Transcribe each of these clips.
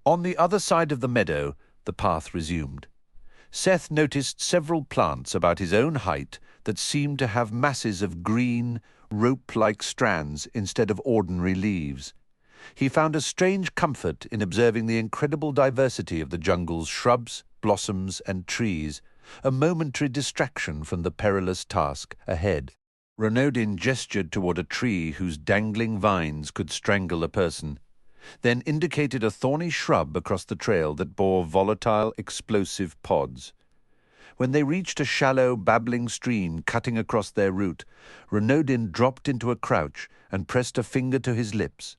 On the other side of the meadow, the path resumed. Seth noticed several plants about his own height that seemed to have masses of green, rope-like strands instead of ordinary leaves. He found a strange comfort in observing the incredible diversity of the jungle's shrubs, blossoms, and trees, a momentary distraction from the perilous task ahead. Renaudin gestured toward a tree whose dangling vines could strangle a person, then indicated a thorny shrub across the trail that bore volatile, explosive pods. When they reached a shallow, babbling stream cutting across their route, Renaudin dropped into a crouch and pressed a finger to his lips.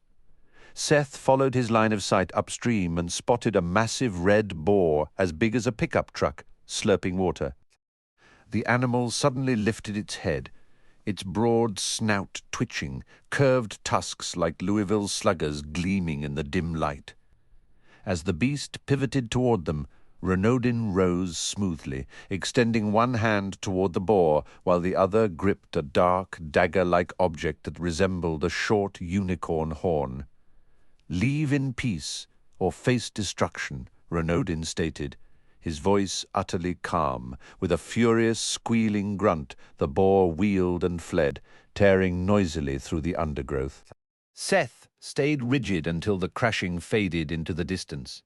Seth followed his line of sight upstream and spotted a massive red boar as big as a pickup truck, slurping water. The animal suddenly lifted its head, its broad snout twitching, curved tusks like Louisville sluggers gleaming in the dim light. As the beast pivoted toward them, Renaudin rose smoothly, extending one hand toward the boar while the other gripped a dark, dagger-like object that resembled a short unicorn horn. "Leave in peace, or face destruction," Renaudin stated, his voice utterly calm. With a furious, squealing grunt, the boar wheeled and fled, tearing noisily through the undergrowth. Seth stayed rigid until the crashing faded into the distance.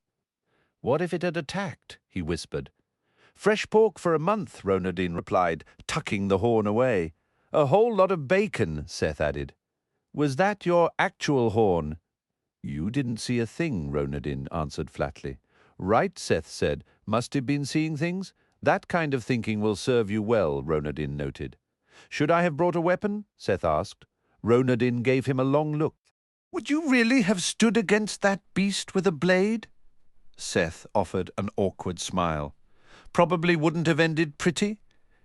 "What if it had attacked?" he whispered. "Fresh pork for a month," Renaudin replied, tucking the horn away. "A whole lot of bacon," Seth added. "Was that your actual horn?" "You didn't see a thing," Renaudin answered flatly. "Right," Seth said. "Must have been seeing things? That kind of thinking will serve you well," Renaudin noted. "Should I have brought a weapon?" Seth asked. Renaudin gave him a long look. "Would you really have stood against that beast with a blade?" Seth offered an awkward smile. "Probably wouldn't have ended pretty.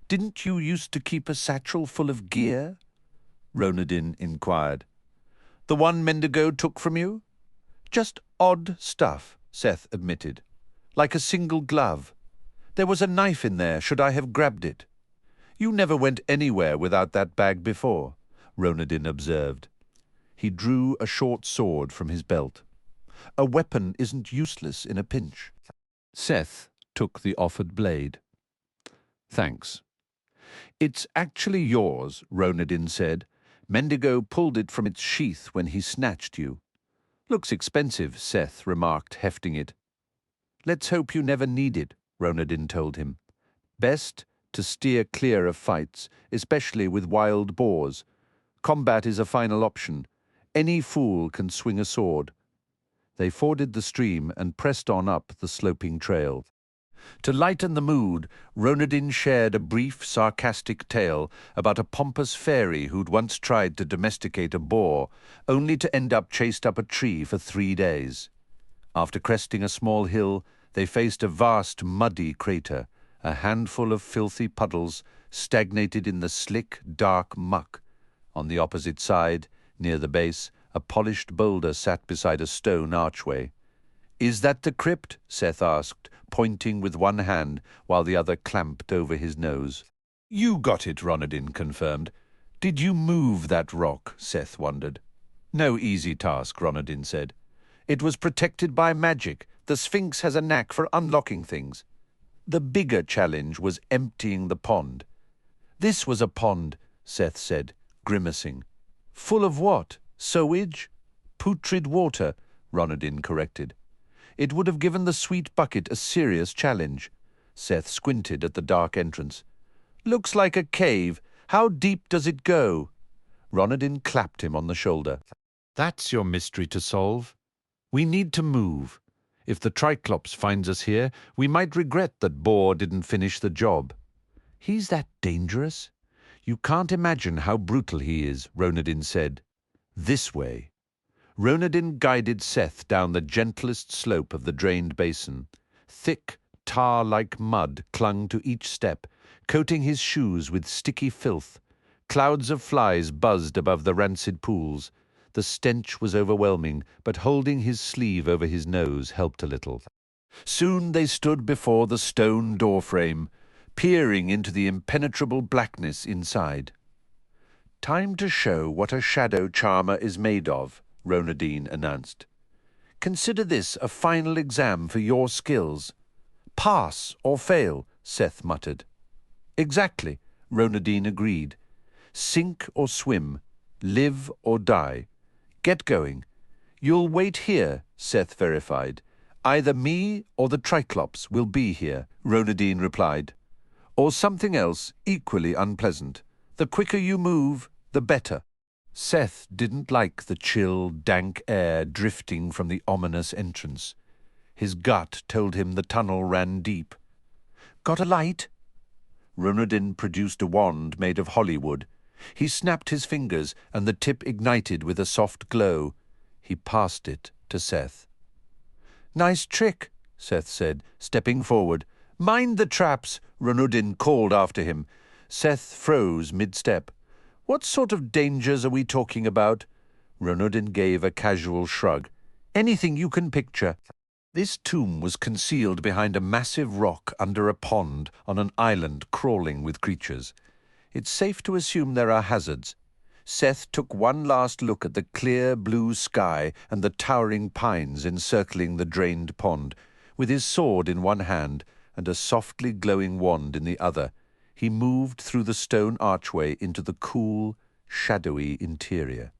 Didn't you used to keep a satchel full of gear?" Renaudin inquired. "The one Mendigo took from you?" "Just odd stuff," Seth admitted. "Like a single glove. There was a knife in there. Should I have grabbed it?" "You never went anywhere without that bag before," Renaudin observed. He drew a short sword from his belt. "A weapon isn't useless in a pinch." Seth took the offered blade. "Thanks." "It's actually yours," Renaudin said. "Mendigo pulled it from its sheath when he snatched you." "Looks expensive," Seth remarked, hefting it. "Let's hope you never need it," Renaudin told him. "Best to steer clear of fights, especially with wild boars. Combat is a final option. Any fool can swing a sword." They forded the stream and pressed on up the sloping trail. To lighten the mood, Renaudin shared a brief, sarcastic tale about a pompous fairy who'd once tried to domesticate a boar, only to end up chased up a tree for 3 days. After cresting a small hill, they faced a vast, muddy crater, a handful of filthy puddles stagnated in the slick, dark muck. On the opposite side, near the base, a polished boulder sat beside a stone archway. "Is that the crypt?" Seth asked, pointing with one hand while the other clamped over his nose. "You got it," Renaudin confirmed. "Did you move that rock?" Seth wondered. "No easy task," Renaudin said. "It was protected by magic. The Sphinx has a knack for unlocking things. The bigger challenge was emptying the pond." "This was a pond," Seth said, grimacing. "Full of what? Sewage?" "Putrid water," Renaudin corrected. "It would have given the sweet bucket a serious challenge." Seth squinted at the dark entrance. "Looks like a cave. How deep does it go?" Renaudin clapped him on the shoulder. "That's your mystery to solve. We need to move. If the Triclops finds us here, we might regret that Boar didn't finish the job." "He's that dangerous?" "You can't imagine how brutal he is," Renaudin said. "This way." Renaudin guided Seth down the gentlest slope of the drained basin. Thick, tar-like mud clung to each step, coating his shoes with sticky filth. Clouds of flies buzzed above the rancid pools. The stench was overwhelming, but holding his sleeve over his nose helped a little. Soon they stood before the stone doorframe, peering into the impenetrable blackness inside. "Time to show what a shadow charmer is made of," Renaudin announced. Consider this a final exam for your skills. Pass or fail, Seth muttered. Exactly, Ronadine agreed. Sink or swim, live or die. Get going. You'll wait here, Seth verified. Either me or the Triclops will be here, Ronadine replied. Or something else equally unpleasant. The quicker you move, the better. Seth didn't like the chill, dank air drifting from the ominous entrance. His gut told him the tunnel ran deep. Got a light? Ronadine produced a wand made of holly wood. He snapped his fingers, and the tip ignited with a soft glow. He passed it to Seth. Nice trick, Seth said, stepping forward. Mind the traps, Ronadine called after him. Seth froze mid-step. What sort of dangers are we talking about? Ronadine gave a casual shrug. Anything you can picture. This tomb was concealed behind a massive rock under a pond on an island crawling with creatures. It's safe to assume there are hazards. Seth took one last look at the clear blue sky and the towering pines encircling the drained pond. With his sword in one hand and a softly glowing wand in the other, he moved through the stone archway into the cool, shadowy interior.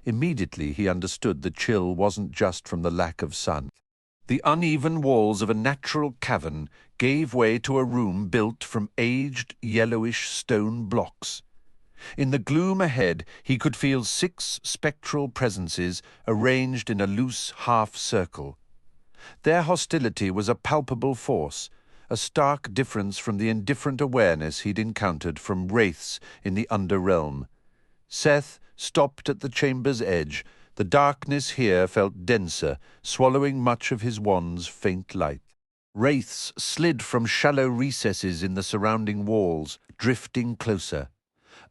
Immediately he understood the chill wasn't just from the lack of sun. The uneven walls of a natural cavern gave way to a room built from aged, yellowish stone blocks. In the gloom ahead, he could feel 6 spectral presences arranged in a loose half-circle. Their hostility was a palpable force, a stark difference from the indifferent awareness he'd encountered from wraiths in the Underrealm. Seth stopped at the chamber's edge. The darkness here felt denser, swallowing much of his wand's faint light. Wraiths slid from shallow recesses in the surrounding walls, drifting closer.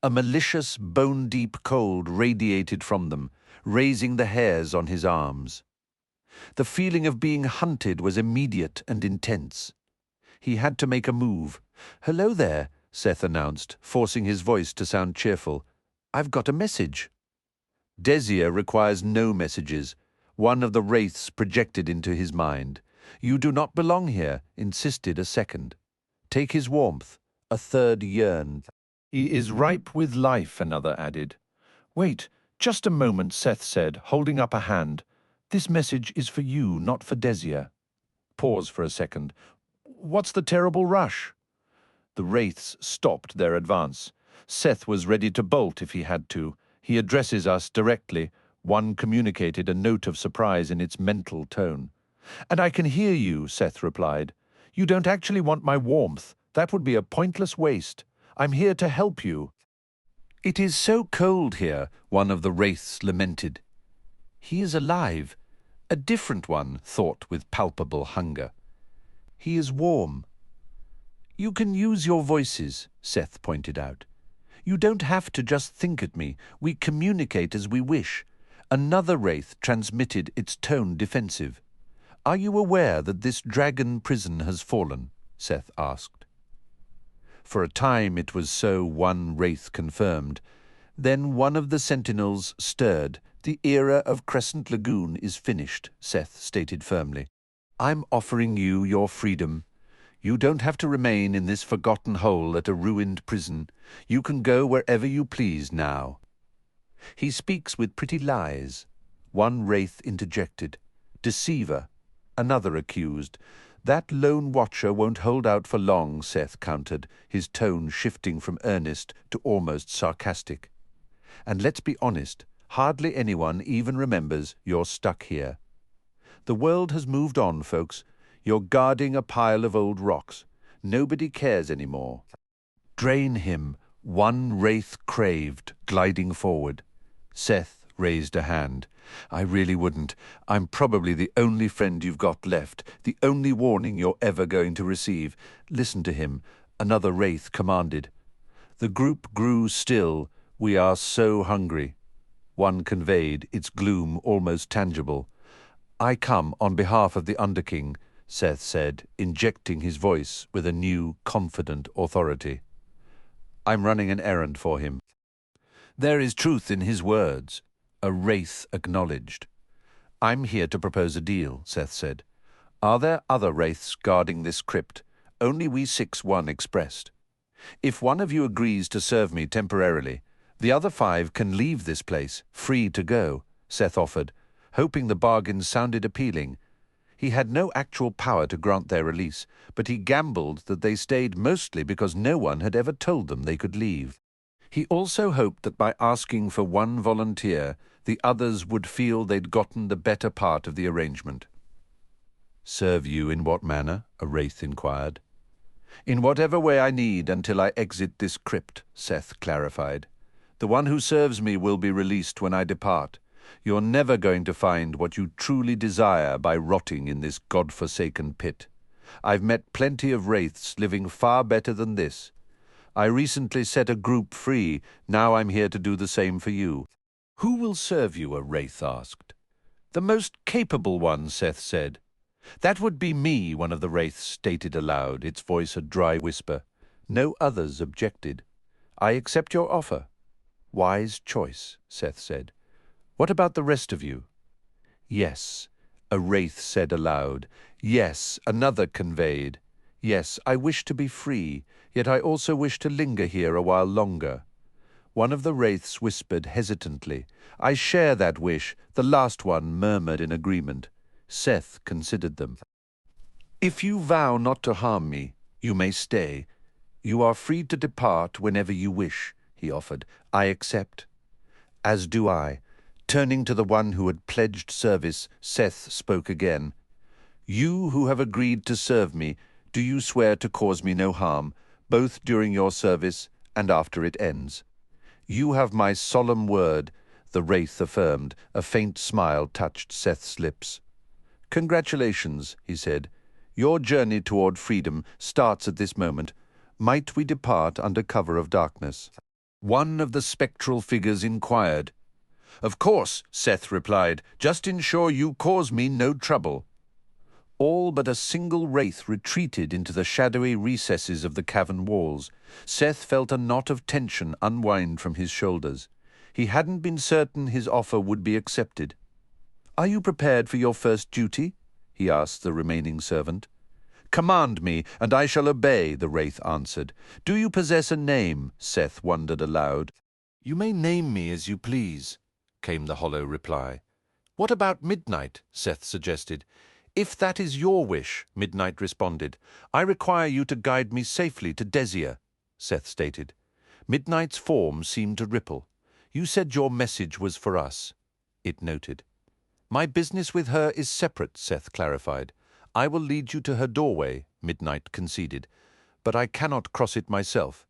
A malicious, bone-deep cold radiated from them, raising the hairs on his arms. The feeling of being hunted was immediate and intense. He had to make a move. "Hello there," Seth announced, forcing his voice to sound cheerful. "I've got a message." Desia requires no messages. One of the wraiths projected into his mind. "You do not belong here," insisted a second. "Take his warmth," a third yearned. "He is ripe with life," another added. "Wait, just a moment," Seth said, holding up a hand. "This message is for you, not for Desia." Pause for a second. "What's the terrible rush?" The wraiths stopped their advance. Seth was ready to bolt if he had to. "He addresses us directly." One communicated a note of surprise in its mental tone. "And I can hear you," Seth replied. "You don't actually want my warmth. That would be a pointless waste. I'm here to help you." "It is so cold here," one of the wraiths lamented. "He is alive." A different one thought with palpable hunger. "He is warm." "You can use your voices," Seth pointed out. "You don't have to just think at me. We communicate as we wish." Another wraith transmitted its tone defensive. "Are you aware that this dragon prison has fallen?" Seth asked. For a time it was so, one wraith confirmed. Then one of the sentinels stirred. "The era of Crescent Lagoon is finished," Seth stated firmly. "I'm offering you your freedom. You don't have to remain in this forgotten hole at a ruined prison. You can go wherever you please now." "He speaks with pretty lies," one wraith interjected. "Deceiver," another accused. "That lone watcher won't hold out for long," Seth countered, his tone shifting from earnest to almost sarcastic. "And let's be honest, hardly anyone even remembers you're stuck here. The world has moved on, folks. You're guarding a pile of old rocks. Nobody cares anymore." "Drain him," one wraith craved, gliding forward. Seth raised a hand. "I really wouldn't. I'm probably the only friend you've got left, the only warning you're ever going to receive. Listen to him," another wraith commanded. The group grew still. "We are so hungry." One conveyed, its gloom almost tangible. "I come on behalf of the Underking," Seth said, injecting his voice with a new, confident authority. "I'm running an errand for him." "There is truth in his words," a wraith acknowledged. "I'm here to propose a deal," Seth said. "Are there other wraiths guarding this crypt? Only we 6-1 expressed. If one of you agrees to serve me temporarily, the other 5 can leave this place, free to go," Seth offered, hoping the bargain sounded appealing. He had no actual power to grant their release, but he gambled that they stayed mostly because no one had ever told them they could leave. He also hoped that by asking for one volunteer, the others would feel they'd gotten the better part of the arrangement. "Serve you in what manner?" a wraith inquired. "In whatever way I need until I exit this crypt," Seth clarified. "The one who serves me will be released when I depart. You're never going to find what you truly desire by rotting in this God-forsaken pit. I've met plenty of wraiths living far better than this. I recently set a group free. Now I'm here to do the same for you." "Who will serve you?" a wraith asked. "The most capable one," Seth said. "That would be me," one of the wraiths stated aloud, its voice a dry whisper. No others objected. "I accept your offer." "Wise choice," Seth said. "What about the rest of you?" "Yes," a wraith said aloud. "Yes," another conveyed. "Yes, I wish to be free, yet I also wish to linger here a while longer." One of the wraiths whispered hesitantly. "I share that wish," the last one murmured in agreement. Seth considered them. "If you vow not to harm me, you may stay. You are free to depart whenever you wish," he offered. "I accept." "As do I." Turning to the one who had pledged service, Seth spoke again. "You who have agreed to serve me, do you swear to cause me no harm, both during your service and after it ends?" "You have my solemn word," the wraith affirmed. A faint smile touched Seth's lips. "Congratulations," he said. "Your journey toward freedom starts at this moment. Might we depart under cover of darkness?" One of the spectral figures inquired. "Of course," Seth replied. "Just ensure you cause me no trouble." All but a single wraith retreated into the shadowy recesses of the cavern walls. Seth felt a knot of tension unwind from his shoulders. He hadn't been certain his offer would be accepted. "Are you prepared for your first duty?" he asked the remaining servant. "Command me, and I shall obey," the wraith answered. "Do you possess a name?" Seth wondered aloud. "You may name me as you please," came the hollow reply. "What about Midnight?" Seth suggested. "If that is your wish," Midnight responded. "I require you to guide me safely to Desia," Seth stated. Midnight's form seemed to ripple. "You said your message was for us," it noted. "My business with her is separate," Seth clarified. "I will lead you to her doorway," Midnight conceded, "but I cannot cross it myself."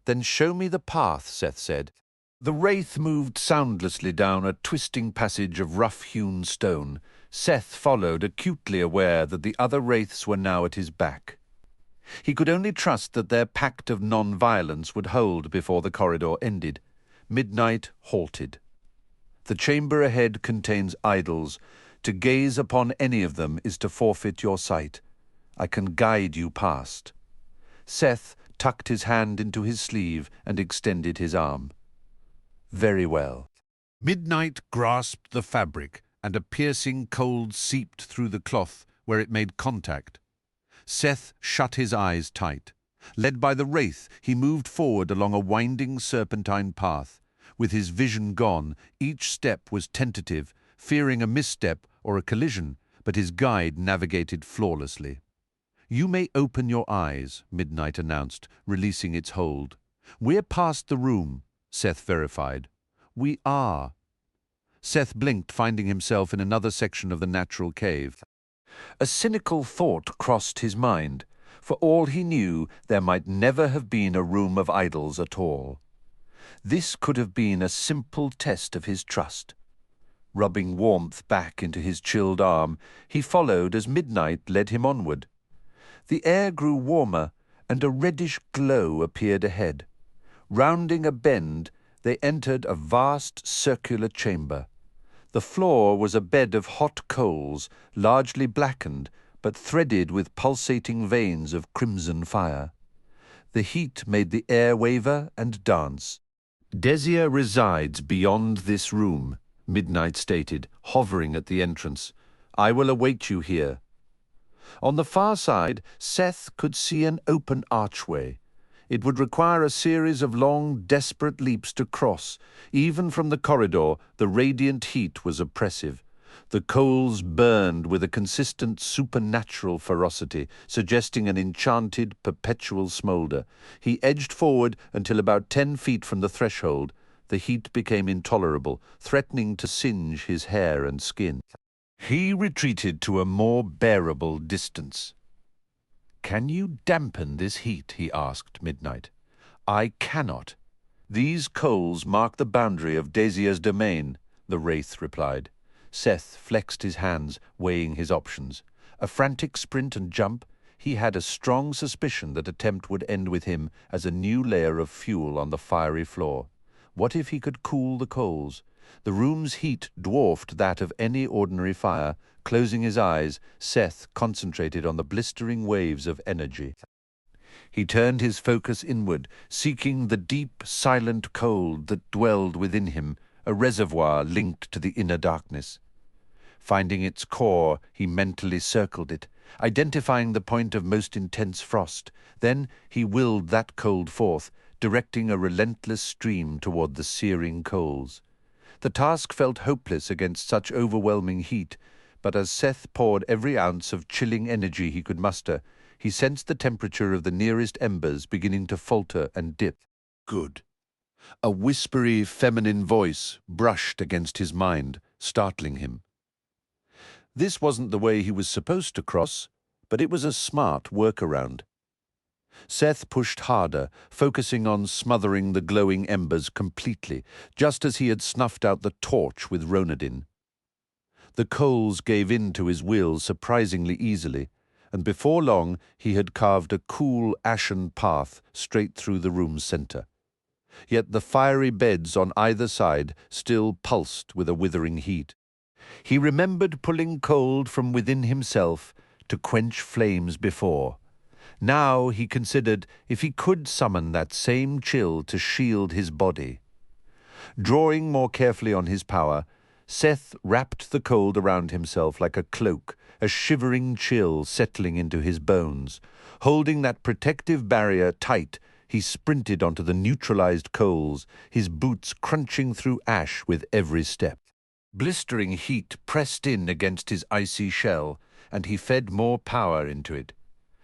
"Then show me the path," Seth said. The wraith moved soundlessly down a twisting passage of rough-hewn stone. Seth followed, acutely aware that the other wraiths were now at his back. He could only trust that their pact of non-violence would hold before the corridor ended. Midnight halted. "The chamber ahead contains idols. To gaze upon any of them is to forfeit your sight. I can guide you past." Seth tucked his hand into his sleeve and extended his arm. "Very well." Midnight grasped the fabric, and a piercing cold seeped through the cloth where it made contact. Seth shut his eyes tight. Led by the wraith, he moved forward along a winding serpentine path. With his vision gone, each step was tentative, fearing a misstep or a collision, but his guide navigated flawlessly. "You may open your eyes," Midnight announced, releasing its hold. "We're past the room," Seth verified. "We are." Seth blinked, finding himself in another section of the natural cave. A cynical thought crossed his mind. For all he knew, there might never have been a room of idols at all. This could have been a simple test of his trust. Rubbing warmth back into his chilled arm, he followed as Midnight led him onward. The air grew warmer, and a reddish glow appeared ahead. Rounding a bend, they entered a vast circular chamber. The floor was a bed of hot coals, largely blackened, but threaded with pulsating veins of crimson fire. The heat made the air waver and dance. "Desia resides beyond this room," Midnight stated, hovering at the entrance. "I will await you here." On the far side, Seth could see an open archway. It would require a series of long, desperate leaps to cross. Even from the corridor, the radiant heat was oppressive. The coals burned with a consistent supernatural ferocity, suggesting an enchanted, perpetual smoulder. He edged forward until about 10 feet from the threshold. The heat became intolerable, threatening to singe his hair and skin. He retreated to a more bearable distance. "Can you dampen this heat?" he asked Midnight. "I cannot. These coals mark the boundary of Desia's domain," the wraith replied. Seth flexed his hands, weighing his options. A frantic sprint and jump. He had a strong suspicion that attempt would end with him as a new layer of fuel on the fiery floor. What if he could cool the coals? The room's heat dwarfed that of any ordinary fire. Closing his eyes, Seth concentrated on the blistering waves of energy. He turned his focus inward, seeking the deep, silent cold that dwelled within him, a reservoir linked to the inner darkness. Finding its core, he mentally circled it, identifying the point of most intense frost. Then he willed that cold forth, directing a relentless stream toward the searing coals. The task felt hopeless against such overwhelming heat, but as Seth poured every ounce of chilling energy he could muster, he sensed the temperature of the nearest embers beginning to falter and dip. Good. A whispery, feminine voice brushed against his mind, startling him. This wasn't the way he was supposed to cross, but it was a smart workaround. Seth pushed harder, focusing on smothering the glowing embers completely, just as he had snuffed out the torch with Ronadin. The coals gave in to his will surprisingly easily, and before long he had carved a cool, ashen path straight through the room's center. Yet the fiery beds on either side still pulsed with a withering heat. He remembered pulling cold from within himself to quench flames before. Now he considered if he could summon that same chill to shield his body. Drawing more carefully on his power, Seth wrapped the cold around himself like a cloak, a shivering chill settling into his bones. Holding that protective barrier tight, he sprinted onto the neutralized coals, his boots crunching through ash with every step. Blistering heat pressed in against his icy shell, and he fed more power into it.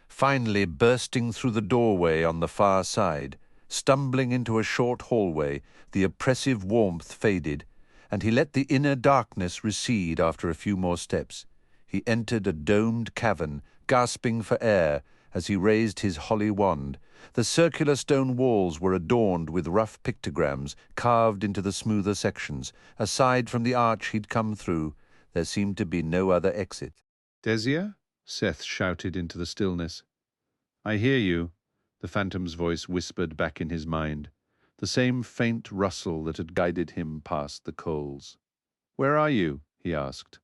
Finally bursting through the doorway on the far side, stumbling into a short hallway, the oppressive warmth faded, and he let the inner darkness recede after a few more steps. He entered a domed cavern, gasping for air as he raised his holly wand. The circular stone walls were adorned with rough pictograms carved into the smoother sections. Aside from the arch he'd come through, there seemed to be no other exit. "Desia?" Seth shouted into the stillness. "I hear you," the phantom's voice whispered back in his mind, the same faint rustle that had guided him past the coals. "Where are you?" he asked.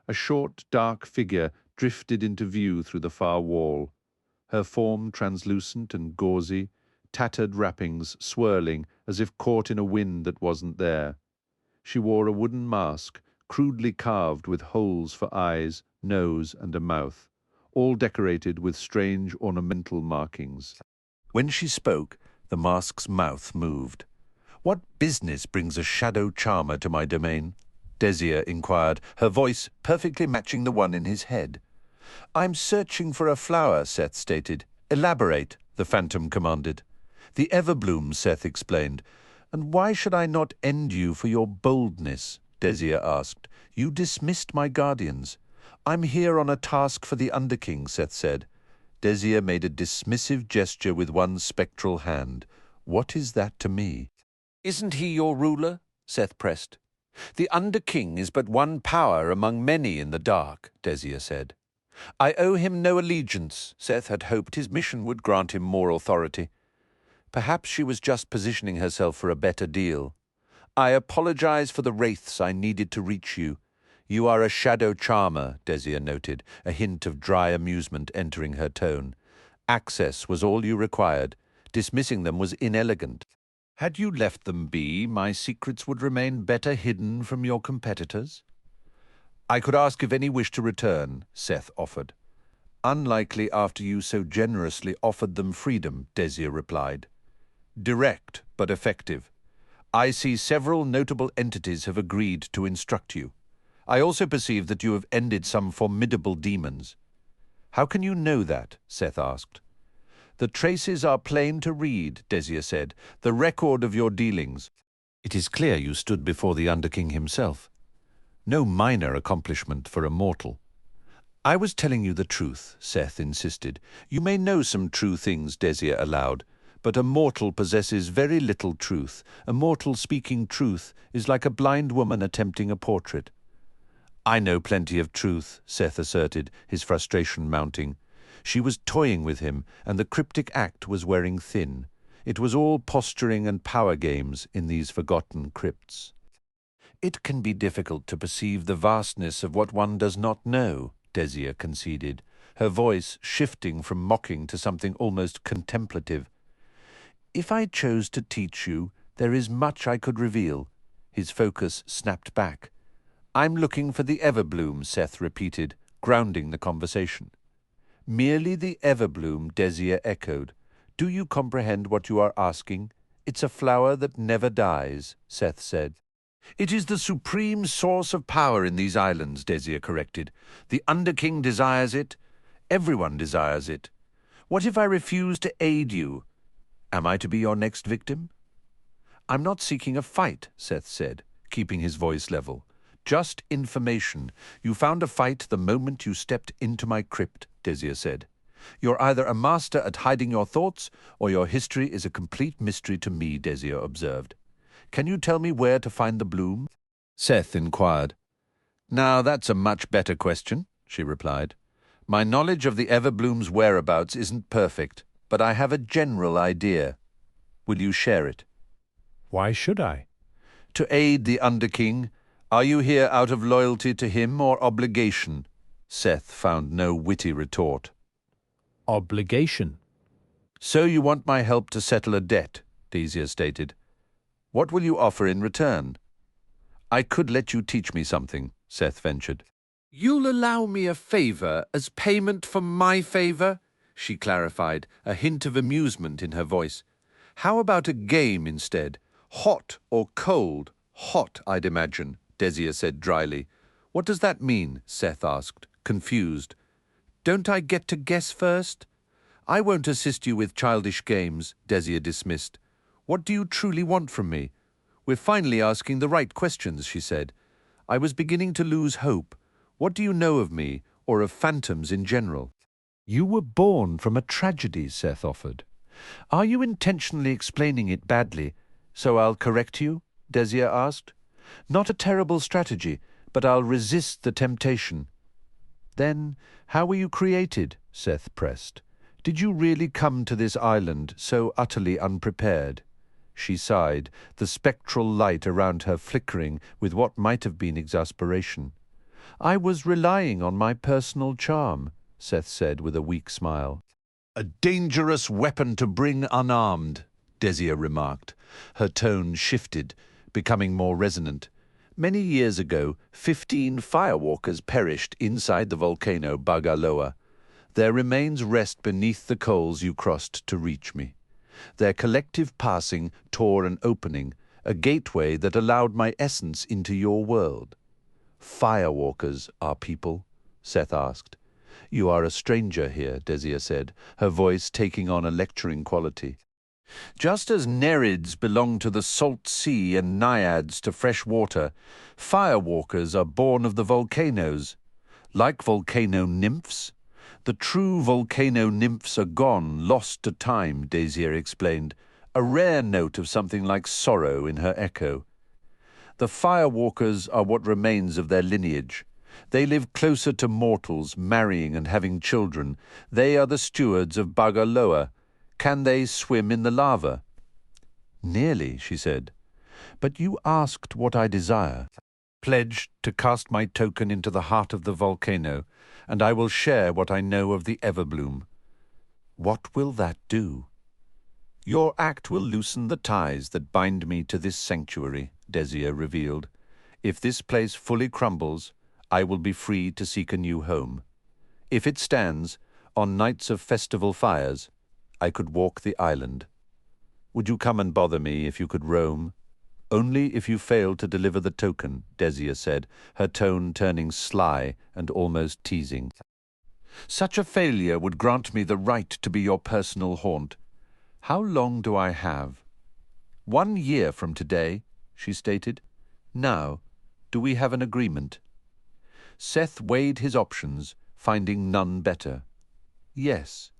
A short, dark figure drifted into view through the far wall, her form translucent and gauzy, tattered wrappings swirling as if caught in a wind that wasn't there. She wore a wooden mask, crudely carved with holes for eyes, nose, and a mouth, all decorated with strange ornamental markings. When she spoke, the mask's mouth moved. "What business brings a shadow charmer to my domain?" Desia inquired, her voice perfectly matching the one in his head. "I'm searching for a flower," Seth stated. "Elaborate," the phantom commanded. "The Everbloom," Seth explained. "And why should I not end you for your boldness?" Desia asked. "You dismissed my guardians." "I'm here on a task for the Underking," Seth said. Desia made a dismissive gesture with one spectral hand. "What is that to me?" "Isn't he your ruler?" Seth pressed. "The Underking is but one power among many in the dark," Desia said. "I owe him no allegiance." Seth had hoped his mission would grant him more authority. Perhaps she was just positioning herself for a better deal. "I apologize for the wraiths I needed to reach you. You are a shadow charmer," Desia noted, a hint of dry amusement entering her tone. "Access was all you required. Dismissing them was inelegant." Had you left them be, my secrets would remain better hidden from your competitors. I could ask if any wish to return, Seth offered. Unlikely after you so generously offered them freedom, Desir replied. Direct, but effective. I see several notable entities have agreed to instruct you. I also perceive that you have ended some formidable demons. How can you know that? Seth asked. The traces are plain to read, Desir said, the record of your dealings. It is clear you stood before the Underking himself. No minor accomplishment for a mortal. I was telling you the truth, Seth insisted. You may know some true things, Desir allowed, but a mortal possesses very little truth. A mortal speaking truth is like a blind woman attempting a portrait. I know plenty of truth, Seth asserted, his frustration mounting. She was toying with him, and the cryptic act was wearing thin. It was all posturing and power games in these forgotten crypts. It can be difficult to perceive the vastness of what one does not know, Desir conceded, her voice shifting from mocking to something almost contemplative. If I chose to teach you, there is much I could reveal. His focus snapped back. I'm looking for the Everbloom, Seth repeated, grounding the conversation. Merely the Everbloom, Desir echoed. Do you comprehend what you are asking? It's a flower that never dies, Seth said. It is the supreme source of power in these islands, Desir corrected. The Underking desires it. Everyone desires it. What if I refuse to aid you? Am I to be your next victim? I'm not seeking a fight, Seth said, keeping his voice level. Just information. You found a fight the moment you stepped into my crypt, Desir said. You're either a master at hiding your thoughts, or your history is a complete mystery to me, Desir observed. Can you tell me where to find the bloom? Seth inquired. Now that's a much better question, she replied. My knowledge of the Everbloom's whereabouts isn't perfect, but I have a general idea. Will you share it? Why should I? To aid the Underking. Are you here out of loyalty to him or obligation? Seth found no witty retort. Obligation. So you want my help to settle a debt, Desir stated. What will you offer in return? I could let you teach me something, Seth ventured. You'll allow me a favor as payment for my favor? She clarified, a hint of amusement in her voice. How about a game instead? Hot or cold? Hot, I'd imagine, Desir said dryly. What does that mean? Seth asked, confused. Don't I get to guess first? I won't assist you with childish games, Desir dismissed. What do you truly want from me? We're finally asking the right questions, she said. I was beginning to lose hope. What do you know of me, or of phantoms in general? You were born from a tragedy, Seth offered. Are you intentionally explaining it badly, so I'll correct you? Desir asked. Not a terrible strategy, but I'll resist the temptation. Then, how were you created? Seth pressed. Did you really come to this island so utterly unprepared? She sighed, the spectral light around her flickering with what might have been exasperation. I was relying on my personal charm, Seth said with a weak smile. A dangerous weapon to bring unarmed, Desir remarked. Her tone shifted, becoming more resonant. Many years ago, 15 firewalkers perished inside the volcano Bagaloa. Their remains rest beneath the coals you crossed to reach me. Their collective passing tore an opening, a gateway that allowed my essence into your world. Firewalkers are people? Seth asked. You are a stranger here, Desir said, her voice taking on a lecturing quality. Just as Nereids belong to the salt sea and naiads to fresh water, firewalkers are born of the volcanoes. Like volcano nymphs? The true volcano nymphs are gone, lost to time, Desir explained, a rare note of something like sorrow in her echo. The firewalkers are what remains of their lineage. They live closer to mortals, marrying and having children. They are the stewards of Bagaloa. Can they swim in the lava? Nearly, she said. But you asked what I desire. Pledged to cast my token into the heart of the volcano, and I will share what I know of the Everbloom. What will that do? Your act will loosen the ties that bind me to this sanctuary, Desia revealed. If this place fully crumbles, I will be free to seek a new home. If it stands, on nights of festival fires, I could walk the island. Would you come and bother me if you could roam? Only if you fail to deliver the token, Desia said, her tone turning sly and almost teasing. Such a failure would grant me the right to be your personal haunt. How long do I have? 1 year from today, she stated. Now, do we have an agreement? Seth weighed his options, finding none better. Yes.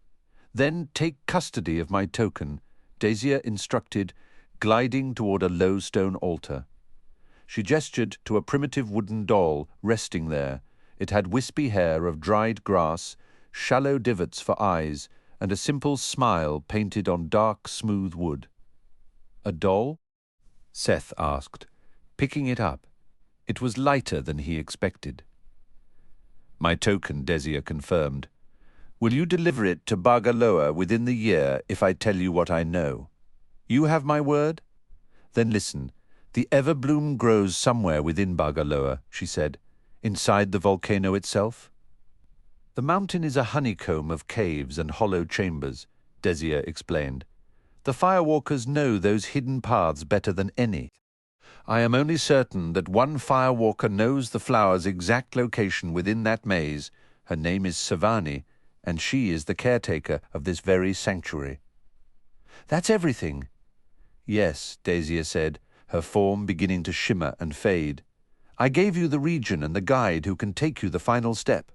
Then take custody of my token, Desia instructed, gliding toward a low stone altar. She gestured to a primitive wooden doll resting there. It had wispy hair of dried grass, shallow divots for eyes, and a simple smile painted on dark, smooth wood. A doll? Seth asked, picking it up. It was lighter than he expected. My token, Desia confirmed. Will you deliver it to Bagaloa within the year if I tell you what I know? You have my word? Then listen. The Everbloom grows somewhere within Bagaloa, she said, inside the volcano itself. The mountain is a honeycomb of caves and hollow chambers, Desia explained. The firewalkers know those hidden paths better than any. I am only certain that one firewalker knows the flower's exact location within that maze. Her name is Savani, and she is the caretaker of this very sanctuary. That's everything. Yes, Desia said, her form beginning to shimmer and fade. I gave you the region and the guide who can take you the final step.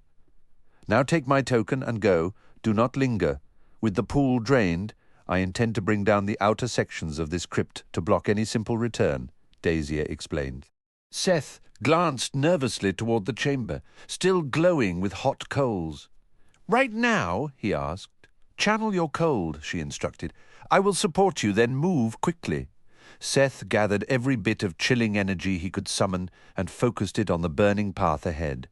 Now take my token and go. Do not linger. With the pool drained, I intend to bring down the outer sections of this crypt to block any simple return, Desia explained. Seth glanced nervously toward the chamber, still glowing with hot coals. Right now, he asked. Channel your cold, she instructed. I will support you, then move quickly. Seth gathered every bit of chilling energy he could summon and focused it on the burning path ahead.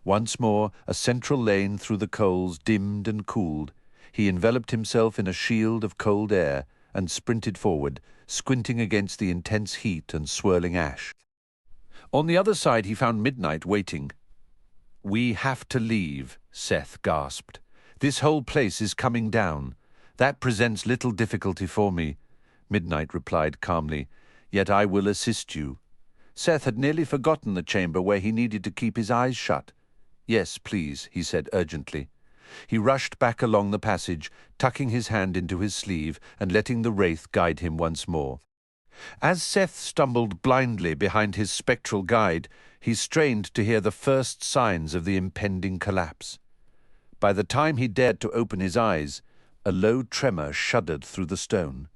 Once more, a central lane through the coals dimmed and cooled. He enveloped himself in a shield of cold air and sprinted forward, squinting against the intense heat and swirling ash. On the other side he found Midnight waiting. We have to leave, Seth gasped. This whole place is coming down. That presents little difficulty for me, Midnight replied calmly. Yet I will assist you. Seth had nearly forgotten the chamber where he needed to keep his eyes shut. Yes, please, he said urgently. He rushed back along the passage, tucking his hand into his sleeve and letting the wraith guide him once more. As Seth stumbled blindly behind his spectral guide, he strained to hear the first signs of the impending collapse. By the time he dared to open his eyes, a low tremor shuddered through the stone.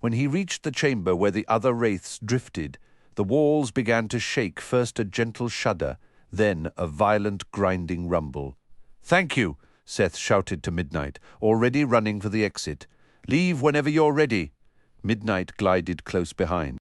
When he reached the chamber where the other wraiths drifted, the walls began to shake, first a gentle shudder, then a violent grinding rumble. "Thank you," Seth shouted to Midnight, already running for the exit. "Leave whenever you're ready." Midnight glided close behind.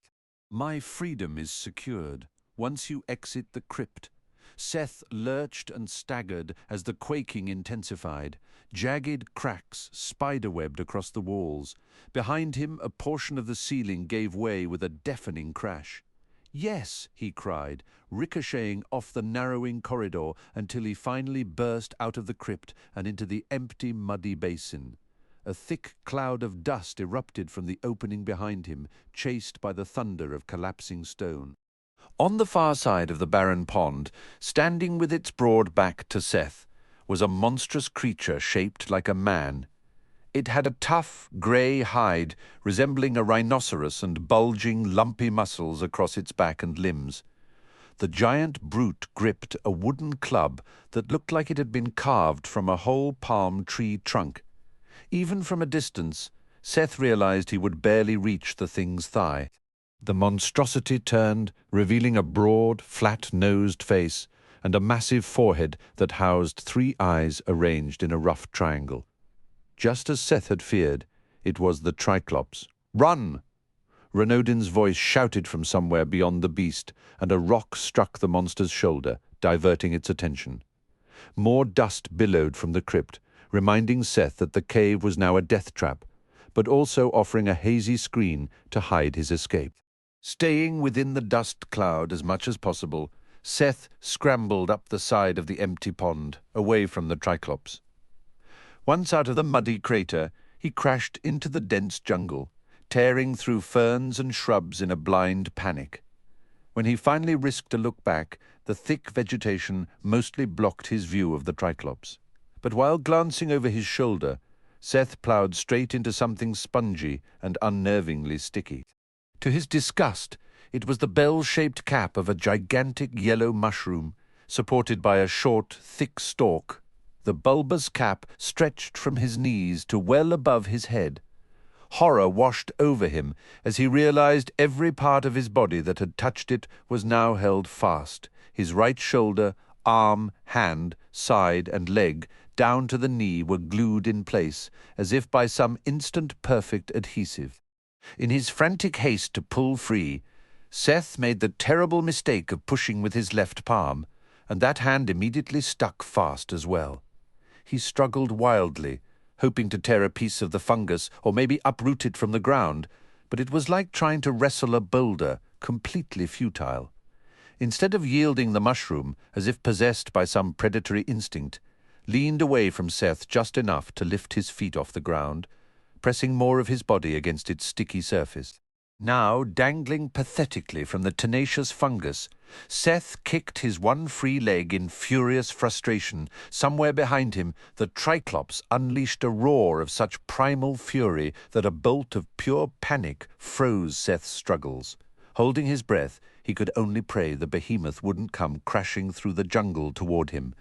"My freedom is secured once you exit the crypt." Seth lurched and staggered as the quaking intensified. Jagged cracks spiderwebbed across the walls. Behind him, a portion of the ceiling gave way with a deafening crash. "Yes," he cried, ricocheting off the narrowing corridor until he finally burst out of the crypt and into the empty, muddy basin. A thick cloud of dust erupted from the opening behind him, chased by the thunder of collapsing stone. On the far side of the barren pond, standing with its broad back to Seth, was a monstrous creature shaped like a man. It had a tough, grey hide resembling a rhinoceros and bulging, lumpy muscles across its back and limbs. The giant brute gripped a wooden club that looked like it had been carved from a whole palm tree trunk. Even from a distance, Seth realized he would barely reach the thing's thigh. The monstrosity turned, revealing a broad, flat-nosed face and a massive forehead that housed 3 eyes arranged in a rough triangle. Just as Seth had feared, it was the Triclops. "Run!" Renaudin's voice shouted from somewhere beyond the beast, and a rock struck the monster's shoulder, diverting its attention. More dust billowed from the crypt, reminding Seth that the cave was now a death trap, but also offering a hazy screen to hide his escape. Staying within the dust cloud as much as possible, Seth scrambled up the side of the empty pond, away from the Triclops. Once out of the muddy crater, he crashed into the dense jungle, tearing through ferns and shrubs in a blind panic. When he finally risked a look back, the thick vegetation mostly blocked his view of the Triclops. But while glancing over his shoulder, Seth ploughed straight into something spongy and unnervingly sticky. To his disgust, it was the bell-shaped cap of a gigantic yellow mushroom, supported by a short, thick stalk. The bulbous cap stretched from his knees to well above his head. Horror washed over him as he realized every part of his body that had touched it was now held fast. His right shoulder, arm, hand, side, and leg, down to the knee, were glued in place, as if by some instant perfect adhesive. In his frantic haste to pull free, Seth made the terrible mistake of pushing with his left palm, and that hand immediately stuck fast as well. He struggled wildly, hoping to tear a piece of the fungus or maybe uproot it from the ground, but it was like trying to wrestle a boulder, completely futile. Instead of yielding, the mushroom, as if possessed by some predatory instinct, leaned away from Seth just enough to lift his feet off the ground, pressing more of his body against its sticky surface. Now, dangling pathetically from the tenacious fungus, Seth kicked his one free leg in furious frustration. Somewhere behind him, the Triclops unleashed a roar of such primal fury that a bolt of pure panic froze Seth's struggles. Holding his breath, he could only pray the behemoth wouldn't come crashing through the jungle toward him.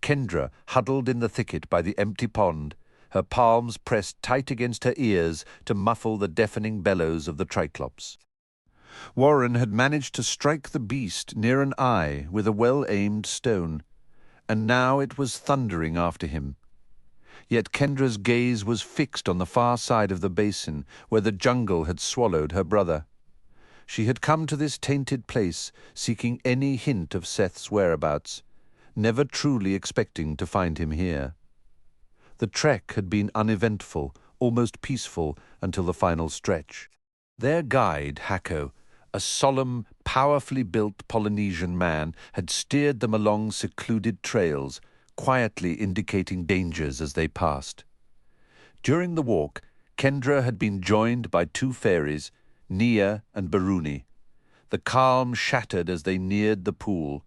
Kendra huddled in the thicket by the empty pond, her palms pressed tight against her ears to muffle the deafening bellows of the Triclops. Warren had managed to strike the beast near an eye with a well-aimed stone, and now it was thundering after him. Yet Kendra's gaze was fixed on the far side of the basin, where the jungle had swallowed her brother. She had come to this tainted place, seeking any hint of Seth's whereabouts, never truly expecting to find him here. The trek had been uneventful, almost peaceful, until the final stretch. Their guide, Hako, a solemn, powerfully built Polynesian man, had steered them along secluded trails, quietly indicating dangers as they passed. During the walk, Kendra had been joined by two fairies, Nia and Baruni. The calm shattered as they neared the pool.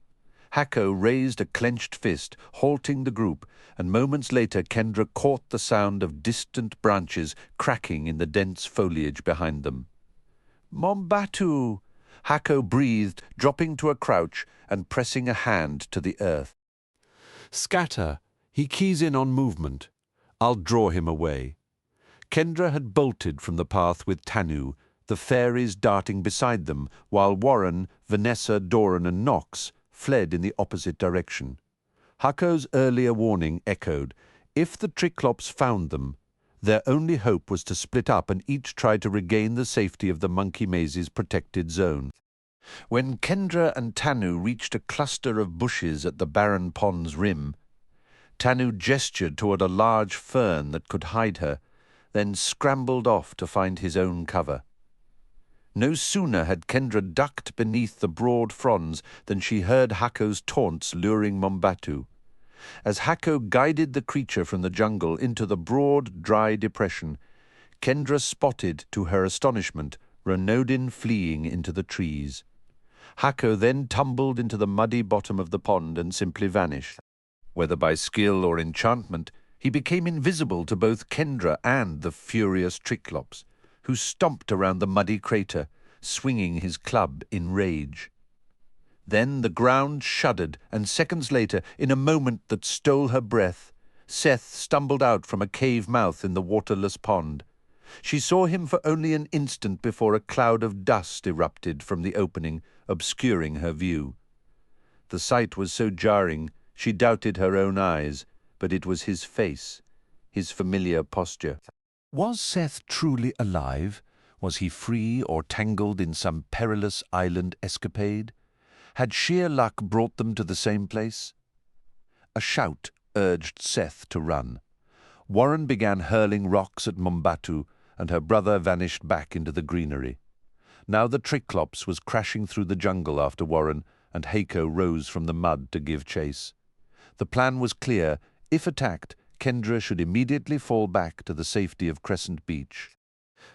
Hako raised a clenched fist, halting the group, and moments later Kendra caught the sound of distant branches cracking in the dense foliage behind them. "Mombatu!" Hako breathed, dropping to a crouch and pressing a hand to the earth. "Scatter. He keys in on movement. I'll draw him away." Kendra had bolted from the path with Tanu, the fairies darting beside them, while Warren, Vanessa, Doran, and Knox fled in the opposite direction. Hako's earlier warning echoed. If the Triclops found them, their only hope was to split up and each try to regain the safety of the monkey maze's protected zone. When Kendra and Tanu reached a cluster of bushes at the barren pond's rim, Tanu gestured toward a large fern that could hide her, then scrambled off to find his own cover. No sooner had Kendra ducked beneath the broad fronds than she heard Hako's taunts luring Mombatu. As Hako guided the creature from the jungle into the broad, dry depression, Kendra spotted, to her astonishment, Renodin fleeing into the trees. Hako then tumbled into the muddy bottom of the pond and simply vanished. Whether by skill or enchantment, he became invisible to both Kendra and the furious Triclops, who stomped around the muddy crater, swinging his club in rage. Then the ground shuddered, and seconds later, in a moment that stole her breath, Seth stumbled out from a cave mouth in the waterless pond. She saw him for only an instant before a cloud of dust erupted from the opening, obscuring her view. The sight was so jarring, she doubted her own eyes, but it was his face, his familiar posture. Was Seth truly alive? Was he free or tangled in some perilous island escapade? Had sheer luck brought them to the same place? A shout urged Seth to run. Warren began hurling rocks at Mombatu, and her brother vanished back into the greenery. Now the Triclops was crashing through the jungle after Warren, and Heiko rose from the mud to give chase. The plan was clear. If attacked, Kendra should immediately fall back to the safety of Crescent Beach.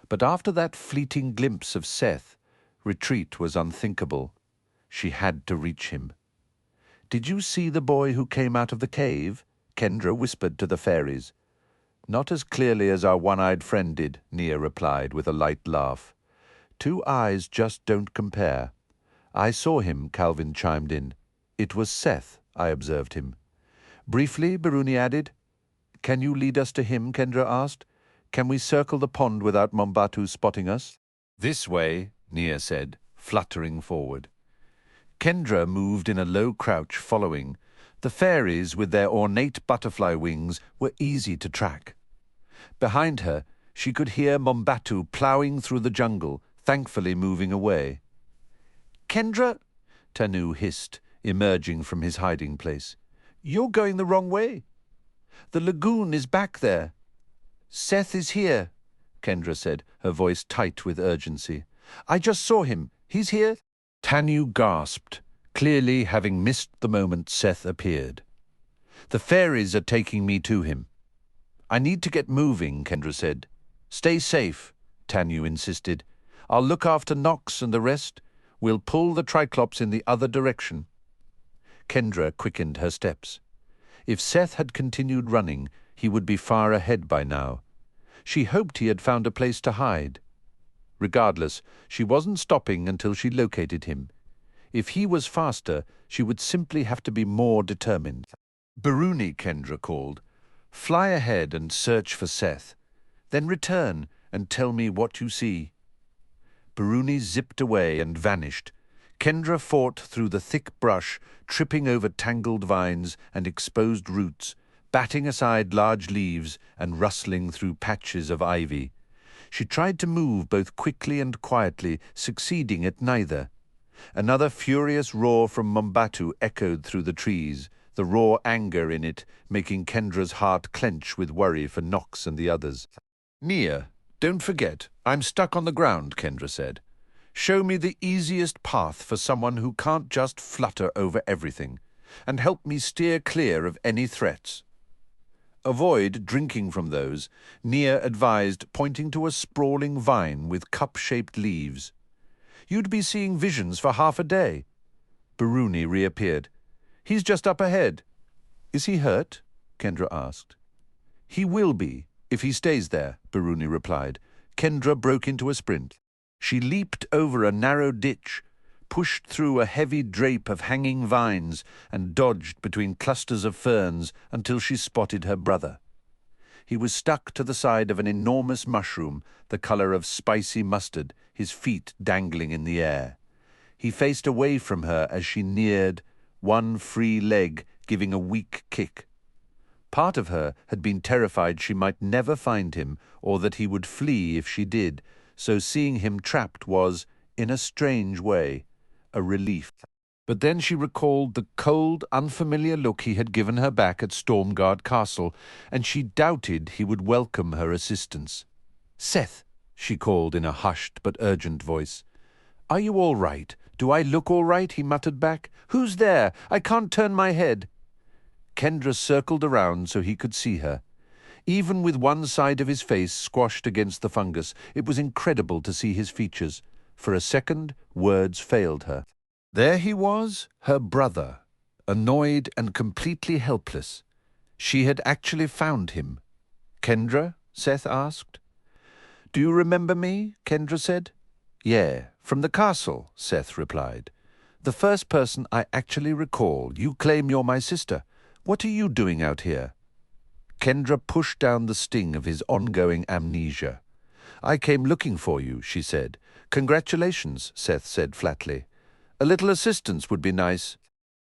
But after that fleeting glimpse of Seth, retreat was unthinkable. She had to reach him. "Did you see the boy who came out of the cave?" Kendra whispered to the fairies. "Not as clearly as our one-eyed friend did," Nia replied with a light laugh. "Two eyes just don't compare." "I saw him," Calvin chimed in. "It was Seth," I observed him. "Briefly," Baruni added. "Can you lead us to him?" Kendra asked. "Can we circle the pond without Mombatu spotting us?" "This way," Nia said, fluttering forward. Kendra moved in a low crouch, following. The fairies, with their ornate butterfly wings, were easy to track. Behind her, she could hear Mombatu ploughing through the jungle, thankfully moving away. "Kendra," Tanu hissed, emerging from his hiding place. "You're going the wrong way. The lagoon is back there." "Seth is here," Kendra said, her voice tight with urgency. "I just saw him. He's here." Tanu gasped, clearly having missed the moment Seth appeared. "The fairies are taking me to him." "I need to get moving," Kendra said. "Stay safe," Tanu insisted. "I'll look after Nox and the rest. We'll pull the Triclops in the other direction." Kendra quickened her steps. If Seth had continued running, he would be far ahead by now. She hoped he had found a place to hide. Regardless, she wasn't stopping until she located him. If he was faster, she would simply have to be more determined. "Baruni," Kendra called. "Fly ahead and search for Seth. Then return and tell me what you see." Baruni zipped away and vanished. Kendra fought through the thick brush, tripping over tangled vines and exposed roots, batting aside large leaves and rustling through patches of ivy. She tried to move both quickly and quietly, succeeding at neither. Another furious roar from Mombatu echoed through the trees, the raw anger in it making Kendra's heart clench with worry for Nox and the others. "Nia, don't forget, I'm stuck on the ground," Kendra said. "Show me the easiest path for someone who can't just flutter over everything, and help me steer clear of any threats." "Avoid drinking from those," Nia advised, pointing to a sprawling vine with cup-shaped leaves. "You'd be seeing visions for half a day." Baruni reappeared. "He's just up ahead." "Is he hurt?" Kendra asked. "He will be, if he stays there," Baruni replied. Kendra broke into a sprint. She leaped over a narrow ditch, pushed through a heavy drape of hanging vines, and dodged between clusters of ferns until she spotted her brother. He was stuck to the side of an enormous mushroom, the color of spicy mustard, his feet dangling in the air. He faced away from her as she neared, one free leg giving a weak kick. Part of her had been terrified she might never find him, or that he would flee if she did, so seeing him trapped was, in a strange way, a relief. But then she recalled the cold, unfamiliar look he had given her back at Stormguard Castle, and she doubted he would welcome her assistance. "Seth," she called in a hushed but urgent voice. "Are you all right? Do I look all right?" he muttered back. "Who's there? I can't turn my head." Kendra circled around so he could see her. Even with one side of his face squashed against the fungus, it was incredible to see his features. For a second, words failed her. There he was, her brother, annoyed and completely helpless. She had actually found him. "Kendra?" Seth asked. "Do you remember me?" Kendra said. "Yeah, from the castle," Seth replied. "The first person I actually recall. You claim you're my sister. What are you doing out here?" Kendra pushed down the sting of his ongoing amnesia. "I came looking for you," she said. "Congratulations," Seth said flatly. "A little assistance would be nice."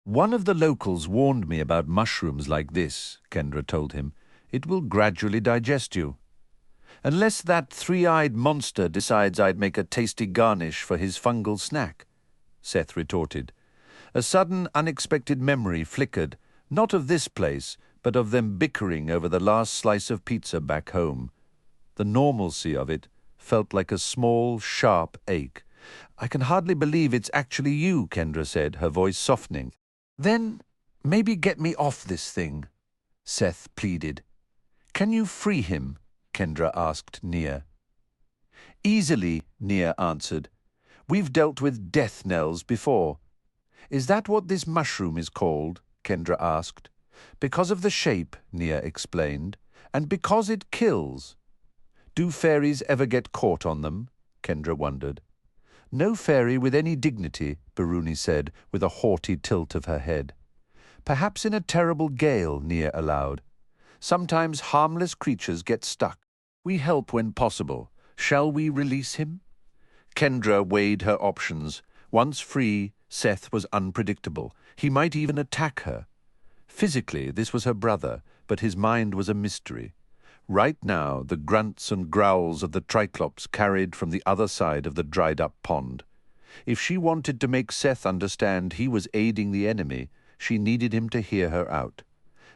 "One of the locals warned me about mushrooms like this," Kendra told him. "It will gradually digest you." "Unless that three-eyed monster decides I'd make a tasty garnish for his fungal snack," Seth retorted. A sudden, unexpected memory flickered, not of this place, but of them bickering over the last slice of pizza back home. The normalcy of it felt like a small, sharp ache. "I can hardly believe it's actually you," Kendra said, her voice softening. "Then maybe get me off this thing," Seth pleaded. "Can you free him?" Kendra asked Nia. "Easily," Nia answered. "We've dealt with death knells before." "Is that what this mushroom is called?" Kendra asked. "Because of the shape," Nia explained, "and because it kills." "Do fairies ever get caught on them?" Kendra wondered. "No fairy with any dignity," Baruni said, with a haughty tilt of her head. "Perhaps in a terrible gale," Nia allowed. "Sometimes harmless creatures get stuck. We help when possible. Shall we release him?" Kendra weighed her options. Once free, Seth was unpredictable. He might even attack her. Physically, this was her brother, but his mind was a mystery. Right now, the grunts and growls of the Triclops carried from the other side of the dried-up pond. If she wanted to make Seth understand he was aiding the enemy, she needed him to hear her out.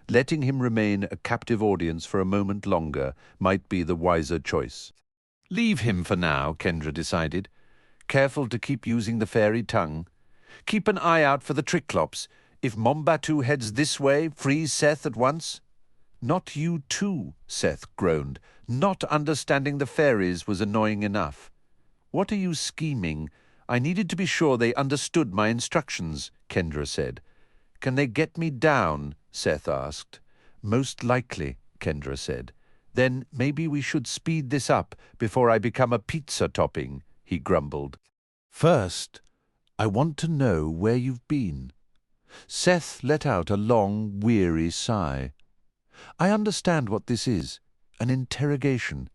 Letting him remain a captive audience for a moment longer might be the wiser choice. "Leave him for now," Kendra decided. "Careful to keep using the fairy tongue. Keep an eye out for the Triclops. If Mombatu heads this way, freeze Seth at once." "Not you too," Seth groaned. "Not understanding the fairies was annoying enough." "What are you scheming? I needed to be sure they understood my instructions," Kendra said. "Can they get me down?" Seth asked. "Most likely," Kendra said. "Then maybe we should speed this up before I become a pizza topping," he grumbled. "First, I want to know where you've been." Seth let out a long, weary sigh. "I understand what this is, an interrogation."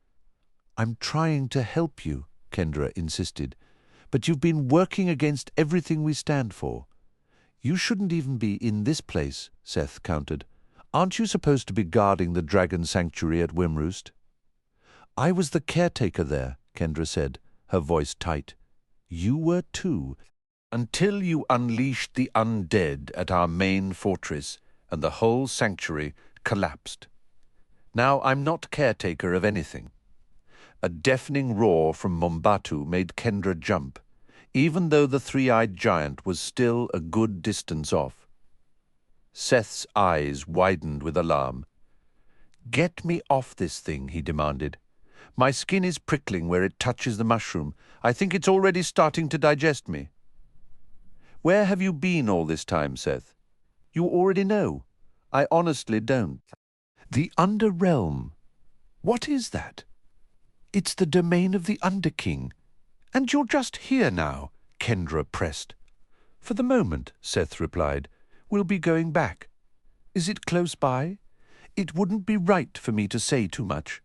"I'm trying to help you," Kendra insisted. "But you've been working against everything we stand for." "You shouldn't even be in this place," Seth countered. "Aren't you supposed to be guarding the dragon sanctuary at Wimroost?" "I was the caretaker there," Kendra said, her voice tight. "You were too, until you unleashed the undead at our main fortress, and the whole sanctuary collapsed. Now I'm not caretaker of anything." A deafening roar from Mombatu made Kendra jump, even though the three-eyed giant was still a good distance off. Seth's eyes widened with alarm. "Get me off this thing," he demanded. "My skin is prickling where it touches the mushroom. I think it's already starting to digest me." "Where have you been all this time, Seth?" "You already know." "I honestly don't." "The Underrealm. What is that?" "It's the domain of the Underking." "And you're just here now," Kendra pressed. "For the moment," Seth replied. "We'll be going back." "Is it close by?" "It wouldn't be right for me to say too much."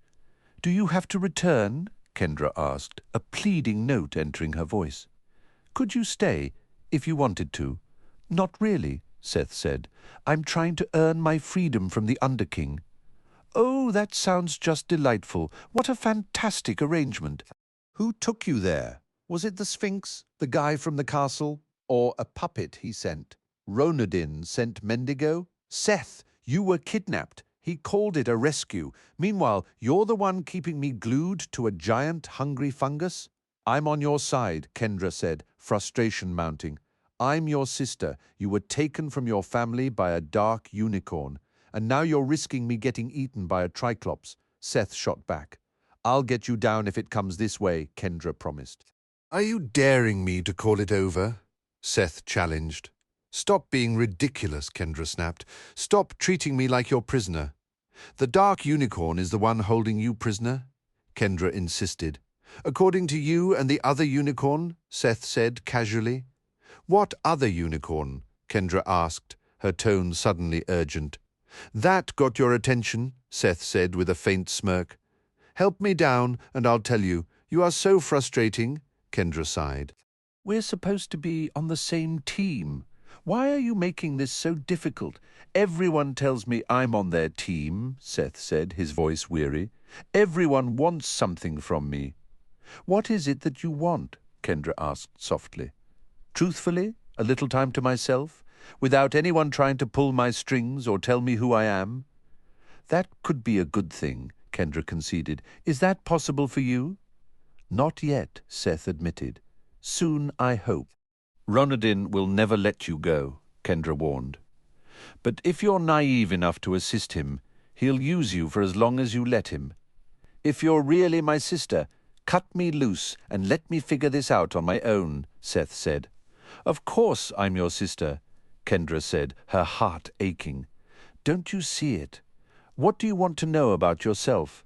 "Do you have to return?" Kendra asked, a pleading note entering her voice. "Could you stay, if you wanted to?" "Not really," Seth said. "I'm trying to earn my freedom from the Underking." "Oh, that sounds just delightful. What a fantastic arrangement." "Who took you there? Was it the Sphinx, the guy from the castle, or a puppet he sent? Ronodin sent Mendigo? Seth, you were kidnapped. He called it a rescue. Meanwhile, you're the one keeping me glued to a giant hungry fungus?" "I'm on your side," Kendra said, frustration mounting. "I'm your sister. You were taken from your family by a dark unicorn. And now you're risking me getting eaten by a Triclops," Seth shot back. "I'll get you down if it comes this way," Kendra promised. "Are you daring me to call it over?" Seth challenged. "Stop being ridiculous," Kendra snapped. "Stop treating me like your prisoner." "The dark unicorn is the one holding you prisoner," Kendra insisted. "According to you and the other unicorn," Seth said casually. "What other unicorn?" Kendra asked, her tone suddenly urgent. "That got your attention," Seth said with a faint smirk. "Help me down, and I'll tell you. You are so frustrating," Kendra sighed. "We're supposed to be on the same team. Why are you making this so difficult?" "Everyone tells me I'm on their team," Seth said, his voice weary. "Everyone wants something from me." "What is it that you want?" Kendra asked softly. "Truthfully, a little time to myself, without anyone trying to pull my strings or tell me who I am?" "That could be a good thing. Kendra conceded. Is that possible for you? Not yet, Seth admitted. Soon, I hope. Ronadin will never let you go, Kendra warned. But if you're naive enough to assist him, he'll use you for as long as you let him. If you're really my sister, cut me loose and let me figure this out on my own, Seth said. Of course I'm your sister, Kendra said, her heart aching. Don't you see it? What do you want to know about yourself?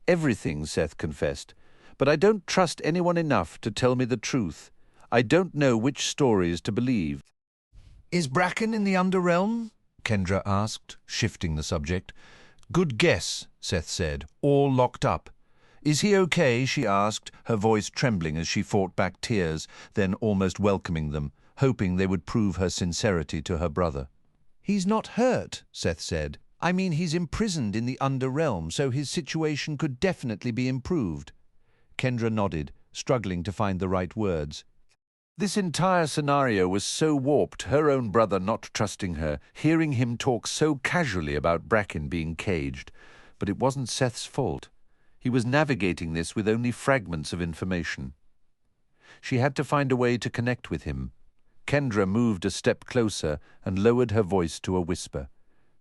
Everything, Seth confessed. But I don't trust anyone enough to tell me the truth. I don't know which stories to believe. Is Bracken in the Underrealm? Kendra asked, shifting the subject. Good guess, Seth said, all locked up. Is he okay? She asked, her voice trembling as she fought back tears, then almost welcoming them, hoping they would prove her sincerity to her brother. He's not hurt, Seth said. I mean, he's imprisoned in the Underrealm, so his situation could definitely be improved. Kendra nodded, struggling to find the right words. This entire scenario was so warped, her own brother not trusting her, hearing him talk so casually about Bracken being caged. But it wasn't Seth's fault. He was navigating this with only fragments of information. She had to find a way to connect with him. Kendra moved a step closer and lowered her voice to a whisper.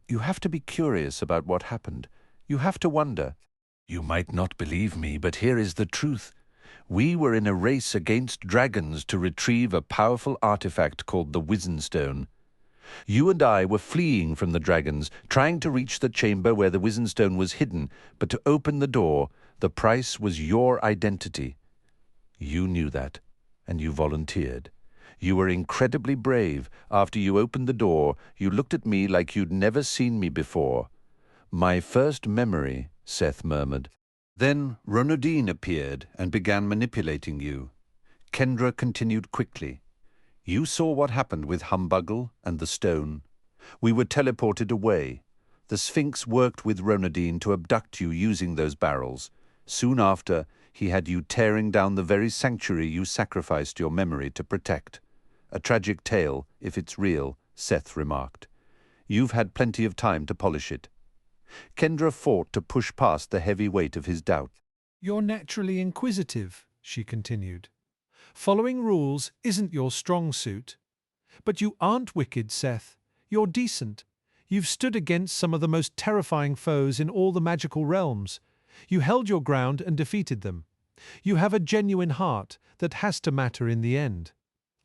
You have to be curious about what happened. You have to wonder. You might not believe me, but here is the truth. We were in a race against dragons to retrieve a powerful artifact called the Wizenstone. You and I were fleeing from the dragons, trying to reach the chamber where the Wizenstone was hidden, but to open the door, the price was your identity. You knew that, and you volunteered. You were incredibly brave. After you opened the door, you looked at me like you'd never seen me before. My first memory, Seth murmured. Then Ronadin appeared and began manipulating you. Kendra continued quickly. You saw what happened with Humbuggle and the stone. We were teleported away. The Sphinx worked with Ronadin to abduct you using those barrels. Soon after, he had you tearing down the very sanctuary you sacrificed your memory to protect. A tragic tale, if it's real, Seth remarked. You've had plenty of time to polish it. Kendra fought to push past the heavy weight of his doubt. You're naturally inquisitive, she continued. Following rules isn't your strong suit. But you aren't wicked, Seth. You're decent. You've stood against some of the most terrifying foes in all the magical realms. You held your ground and defeated them. You have a genuine heart that has to matter in the end.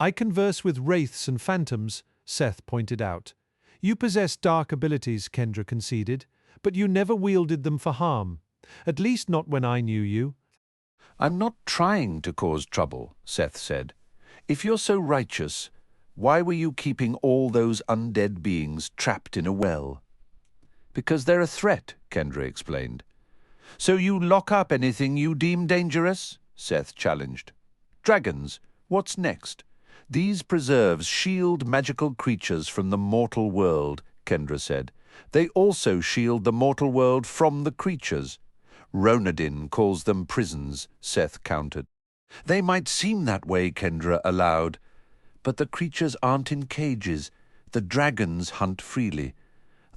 I converse with wraiths and phantoms, Seth pointed out. You possess dark abilities, Kendra conceded, but you never wielded them for harm. At least not when I knew you. I'm not trying to cause trouble, Seth said. If you're so righteous, why were you keeping all those undead beings trapped in a well? Because they're a threat, Kendra explained. So you lock up anything you deem dangerous? Seth challenged. Dragons, what's next? These preserves shield magical creatures from the mortal world, Kendra said. They also shield the mortal world from the creatures. Ronadin calls them prisons, Seth countered. They might seem that way, Kendra allowed. But the creatures aren't in cages. The dragons hunt freely.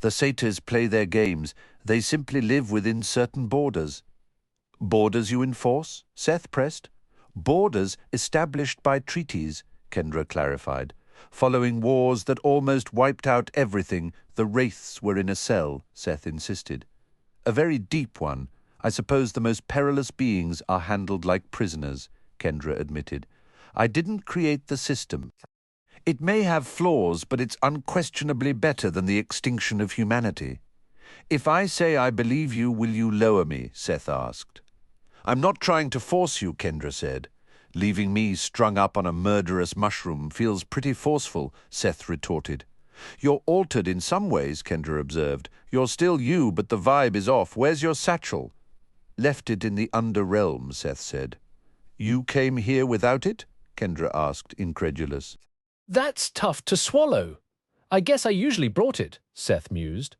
The satyrs play their games. They simply live within certain borders. Borders you enforce? Seth pressed. Borders established by treaties, Kendra clarified. Following wars that almost wiped out everything, the wraiths were in a cell, Seth insisted. A very deep one. I suppose the most perilous beings are handled like prisoners, Kendra admitted. I didn't create the system. It may have flaws, but it's unquestionably better than the extinction of humanity. If I say I believe you, will you lower me? Seth asked. I'm not trying to force you, Kendra said. Leaving me strung up on a murderous mushroom feels pretty forceful, Seth retorted. You're altered in some ways, Kendra observed. You're still you, but the vibe is off. Where's your satchel? Left it in the Underrealm, Seth said. You came here without it? Kendra asked, incredulous. That's tough to swallow. I guess I usually brought it, Seth mused.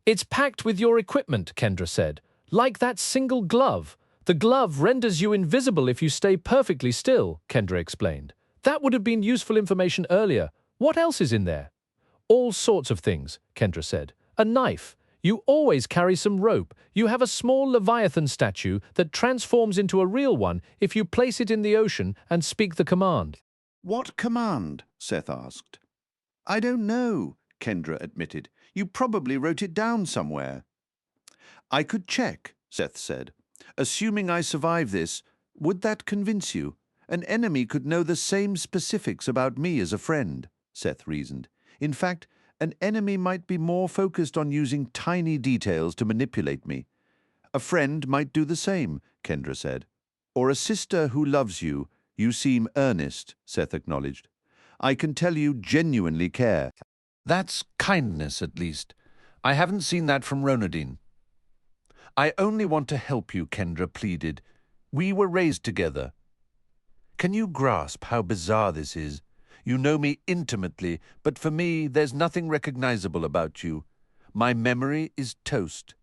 It's packed with your equipment, Kendra said. Like that single glove. The glove renders you invisible if you stay perfectly still, Kendra explained. That would have been useful information earlier. What else is in there? All sorts of things, Kendra said. A knife. You always carry some rope. You have a small Leviathan statue that transforms into a real one if you place it in the ocean and speak the command. What command? Seth asked. I don't know, Kendra admitted. You probably wrote it down somewhere. I could check, Seth said. Assuming I survive this, would that convince you? An enemy could know the same specifics about me as a friend, Seth reasoned. In fact, an enemy might be more focused on using tiny details to manipulate me. A friend might do the same, Kendra said. Or a sister who loves you. You seem earnest, Seth acknowledged. I can tell you genuinely care. That's kindness, at least. I haven't seen that from Ronadine. I only want to help you, Kendra pleaded. We were raised together. Can you grasp how bizarre this is? You know me intimately, but for me, there's nothing recognizable about you. My memory is toast.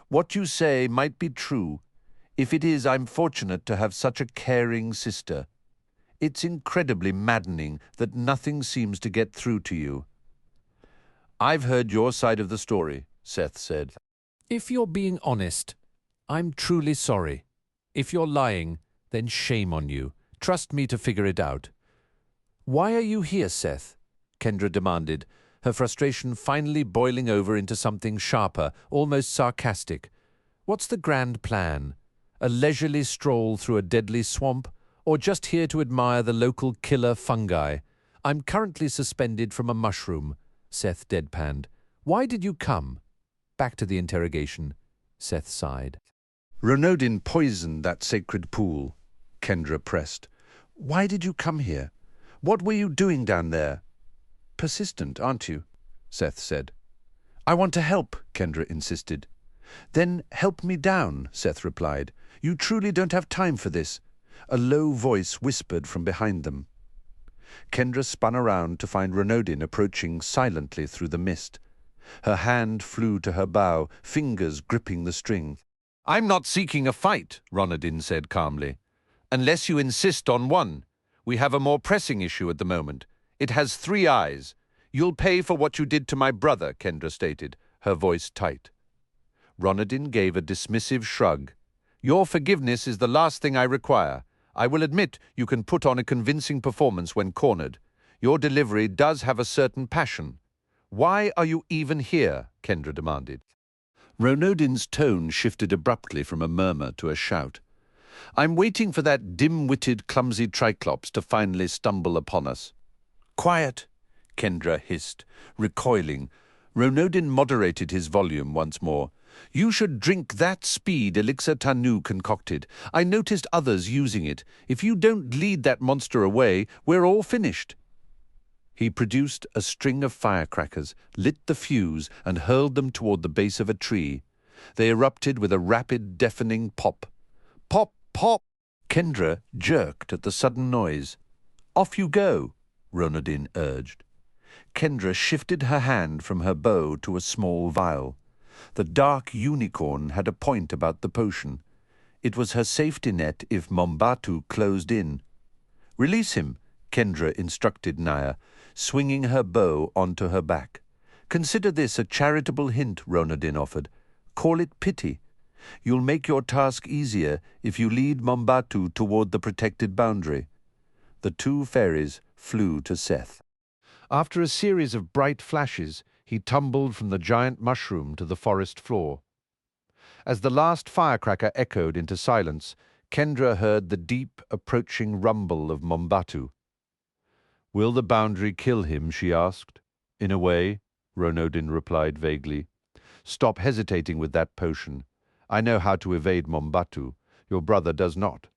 What you say might be true. If it is, I'm fortunate to have such a caring sister. It's incredibly maddening that nothing seems to get through to you. I've heard your side of the story, Seth said. If you're being honest, I'm truly sorry. If you're lying, then shame on you. Trust me to figure it out. Why are you here, Seth? Kendra demanded, her frustration finally boiling over into something sharper, almost sarcastic. What's the grand plan? A leisurely stroll through a deadly swamp? Or just here to admire the local killer fungi? I'm currently suspended from a mushroom, Seth deadpanned. Why did you come? Back to the interrogation, Seth sighed. Ronodin poisoned that sacred pool, Kendra pressed. Why did you come here? What were you doing down there? Persistent, aren't you? Seth said. I want to help, Kendra insisted. Then help me down, Seth replied. You truly don't have time for this. A low voice whispered from behind them. Kendra spun around to find Ronodin approaching silently through the mist. Her hand flew to her bow, fingers gripping the string. I'm not seeking a fight, Ronodin said calmly. Unless you insist on one. We have a more pressing issue at the moment. It has 3 eyes. You'll pay for what you did to my brother, Kendra stated, her voice tight. Ronodin gave a dismissive shrug. Your forgiveness is the last thing I require. I will admit you can put on a convincing performance when cornered. Your delivery does have a certain passion. Why are you even here? Kendra demanded. Ronodin's tone shifted abruptly from a murmur to a shout. I'm waiting for that dim-witted, clumsy Triclops to finally stumble upon us. Quiet, Kendra hissed, recoiling. Ronodin moderated his volume once more. You should drink that speed elixir Tanu concocted. I noticed others using it. If you don't lead that monster away, we're all finished. He produced a string of firecrackers, lit the fuse, and hurled them toward the base of a tree. They erupted with a rapid, deafening pop. Pop, pop! Kendra jerked at the sudden noise. Off you go, Ronodin urged. Kendra shifted her hand from her bow to a small vial. The dark unicorn had a point about the potion. It was her safety net if Mombatu closed in. Release him, Kendra instructed Naya, swinging her bow onto her back. Consider this a charitable hint, Ronodin offered. Call it pity. You'll make your task easier if you lead Mombatu toward the protected boundary. The 2 fairies flew to Seth. After a series of bright flashes, he tumbled from the giant mushroom to the forest floor. As the last firecracker echoed into silence, Kendra heard the deep, approaching rumble of Mombatu. Will the boundary kill him, she asked. In a way, Ronodin replied vaguely. Stop hesitating with that potion. I know how to evade Mombatu. Your brother does not.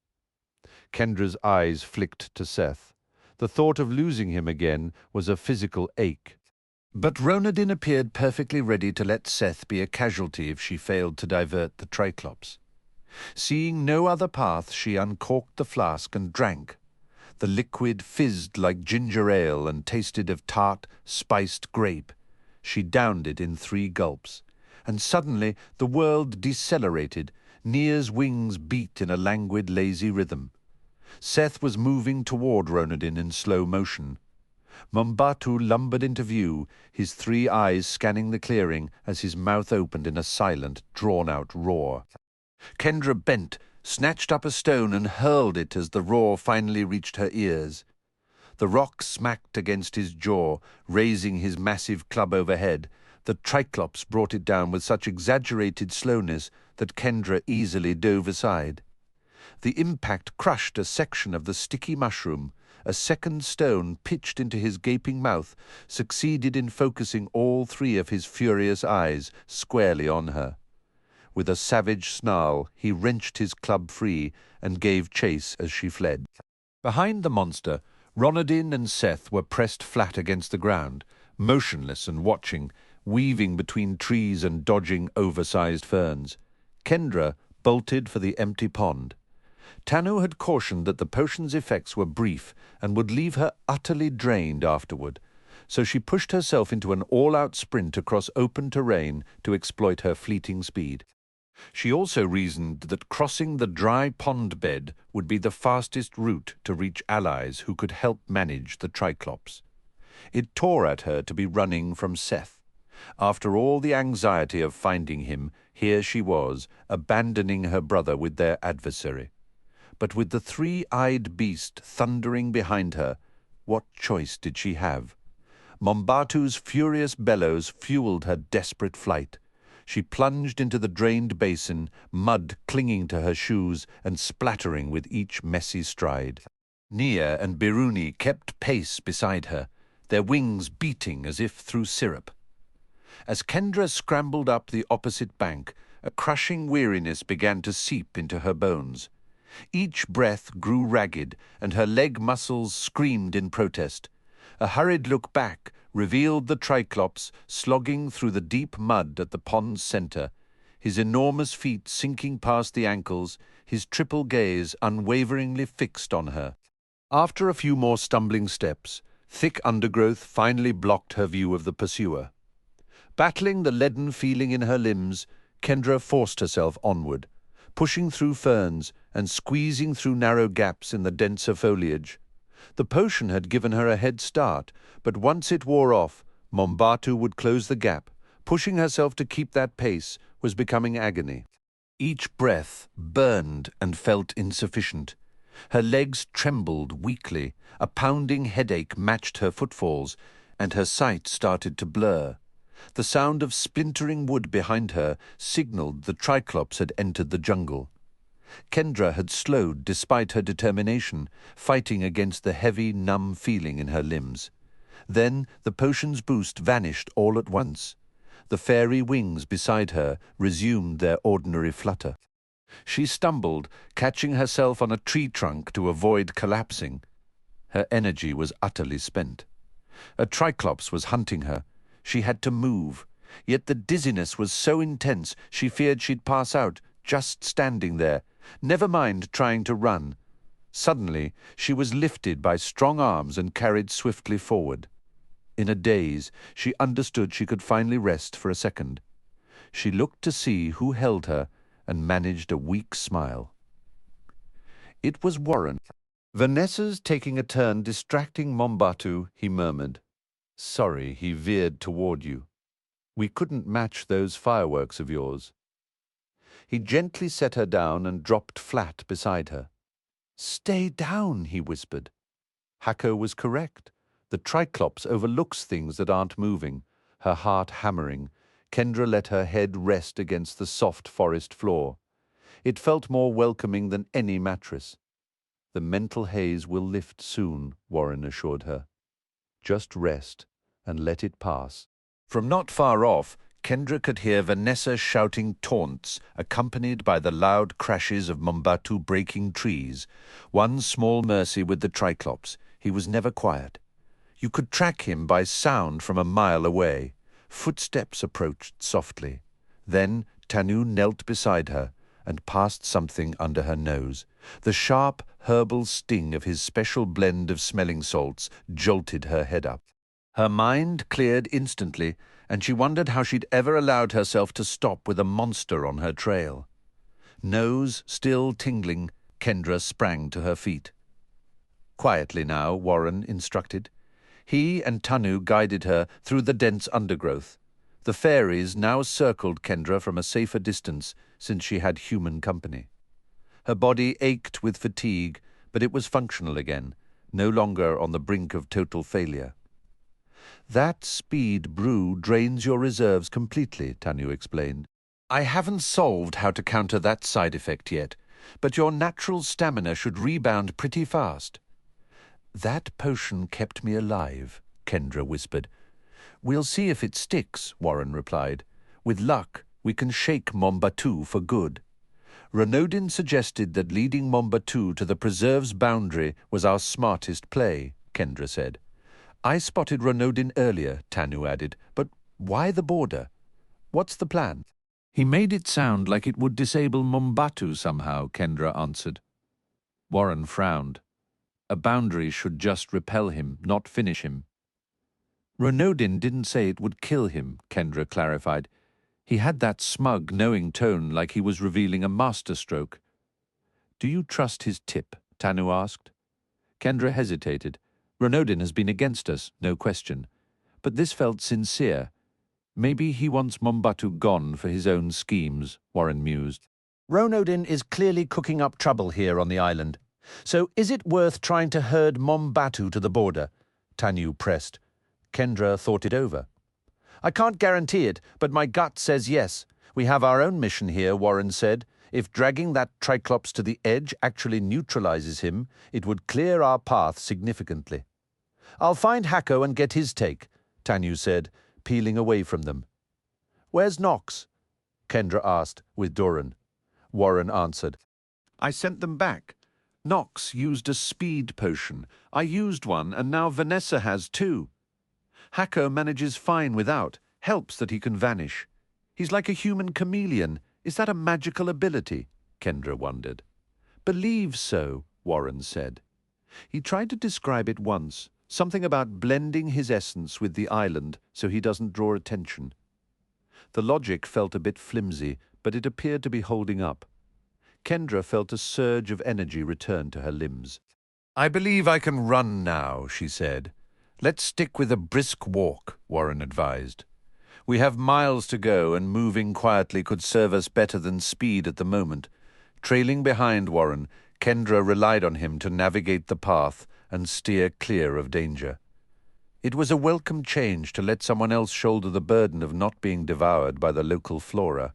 Kendra's eyes flicked to Seth. The thought of losing him again was a physical ache. But Ronodin appeared perfectly ready to let Seth be a casualty if she failed to divert the Triclops. Seeing no other path, she uncorked the flask and drank. The liquid fizzed like ginger ale and tasted of tart, spiced grape. She downed it in 3 gulps. And suddenly the world decelerated. Nia's wings beat in a languid, lazy rhythm. Seth was moving toward Ronodin in slow motion. Mombatu lumbered into view, his 3 eyes scanning the clearing as his mouth opened in a silent, drawn-out roar. Kendra bent, snatched up a stone and hurled it as the roar finally reached her ears. The rock smacked against his jaw, raising his massive club overhead. The Triclops brought it down with such exaggerated slowness that Kendra easily dove aside. The impact crushed a section of the sticky mushroom. A second stone, pitched into his gaping mouth, succeeded in focusing all 3 of his furious eyes squarely on her. With a savage snarl, he wrenched his club free and gave chase as she fled. Behind the monster, Ronadin and Seth were pressed flat against the ground, motionless and watching, weaving between trees and dodging oversized ferns. Kendra bolted for the empty pond. Tanu had cautioned that the potion's effects were brief and would leave her utterly drained afterward, so she pushed herself into an all-out sprint across open terrain to exploit her fleeting speed. She also reasoned that crossing the dry pond bed would be the fastest route to reach allies who could help manage the Triclops. It tore at her to be running from Seth. After all the anxiety of finding him, here she was, abandoning her brother with their adversary. But with the 3-eyed beast thundering behind her, what choice did she have? Mombatu's furious bellows fueled her desperate flight. She plunged into the drained basin, mud clinging to her shoes and splattering with each messy stride. Nia and Biruni kept pace beside her, their wings beating as if through syrup. As Kendra scrambled up the opposite bank, a crushing weariness began to seep into her bones. Each breath grew ragged, and her leg muscles screamed in protest. A hurried look back revealed the Triclops slogging through the deep mud at the pond's center, his enormous feet sinking past the ankles, his triple gaze unwaveringly fixed on her. After a few more stumbling steps, thick undergrowth finally blocked her view of the pursuer. Battling the leaden feeling in her limbs, Kendra forced herself onward, pushing through ferns and squeezing through narrow gaps in the denser foliage. The potion had given her a head start, but once it wore off, Mombatu would close the gap. Pushing herself to keep that pace was becoming agony. Each breath burned and felt insufficient. Her legs trembled weakly, a pounding headache matched her footfalls, and her sight started to blur. The sound of splintering wood behind her signaled the Triclops had entered the jungle. Kendra had slowed despite her determination, fighting against the heavy, numb feeling in her limbs. Then the potion's boost vanished all at once. The fairy wings beside her resumed their ordinary flutter. She stumbled, catching herself on a tree trunk to avoid collapsing. Her energy was utterly spent. A Triclops was hunting her. She had to move, yet the dizziness was so intense she feared she'd pass out, just standing there, never mind trying to run. Suddenly, she was lifted by strong arms and carried swiftly forward. In a daze, she understood she could finally rest for a second. She looked to see who held her and managed a weak smile. It was Warren. Vanessa's taking a turn distracting Mombatu, he murmured. Sorry, he veered toward you. We couldn't match those fireworks of yours. He gently set her down and dropped flat beside her. Stay down, he whispered. Hako was correct. The Triclops overlooks things that aren't moving. Her heart hammering, Kendra let her head rest against the soft forest floor. It felt more welcoming than any mattress. The mental haze will lift soon, Warren assured her. Just rest and let it pass. From not far off, Kendra could hear Vanessa shouting taunts, accompanied by the loud crashes of Mombatu breaking trees. One small mercy with the Triclops, he was never quiet. You could track him by sound from a mile away. Footsteps approached softly. Then Tanu knelt beside her and passed something under her nose. The sharp, herbal sting of his special blend of smelling salts jolted her head up. Her mind cleared instantly, and she wondered how she'd ever allowed herself to stop with a monster on her trail. Nose still tingling, Kendra sprang to her feet. Quietly now, Warren instructed. He and Tanu guided her through the dense undergrowth. The fairies now circled Kendra from a safer distance since she had human company. Her body ached with fatigue, but it was functional again, no longer on the brink of total failure. "That speed brew drains your reserves completely," Tanu explained. "I haven't solved how to counter that side effect yet, but your natural stamina should rebound pretty fast." "That potion kept me alive," Kendra whispered. "We'll see if it sticks," Warren replied. "With luck, we can shake Mombatu for good." "Renaudin suggested that leading Mombatu to the preserve's boundary was our smartest play," Kendra said. "I spotted Renaudin earlier," Tanu added, "but why the border? What's the plan?" "He made it sound like it would disable Mombatu somehow," Kendra answered. Warren frowned. A boundary should just repel him, not finish him. "Renaudin didn't say it would kill him," Kendra clarified. "He had that smug, knowing tone like he was revealing a masterstroke." "Do you trust his tip?" Tanu asked. Kendra hesitated. "Renaudin has been against us, no question. But this felt sincere. Maybe he wants Mombatu gone for his own schemes," Warren mused. "Renaudin is clearly cooking up trouble here on the island. So is it worth trying to herd Mombatu to the border?" Tanu pressed. Kendra thought it over. "I can't guarantee it, but my gut says yes. We have our own mission here," Warren said. "If dragging that Triclops to the edge actually neutralizes him, it would clear our path significantly." "I'll find Hako and get his take," Tanu said, peeling away from them. "Where's Nox?" Kendra asked, with Doran. Warren answered. "I sent them back. Nox used a speed potion. I used one, and now Vanessa has too. Hako manages fine without. Helps that he can vanish. He's like a human chameleon. Is that a magical ability?" Kendra wondered. "Believe so," Warren said. "He tried to describe it once, something about blending his essence with the island so he doesn't draw attention." The logic felt a bit flimsy, but it appeared to be holding up. Kendra felt a surge of energy return to her limbs. "I believe I can run now," she said. "Let's stick with a brisk walk," Warren advised. "We have miles to go, and moving quietly could serve us better than speed at the moment." Trailing behind Warren, Kendra relied on him to navigate the path and steer clear of danger. It was a welcome change to let someone else shoulder the burden of not being devoured by the local flora.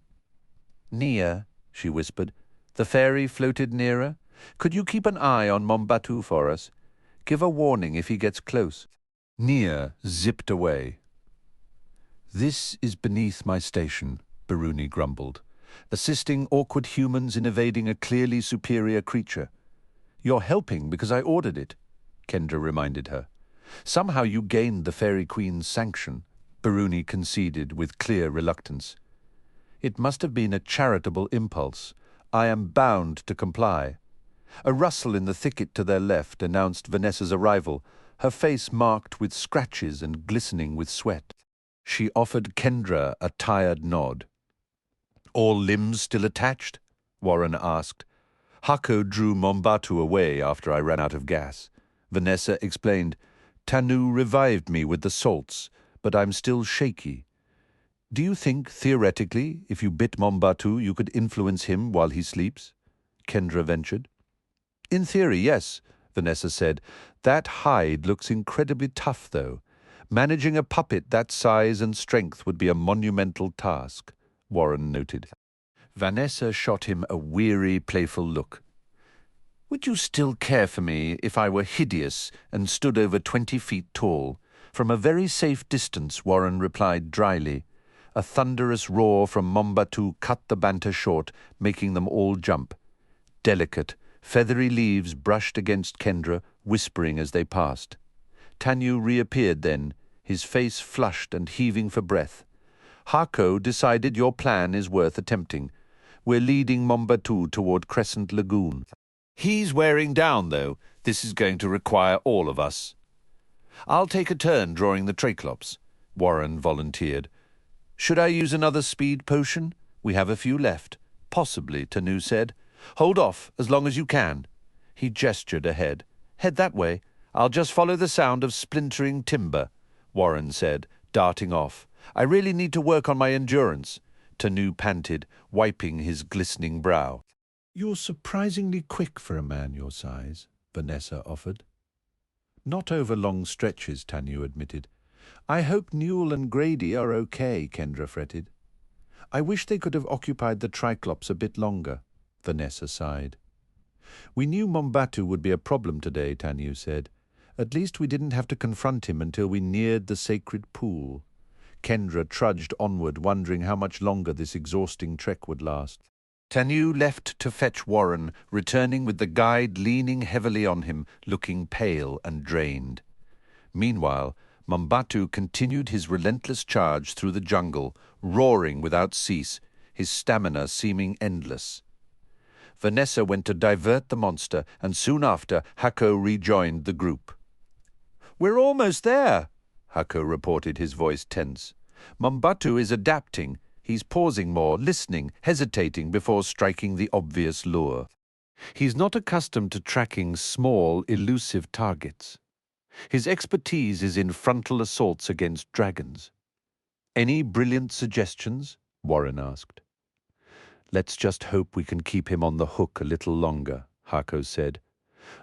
"Nia," she whispered. The fairy floated nearer. "Could you keep an eye on Mombatu for us? Give a warning if he gets close." Nia zipped away. "This is beneath my station," Baruni grumbled, "assisting awkward humans in evading a clearly superior creature." "You're helping because I ordered it," Kendra reminded her. "Somehow you gained the Fairy Queen's sanction," Baruni conceded with clear reluctance. "It must have been a charitable impulse. I am bound to comply." A rustle in the thicket to their left announced Vanessa's arrival, her face marked with scratches and glistening with sweat. She offered Kendra a tired nod. "All limbs still attached?" Warren asked. "Hako drew Mombatu away after I ran out of gas." Vanessa explained, "Tanu revived me with the salts, but I'm still shaky." "Do you think, theoretically, if you bit Mombatu, you could influence him while he sleeps?" Kendra ventured. "In theory, yes," Vanessa said. "That hide looks incredibly tough, though. Managing a puppet that size and strength would be a monumental task," Warren noted. Vanessa shot him a weary, playful look. "Would you still care for me if I were hideous and stood over 20 feet tall?" From a very safe distance, Warren replied dryly. A thunderous roar from Mombatu cut the banter short, making them all jump. Delicate, feathery leaves brushed against Kendra, whispering as they passed. Tanu reappeared then, his face flushed and heaving for breath. "Hako decided your plan is worth attempting. We're leading Mombatu toward Crescent Lagoon. He's wearing down, though. This is going to require all of us." "I'll take a turn drawing the Triclops," Warren volunteered. "Should I use another speed potion? We have a few left." "Possibly," Tanu said. "Hold off as long as you can." He gestured ahead. "Head that way. I'll just follow the sound of splintering timber, Warren said, darting off. I really need to work on my endurance, Tanu panted, wiping his glistening brow. You're surprisingly quick for a man your size, Vanessa offered. Not over long stretches, Tanu admitted. I hope Newell and Grady are okay, Kendra fretted. I wish they could have occupied the Triclops a bit longer, Vanessa sighed. We knew Mombatu would be a problem today, Tanu said. At least we didn't have to confront him until we neared the sacred pool. Kendra trudged onward, wondering how much longer this exhausting trek would last. Tanu left to fetch Warren, returning with the guide leaning heavily on him, looking pale and drained. Meanwhile, Mombatu continued his relentless charge through the jungle, roaring without cease, his stamina seeming endless. Vanessa went to divert the monster, and soon after, Hako rejoined the group. We're almost there, Hako reported, his voice tense. Mombatu is adapting. He's pausing more, listening, hesitating before striking the obvious lure. He's not accustomed to tracking small, elusive targets. His expertise is in frontal assaults against dragons. Any brilliant suggestions? Warren asked. Let's just hope we can keep him on the hook a little longer, Hako said.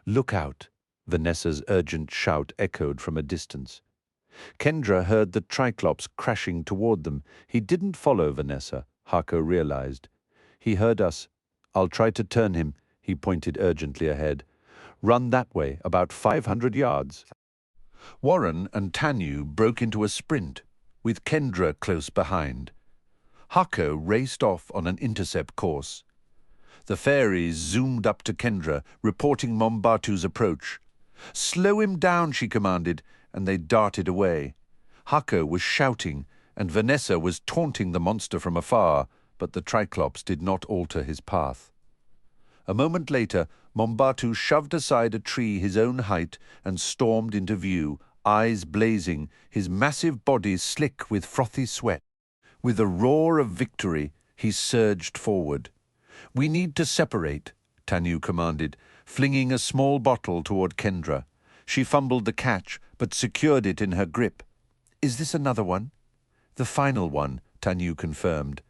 Look out, Vanessa's urgent shout echoed from a distance. Kendra heard the Triclops crashing toward them. He didn't follow Vanessa, Hako realized. He heard us. I'll try to turn him, he pointed urgently ahead. Run that way, about 500 yards. Warren and Tanu broke into a sprint, with Kendra close behind. Hako raced off on an intercept course. The fairies zoomed up to Kendra, reporting Mombatu's approach. Slow him down, she commanded, and they darted away. Hako was shouting, and Vanessa was taunting the monster from afar, but the Triclops did not alter his path. A moment later, Mombatu shoved aside a tree his own height and stormed into view, eyes blazing, his massive body slick with frothy sweat. With a roar of victory, he surged forward. We need to separate, Tanu commanded, flinging a small bottle toward Kendra. She fumbled the catch, but secured it in her grip. Is this another one? The final one, Tanu confirmed.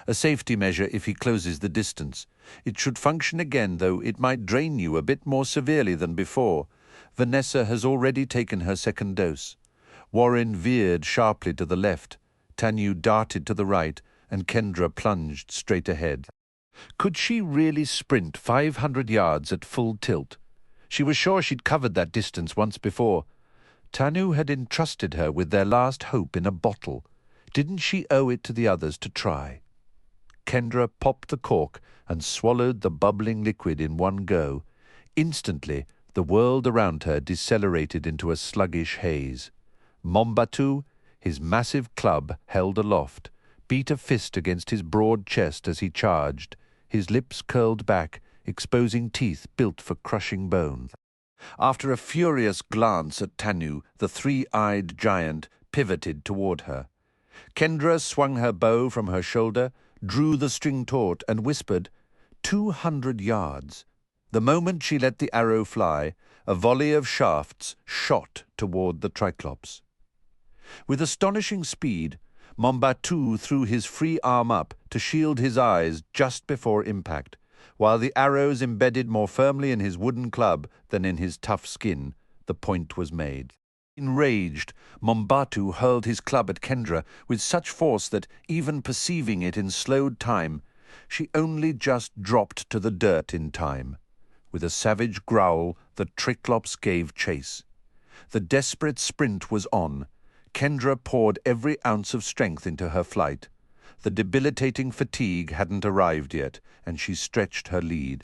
A safety measure if he closes the distance. It should function again, though it might drain you a bit more severely than before. Vanessa has already taken her second dose. Warren veered sharply to the left. Tanu darted to the right, and Kendra plunged straight ahead. Could she really sprint 500 yards at full tilt? She was sure she'd covered that distance once before. Tanu had entrusted her with their last hope in a bottle. Didn't she owe it to the others to try? Kendra popped the cork and swallowed the bubbling liquid in one go. Instantly, the world around her decelerated into a sluggish haze. Mombatu, his massive club held aloft, beat a fist against his broad chest as he charged, his lips curled back, exposing teeth built for crushing bone. After a furious glance at Tanu, the three-eyed giant pivoted toward her. Kendra swung her bow from her shoulder, drew the string taut, and whispered, 200 yards. The moment she let the arrow fly, a volley of shafts shot toward the Triclops. With astonishing speed, Mombatu threw his free arm up to shield his eyes just before impact, while the arrows embedded more firmly in his wooden club than in his tough skin. The point was made. Enraged, Mombatu hurled his club at Kendra with such force that, even perceiving it in slowed time, she only just dropped to the dirt in time. With a savage growl, the Triclops gave chase. The desperate sprint was on. Kendra poured every ounce of strength into her flight. The debilitating fatigue hadn't arrived yet, and she stretched her lead.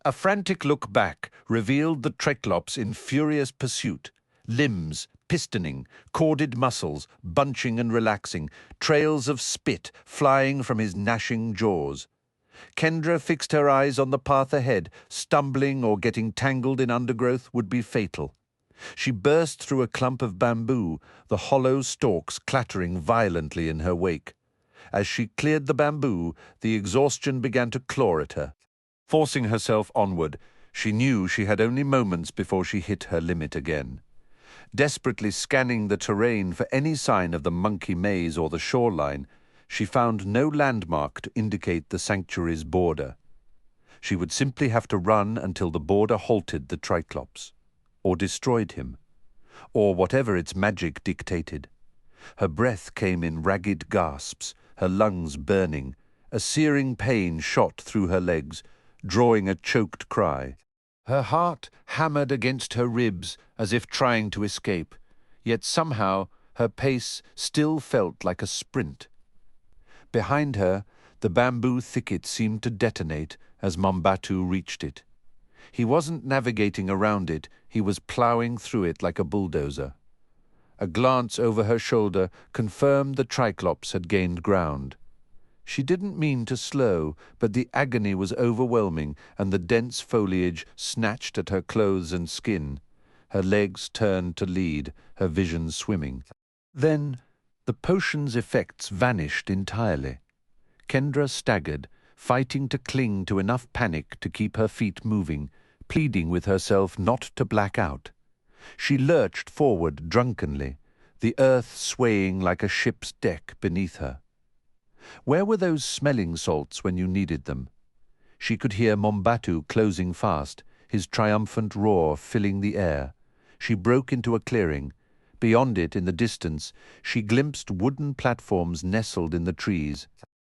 A frantic look back revealed the Triclops in furious pursuit. Limbs, pistoning, corded muscles, bunching and relaxing, trails of spit flying from his gnashing jaws. Kendra fixed her eyes on the path ahead. Stumbling or getting tangled in undergrowth would be fatal. She burst through a clump of bamboo, the hollow stalks clattering violently in her wake. As she cleared the bamboo, the exhaustion began to claw at her. Forcing herself onward, She knew she had only moments before she hit her limit again. Desperately scanning the terrain for any sign of the monkey maze or the shoreline, she found no landmark to indicate the sanctuary's border. She would simply have to run until the border halted the Triclops, or destroyed him, or whatever its magic dictated. Her breath came in ragged gasps, her lungs burning. A searing pain shot through her legs, drawing a choked cry. Her heart hammered against her ribs as if trying to escape, yet somehow her pace still felt like a sprint. Behind her, the bamboo thicket seemed to detonate as Mombatu reached it. He wasn't navigating around it, he was ploughing through it like a bulldozer. A glance over her shoulder confirmed the Triclops had gained ground. She didn't mean to slow, but the agony was overwhelming, and the dense foliage snatched at her clothes and skin. Her legs turned to lead, her vision swimming. Then the potion's effects vanished entirely. Kendra staggered, fighting to cling to enough panic to keep her feet moving, pleading with herself not to black out. She lurched forward drunkenly, the earth swaying like a ship's deck beneath her. Where were those smelling salts when you needed them? She could hear Mombatu closing fast, his triumphant roar filling the air. She broke into a clearing. Beyond it, in the distance, she glimpsed wooden platforms nestled in the trees.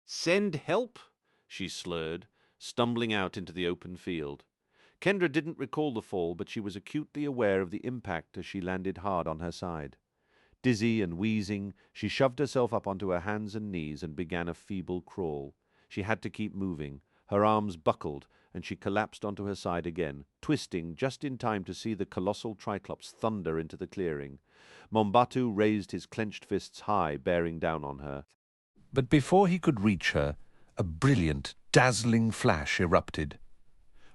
"Send help," she slurred, stumbling out into the open field. Kendra didn't recall the fall, but she was acutely aware of the impact as she landed hard on her side. Dizzy and wheezing, she shoved herself up onto her hands and knees and began a feeble crawl. She had to keep moving. Her arms buckled, and she collapsed onto her side again, twisting just in time to see the colossal Triclops thunder into the clearing. Mombatu raised his clenched fists high, bearing down on her. But before he could reach her, a brilliant, dazzling flash erupted.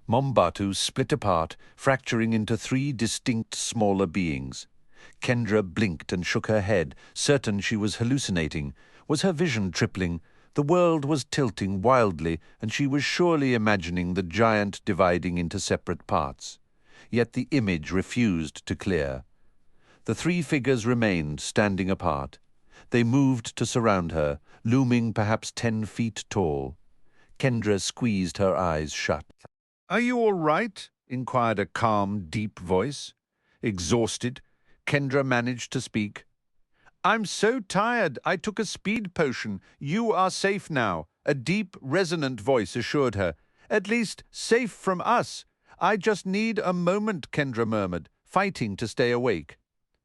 Mombatu split apart, fracturing into 3 distinct smaller beings. Kendra blinked and shook her head, certain she was hallucinating. Was her vision tripling? The world was tilting wildly, and she was surely imagining the giant dividing into separate parts. Yet the image refused to clear. The 3 figures remained standing apart. They moved to surround her, looming perhaps 10 feet tall. Kendra squeezed her eyes shut. "Are you all right?" inquired a calm, deep voice. Exhausted, Kendra managed to speak. "I'm so tired. I took a speed potion. You are safe now," a deep, resonant voice assured her. "At least, safe from us. I just need a moment," Kendra murmured, fighting to stay awake.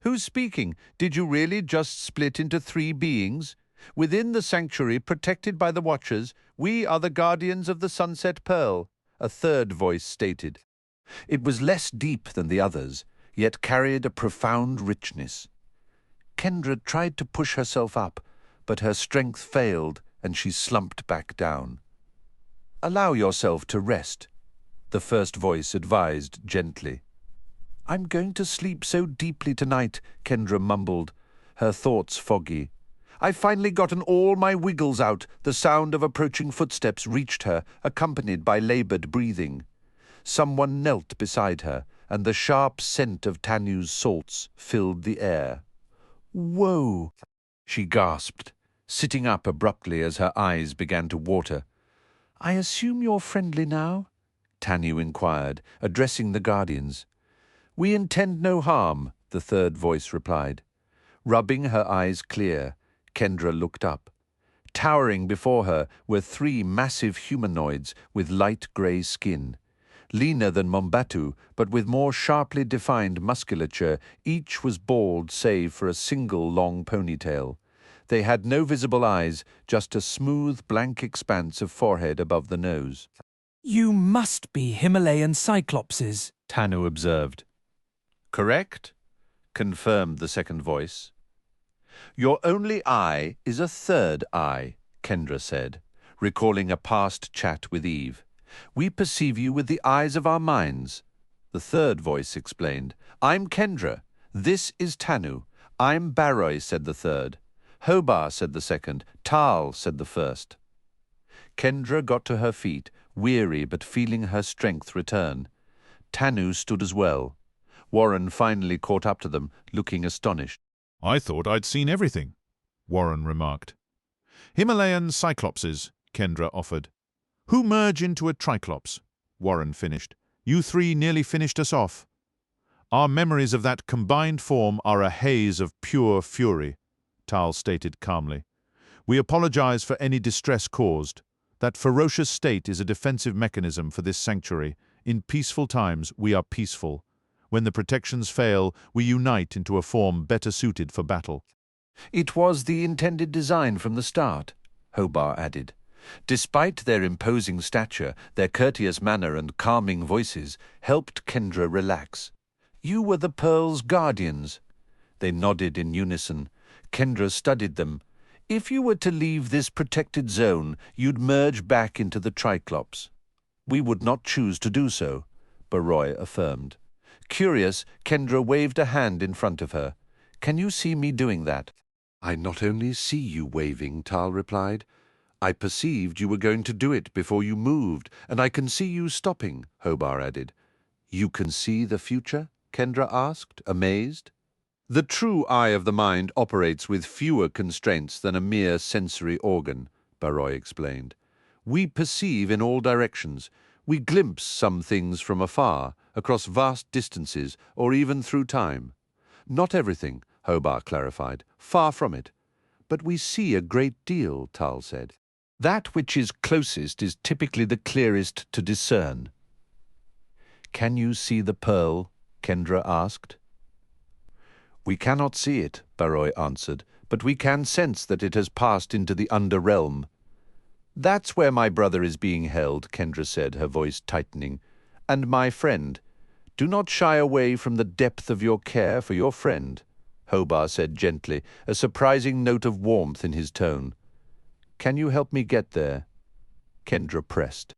"Who's speaking? Did you really just split into 3 beings? Within the sanctuary, protected by the Watchers, we are the guardians of the Sunset Pearl," a third voice stated. It was less deep than the others, yet carried a profound richness. Kendra tried to push herself up, but her strength failed and she slumped back down. "Allow yourself to rest," the first voice advised gently. "I'm going to sleep so deeply tonight," Kendra mumbled, her thoughts foggy. "I've finally gotten all my wiggles out." The sound of approaching footsteps reached her, accompanied by labored breathing. Someone knelt beside her, and the sharp scent of Tanu's salts filled the air. "Whoa!" she gasped, sitting up abruptly as her eyes began to water. "I assume you're friendly now?" Tanu inquired, addressing the guardians. "We intend no harm," the third voice replied. Rubbing her eyes clear, Kendra looked up. Towering before her were 3 massive humanoids with light grey skin. Leaner than Mombatu, but with more sharply defined musculature, each was bald save for a single long ponytail. They had no visible eyes, just a smooth, blank expanse of forehead above the nose. "You must be Himalayan cyclopses," Tanu observed. "Correct," confirmed the second voice. "Your only eye is a third eye," Kendra said, recalling a past chat with Eve. "We perceive you with the eyes of our minds." The third voice explained. "I'm Kendra. This is Tanu. I'm Barroy," said the third. "Hobart," said the second. "Tal," said the first. Kendra got to her feet, weary but feeling her strength return. Tanu stood as well. Warren finally caught up to them, looking astonished. "I thought I'd seen everything," Warren remarked. "Himalayan cyclopses," Kendra offered. "Who merge into a triclops?" Warren finished. "You three nearly finished us off." "Our memories of that combined form are a haze of pure fury," Tal stated calmly. "We apologize for any distress caused. That ferocious state is a defensive mechanism for this sanctuary. In peaceful times, we are peaceful. When the protections fail, we unite into a form better suited for battle." "It was the intended design from the start," Hobart added. Despite their imposing stature, their courteous manner and calming voices helped Kendra relax. "You were the Pearl's guardians." They nodded in unison. Kendra studied them. "If you were to leave this protected zone, you'd merge back into the Triclops." "We would not choose to do so," Baroy affirmed. Curious, Kendra waved a hand in front of her. "Can you see me doing that?" "I not only see you waving," Tal replied. "I perceived you were going to do it before you moved, and I can see you stopping," Hobart added. "You can see the future?" Kendra asked, amazed. "The true eye of the mind operates with fewer constraints than a mere sensory organ," Baroy explained. "We perceive in all directions. We glimpse some things from afar, across vast distances, or even through time. Not everything," Hobart clarified. "Far from it. But we see a great deal," Tal said. "That which is closest is typically the clearest to discern." "Can you see the pearl?" Kendra asked. "We cannot see it," Baroy answered, "but we can sense that it has passed into the underrealm." "That's where my brother is being held," Kendra said, her voice tightening. "And my friend. Do not shy away from the depth of your care for your friend," Hobart said gently, a surprising note of warmth in his tone. "Can you help me get there?" Kendra pressed.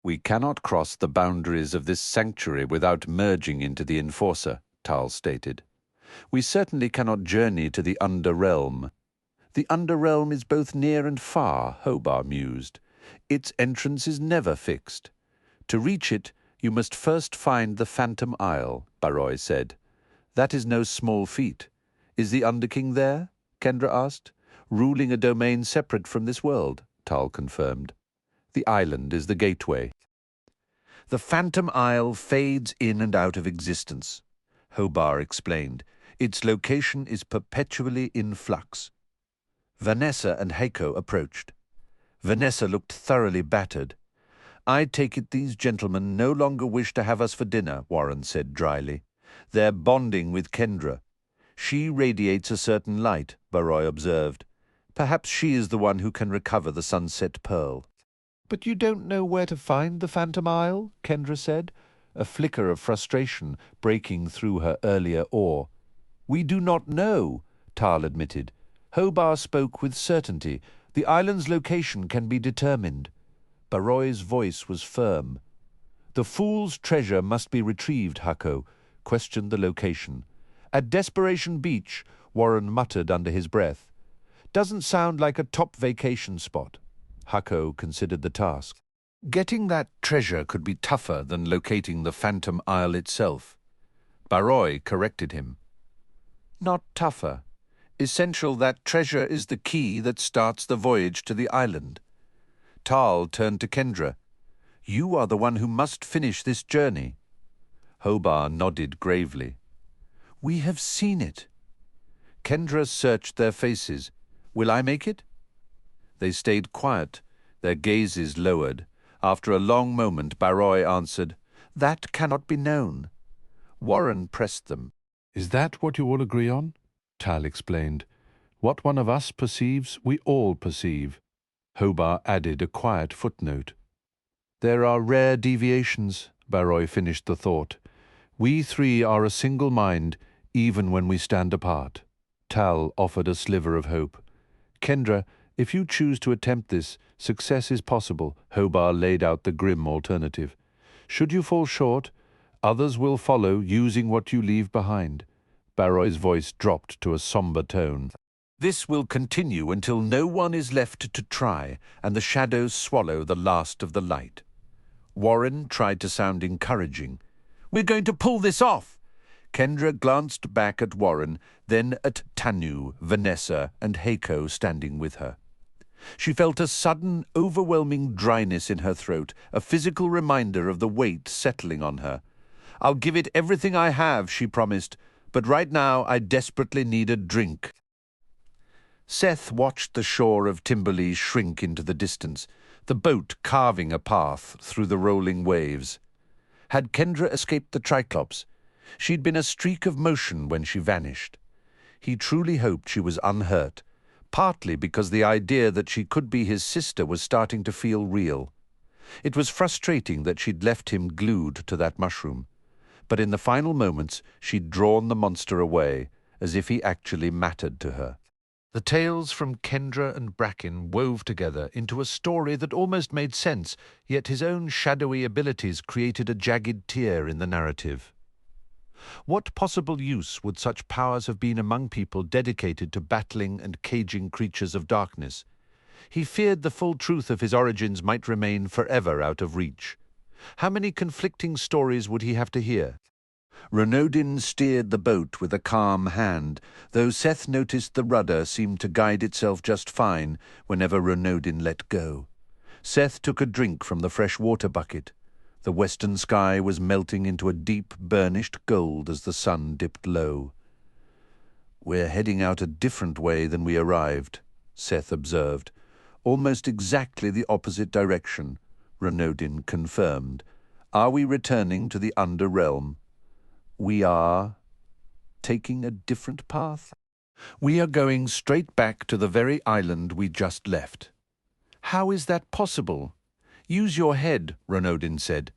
"We cannot cross the boundaries of this sanctuary without merging into the Enforcer," Tal stated. "We certainly cannot journey to the Underrealm." "The Underrealm is both near and far," Hobart mused. "Its entrance is never fixed. To reach it, you must first find the Phantom Isle," Baroy said. "That is no small feat. Is the Underking there?" Kendra asked. "Ruling a domain separate from this world," Tal confirmed. "The island is the gateway." "The Phantom Isle fades in and out of existence," Hobart explained. "Its location is perpetually in flux." Vanessa and Heiko approached. Vanessa looked thoroughly battered. "I take it these gentlemen no longer wish to have us for dinner," Warren said dryly. "They're bonding with Kendra. She radiates a certain light," Baroy observed. "Perhaps she is the one who can recover the Sunset Pearl." "But you don't know where to find the Phantom Isle?" Kendra said, a flicker of frustration breaking through her earlier awe. "We do not know," Tal admitted. Hobart spoke with certainty. "The island's location can be determined." Baroy's voice was firm. "The fool's treasure must be retrieved," Hako questioned the location. "At Desperation Beach," Warren muttered under his breath. "Doesn't sound like a top vacation spot." Hako considered the task. "Getting that treasure could be tougher than locating the Phantom Isle itself." Baroy corrected him. "Not tougher. Essential that treasure is the key that starts the voyage to the island." Tal turned to Kendra. "You are the one who must finish this journey." Hobart nodded gravely. "We have seen it." Kendra searched their faces. "Will I make it?" They stayed quiet, their gazes lowered. After a long moment, Baroy answered, "That cannot be known." Warren pressed them. "Is that what you all agree on?" Tal explained. "What one of us perceives, we all perceive." Hobart added a quiet footnote. "There are rare deviations," Baroy finished the thought. "We three are a single mind, even when we stand apart." Tal offered a sliver of hope. "Kendra, if you choose to attempt this, success is possible," Hobart laid out the grim alternative. "Should you fall short, others will follow, using what you leave behind." Baroy's voice dropped to a somber tone. "This will continue until no one is left to try, and the shadows swallow the last of the light." Warren tried to sound encouraging. We're going to pull this off. Kendra glanced back at Warren, then at Tanu, Vanessa, and Heiko standing with her. She felt a sudden, overwhelming dryness in her throat, a physical reminder of the weight settling on her. I'll give it everything I have, she promised, but right now I desperately need a drink. Seth watched the shore of Timberley shrink into the distance, the boat carving a path through the rolling waves. Had Kendra escaped the Triclops? She'd been a streak of motion when she vanished. He truly hoped she was unhurt, partly because the idea that she could be his sister was starting to feel real. It was frustrating that she'd left him glued to that mushroom, but in the final moments she'd drawn the monster away, as if he actually mattered to her. The tales from Kendra and Bracken wove together into a story that almost made sense, yet his own shadowy abilities created a jagged tear in the narrative. What possible use would such powers have been among people dedicated to battling and caging creatures of darkness? He feared the full truth of his origins might remain forever out of reach. How many conflicting stories would he have to hear? Renaudin steered the boat with a calm hand, though Seth noticed the rudder seemed to guide itself just fine whenever Renaudin let go. Seth took a drink from the fresh water bucket. The western sky was melting into a deep, burnished gold as the sun dipped low. "We're heading out a different way than we arrived," Seth observed. "Almost exactly the opposite direction," Renaudin confirmed. "Are we returning to the Underrealm?" "We are taking a different path. We are going straight back to the very island we just left." "How is that possible?" "Use your head," Renaudin said.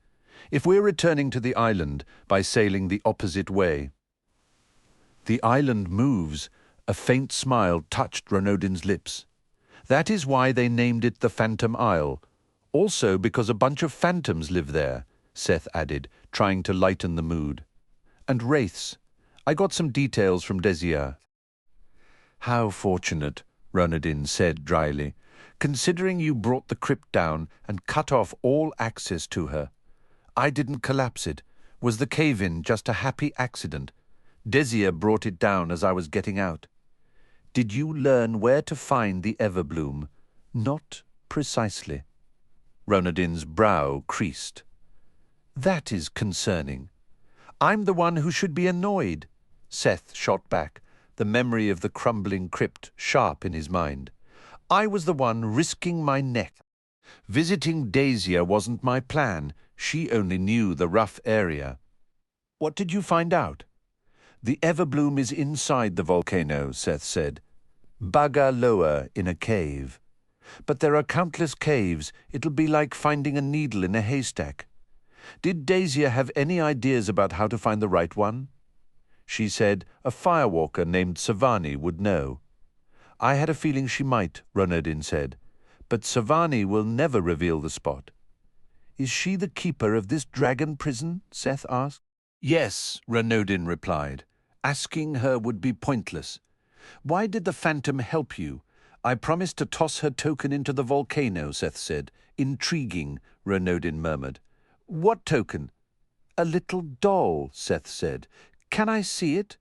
"If we're returning to the island by sailing the opposite way." "The island moves." A faint smile touched Renaudin's lips. "That is why they named it the Phantom Isle. Also because a bunch of phantoms live there," Seth added, trying to lighten the mood. "And wraiths. I got some details from Desia." "How fortunate," Renaudin said dryly, "considering you brought the crypt down and cut off all access to her. I didn't collapse it. Was the cave-in just a happy accident? Desia brought it down as I was getting out." "Did you learn where to find the Everbloom?" "Not precisely." Renaudin's brow creased. "That is concerning. I'm the one who should be annoyed." Seth shot back, the memory of the crumbling crypt sharp in his mind. "I was the one risking my neck. Visiting Desia wasn't my plan. She only knew the rough area." "What did you find out?" "The Everbloom is inside the volcano," Seth said. "Baga lower in a cave. But there are countless caves. It'll be like finding a needle in a haystack." "Did Desia have any ideas about how to find the right one?" "She said a firewalker named Savani would know." "I had a feeling she might," Renaudin said. "But Savani will never reveal the spot." "Is she the keeper of this dragon prison?" Seth asked. "Yes," Renaudin replied. "Asking her would be pointless." "Why did the Phantom help you?" "I promised to toss her token into the volcano," Seth said. "Intriguing," Renaudin murmured. "What token?" "A little doll," Seth said. "Can I see it?"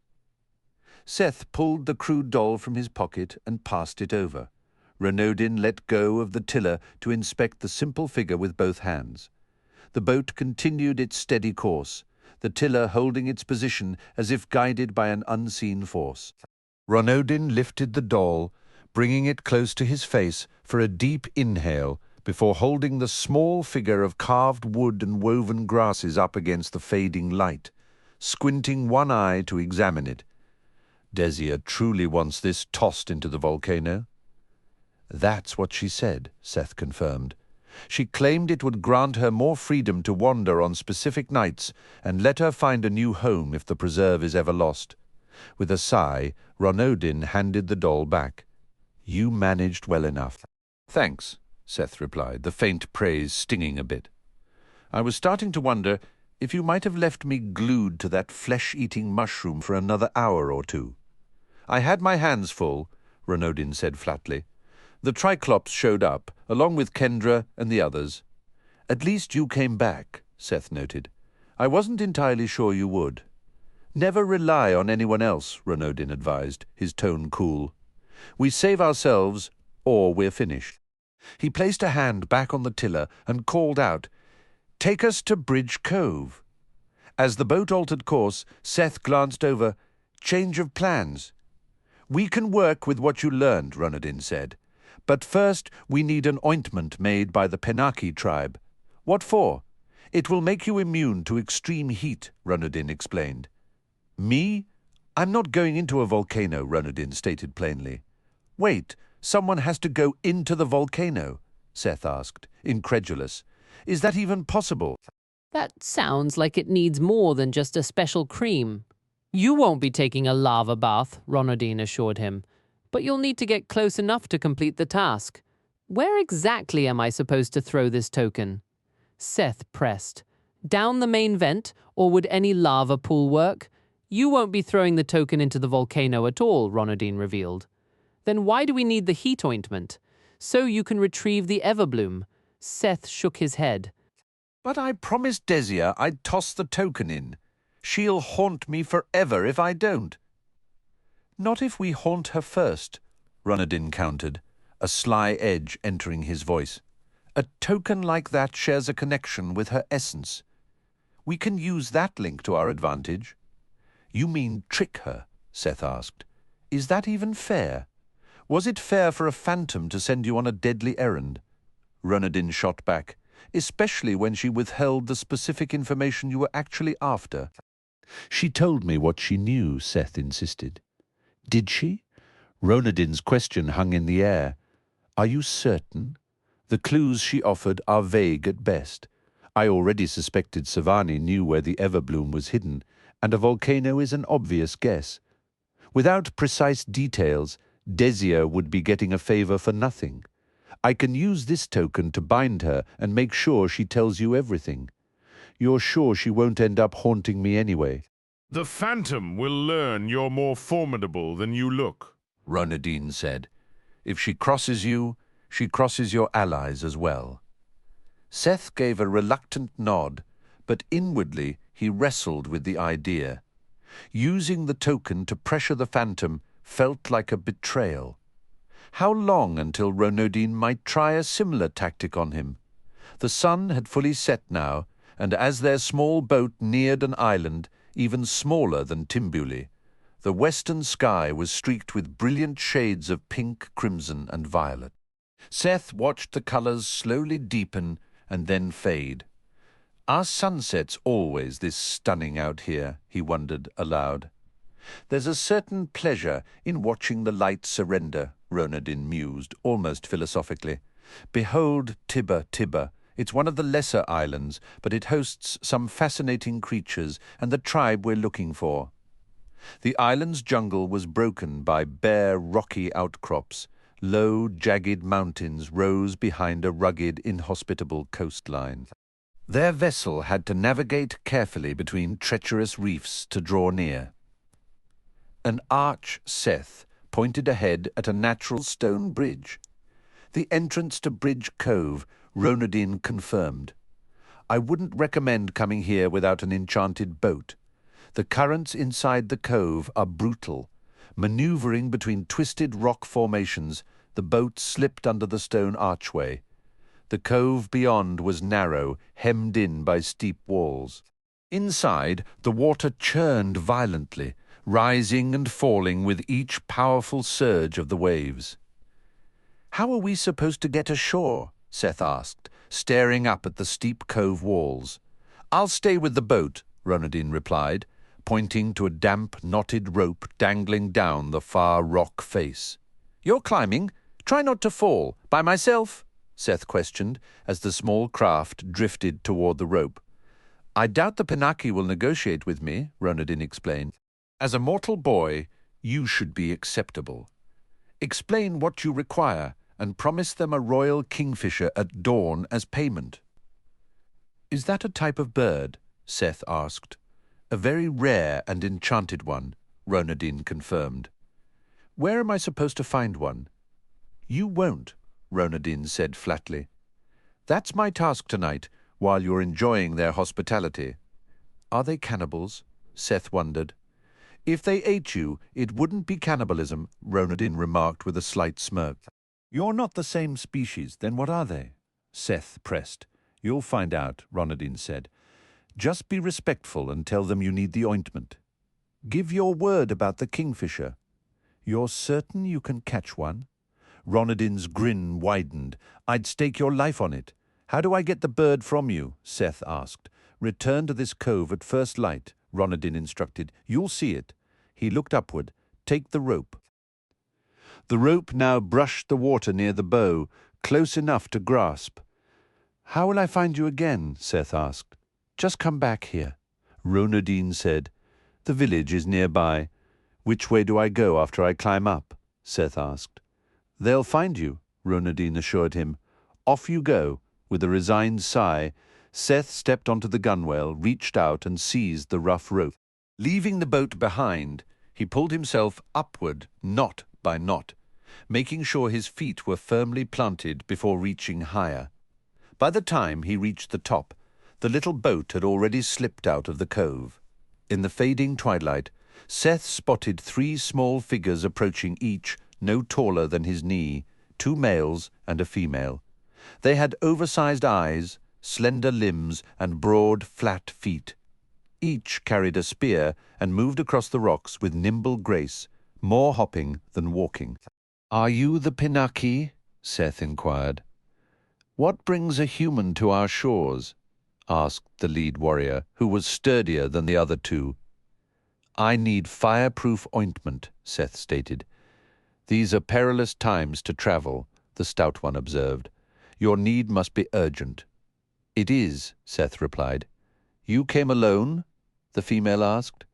Seth pulled the crude doll from his pocket and passed it over. Renaudin let go of the tiller to inspect the simple figure with both hands. The boat continued its steady course, the tiller holding its position as if guided by an unseen force. Renaudin lifted the doll, bringing it close to his face for a deep inhale before holding the small figure of carved wood and woven grasses up against the fading light, squinting one eye to examine it. "Desia truly wants this tossed into the volcano?" "That's what she said," Seth confirmed. "She claimed it would grant her more freedom to wander on specific nights and let her find a new home if the preserve is ever lost." With a sigh, Renaudin handed the doll back. "You managed well enough." "Thanks," Seth replied, the faint praise stinging a bit. "I was starting to wonder if you might have left me glued to that flesh-eating mushroom for another hour or two." "I had my hands full," Renaudin said flatly. "The Triclops showed up, along with Kendra and the others." "At least you came back," Seth noted. I wasn't entirely sure you would. Never rely on anyone else, Renaudin advised, his tone cool. We save ourselves, or we're finished. He placed a hand back on the tiller and called out, "Take us to Bridge Cove." As the boat altered course, Seth glanced over. "Change of plans." "We can work with what you learned," Renaudin said. "But first we need an ointment made by the Penaki tribe." "What for?" "It will make you immune to extreme heat," Renaudin explained. "Me? I'm not going into a volcano," Renaudin stated plainly. "Wait, someone has to go into the volcano?" Seth asked, incredulous. "Is that even possible?" That sounds like it needs more than just a special cream. You won't be taking a lava bath, Renaudin assured him, but you'll need to get close enough to complete the task. Where exactly am I supposed to throw this token? Seth pressed. Down the main vent, or would any lava pool work? You won't be throwing the token into the volcano at all, Renaudin revealed. Then why do we need the heat ointment? So you can retrieve the Everbloom. Seth shook his head. "But I promised Desia I'd toss the token in. She'll haunt me forever if I don't." "Not if we haunt her first," Renaudin countered, a sly edge entering his voice. "A token like that shares a connection with her essence. We can use that link to our advantage." "You mean trick her?" Seth asked. "Is that even fair? Was it fair for a phantom to send you on a deadly errand?" Renaudin shot back, "Especially when she withheld the specific information you were actually after." "She told me what she knew," Seth insisted. "Did she?" Renaudin's question hung in the air. "Are you certain? The clues she offered are vague at best. I already suspected Savani knew where the Everbloom was hidden, and a volcano is an obvious guess. Without precise details, Desia would be getting a favor for nothing. I can use this token to bind her and make sure she tells you everything. You're sure she won't end up haunting me anyway?" "The Phantom will learn you're more formidable than you look," Renaudin said. "If she crosses you, she crosses your allies as well." Seth gave a reluctant nod, but inwardly he wrestled with the idea. Using the token to pressure the Phantom felt like a betrayal. How long until Renaudin might try a similar tactic on him? The sun had fully set now, and as their small boat neared an island, even smaller than Timbuli, the western sky was streaked with brilliant shades of pink, crimson, and violet. Seth watched the colors slowly deepen and then fade. "Are sunsets always this stunning out here?" he wondered aloud. "There's a certain pleasure in watching the light surrender," Renaudin mused, almost philosophically. "Behold Tibba Tibba. It's one of the lesser islands, but it hosts some fascinating creatures and the tribe we're looking for." The island's jungle was broken by bare, rocky outcrops. Low, jagged mountains rose behind a rugged, inhospitable coastline. Their vessel had to navigate carefully between treacherous reefs to draw near. An arch Seth pointed ahead at a natural stone bridge. The entrance to Bridge Cove, Renaudin confirmed. "I wouldn't recommend coming here without an enchanted boat. The currents inside the cove are brutal. Maneuvering between twisted rock formations, the boat slipped under the stone archway. The cove beyond was narrow, hemmed in by steep walls. Inside, the water churned violently, rising and falling with each powerful surge of the waves. "How are we supposed to get ashore?" Seth asked, staring up at the steep cove walls. "I'll stay with the boat," Renaudin replied, pointing to a damp, knotted rope dangling down the far rock face. "You're climbing. Try not to fall. By myself?" Seth questioned, as the small craft drifted toward the rope. "I doubt the Penaki will negotiate with me," Renaudin explained. "As a mortal boy, you should be acceptable. Explain what you require, and promise them a royal kingfisher at dawn as payment." "Is that a type of bird?" Seth asked. "A very rare and enchanted one," Renaudin confirmed. "Where am I supposed to find one?" "You won't," Renaudin said flatly. "That's my task tonight, while you're enjoying their hospitality. Are they cannibals? Seth wondered. If they ate you, it wouldn't be cannibalism, Ronadin remarked with a slight smirk. You're not the same species, then what are they? Seth pressed. You'll find out, Ronadin said. Just be respectful and tell them you need the ointment. Give your word about the kingfisher. You're certain you can catch one? Ronadin's grin widened. I'd stake your life on it. How do I get the bird from you? Seth asked. Return to this cove at first light, Ronadin instructed. You'll see it. He looked upward. Take the rope. The rope now brushed the water near the bow, close enough to grasp. How will I find you again? Seth asked. Just come back here. Ronadin said. The village is nearby. Which way do I go after I climb up? Seth asked. They'll find you, Ronadin assured him. Off you go. With a resigned sigh, Seth stepped onto the gunwale, reached out and seized the rough rope. Leaving the boat behind, he pulled himself upward, knot by knot, making sure his feet were firmly planted before reaching higher. By the time he reached the top, the little boat had already slipped out of the cove. In the fading twilight, Seth spotted 3 small figures approaching, each no taller than his knee, 2 males and a female. They had oversized eyes, slender limbs, and broad, flat feet. Each carried a spear and moved across the rocks with nimble grace, more hopping than walking. Are you the Pinaki? Seth inquired. What brings a human to our shores? Asked the lead warrior, who was sturdier than the other 2. I need fireproof ointment, Seth stated. These are perilous times to travel, the stout one observed. Your need must be urgent. It is, Seth replied. You came alone? The female asked.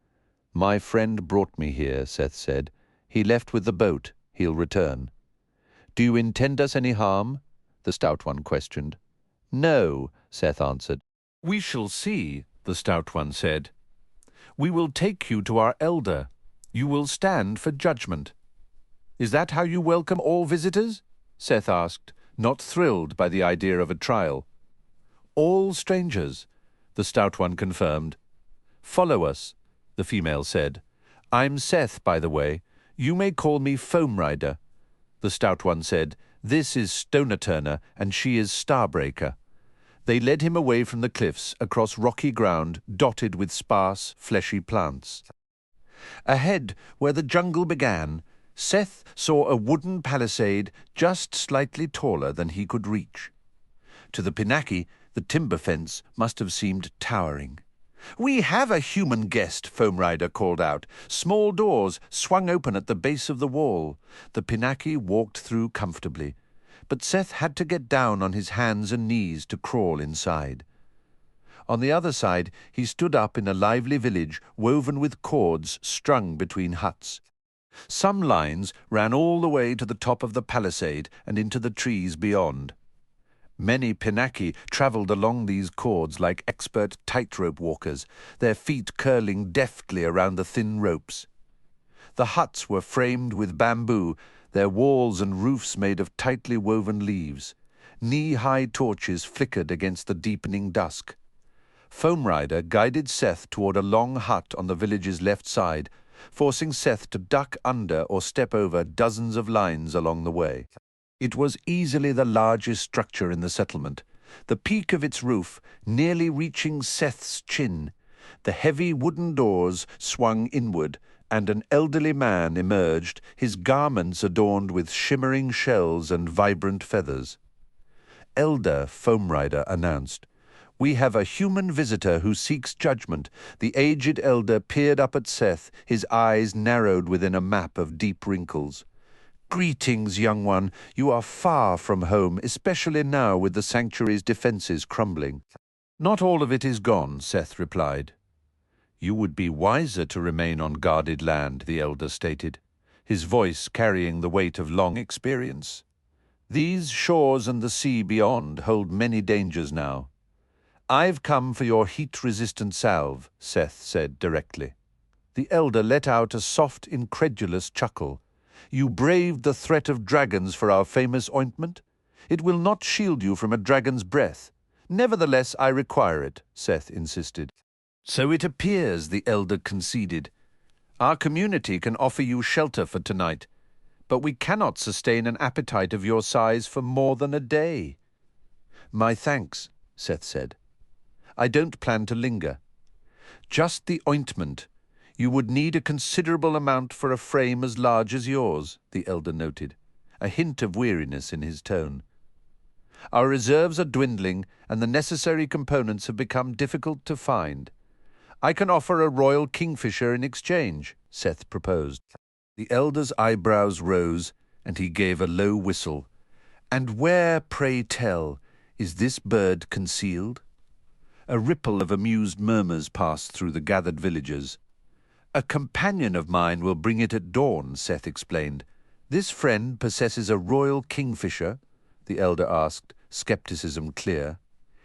My friend brought me here, Seth said. He left with the boat. He'll return. Do you intend us any harm? The stout one questioned. No, Seth answered. We shall see, the stout one said. We will take you to our elder. You will stand for judgment. Is that how you welcome all visitors? Seth asked, not thrilled by the idea of a trial. All strangers, the stout one confirmed. Follow us, the female said. I'm Seth, by the way. You may call me Foam Rider. The stout one said, This is Stoner Turner, and she is Starbreaker. They led him away from the cliffs across rocky ground dotted with sparse, fleshy plants. Ahead, where the jungle began, Seth saw a wooden palisade just slightly taller than he could reach. To the Pinaki, the timber fence must have seemed towering. We have a human guest, Foam Rider called out. Small doors swung open at the base of the wall. The Pinaki walked through comfortably, but Seth had to get down on his hands and knees to crawl inside. On the other side, he stood up in a lively village woven with cords strung between huts. Some lines ran all the way to the top of the palisade and into the trees beyond. Many Pinaki travelled along these cords like expert tightrope walkers, their feet curling deftly around the thin ropes. The huts were framed with bamboo, their walls and roofs made of tightly woven leaves. Knee-high torches flickered against the deepening dusk. Foam Rider guided Seth toward a long hut on the village's left side, forcing Seth to duck under or step over dozens of lines along the way. It was easily the largest structure in the settlement, the peak of its roof nearly reaching Seth's chin. The heavy wooden doors swung inward, and an elderly man emerged, his garments adorned with shimmering shells and vibrant feathers. Elder, Foam Rider announced. We have a human visitor who seeks judgment. The aged elder peered up at Seth, his eyes narrowed within a map of deep wrinkles. Greetings, young one. You are far from home, especially now with the sanctuary's defences crumbling. Not all of it is gone, Seth replied. You would be wiser to remain on guarded land, the elder stated, his voice carrying the weight of long experience. These shores and the sea beyond hold many dangers now. I've come for your heat-resistant salve, Seth said directly. The elder let out a soft, incredulous chuckle. You braved the threat of dragons for our famous ointment? It will not shield you from a dragon's breath. Nevertheless, I require it, Seth insisted. So it appears, the elder conceded. Our community can offer you shelter for tonight, but we cannot sustain an appetite of your size for more than a day. My thanks, Seth said. I don't plan to linger. Just the ointment. You would need a considerable amount for a frame as large as yours, the elder noted, a hint of weariness in his tone. Our reserves are dwindling, and the necessary components have become difficult to find. I can offer a royal kingfisher in exchange, Seth proposed. The elder's eyebrows rose, and he gave a low whistle. And where, pray tell, is this bird concealed? A ripple of amused murmurs passed through the gathered villagers. A companion of mine will bring it at dawn, Seth explained. This friend possesses a royal kingfisher? The elder asked, skepticism clear.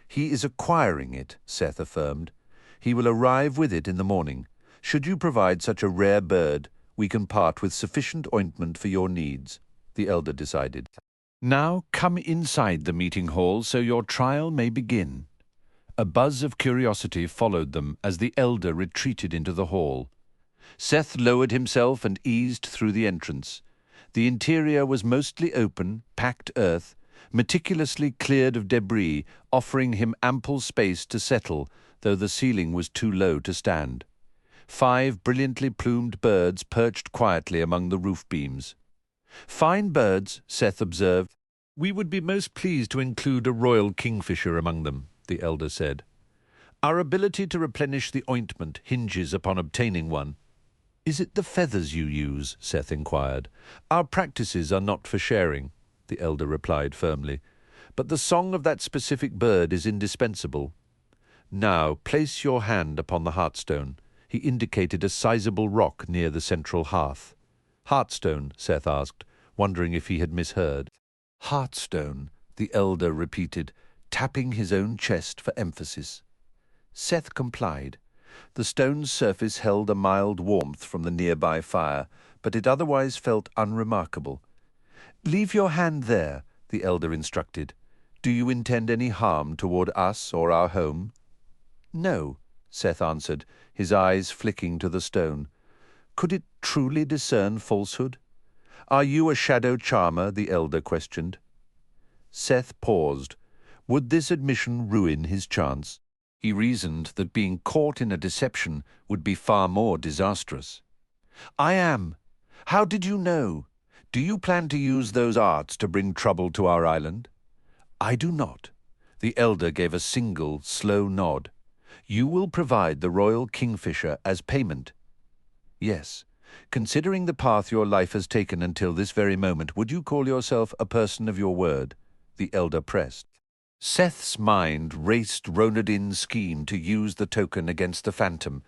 He is acquiring it, Seth affirmed. He will arrive with it in the morning. Should you provide such a rare bird, we can part with sufficient ointment for your needs, the elder decided. Now come inside the meeting hall so your trial may begin. A buzz of curiosity followed them as the elder retreated into the hall. Seth lowered himself and eased through the entrance. The interior was mostly open, packed earth, meticulously cleared of debris, offering him ample space to settle, though the ceiling was too low to stand. 5 brilliantly plumed birds perched quietly among the roof beams. Fine birds, Seth observed. We would be most pleased to include a royal kingfisher among them, the elder said. Our ability to replenish the ointment hinges upon obtaining one. Is it the feathers you use? Seth inquired. Our practices are not for sharing, the elder replied firmly, but the song of that specific bird is indispensable. Now place your hand upon the heartstone. He indicated a sizable rock near the central hearth. Heartstone, Seth asked, wondering if he had misheard. Heartstone, the elder repeated, tapping his own chest for emphasis. Seth complied. The stone's surface held a mild warmth from the nearby fire, but it otherwise felt unremarkable. Leave your hand there, the elder instructed. Do you intend any harm toward us or our home? No, Seth answered, his eyes flicking to the stone. Could it truly discern falsehood? Are you a shadow charmer? The elder questioned. Seth paused. Would this admission ruin his chance? He reasoned that being caught in a deception would be far more disastrous. I am. How did you know? Do you plan to use those arts to bring trouble to our island? I do not. The elder gave a single, slow nod. You will provide the royal kingfisher as payment. Yes. Considering the path your life has taken until this very moment, would you call yourself a person of your word? The elder pressed. Seth's mind raced Ronadin's scheme to use the token against the phantom,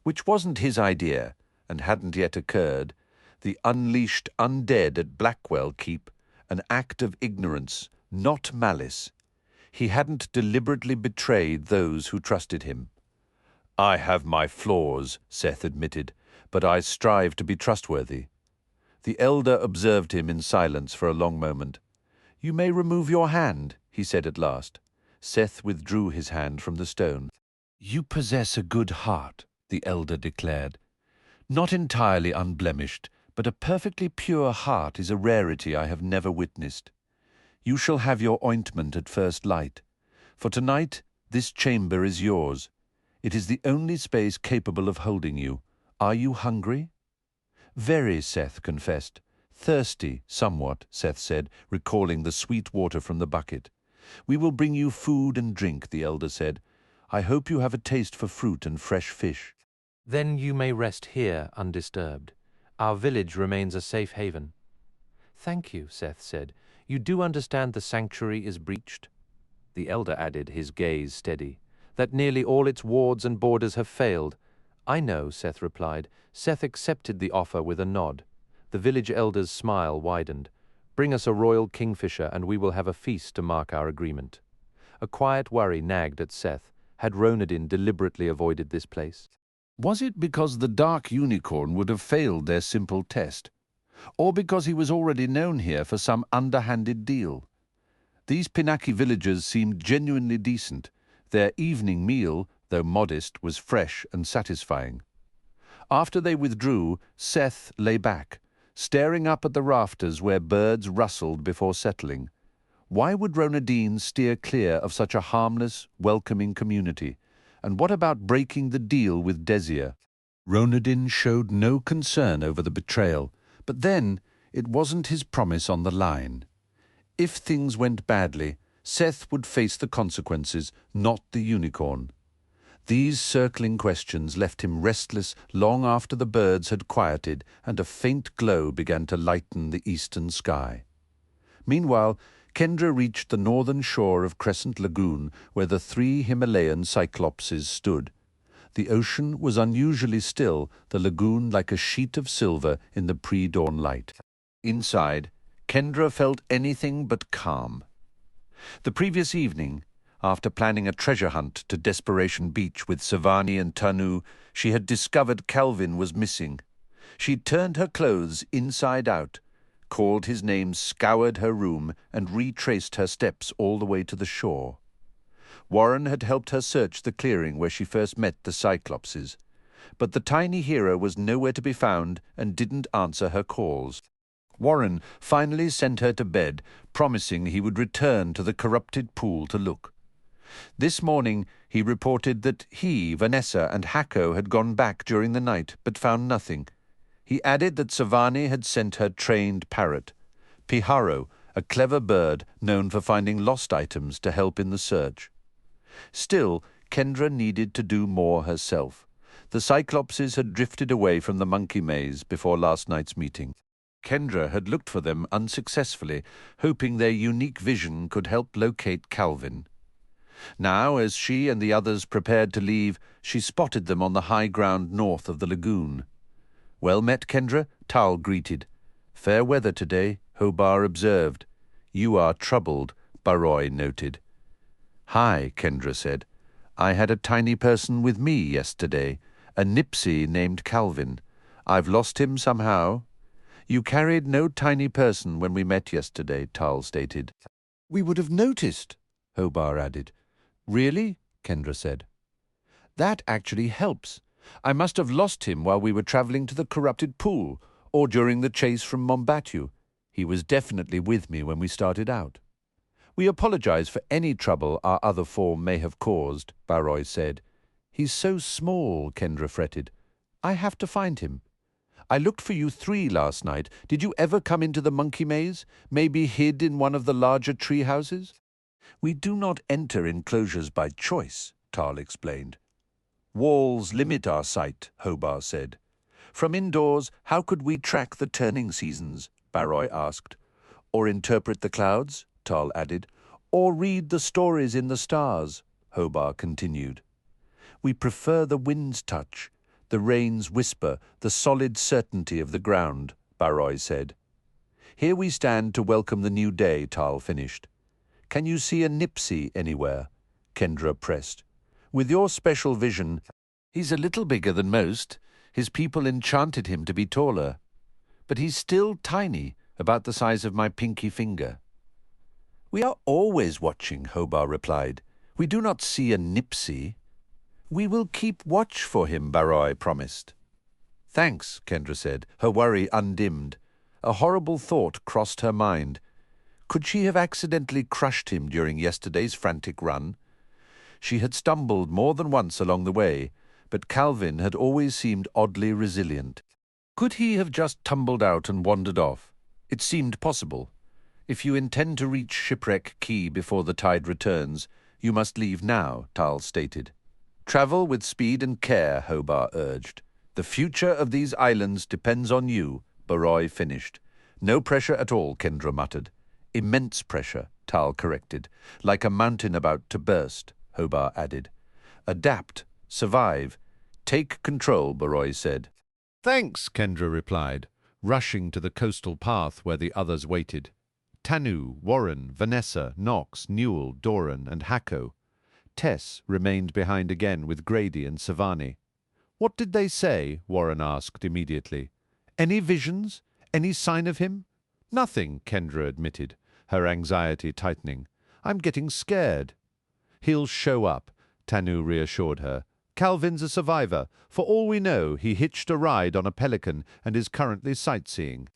which wasn't his idea and hadn't yet occurred. The unleashed undead at Blackwell Keep, an act of ignorance, not malice. He hadn't deliberately betrayed those who trusted him. I have my flaws, Seth admitted, but I strive to be trustworthy. The elder observed him in silence for a long moment. You may remove your hand, he said at last. Seth withdrew his hand from the stone. You possess a good heart, the elder declared. Not entirely unblemished, but a perfectly pure heart is a rarity I have never witnessed. You shall have your ointment at first light. For tonight, this chamber is yours. It is the only space capable of holding you. Are you hungry? Very, Seth confessed. Thirsty, somewhat, Seth said, recalling the sweet water from the bucket. We will bring you food and drink, the elder said. I hope you have a taste for fruit and fresh fish. Then you may rest here undisturbed. Our village remains a safe haven. Thank you, Seth said. You do understand the sanctuary is breached? The elder added, his gaze steady, that nearly all its wards and borders have failed. I know, Seth replied. Seth accepted the offer with a nod. The village elder's smile widened. Bring us a royal kingfisher and we will have a feast to mark our agreement. A quiet worry nagged at Seth. Had Ronadin deliberately avoided this place? Was it because the dark unicorn would have failed their simple test? Or because he was already known here for some underhanded deal? These Pinaki villagers seemed genuinely decent. Their evening meal, though modest, was fresh and satisfying. After they withdrew, Seth lay back, staring up at the rafters where birds rustled before settling. Why would Ronadine steer clear of such a harmless, welcoming community? And what about breaking the deal with Desir? Ronadine showed no concern over the betrayal, but then it wasn't his promise on the line. If things went badly, Seth would face the consequences, not the unicorn. These circling questions left him restless long after the birds had quieted and a faint glow began to lighten the eastern sky. Meanwhile, Kendra reached the northern shore of Crescent Lagoon where the 3 Himalayan cyclopses stood. The ocean was unusually still, the lagoon like a sheet of silver in the pre-dawn light. Inside, Kendra felt anything but calm. The previous evening, after planning a treasure hunt to Desperation Beach with Savani and Tanu, she had discovered Calvin was missing. She'd turned her clothes inside out, called his name, scoured her room, and retraced her steps all the way to the shore. Warren had helped her search the clearing where she first met the Cyclopses, but the tiny hero was nowhere to be found and didn't answer her calls. Warren finally sent her to bed, promising he would return to the corrupted pool to look. This morning he reported that he, Vanessa, and Hako had gone back during the night, but found nothing. He added that Savani had sent her trained parrot, Piharo, a clever bird known for finding lost items to help in the search. Still, Kendra needed to do more herself. The Cyclopses had drifted away from the monkey maze before last night's meeting. Kendra had looked for them unsuccessfully, hoping their unique vision could help locate Calvin. Now, as she and the others prepared to leave, she spotted them on the high ground north of the lagoon. "Well met, Kendra," Tal greeted. "Fair weather today," Hobar observed. "You are troubled," Baroi noted. "Hi," Kendra said. "I had a tiny person with me yesterday, a Nipsey named Calvin. I've lost him somehow." "You carried no tiny person when we met yesterday," Tal stated. "We would have noticed," Hobar added. "Really?" Kendra said. "That actually helps. I must have lost him while we were traveling to the corrupted pool, or during the chase from Mombatu. He was definitely with me when we started out." "We apologize for any trouble our other form may have caused," Baroi said. "He's so small," Kendra fretted. "I have to find him. I looked for you 3 last night. Did you ever come into the monkey maze? Maybe hid in one of the larger tree houses?" "We do not enter enclosures by choice," Tal explained. "Walls limit our sight," Hobar said. "From indoors, how could we track the turning seasons?" Baroi asked. "Or interpret the clouds?" Tal added. "Or read the stories in the stars?" Hobar continued. "We prefer the wind's touch, the rain's whisper, the solid certainty of the ground," Baroi said. "Here we stand to welcome the new day," Tal finished. "Can you see a Nipsey anywhere?" Kendra pressed. "With your special vision, he's a little bigger than most. His people enchanted him to be taller. But he's still tiny, about the size of my pinky finger." "We are always watching," Hobar replied. "We do not see a Nipsey." "We will keep watch for him," Baroi promised. "Thanks," Kendra said, her worry undimmed. A horrible thought crossed her mind. Could she have accidentally crushed him during yesterday's frantic run? She had stumbled more than once along the way, but Calvin had always seemed oddly resilient. Could he have just tumbled out and wandered off? It seemed possible. "If you intend to reach Shipwreck Key before the tide returns, you must leave now," Tal stated. "Travel with speed and care," Hobar urged. "The future of these islands depends on you," Baroi finished. "No pressure at all," Kendra muttered. "Immense pressure," Tal corrected. "Like a mountain about to burst," Hobar added. "Adapt, survive, take control," Baroi said. "Thanks," Kendra replied, rushing to the coastal path where the others waited. Tanu, Warren, Vanessa, Knox, Newell, Doran, and Hako. Tess remained behind again with Grady and Savani. "What did they say?" Warren asked immediately. "Any visions? Any sign of him?" "Nothing," Kendra admitted, her anxiety tightening. "I'm getting scared." "He'll show up," Tanu reassured her. Calvin's a survivor. For all we know, he hitched a ride on a pelican and is currently sightseeing.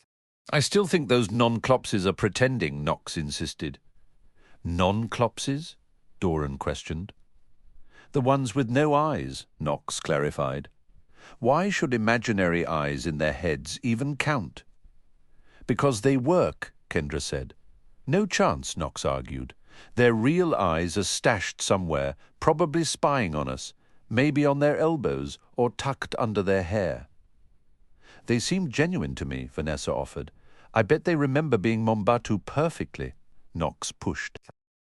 I still think those non-clopses are pretending, Knox insisted. Non-clopses? Doran questioned. The ones with no eyes, Knox clarified. Why should imaginary eyes in their heads even count? Because they work, Kendra said. No chance, Knox argued. Their real eyes are stashed somewhere, probably spying on us, maybe on their elbows or tucked under their hair. They seem genuine to me, Vanessa offered. I bet they remember being Mombatu perfectly, Knox pushed.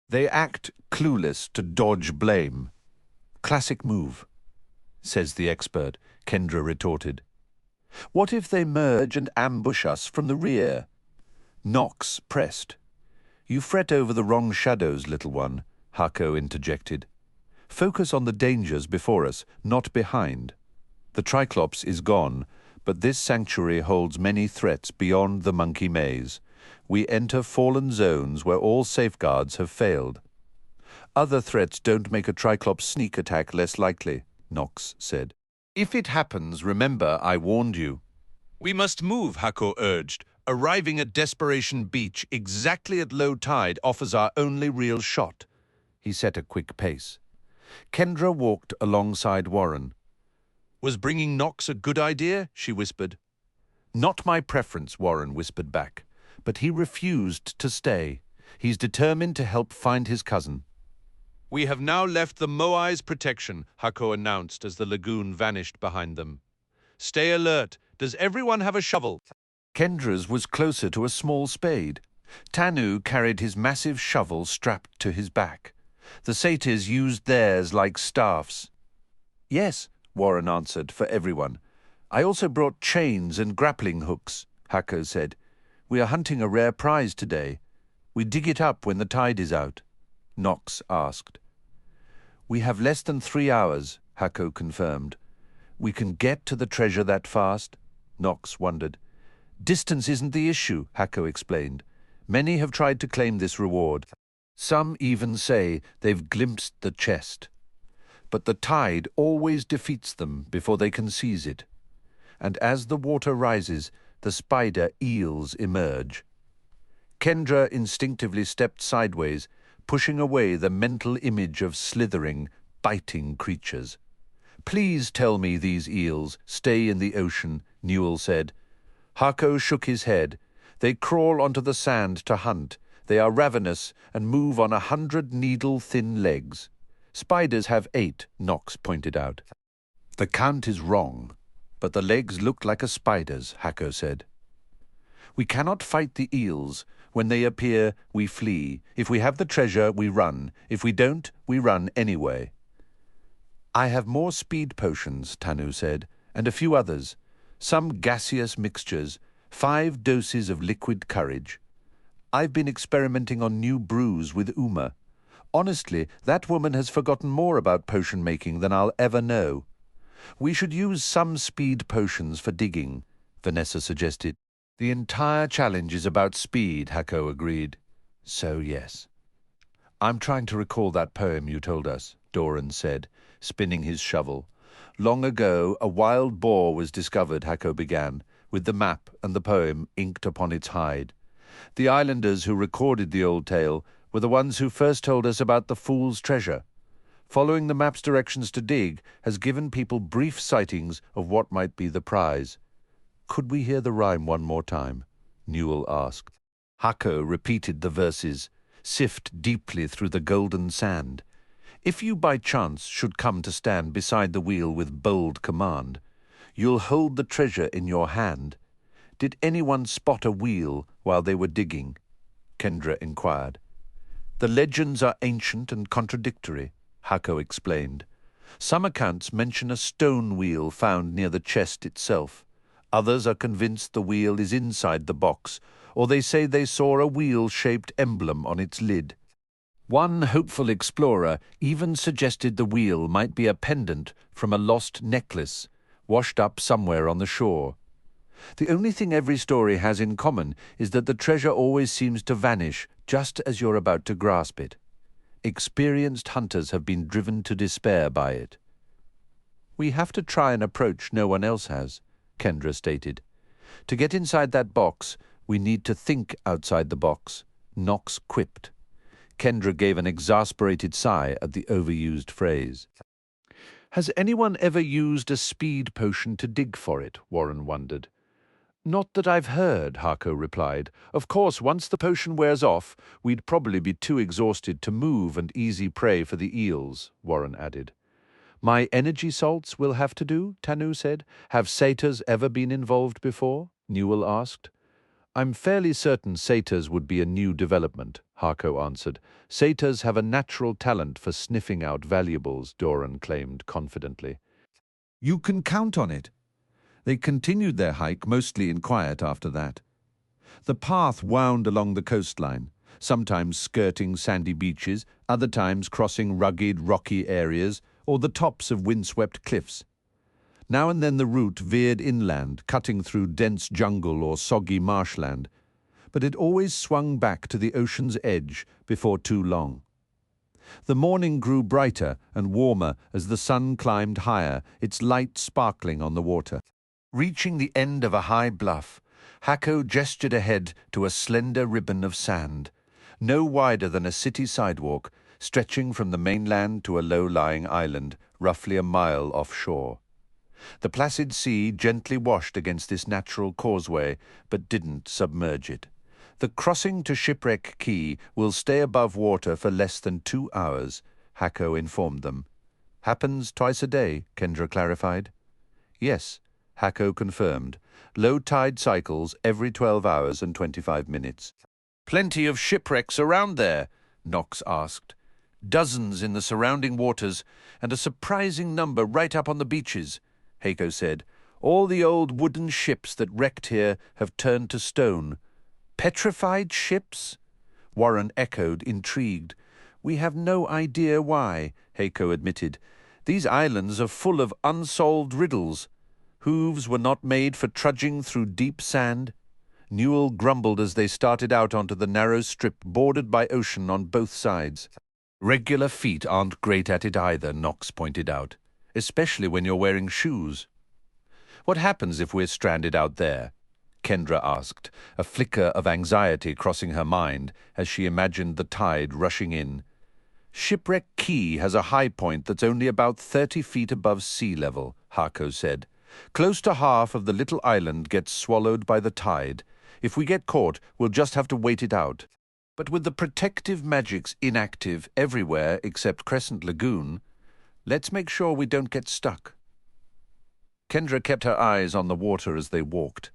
They act clueless to dodge blame. Classic move, says the expert, Kendra retorted. What if they merge and ambush us from the rear? Knox pressed. You fret over the wrong shadows, little one, Hako interjected. Focus on the dangers before us, not behind. The Triclops is gone, but this sanctuary holds many threats beyond the monkey maze. We enter fallen zones where all safeguards have failed. Other threats don't make a Triclops sneak attack less likely, Knox said. If it happens, remember I warned you. We must move, Hako urged. Arriving at Desperation Beach exactly at low tide offers our only real shot. He set a quick pace. Kendra walked alongside Warren. Was bringing Knox a good idea? She whispered. Not my preference, Warren whispered back. But he refused to stay. He's determined to help find his cousin. We have now left the Moai's protection, Hako announced as the lagoon vanished behind them. Stay alert. Does everyone have a shovel? Kendra's was closer to a small spade. Tanu carried his massive shovel strapped to his back. The satyrs used theirs like staffs. Yes, Warren answered for everyone. I also brought chains and grappling hooks, Hako said. We are hunting a rare prize today. We dig it up when the tide is out. Knox asked. We have less than 3 hours, Hako confirmed. We can get to the treasure that fast? Knox wondered. Distance isn't the issue, Hako explained. Many have tried to claim this reward. Some even say they've glimpsed the chest. But the tide always defeats them before they can seize it. And as the water rises, the spider eels emerge. Kendra instinctively stepped sideways, pushing away the mental image of slithering, biting creatures. Please tell me these eels stay in the ocean, Newell said. Hako shook his head. They crawl onto the sand to hunt. They are ravenous and move on 100 needle-thin legs. Spiders have 8, Knox pointed out. The count is wrong, but the legs look like a spider's, Hako said. We cannot fight the eels. When they appear, we flee. If we have the treasure, we run. If we don't, we run anyway. I have more speed potions, Tanu said, and a few others. Some gaseous mixtures, 5 doses of liquid courage. I've been experimenting on new brews with Uma. Honestly, that woman has forgotten more about potion making than I'll ever know. We should use some speed potions for digging, Vanessa suggested. The entire challenge is about speed, Hako agreed. So yes. I'm trying to recall that poem you told us, Doran said, spinning his shovel. Long ago, a wild boar was discovered, Hako began, with the map and the poem inked upon its hide. The islanders who recorded the old tale were the ones who first told us about the fool's treasure. Following the map's directions to dig has given people brief sightings of what might be the prize. Could we hear the rhyme one more time? Newell asked. Hako repeated the verses. Sift deeply through the golden sand. If you by chance should come to stand beside the wheel with bold command, you'll hold the treasure in your hand. Did anyone spot a wheel while they were digging? Kendra inquired. The legends are ancient and contradictory, Hako explained. Some accounts mention a stone wheel found near the chest itself. Others are convinced the wheel is inside the box, or they say they saw a wheel-shaped emblem on its lid. One hopeful explorer even suggested the wheel might be a pendant from a lost necklace, washed up somewhere on the shore. The only thing every story has in common is that the treasure always seems to vanish just as you're about to grasp it. Experienced hunters have been driven to despair by it. We have to try an approach no one else has, Kendra stated. To get inside that box, we need to think outside the box, Knox quipped. Kendra gave an exasperated sigh at the overused phrase. Has anyone ever used a speed potion to dig for it? Warren wondered. Not that I've heard, Hako replied. Of course, once the potion wears off, we'd probably be too exhausted to move and easy prey for the eels, Warren added. My energy salts will have to do, Tanu said. Have satyrs ever been involved before? Newell asked. I'm fairly certain satyrs would be a new development, Hako answered. Satyrs have a natural talent for sniffing out valuables, Doran claimed confidently. You can count on it. They continued their hike mostly in quiet after that. The path wound along the coastline, sometimes skirting sandy beaches, other times crossing rugged, rocky areas or the tops of windswept cliffs. Now and then the route veered inland, cutting through dense jungle or soggy marshland, but it always swung back to the ocean's edge before too long. The morning grew brighter and warmer as the sun climbed higher, its light sparkling on the water. Reaching the end of a high bluff, Hako gestured ahead to a slender ribbon of sand, no wider than a city sidewalk, stretching from the mainland to a low-lying island, roughly a mile offshore. The placid sea gently washed against this natural causeway, but didn't submerge it. The crossing to Shipwreck Key will stay above water for less than 2 hours, Hako informed them. Happens twice a day, Kendra clarified. Yes, Hako confirmed. Low tide cycles every 12 hours and 25 minutes. Plenty of shipwrecks around there, Knox asked. Dozens in the surrounding waters, and a surprising number right up on the beaches, Hako said. All the old wooden ships that wrecked here have turned to stone. Petrified ships? Warren echoed, intrigued. We have no idea why, Hako admitted. These islands are full of unsolved riddles. Hooves were not made for trudging through deep sand. Newell grumbled as they started out onto the narrow strip bordered by ocean on both sides. Regular feet aren't great at it either, Knox pointed out, especially when you're wearing shoes. What happens if we're stranded out there? Kendra asked, a flicker of anxiety crossing her mind as she imagined the tide rushing in. Shipwreck Key has a high point that's only about 30 feet above sea level, Hako said. Close to half of the little island gets swallowed by the tide. If we get caught, we'll just have to wait it out. But with the protective magics inactive everywhere except Crescent Lagoon, let's make sure we don't get stuck. Kendra kept her eyes on the water as they walked.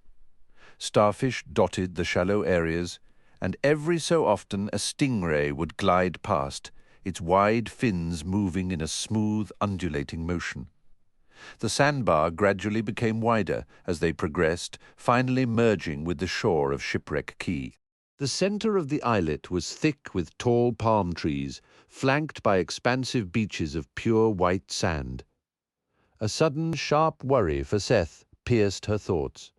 Starfish dotted the shallow areas, and every so often a stingray would glide past, its wide fins moving in a smooth, undulating motion. The sandbar gradually became wider as they progressed, finally merging with the shore of Shipwreck Key. The center of the islet was thick with tall palm trees, flanked by expansive beaches of pure white sand. A sudden, sharp worry for Seth pierced her thoughts.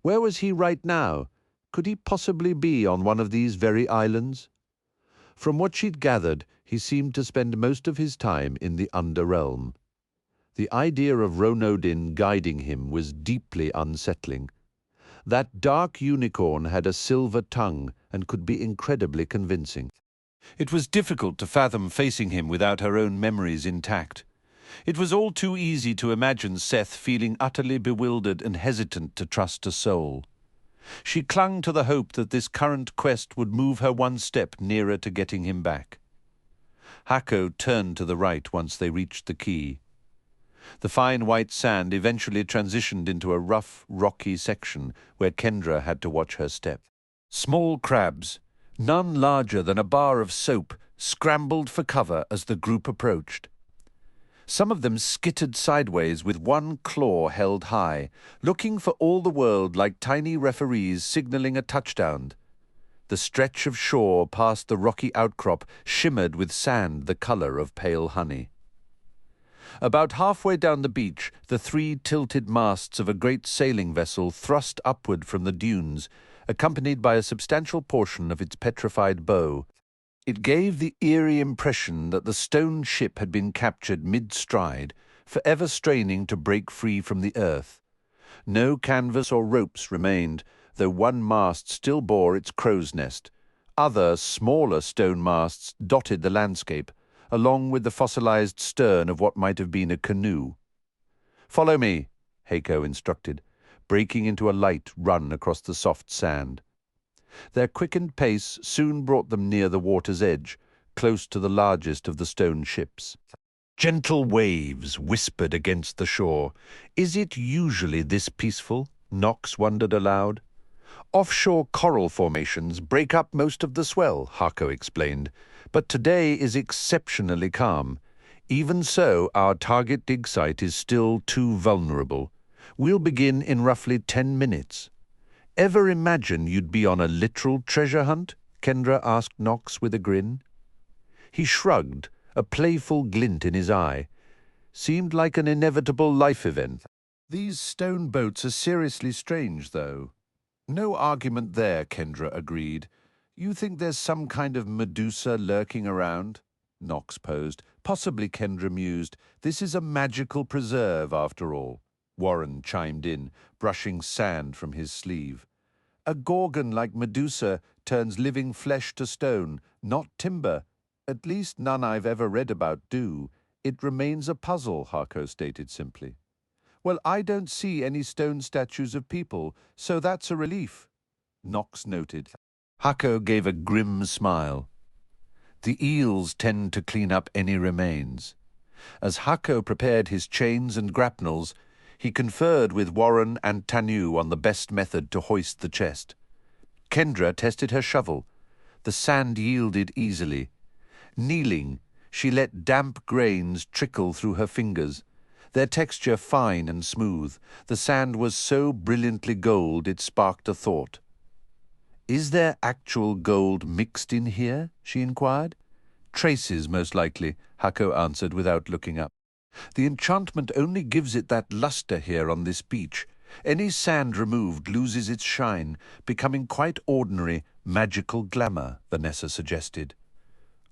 Where was he right now? Could he possibly be on one of these very islands? From what she'd gathered, he seemed to spend most of his time in the Underrealm. The idea of Ronodin guiding him was deeply unsettling. That dark unicorn had a silver tongue and could be incredibly convincing. It was difficult to fathom facing him without her own memories intact. It was all too easy to imagine Seth feeling utterly bewildered and hesitant to trust a soul. She clung to the hope that this current quest would move her one step nearer to getting him back. Hako turned to the right once they reached the quay. The fine white sand eventually transitioned into a rough, rocky section where Kendra had to watch her step. Small crabs, none larger than a bar of soap, scrambled for cover as the group approached. Some of them skittered sideways with one claw held high, looking for all the world like tiny referees signaling a touchdown. The stretch of shore past the rocky outcrop shimmered with sand the color of pale honey. About halfway down the beach, the 3 tilted masts of a great sailing vessel thrust upward from the dunes, accompanied by a substantial portion of its petrified bow. It gave the eerie impression that the stone ship had been captured mid-stride, forever straining to break free from the earth. No canvas or ropes remained, though one mast still bore its crow's nest. Other, smaller stone masts dotted the landscape, along with the fossilized stern of what might have been a canoe. "Follow me," Heiko instructed, breaking into a light run across the soft sand. Their quickened pace soon brought them near the water's edge, close to the largest of the stone ships. Gentle waves whispered against the shore. Is it usually this peaceful? Knox wondered aloud. Offshore coral formations break up most of the swell, Hako explained, but today is exceptionally calm. Even so, our target dig site is still too vulnerable. We'll begin in roughly 10 minutes. Ever imagine you'd be on a literal treasure hunt? Kendra asked Knox with a grin. He shrugged, a playful glint in his eye. Seemed like an inevitable life event. These stone boats are seriously strange, though. No argument there, Kendra agreed. You think there's some kind of Medusa lurking around? Knox posed. Possibly, Kendra mused. This is a magical preserve, after all. Warren chimed in, brushing sand from his sleeve. A gorgon like Medusa turns living flesh to stone, not timber. At least none I've ever read about do. It remains a puzzle, Hako stated simply. Well, I don't see any stone statues of people, so that's a relief, Knox noted. Hako gave a grim smile. The eels tend to clean up any remains. As Hako prepared his chains and grapnels, he conferred with Warren and Tanu on the best method to hoist the chest. Kendra tested her shovel. The sand yielded easily. Kneeling, she let damp grains trickle through her fingers, their texture fine and smooth. The sand was so brilliantly gold it sparked a thought. "Is there actual gold mixed in here?" she inquired. "Traces, most likely," Hako answered without looking up. "The enchantment only gives it that luster here on this beach. Any sand removed loses its shine, becoming quite ordinary, magical glamour," Vanessa suggested.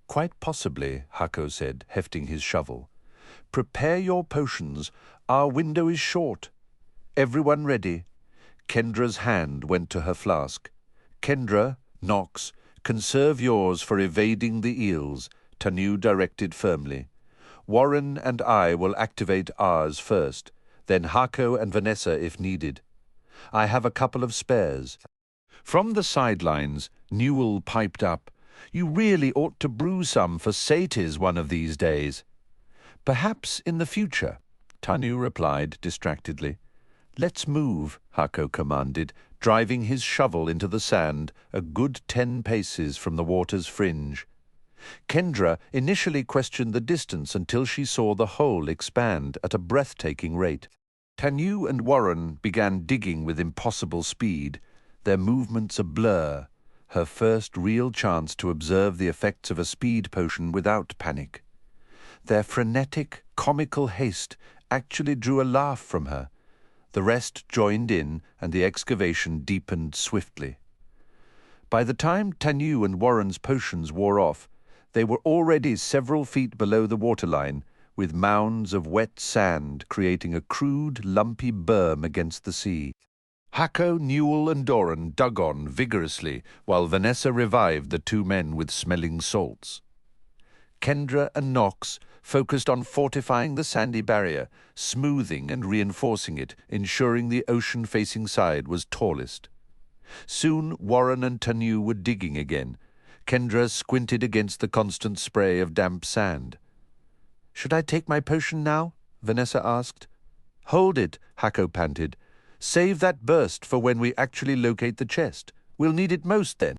"Quite possibly," Hako said, hefting his shovel. "Prepare your potions. Our window is short. Everyone ready?" Kendra's hand went to her flask. "Kendra, Knox, conserve yours for evading the eels," Tanu directed firmly. "Warren and I will activate ours first, then Hako and Vanessa if needed. I have a couple of spares." From the sidelines, Newell piped up, "You really ought to brew some for satyrs one of these days." "Perhaps in the future," Tanu replied distractedly. "Let's move," Hako commanded, driving his shovel into the sand a good 10 paces from the water's fringe. Kendra initially questioned the distance until she saw the hole expand at a breathtaking rate. Tanu and Warren began digging with impossible speed, their movements a blur, her first real chance to observe the effects of a speed potion without panic. Their frenetic, comical haste actually drew a laugh from her. The rest joined in, and the excavation deepened swiftly. By the time Tanu and Warren's potions wore off, they were already several feet below the waterline, with mounds of wet sand creating a crude, lumpy berm against the sea. Hako, Newell, and Doran dug on vigorously, while Vanessa revived the two men with smelling salts. Kendra and Knox focused on fortifying the sandy barrier, smoothing and reinforcing it, ensuring the ocean-facing side was tallest. Soon Warren and Tanu were digging again. Kendra squinted against the constant spray of damp sand. "Should I take my potion now?" Vanessa asked. "Hold it," Hako panted. "Save that burst for when we actually locate the chest. We'll need it most then."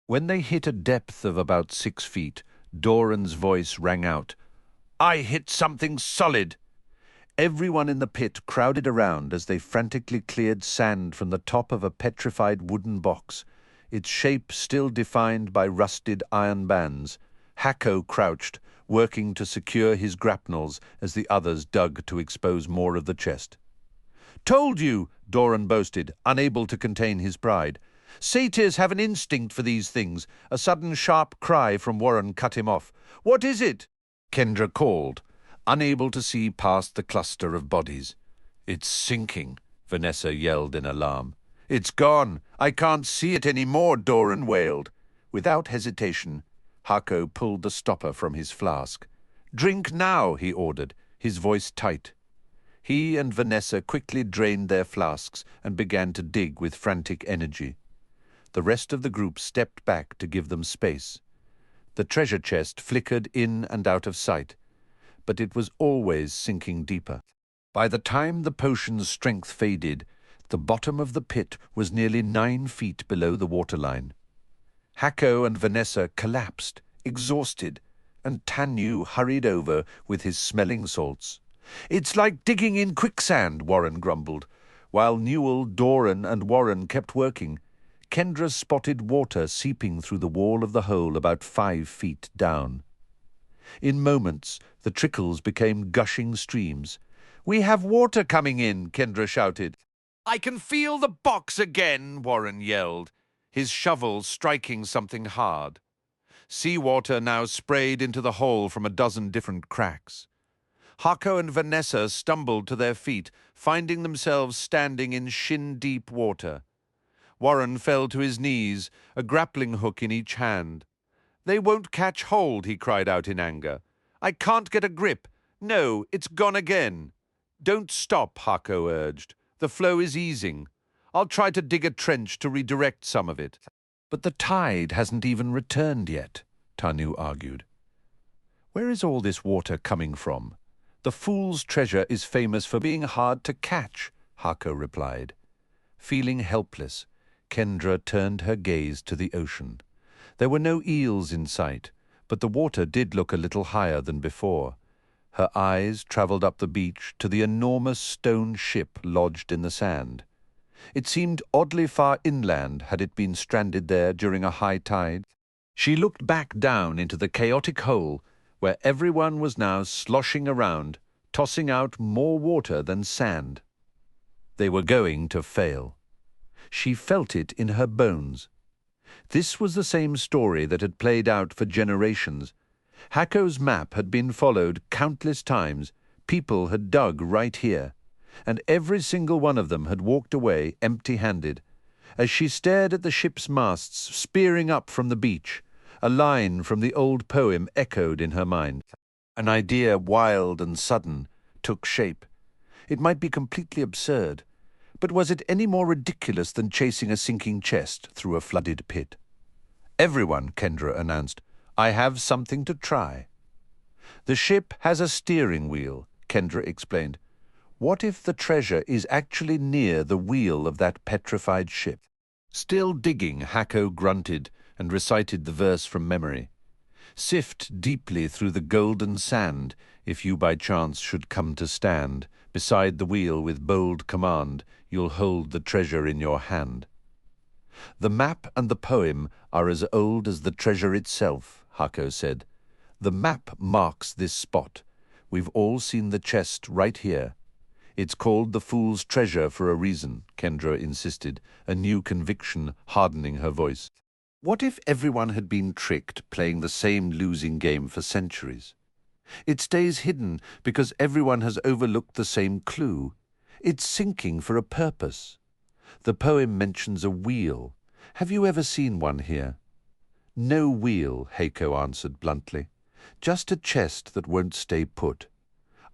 When they hit a depth of about 6 feet, Doran's voice rang out. "I hit something solid!" Everyone in the pit crowded around as they frantically cleared sand from the top of a petrified wooden box, its shape still defined by rusted iron bands. Hako crouched, working to secure his grapnels as the others dug to expose more of the chest. "Told you," Doran boasted, unable to contain his pride. Satyrs have an instinct for these things. A sudden sharp cry from Warren cut him off. "What is it?" Kendra called, unable to see past the cluster of bodies. "It's sinking," Vanessa yelled in alarm. "It's gone. I can't see it any more," Doran wailed. Without hesitation, Hako pulled the stopper from his flask. "Drink now," he ordered, his voice tight. He and Vanessa quickly drained their flasks and began to dig with frantic energy. The rest of the group stepped back to give them space. The treasure chest flickered in and out of sight, but it was always sinking deeper. By the time the potion's strength faded, the bottom of the pit was nearly 9 feet below the waterline. Hako and Vanessa collapsed, exhausted, and Tanyu hurried over with his smelling salts. "It's like digging in quicksand," Warren grumbled. While Newell, Doran, and Warren kept working, Kendra spotted water seeping through the wall of the hole about 5 feet down. In moments, the trickles became gushing streams. "We have water coming in," Kendra shouted. "I can feel the box again," Warren yelled, his shovel striking something hard. Seawater now sprayed into the hole from a dozen different cracks. Hako and Vanessa stumbled to their feet, finding themselves standing in shin-deep water. Warren fell to his knees, a grappling hook in each hand. "They won't catch hold," he cried out in anger. "I can't get a grip. No, it's gone again." "Don't stop," Hako urged. "The flow is easing. I'll try to dig a trench to redirect some of it." "But the tide hasn't even returned yet," Tanu argued. "Where is all this water coming from? The fool's treasure is famous for being hard to catch," Hako replied. Feeling helpless, Kendra turned her gaze to the ocean. There were no eels in sight, but the water did look a little higher than before. Her eyes travelled up the beach to the enormous stone ship lodged in the sand. It seemed oddly far inland had it been stranded there during a high tide. She looked back down into the chaotic hole where everyone was now sloshing around, tossing out more water than sand. They were going to fail. She felt it in her bones. This was the same story that had played out for generations. Hako's map had been followed countless times. People had dug right here, and every single one of them had walked away empty-handed. As she stared at the ship's masts spearing up from the beach, a line from the old poem echoed in her mind. An idea wild and sudden took shape. It might be completely absurd, but was it any more ridiculous than chasing a sinking chest through a flooded pit? "Everyone," Kendra announced, "I have something to try." "The ship has a steering wheel," Kendra explained. "What if the treasure is actually near the wheel of that petrified ship?" Still digging, Hako grunted and recited the verse from memory. "Sift deeply through the golden sand, if you by chance should come to stand. Beside the wheel with bold command, you'll hold the treasure in your hand." "The map and the poem are as old as the treasure itself," Hako said. "The map marks this spot. We've all seen the chest right here. It's called the Fool's Treasure for a reason," Kendra insisted, a new conviction hardening her voice. What if everyone had been tricked, playing the same losing game for centuries? It stays hidden because everyone has overlooked the same clue. It's sinking for a purpose. The poem mentions a wheel. Have you ever seen one here? "No wheel," Hako answered bluntly. "Just a chest that won't stay put."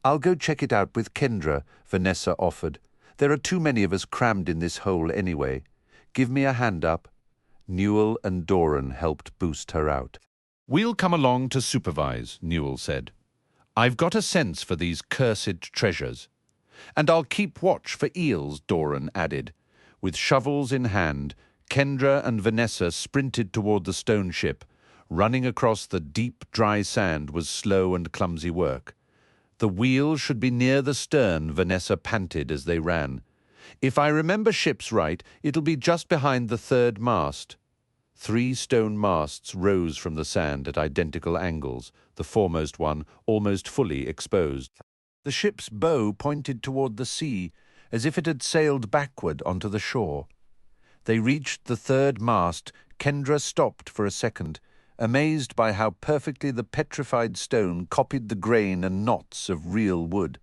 "I'll go check it out with Kendra," Vanessa offered. "There are too many of us crammed in this hole anyway. Give me a hand up." Newell and Doran helped boost her out. "We'll come along to supervise," Newell said. "I've got a sense for these cursed treasures." "And I'll keep watch for eels," Doran added. With shovels in hand, Kendra and Vanessa sprinted toward the stone ship. Running across the deep, dry sand was slow and clumsy work. "The wheel should be near the stern," Vanessa panted as they ran. "If I remember ships right, it'll be just behind the third mast." 3 stone masts rose from the sand at identical angles, the foremost one almost fully exposed. The ship's bow pointed toward the sea, as if it had sailed backward onto the shore. They reached the third mast. Kendra stopped for a second, amazed by how perfectly the petrified stone copied the grain and knots of real wood.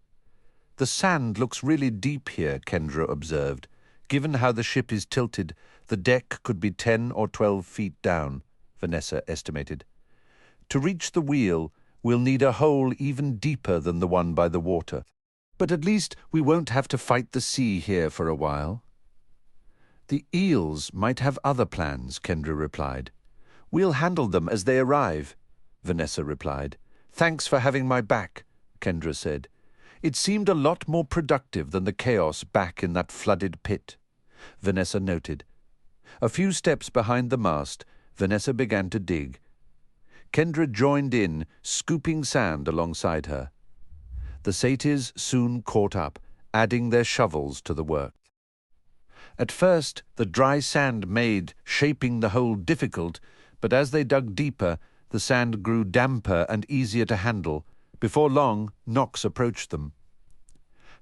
"The sand looks really deep here," Kendra observed. "Given how the ship is tilted, the deck could be 10 or 12 feet down," Vanessa estimated. "To reach the wheel, we'll need a hole even deeper than the one by the water. But at least we won't have to fight the sea here for a while." "The eels might have other plans," Kendra replied. "We'll handle them as they arrive," Vanessa replied. "Thanks for having my back," Kendra said. "It seemed a lot more productive than the chaos back in that flooded pit," Vanessa noted. A few steps behind the mast, Vanessa began to dig. Kendra joined in, scooping sand alongside her. The satyrs soon caught up, adding their shovels to the work. At first, the dry sand made shaping the hole difficult, but as they dug deeper, the sand grew damper and easier to handle. Before long, Knox approached them.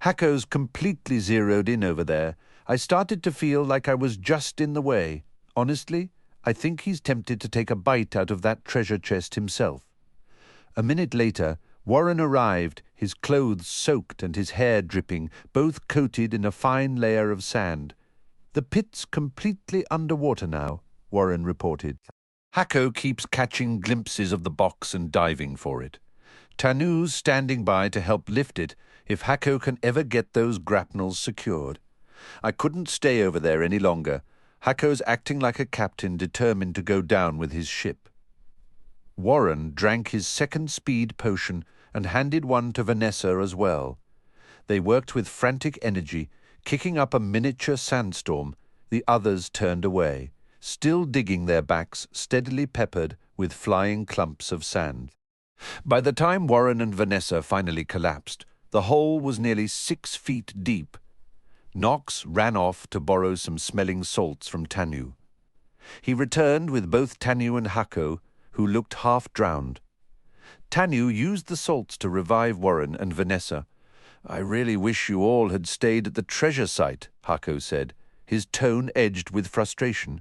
"Hacko's completely zeroed in over there. I started to feel like I was just in the way. Honestly, I think he's tempted to take a bite out of that treasure chest himself." A minute later, Warren arrived, his clothes soaked and his hair dripping, both coated in a fine layer of sand. "The pit's completely underwater now," Warren reported. "Hacko keeps catching glimpses of the box and diving for it. Tanu's standing by to help lift it if Hacko can ever get those grapnels secured. I couldn't stay over there any longer. Hacko's acting like a captain determined to go down with his ship." Warren drank his second speed potion and handed one to Vanessa as well. They worked with frantic energy, kicking up a miniature sandstorm. The others turned away, still digging, their backs steadily peppered with flying clumps of sand. By the time Warren and Vanessa finally collapsed, the hole was nearly 6 feet deep. Knox ran off to borrow some smelling salts from Tanu. He returned with both Tanu and Hacko, who looked half-drowned. Tanu used the salts to revive Warren and Vanessa. "I really wish you all had stayed at the treasure site," Hacko said, his tone edged with frustration.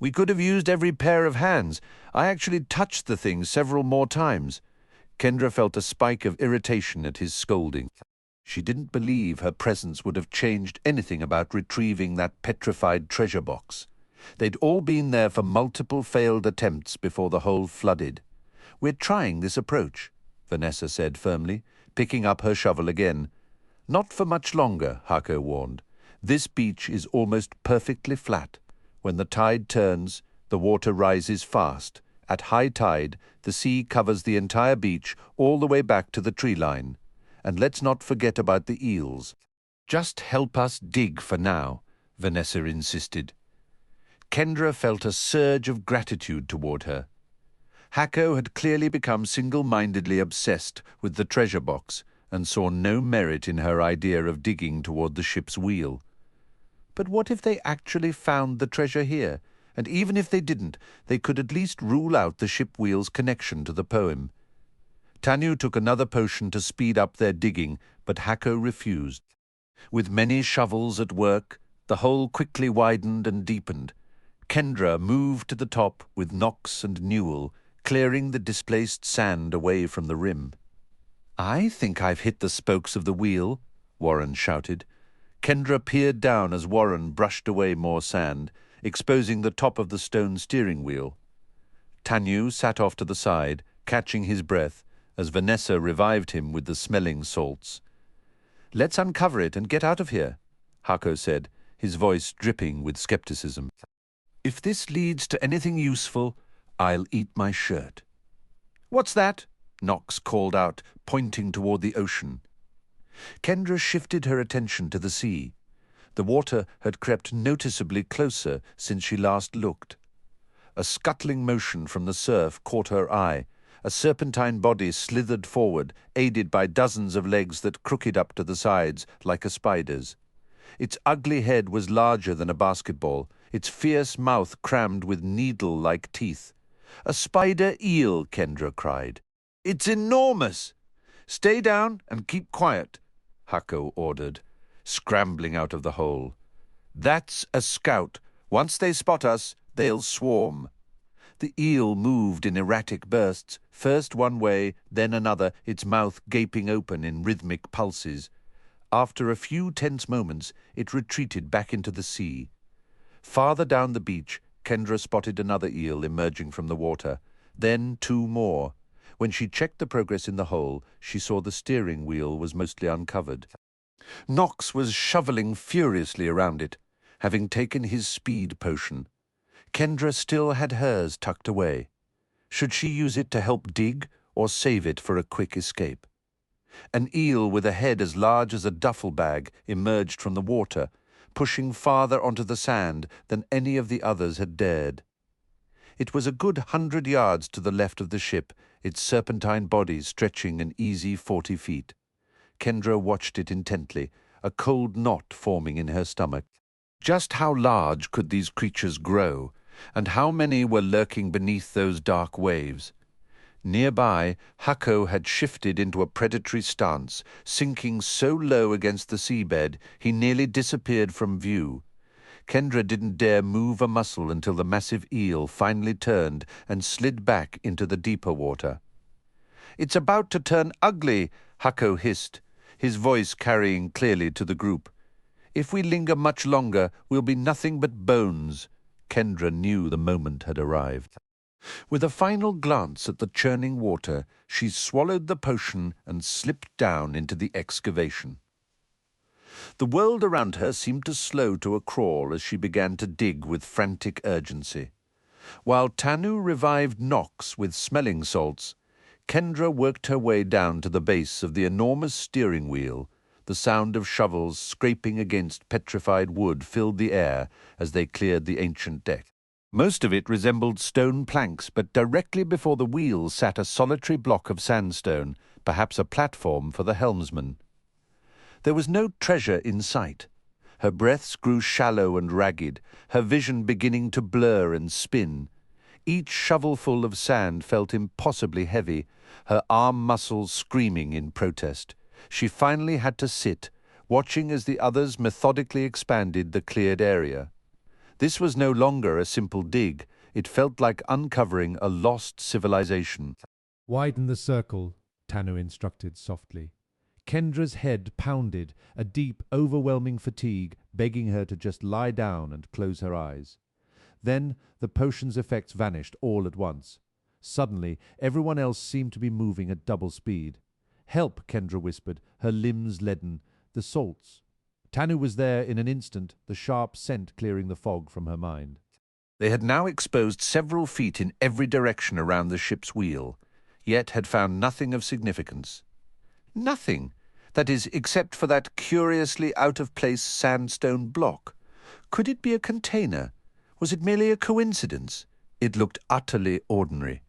"We could have used every pair of hands. I actually touched the thing several more times." Kendra felt a spike of irritation at his scolding. She didn't believe her presence would have changed anything about retrieving that petrified treasure box. They'd all been there for multiple failed attempts before the hole flooded. "We're trying this approach," Vanessa said firmly, picking up her shovel again. "Not for much longer," Hacko warned. "This beach is almost perfectly flat. When the tide turns, the water rises fast. At high tide, the sea covers the entire beach all the way back to the tree line. And let's not forget about the eels." "Just help us dig for now," Vanessa insisted. Kendra felt a surge of gratitude toward her. Hacko had clearly become single-mindedly obsessed with the treasure box and saw no merit in her idea of digging toward the ship's wheel. But what if they actually found the treasure here? And even if they didn't, they could at least rule out the ship wheel's connection to the poem. Tanu took another potion to speed up their digging, but Hacko refused. With many shovels at work, the hole quickly widened and deepened. Kendra moved to the top with Knox and Newell, clearing the displaced sand away from the rim. "I think I've hit the spokes of the wheel," Warren shouted. Kendra peered down as Warren brushed away more sand, exposing the top of the stone steering wheel. Tanu sat off to the side, catching his breath, as Vanessa revived him with the smelling salts. "Let's uncover it and get out of here," Hacko said, his voice dripping with skepticism. "If this leads to anything useful, I'll eat my shirt." "What's that?" Knox called out, pointing toward the ocean. Kendra shifted her attention to the sea. The water had crept noticeably closer since she last looked. A scuttling motion from the surf caught her eye. A serpentine body slithered forward, aided by dozens of legs that crooked up to the sides like a spider's. Its ugly head was larger than a basketball, its fierce mouth crammed with needle-like teeth. "A spider eel," Kendra cried. "It's enormous!" "Stay down and keep quiet," Hacko ordered, scrambling out of the hole. "That's a scout. Once they spot us, they'll swarm. The eel moved in erratic bursts, first one way, then another, its mouth gaping open in rhythmic pulses. After a few tense moments, it retreated back into the sea. Farther down the beach, Kendra spotted another eel emerging from the water, then two more. When she checked the progress in the hole, she saw the steering wheel was mostly uncovered. Knox was shoveling furiously around it, having taken his speed potion. Kendra still had hers tucked away. Should she use it to help dig or save it for a quick escape? An eel with a head as large as a duffel bag emerged from the water, pushing farther onto the sand than any of the others had dared. It was a good 100 yards to the left of the ship, its serpentine body stretching an easy 40 feet. Kendra watched it intently, a cold knot forming in her stomach. Just how large could these creatures grow, and how many were lurking beneath those dark waves? Nearby, Hako had shifted into a predatory stance, sinking so low against the seabed he nearly disappeared from view. Kendra didn't dare move a muscle until the massive eel finally turned and slid back into the deeper water. "It's about to turn ugly," Hako hissed, his voice carrying clearly to the group. "If we linger much longer, we'll be nothing but bones." Kendra knew the moment had arrived. With a final glance at the churning water, she swallowed the potion and slipped down into the excavation. The world around her seemed to slow to a crawl as she began to dig with frantic urgency. While Tanu revived Knox with smelling salts, Kendra worked her way down to the base of the enormous steering wheel. The sound of shovels scraping against petrified wood filled the air as they cleared the ancient deck. Most of it resembled stone planks, but directly before the wheel sat a solitary block of sandstone, perhaps a platform for the helmsman. There was no treasure in sight. Her breaths grew shallow and ragged, her vision beginning to blur and spin. Each shovelful of sand felt impossibly heavy, her arm muscles screaming in protest. She finally had to sit, watching as the others methodically expanded the cleared area. This was no longer a simple dig. It felt like uncovering a lost civilization. "Widen the circle," Tanu instructed softly. Kendra's head pounded, a deep, overwhelming fatigue begging her to just lie down and close her eyes. Then the potion's effects vanished all at once. Suddenly, everyone else seemed to be moving at double speed. "Help," Kendra whispered, her limbs leaden. "The salts." Tanu was there in an instant, the sharp scent clearing the fog from her mind. They had now exposed several feet in every direction around the ship's wheel, yet had found nothing of significance. Nothing, that is, except for that curiously out-of-place sandstone block. Could it be a container? Was it merely a coincidence? It looked utterly ordinary.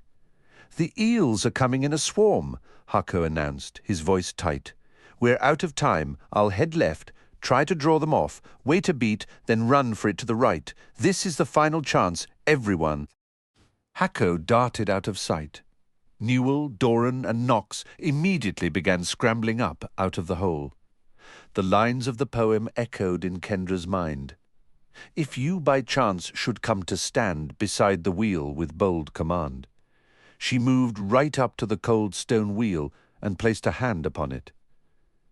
"The eels are coming in a swarm," Hako announced, his voice tight. "We're out of time. I'll head left, try to draw them off, wait a beat, then run for it to the right. This is the final chance, everyone." Hako darted out of sight. Newell, Doran, and Knox immediately began scrambling up out of the hole. The lines of the poem echoed in Kendra's mind. "If you by chance should come to stand beside the wheel with bold command." She moved right up to the cold stone wheel and placed a hand upon it.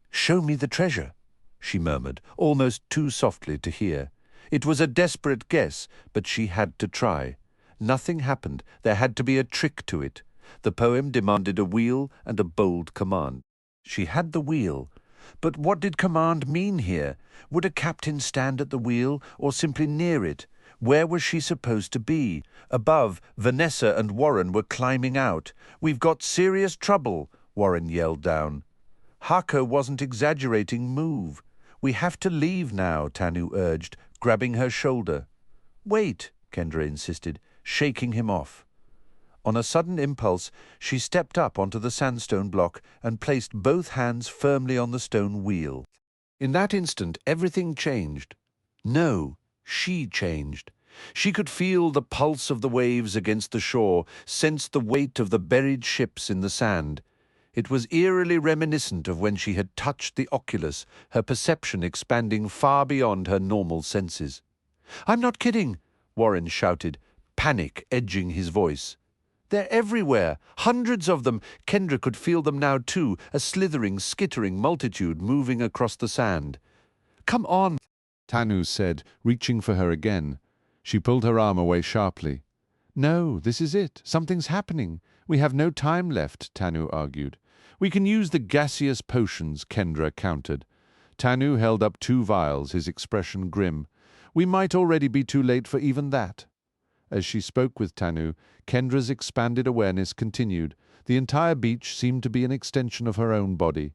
"Show me the treasure," she murmured, almost too softly to hear. It was a desperate guess, but she had to try. Nothing happened. There had to be a trick to it. The poem demanded a wheel and a bold command. She had the wheel, but what did command mean here? Would a captain stand at the wheel or simply near it? Where was she supposed to be? Above, Vanessa and Warren were climbing out. "We've got serious trouble," Warren yelled down. Hako wasn't exaggerating. "Move. We have to leave now," Tanu urged, grabbing her shoulder. "Wait," Kendra insisted, shaking him off. On a sudden impulse, she stepped up onto the sandstone block and placed both hands firmly on the stone wheel. In that instant, everything changed. No, she changed. She could feel the pulse of the waves against the shore, sensed the weight of the buried ships in the sand. It was eerily reminiscent of when she had touched the oculus, her perception expanding far beyond her normal senses. "I'm not kidding," Warren shouted, panic edging his voice. "They're everywhere, hundreds of them." Kendra could feel them now too, a slithering, skittering multitude moving across the sand. "Come on," Tanu said, reaching for her again. She pulled her arm away sharply. "No, this is it. Something's happening. We have no time left," Tanu argued. "We can use the gaseous potions," Kendra countered. Tanu held up 2 vials, his expression grim. "We might already be too late for even that." As she spoke with Tanu, Kendra's expanded awareness continued. The entire beach seemed to be an extension of her own body.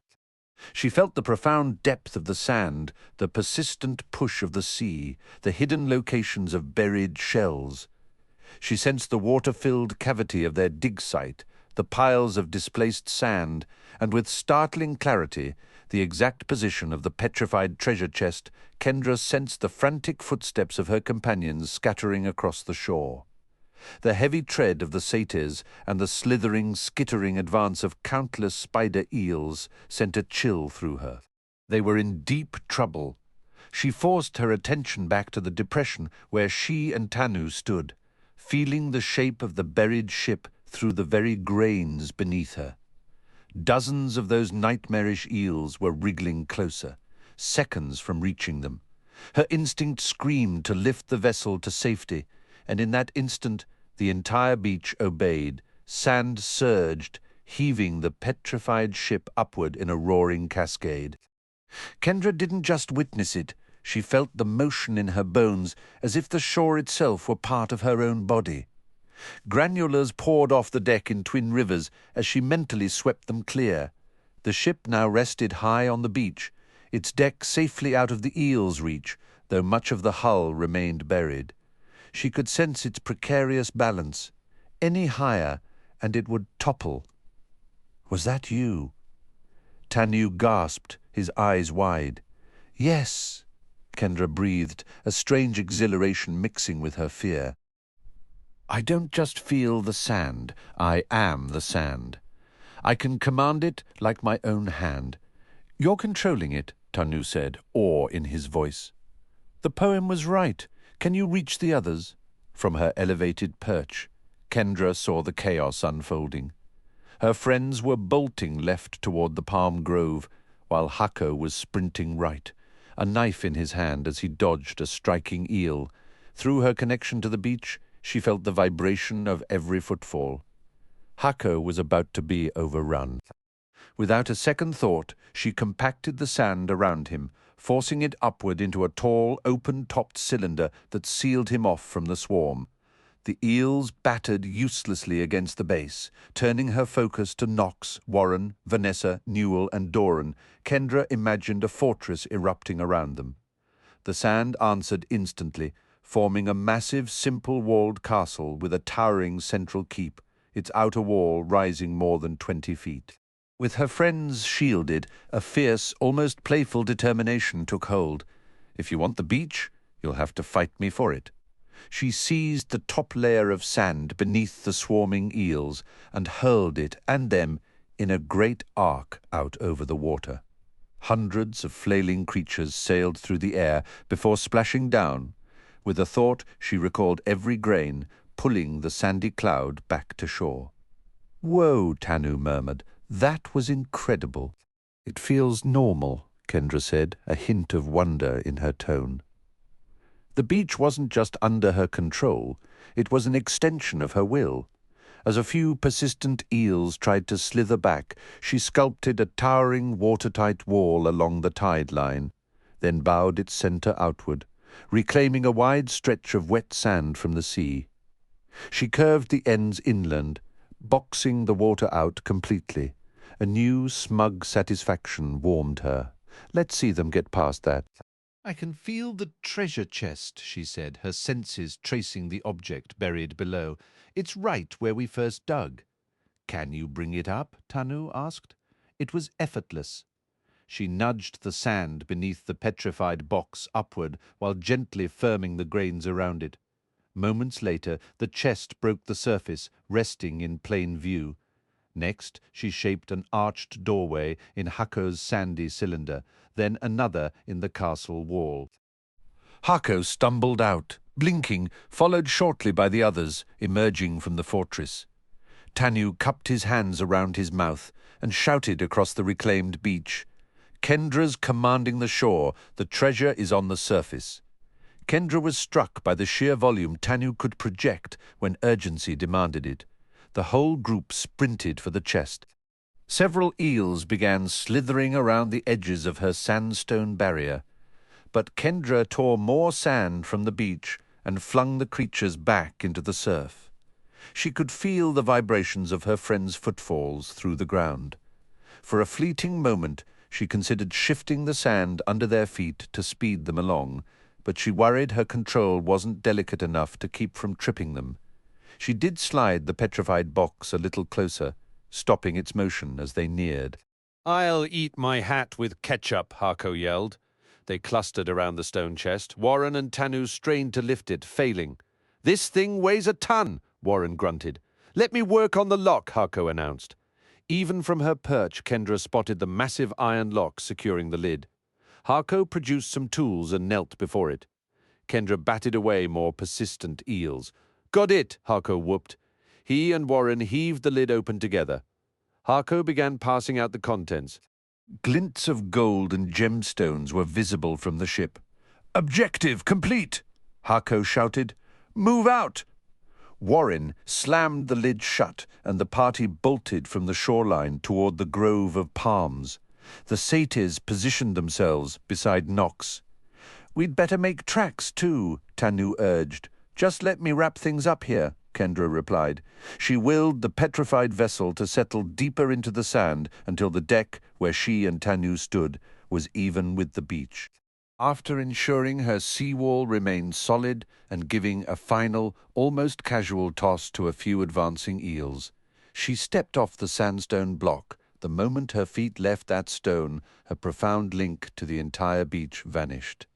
She felt the profound depth of the sand, the persistent push of the sea, the hidden locations of buried shells. She sensed the water-filled cavity of their dig site, the piles of displaced sand, and with startling clarity, the exact position of the petrified treasure chest. Kendra sensed the frantic footsteps of her companions scattering across the shore. The heavy tread of the satyrs and the slithering, skittering advance of countless spider eels sent a chill through her. They were in deep trouble. She forced her attention back to the depression where she and Tanu stood, feeling the shape of the buried ship through the very grains beneath her. Dozens of those nightmarish eels were wriggling closer, seconds from reaching them. Her instinct screamed to lift the vessel to safety, and in that instant the entire beach obeyed. Sand surged, heaving the petrified ship upward in a roaring cascade. Kendra didn't just witness it, she felt the motion in her bones as if the shore itself were part of her own body. Granulars poured off the deck in twin rivers as she mentally swept them clear. The ship now rested high on the beach, its deck safely out of the eel's reach, though much of the hull remained buried. She could sense its precarious balance. Any higher, and it would topple. "Was that you?" Tanu gasped, his eyes wide. "Yes," Kendra breathed, a strange exhilaration mixing with her fear. "I don't just feel the sand, I am the sand. I can command it like my own hand." "You're controlling it," Tanu said, awe in his voice. "The poem was right. Can you reach the others?" From her elevated perch, Kendra saw the chaos unfolding. Her friends were bolting left toward the palm grove, while Hako was sprinting right, a knife in his hand as he dodged a striking eel. Through her connection to the beach, she felt the vibration of every footfall. Hako was about to be overrun. Without a second thought, she compacted the sand around him, forcing it upward into a tall, open-topped cylinder that sealed him off from the swarm. The eels battered uselessly against the base, turning her focus to Knox, Warren, Vanessa, Newell, and Doran. Kendra imagined a fortress erupting around them. The sand answered instantly, forming a massive, simple-walled castle with a towering central keep, its outer wall rising more than 20 feet. With her friends shielded, a fierce, almost playful determination took hold. "If you want the beach, you'll have to fight me for it." She seized the top layer of sand beneath the swarming eels and hurled it and them in a great arc out over the water. Hundreds of flailing creatures sailed through the air before splashing down. With a thought, she recalled every grain, pulling the sandy cloud back to shore. "Whoa," Tanu murmured. "That was incredible." "It feels normal," Kendra said, a hint of wonder in her tone. The beach wasn't just under her control, it was an extension of her will. As a few persistent eels tried to slither back, she sculpted a towering, watertight wall along the tide line, then bowed its center outward, reclaiming a wide stretch of wet sand from the sea. She curved the ends inland, boxing the water out completely. A new, smug satisfaction warmed her. "Let's see them get past that." "I can feel the treasure chest," she said, her senses tracing the object buried below. "It's right where we first dug." "Can you bring it up?" Tanu asked. It was effortless. She nudged the sand beneath the petrified box upward while gently firming the grains around it. Moments later, the chest broke the surface, resting in plain view. Next, she shaped an arched doorway in Hako's sandy cylinder, then another in the castle wall. Hako stumbled out, blinking, followed shortly by the others, emerging from the fortress. Tanu cupped his hands around his mouth and shouted across the reclaimed beach, "Kendra's commanding the shore. The treasure is on the surface." Kendra was struck by the sheer volume Tanu could project when urgency demanded it. The whole group sprinted for the chest. Several eels began slithering around the edges of her sandstone barrier, but Kendra tore more sand from the beach and flung the creatures back into the surf. She could feel the vibrations of her friends' footfalls through the ground. For a fleeting moment, she considered shifting the sand under their feet to speed them along, but she worried her control wasn't delicate enough to keep from tripping them. She did slide the petrified box a little closer, stopping its motion as they neared. "I'll eat my hat with ketchup," Hako yelled. They clustered around the stone chest. Warren and Tanu strained to lift it, failing. "This thing weighs a ton," Warren grunted. "Let me work on the lock," Hako announced. Even from her perch, Kendra spotted the massive iron lock securing the lid. Hako produced some tools and knelt before it. Kendra batted away more persistent eels. "Got it," Hako whooped. He and Warren heaved the lid open together. Hako began passing out the contents. Glints of gold and gemstones were visible from the ship. "Objective complete!" Hako shouted. "Move out!" Warren slammed the lid shut, and the party bolted from the shoreline toward the grove of palms. The satyrs positioned themselves beside Nox. "We'd better make tracks, too," Tanu urged. "Just let me wrap things up here," Kendra replied. She willed the petrified vessel to settle deeper into the sand until the deck, where she and Tanu stood, was even with the beach. After ensuring her seawall remained solid and giving a final, almost casual toss to a few advancing eels, she stepped off the sandstone block. The moment her feet left that stone, her profound link to the entire beach vanished.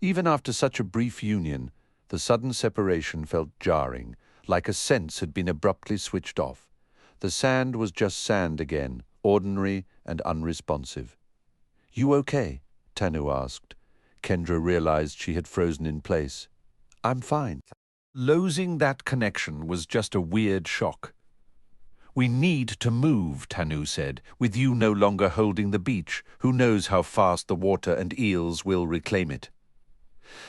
Even after such a brief union, the sudden separation felt jarring, like a sense had been abruptly switched off. The sand was just sand again, ordinary and unresponsive. "You okay?" Tanu asked. Kendra realized she had frozen in place. "I'm fine." Losing that connection was just a weird shock. "We need to move," Tanu said. "With you no longer holding the beach, who knows how fast the water and eels will reclaim it."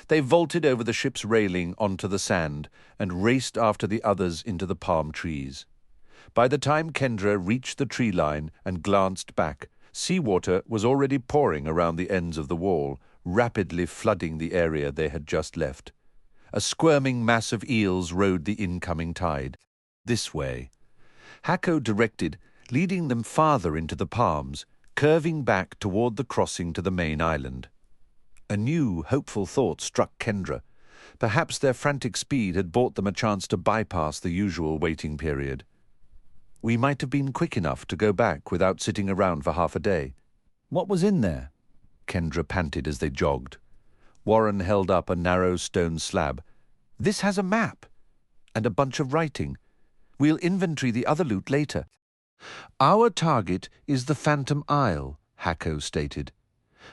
They vaulted over the ship's railing onto the sand and raced after the others into the palm trees. By the time Kendra reached the tree line and glanced back, seawater was already pouring around the ends of the wall, rapidly flooding the area they had just left. A squirming mass of eels rode the incoming tide. "This way." Hako directed, leading them farther into the palms, curving back toward the crossing to the main island. A new, hopeful thought struck Kendra. Perhaps their frantic speed had bought them a chance to bypass the usual waiting period. "We might have been quick enough to go back without sitting around for half a day." "What was in there?" Kendra panted as they jogged. Warren held up a narrow stone slab. "This has a map and a bunch of writing. We'll inventory the other loot later." "Our target is the Phantom Isle," Hako stated.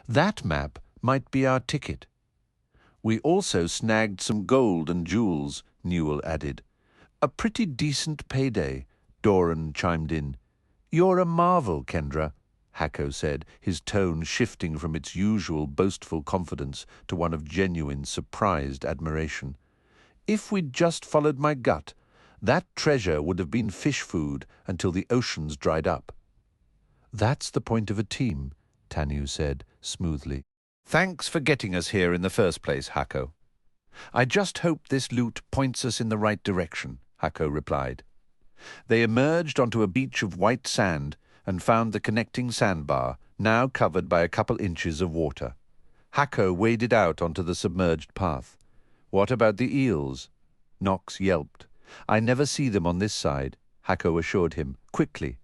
"That map might be our ticket." "We also snagged some gold and jewels," Newell added. "A pretty decent payday," Doran chimed in. "You're a marvel, Kendra," Hako said, his tone shifting from its usual boastful confidence to one of genuine, surprised admiration. "If we'd just followed my gut, that treasure would have been fish food until the oceans dried up." "That's the point of a team," Tanu said smoothly. "Thanks for getting us here in the first place, Hako." "I just hope this loot points us in the right direction," Hako replied. They emerged onto a beach of white sand and found the connecting sandbar, now covered by a couple inches of water. Hako waded out onto the submerged path. "What about the eels?" Nox yelped. "I never see them on this side," Hako assured him, quickly.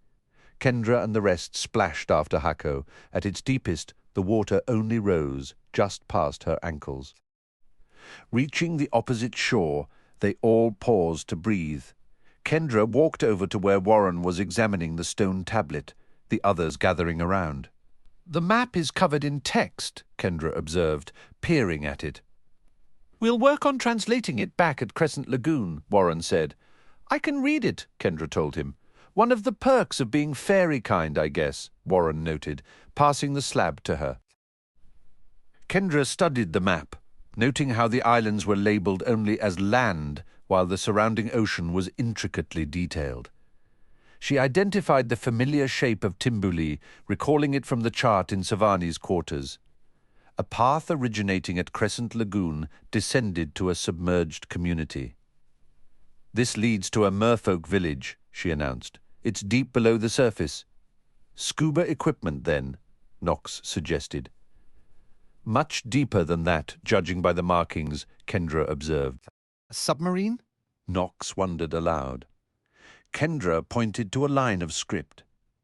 Kendra and the rest splashed after Hako. At its deepest, the water only rose, just past her ankles. Reaching the opposite shore, they all paused to breathe. Kendra walked over to where Warren was examining the stone tablet, the others gathering around. "The map is covered in text," Kendra observed, peering at it. We'll work on translating it back at Crescent Lagoon, Warren said. I can read it, Kendra told him. One of the perks of being fairy kind, I guess, Warren noted, passing the slab to her. Kendra studied the map, noting how the islands were labelled only as land, while the surrounding ocean was intricately detailed. She identified the familiar shape of Timbuli, recalling it from the chart in Savani's quarters. A path originating at Crescent Lagoon descended to a submerged community. This leads to a merfolk village, she announced. It's deep below the surface. Scuba equipment, then, Knox suggested. Much deeper than that, judging by the markings, Kendra observed. A submarine? Knox wondered aloud. Kendra pointed to a line of script.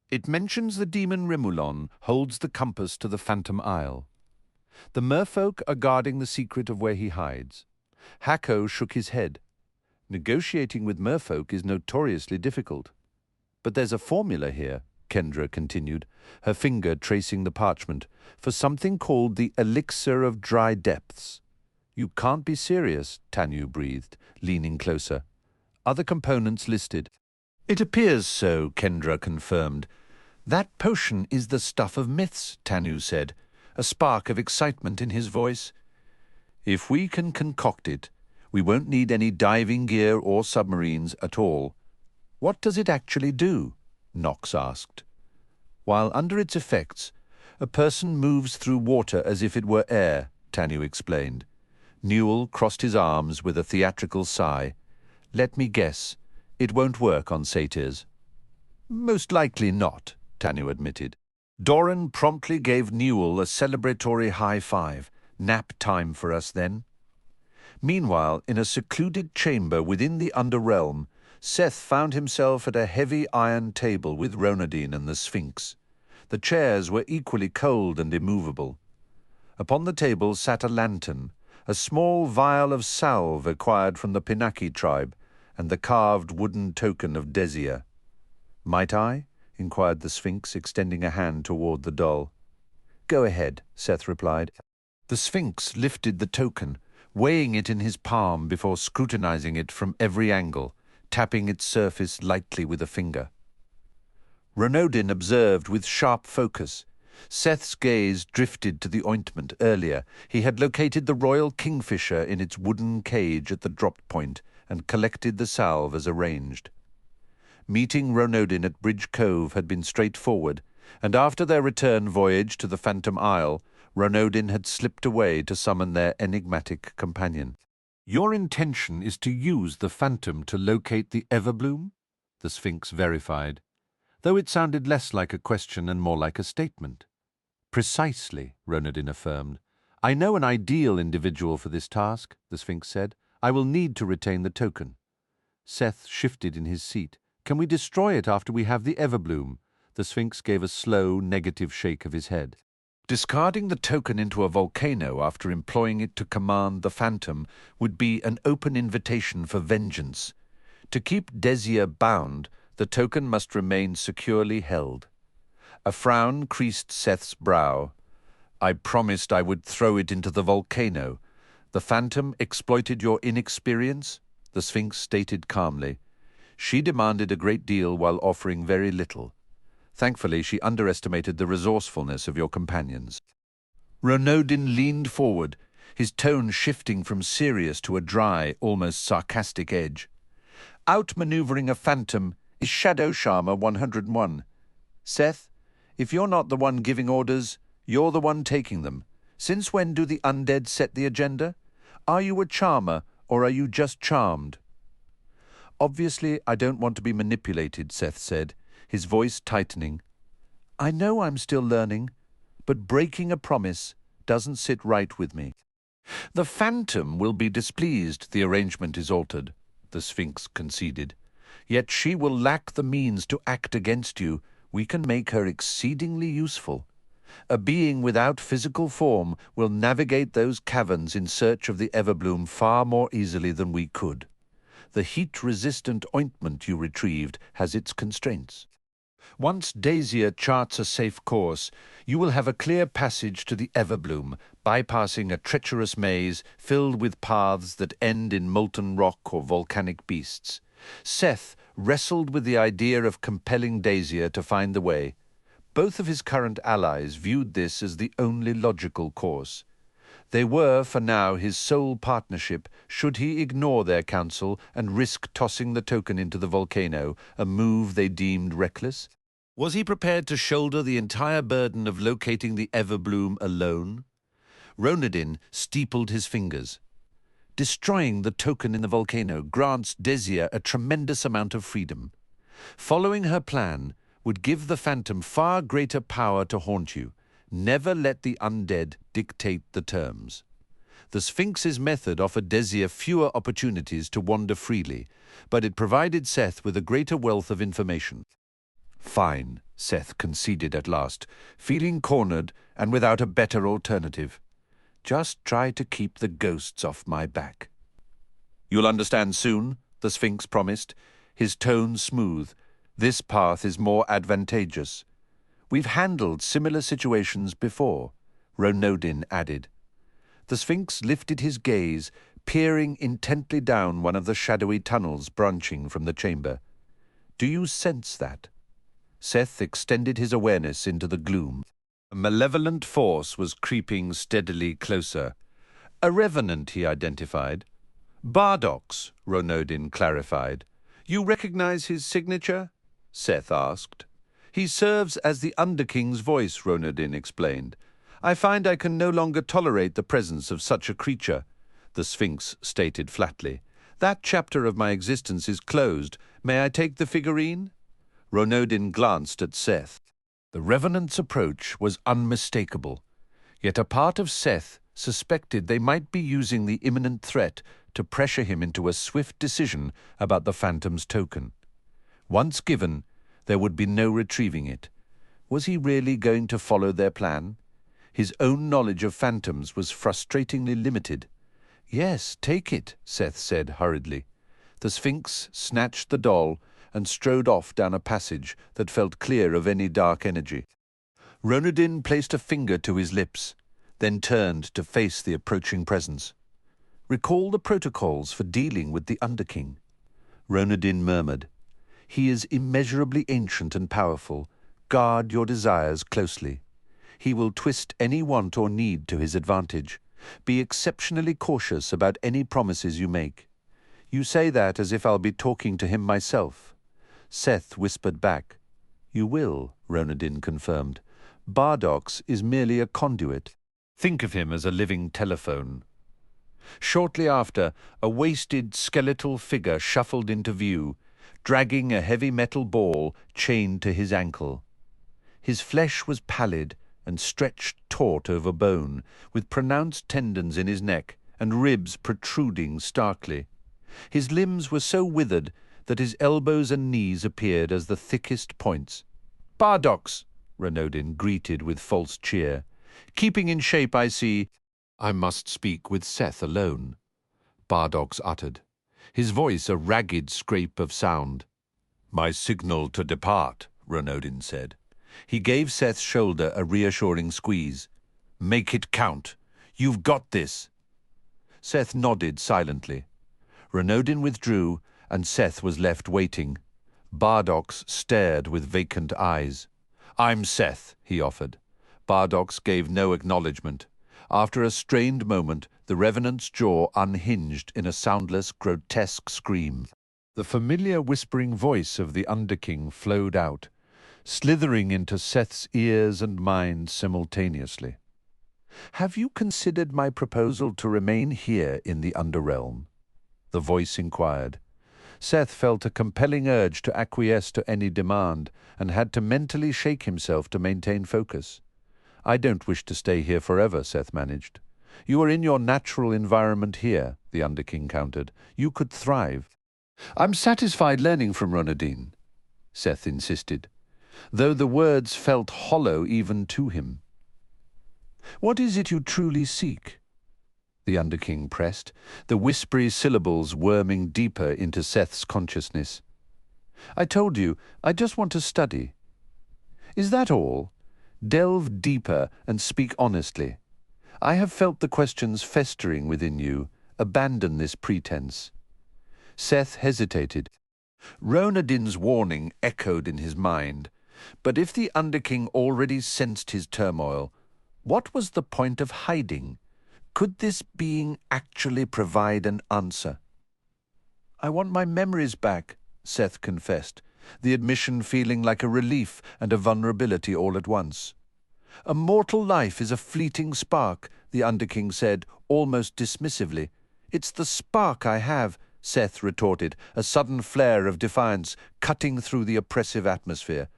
It mentions the demon Rimulon holds the compass to the Phantom Isle. The merfolk are guarding the secret of where he hides. Hako shook his head. Negotiating with merfolk is notoriously difficult. But there's a formula here, Kendra continued, her finger tracing the parchment, for something called the Elixir of Dry Depths. You can't be serious, Tanu breathed, leaning closer. Other components listed. It appears so, Kendra confirmed. That potion is the stuff of myths, Tanu said, a spark of excitement in his voice. If we can concoct it, we won't need any diving gear or submarines at all. What does it actually do? Knox asked. While under its effects, a person moves through water as if it were air, Tanu explained. Newell crossed his arms with a theatrical sigh. Let me guess, it won't work on satyrs. Most likely not, Tanu admitted. Doran promptly gave Newell a celebratory high five. Nap time for us then. Meanwhile, in a secluded chamber within the Underrealm, Seth found himself at a heavy iron table with Ronadine and the Sphinx. The chairs were equally cold and immovable. Upon the table sat a lantern, a small vial of salve acquired from the Pinaki tribe, and the carved wooden token of Desia. Might I? Inquired the Sphinx, extending a hand toward the doll. Go ahead, Seth replied. The Sphinx lifted the token, weighing it in his palm before scrutinizing it from every angle, tapping its surface lightly with a finger. Ronodin observed with sharp focus. Seth's gaze drifted to the ointment earlier. He had located the royal kingfisher in its wooden cage at the drop point and collected the salve as arranged. Meeting Ronodin at Bridge Cove had been straightforward, and after their return voyage to the Phantom Isle, Ronodin had slipped away to summon their enigmatic companion. Your intention is to use the Phantom to locate the Everbloom? The Sphinx verified, though it sounded less like a question and more like a statement. Precisely, Ronodin affirmed. I know an ideal individual for this task, the Sphinx said. I will need to retain the token. Seth shifted in his seat. Can we destroy it after we have the Everbloom? The Sphinx gave a slow, negative shake of his head. Discarding the token into a volcano after employing it to command the Phantom would be an open invitation for vengeance. To keep Desia bound, the token must remain securely held. A frown creased Seth's brow. I promised I would throw it into the volcano. The Phantom exploited your inexperience, the Sphinx stated calmly. She demanded a great deal while offering very little. Thankfully, she underestimated the resourcefulness of your companions. Ronodin leaned forward, his tone shifting from serious to a dry, almost sarcastic edge. Outmaneuvering a Phantom is Shadow Charmer 101. Seth, if you're not the one giving orders, you're the one taking them. Since when do the undead set the agenda? Are you a charmer, or are you just charmed? Obviously, I don't want to be manipulated, Seth said, his voice tightening. I know I'm still learning, but breaking a promise doesn't sit right with me. The Phantom will be displeased the arrangement is altered, the Sphinx conceded. Yet she will lack the means to act against you. We can make her exceedingly useful. A being without physical form will navigate those caverns in search of the Everbloom far more easily than we could. The heat-resistant ointment you retrieved has its constraints. Once Daisier charts a safe course, you will have a clear passage to the Everbloom, bypassing a treacherous maze filled with paths that end in molten rock or volcanic beasts. Seth wrestled with the idea of compelling Daisier to find the way. Both of his current allies viewed this as the only logical course. They were, for now, his sole partnership, should he ignore their counsel and risk tossing the token into the volcano, a move they deemed reckless. Was he prepared to shoulder the entire burden of locating the Everbloom alone? Ronodin steepled his fingers. Destroying the token in the volcano grants Daisier a tremendous amount of freedom. Following her plan would give the Phantom far greater power to haunt you. Never let the undead dictate the terms. The Sphinx's method offered Daisier fewer opportunities to wander freely, but it provided Seth with a greater wealth of information. Fine, Seth conceded at last, feeling cornered and without a better alternative. Just try to keep the ghosts off my back. You'll understand soon, the Sphinx promised, his tone smooth. This path is more advantageous. We've handled similar situations before, Ronodin added. The Sphinx lifted his gaze, peering intently down one of the shadowy tunnels branching from the chamber. Do you sense that? Seth extended his awareness into the gloom. A malevolent force was creeping steadily closer. A revenant, he identified. Bardox, Ronodin clarified. You recognize his signature? Seth asked. He serves as the Underking's voice, Ronodin explained. I find I can no longer tolerate the presence of such a creature, the Sphinx stated flatly. That chapter of my existence is closed. May I take the figurine? Ronodin glanced at Seth. The Revenant's approach was unmistakable, yet a part of Seth suspected they might be using the imminent threat to pressure him into a swift decision about the Phantom's token. Once given, there would be no retrieving it. Was he really going to follow their plan? His own knowledge of phantoms was frustratingly limited. Yes, take it, Seth said hurriedly. The Sphinx snatched the doll and strode off down a passage that felt clear of any dark energy. Ronodin placed a finger to his lips, then turned to face the approaching presence. Recall the protocols for dealing with the Underking. Ronodin murmured. He is immeasurably ancient and powerful. Guard your desires closely. He will twist any want or need to his advantage. Be exceptionally cautious about any promises you make. You say that as if I'll be talking to him myself. Seth whispered back. You will, Ronodin confirmed. Bardox is merely a conduit. Think of him as a living telephone. Shortly after, a wasted skeletal figure shuffled into view, dragging a heavy metal ball chained to his ankle. His flesh was pallid and stretched taut over bone, with pronounced tendons in his neck and ribs protruding starkly. His limbs were so withered that his elbows and knees appeared as the thickest points. Bardox, Ronodin greeted with false cheer. Keeping in shape, I see. I must speak with Seth alone, Bardox uttered, his voice a ragged scrape of sound. My signal to depart, Ronodin said. He gave Seth's shoulder a reassuring squeeze. Make it count. You've got this. Seth nodded silently. Ronodin withdrew, and Seth was left waiting. Bardox stared with vacant eyes. I'm Seth, he offered. Bardox gave no acknowledgement. After a strained moment, the Revenant's jaw unhinged in a soundless, grotesque scream. The familiar whispering voice of the Underking flowed out, slithering into Seth's ears and mind simultaneously. Have you considered my proposal to remain here in the Underrealm? The voice inquired. Seth felt a compelling urge to acquiesce to any demand and had to mentally shake himself to maintain focus. I don't wish to stay here forever, Seth managed. You are in your natural environment here, the Underking countered. You could thrive. I'm satisfied learning from Ronodin, Seth insisted, though the words felt hollow even to him. What is it you truly seek? The Underking pressed, the whispery syllables worming deeper into Seth's consciousness. I told you, I just want to study. Is that all? Delve deeper and speak honestly. I have felt the questions festering within you. Abandon this pretense. Seth hesitated. Ronadin's warning echoed in his mind. But if the Underking already sensed his turmoil, what was the point of hiding? Could this being actually provide an answer? I want my memories back, Seth confessed, the admission feeling like a relief and a vulnerability all at once. A mortal life is a fleeting spark, the Underking said, almost dismissively. It's the spark I have, Seth retorted, a sudden flare of defiance cutting through the oppressive atmosphere.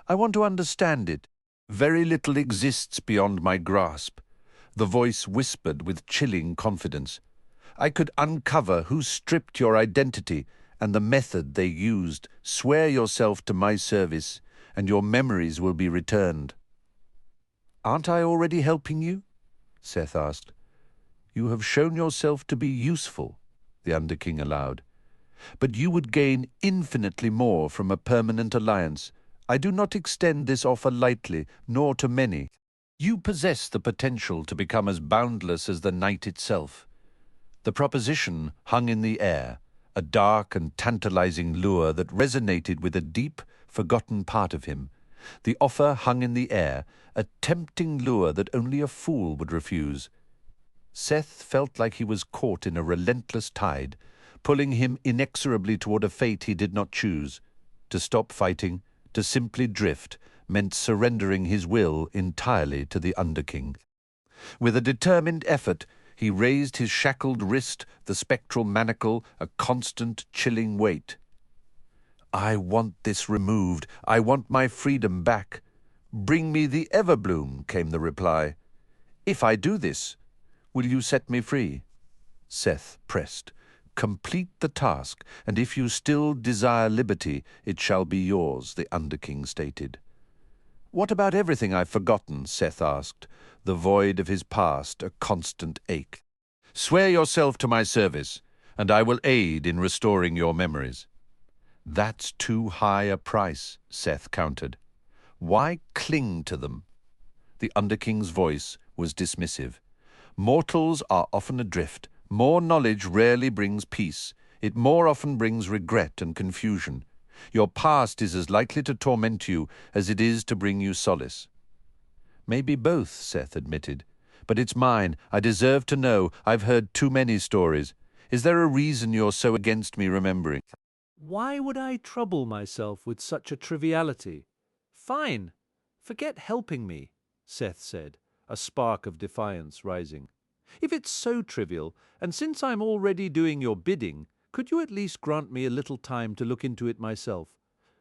I want to understand it. Very little exists beyond my grasp. The voice whispered with chilling confidence. I could uncover who stripped your identity and the method they used. Swear yourself to my service, and your memories will be returned. Aren't I already helping you? Seth asked. You have shown yourself to be useful, the Underking allowed. But you would gain infinitely more from a permanent alliance. I do not extend this offer lightly, nor to many. You possess the potential to become as boundless as the night itself. The proposition hung in the air, a dark and tantalizing lure that resonated with a deep, forgotten part of him. The offer hung in the air, a tempting lure that only a fool would refuse. Seth felt like he was caught in a relentless tide, pulling him inexorably toward a fate he did not choose. To stop fighting, to simply drift, meant surrendering his will entirely to the Underking. With a determined effort, he raised his shackled wrist, the spectral manacle, a constant, chilling weight. I want this removed. I want my freedom back. Bring me the Everbloom, came the reply. If I do this, will you set me free? Seth pressed. Complete the task, and if you still desire liberty, it shall be yours, the Underking stated. What about everything I've forgotten? Seth asked, the void of his past a constant ache. Swear yourself to my service, and I will aid in restoring your memories. That's too high a price, Seth countered. Why cling to them? The Underking's voice was dismissive. Mortals are often adrift. More knowledge rarely brings peace. It more often brings regret and confusion. Your past is as likely to torment you as it is to bring you solace. Maybe both, Seth admitted. But it's mine. I deserve to know. I've heard too many stories. Is there a reason you're so against me remembering? Why would I trouble myself with such a triviality? Fine. Forget helping me, Seth said, a spark of defiance rising. If it's so trivial, and since I'm already doing your bidding, could you at least grant me a little time to look into it myself?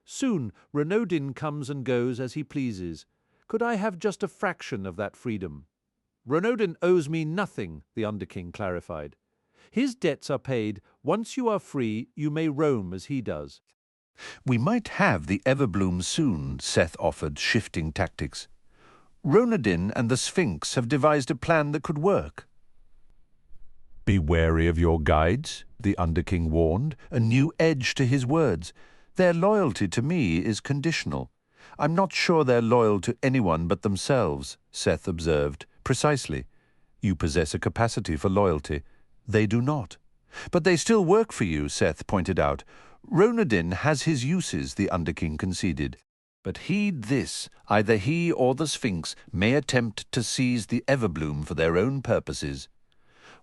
Soon Ronodin comes and goes as he pleases. Could I have just a fraction of that freedom? Ronodin owes me nothing, the Underking clarified. His debts are paid. Once you are free, you may roam as he does. We might have the Everbloom soon, Seth offered, shifting tactics. Ronodin and the Sphinx have devised a plan that could work. Be wary of your guides, the Underking warned, a new edge to his words. Their loyalty to me is conditional. I'm not sure they're loyal to anyone but themselves, Seth observed. Precisely. You possess a capacity for loyalty. They do not. But they still work for you, Seth pointed out. Ronodin has his uses, the Underking conceded. But heed this, either he or the Sphinx may attempt to seize the Everbloom for their own purposes.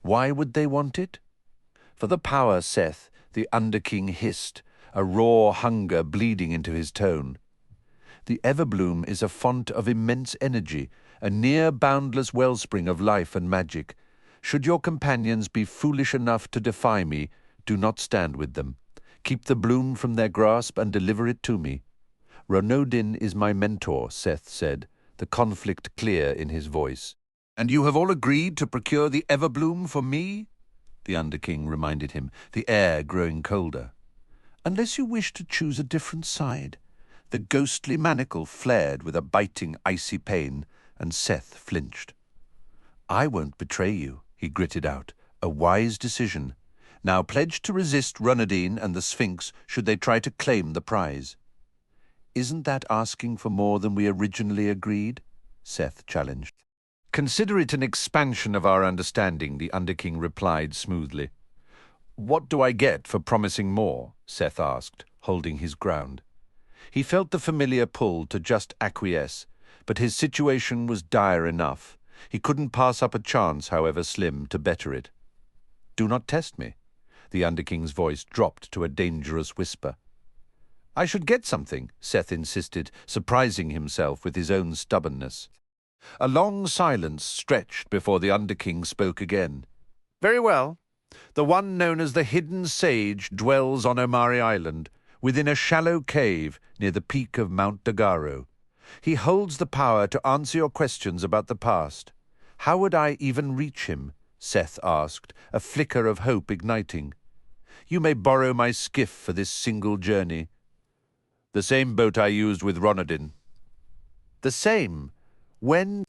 Why would they want it? For the power, Seth, the Underking hissed, a raw hunger bleeding into his tone. The Everbloom is a font of immense energy, a near-boundless wellspring of life and magic. Should your companions be foolish enough to defy me, do not stand with them. Keep the bloom from their grasp and deliver it to me. Ronodin is my mentor, Seth said, the conflict clear in his voice. And you have all agreed to procure the Everbloom for me? The Underking reminded him, the air growing colder. Unless you wish to choose a different side. The ghostly manacle flared with a biting, icy pain, and Seth flinched. I won't betray you, he gritted out. A wise decision. Now pledge to resist Ronodin and the Sphinx should they try to claim the prize. Isn't that asking for more than we originally agreed? Seth challenged. Consider it an expansion of our understanding, the Underking replied smoothly. What do I get for promising more? Seth asked, holding his ground. He felt the familiar pull to just acquiesce, but his situation was dire enough. He couldn't pass up a chance, however slim, to better it. Do not test me. The Underking's voice dropped to a dangerous whisper. I should get something, Seth insisted, surprising himself with his own stubbornness. A long silence stretched before the Underking spoke again. Very well. The one known as the Hidden Sage dwells on Omari Island, within a shallow cave near the peak of Mount Dagaro. He holds the power to answer your questions about the past. How would I even reach him? Seth asked, a flicker of hope igniting. You may borrow my skiff for this single journey. The same boat I used with Ronodin. The same? When?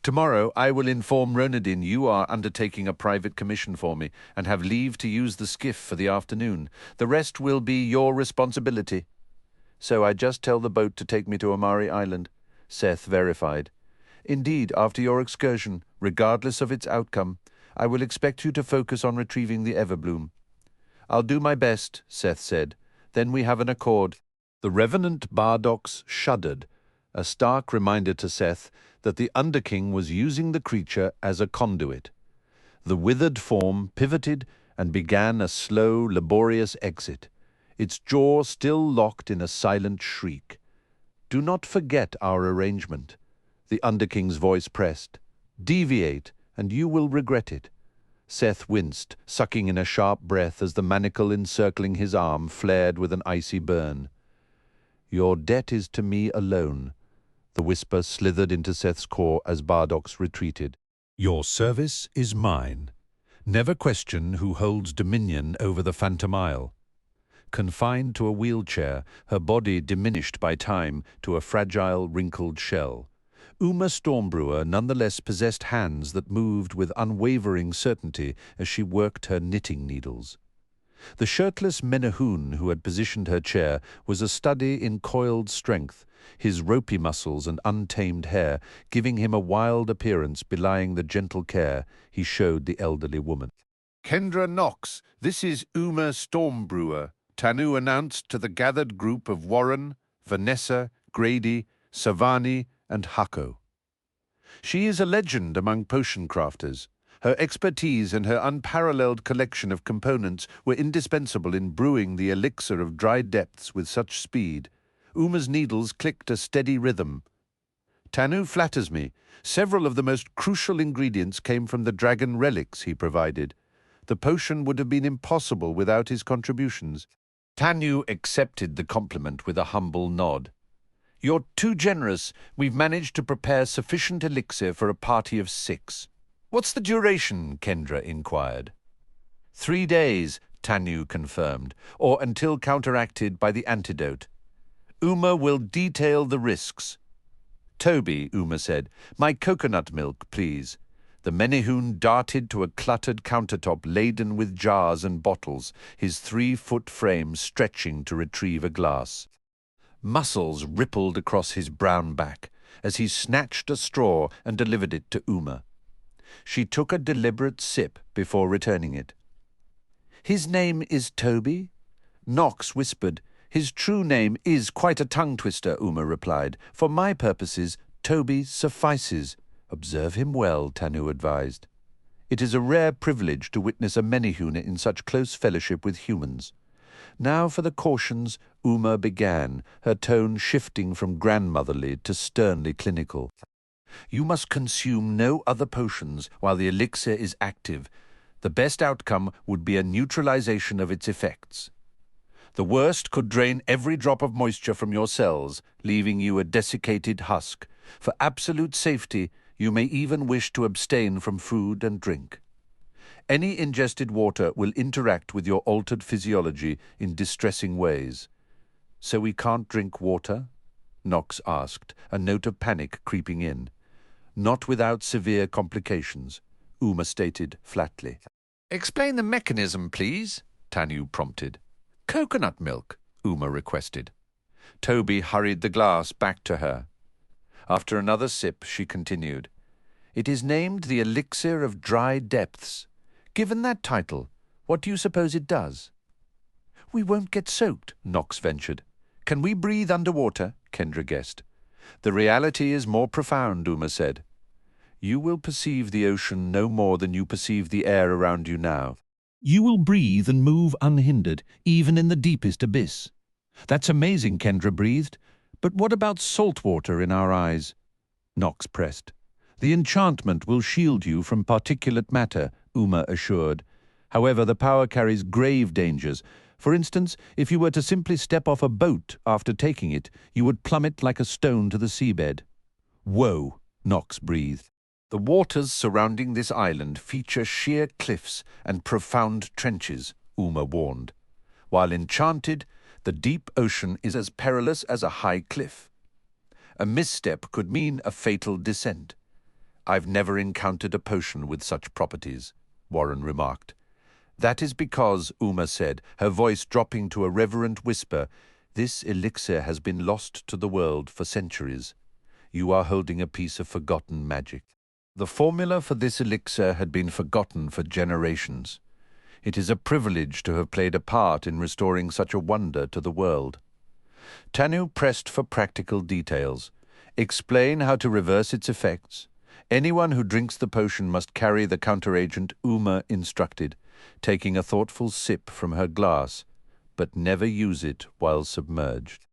Tomorrow I will inform Ronodin you are undertaking a private commission for me and have leave to use the skiff for the afternoon. The rest will be your responsibility. So I just tell the boat to take me to Omari Island, Seth verified. Indeed, after your excursion, regardless of its outcome, I will expect you to focus on retrieving the Everbloom. I'll do my best, Seth said. Then we have an accord. The Revenant Bardox shuddered, a stark reminder to Seth that the Underking was using the creature as a conduit. The withered form pivoted and began a slow, laborious exit, its jaw still locked in a silent shriek. Do not forget our arrangement, the Underking's voice pressed. Deviate, and you will regret it. Seth winced, sucking in a sharp breath as the manacle encircling his arm flared with an icy burn. Your debt is to me alone. The whisper slithered into Seth's core as Bardox retreated. Your service is mine. Never question who holds dominion over the Phantom Isle. Confined to a wheelchair, her body diminished by time to a fragile, wrinkled shell, Uma Stormbrewer nonetheless possessed hands that moved with unwavering certainty as she worked her knitting needles. The shirtless Menahoon who had positioned her chair was a study in coiled strength, his ropey muscles and untamed hair giving him a wild appearance belying the gentle care he showed the elderly woman. Kendra Knox, this is Uma Stormbrewer, Tanu announced to the gathered group of Warren, Vanessa, Grady, Savani, and Hako. She is a legend among potion crafters. Her expertise and her unparalleled collection of components were indispensable in brewing the elixir of dry depths with such speed. Uma's needles clicked a steady rhythm. Tanu flatters me. Several of the most crucial ingredients came from the dragon relics he provided. The potion would have been impossible without his contributions. Tanu accepted the compliment with a humble nod. You're too generous. We've managed to prepare sufficient elixir for a party of 6. What's the duration? Kendra inquired. 3 days, Tanu confirmed, or until counteracted by the antidote. Uma will detail the risks. Toby, Uma said, my coconut milk, please. The Menahoon darted to a cluttered countertop laden with jars and bottles, his 3-foot frame stretching to retrieve a glass. Muscles rippled across his brown back as he snatched a straw and delivered it to Uma. She took a deliberate sip before returning it. His name is Toby? Knox whispered. His true name is quite a tongue-twister, Uma replied. For my purposes, Toby suffices. Observe him well, Tanu advised. It is a rare privilege to witness a Menahoon in such close fellowship with humans. Now for the cautions, Uma began, her tone shifting from grandmotherly to sternly clinical. You must consume no other potions while the elixir is active. The best outcome would be a neutralization of its effects. The worst could drain every drop of moisture from your cells, leaving you a desiccated husk. For absolute safety, you may even wish to abstain from food and drink. Any ingested water will interact with your altered physiology in distressing ways. So we can't drink water? Knox asked, a note of panic creeping in. Not without severe complications, Uma stated flatly. Explain the mechanism, please, Tanu prompted. Coconut milk, Uma requested. Toby hurried the glass back to her. After another sip, she continued, "It is named the Elixir of Dry Depths. Given that title, what do you suppose it does?" "We won't get soaked," Knox ventured. "Can we breathe underwater?" Kendra guessed. "The reality is more profound," Uma said. "You will perceive the ocean no more than you perceive the air around you now. You will breathe and move unhindered, even in the deepest abyss." "That's amazing," Kendra breathed. "But what about salt water in our eyes?" Knox pressed. "The enchantment will shield you from particulate matter," Uma assured. "However, the power carries grave dangers. For instance, if you were to simply step off a boat after taking it, you would plummet like a stone to the seabed." "Whoa," Knox breathed. "The waters surrounding this island feature sheer cliffs and profound trenches," Uma warned. "While enchanted, the deep ocean is as perilous as a high cliff. A misstep could mean a fatal descent." "I've never encountered a potion with such properties," Warren remarked. "That is because," Uma said, her voice dropping to a reverent whisper, "this elixir has been lost to the world for centuries. You are holding a piece of forgotten magic." The formula for this elixir had been forgotten for generations. It is a privilege to have played a part in restoring such a wonder to the world. Tanu pressed for practical details. "Explain how to reverse its effects. Anyone who drinks the potion must carry the counteragent," Uma instructed, taking a thoughtful sip from her glass, "but never use it while submerged.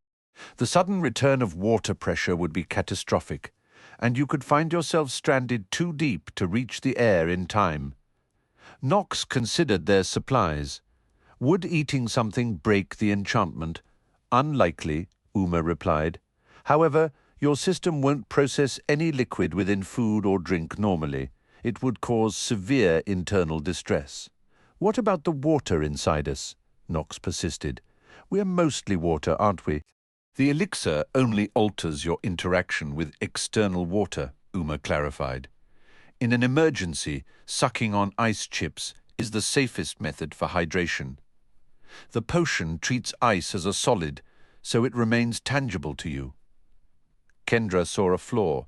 The sudden return of water pressure would be catastrophic, and you could find yourself stranded too deep to reach the air in time." Knox considered their supplies. "Would eating something break the enchantment?" "Unlikely," Uma replied. "However, your system won't process any liquid within food or drink normally. It would cause severe internal distress." "What about the water inside us?" Knox persisted. "We're mostly water, aren't we?" "The elixir only alters your interaction with external water," Uma clarified. "In an emergency, sucking on ice chips is the safest method for hydration. The potion treats ice as a solid, so it remains tangible to you." Kendra saw a flaw.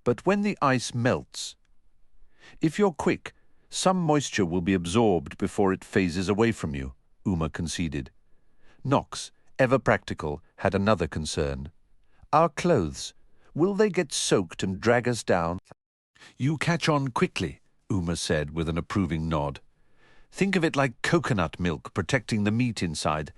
"But when the ice melts?" "If you're quick, some moisture will be absorbed before it phases away from you," Uma conceded. Knox, ever practical, had another concern. "Our clothes, will they get soaked and drag us down?" "You catch on quickly," Uma said with an approving nod. "Think of it like coconut milk protecting the meat inside.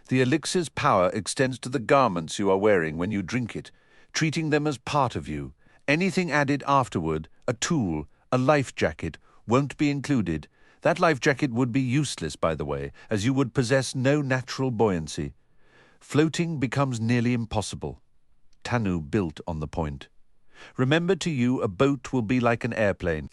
The elixir's power extends to the garments you are wearing when you drink it, treating them as part of you. Anything added afterward, a tool, a life jacket, won't be included. That life jacket would be useless, by the way, as you would possess no natural buoyancy. Floating becomes nearly impossible." Tanu built on the point. "Remember, to you, a boat will be like an airplane.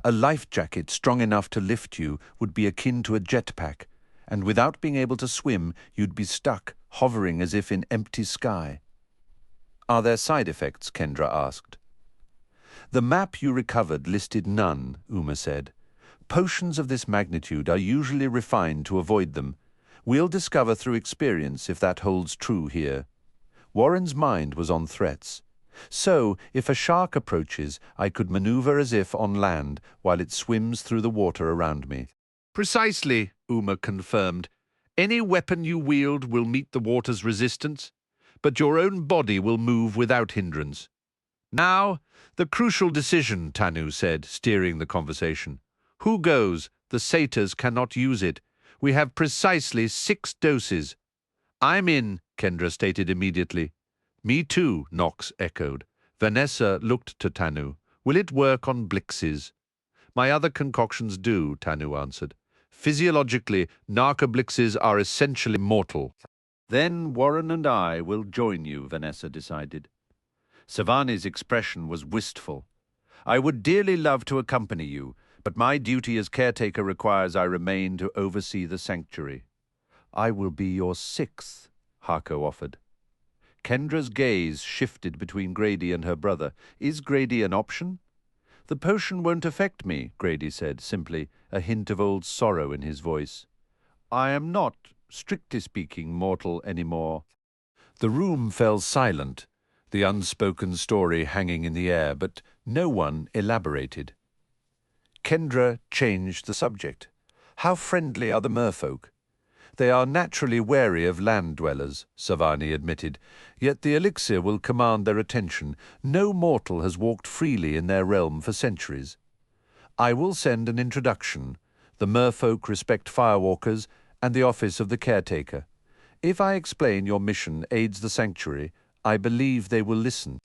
A life jacket strong enough to lift you would be akin to a jetpack, and without being able to swim, you'd be stuck, hovering as if in empty sky." "Are there side effects?" Kendra asked. "The map you recovered listed none," Uma said. "Potions of this magnitude are usually refined to avoid them. We'll discover through experience if that holds true here." Warren's mind was on threats. "So, if a shark approaches, I could maneuver as if on land while it swims through the water around me." "Precisely," Uma confirmed. "Any weapon you wield will meet the water's resistance, but your own body will move without hindrance." "Now, the crucial decision," Tanu said, steering the conversation. "Who goes? The satyrs cannot use it. We have precisely 6 doses." "I'm in," Kendra stated immediately. "Me too," Knox echoed. Vanessa looked to Tanu. "Will it work on Blixes?" "My other concoctions do," Tanu answered. "Physiologically, narcoblixes are essentially mortal." "Then Warren and I will join you," Vanessa decided. Savani's expression was wistful. "I would dearly love to accompany you, but my duty as caretaker requires I remain to oversee the sanctuary." "I will be your 6th," Harko offered. Kendra's gaze shifted between Grady and her brother. "Is Grady an option?" "The potion won't affect me," Grady said simply, a hint of old sorrow in his voice. "I am not, strictly speaking, mortal anymore." The room fell silent, the unspoken story hanging in the air, but no one elaborated. Kendra changed the subject. How friendly are the merfolk? They are naturally wary of land dwellers, Savani admitted, yet the elixir will command their attention. No mortal has walked freely in their realm for centuries. I will send an introduction. The merfolk respect firewalkers and the office of the caretaker. If I explain your mission aids the sanctuary, I believe they will listen.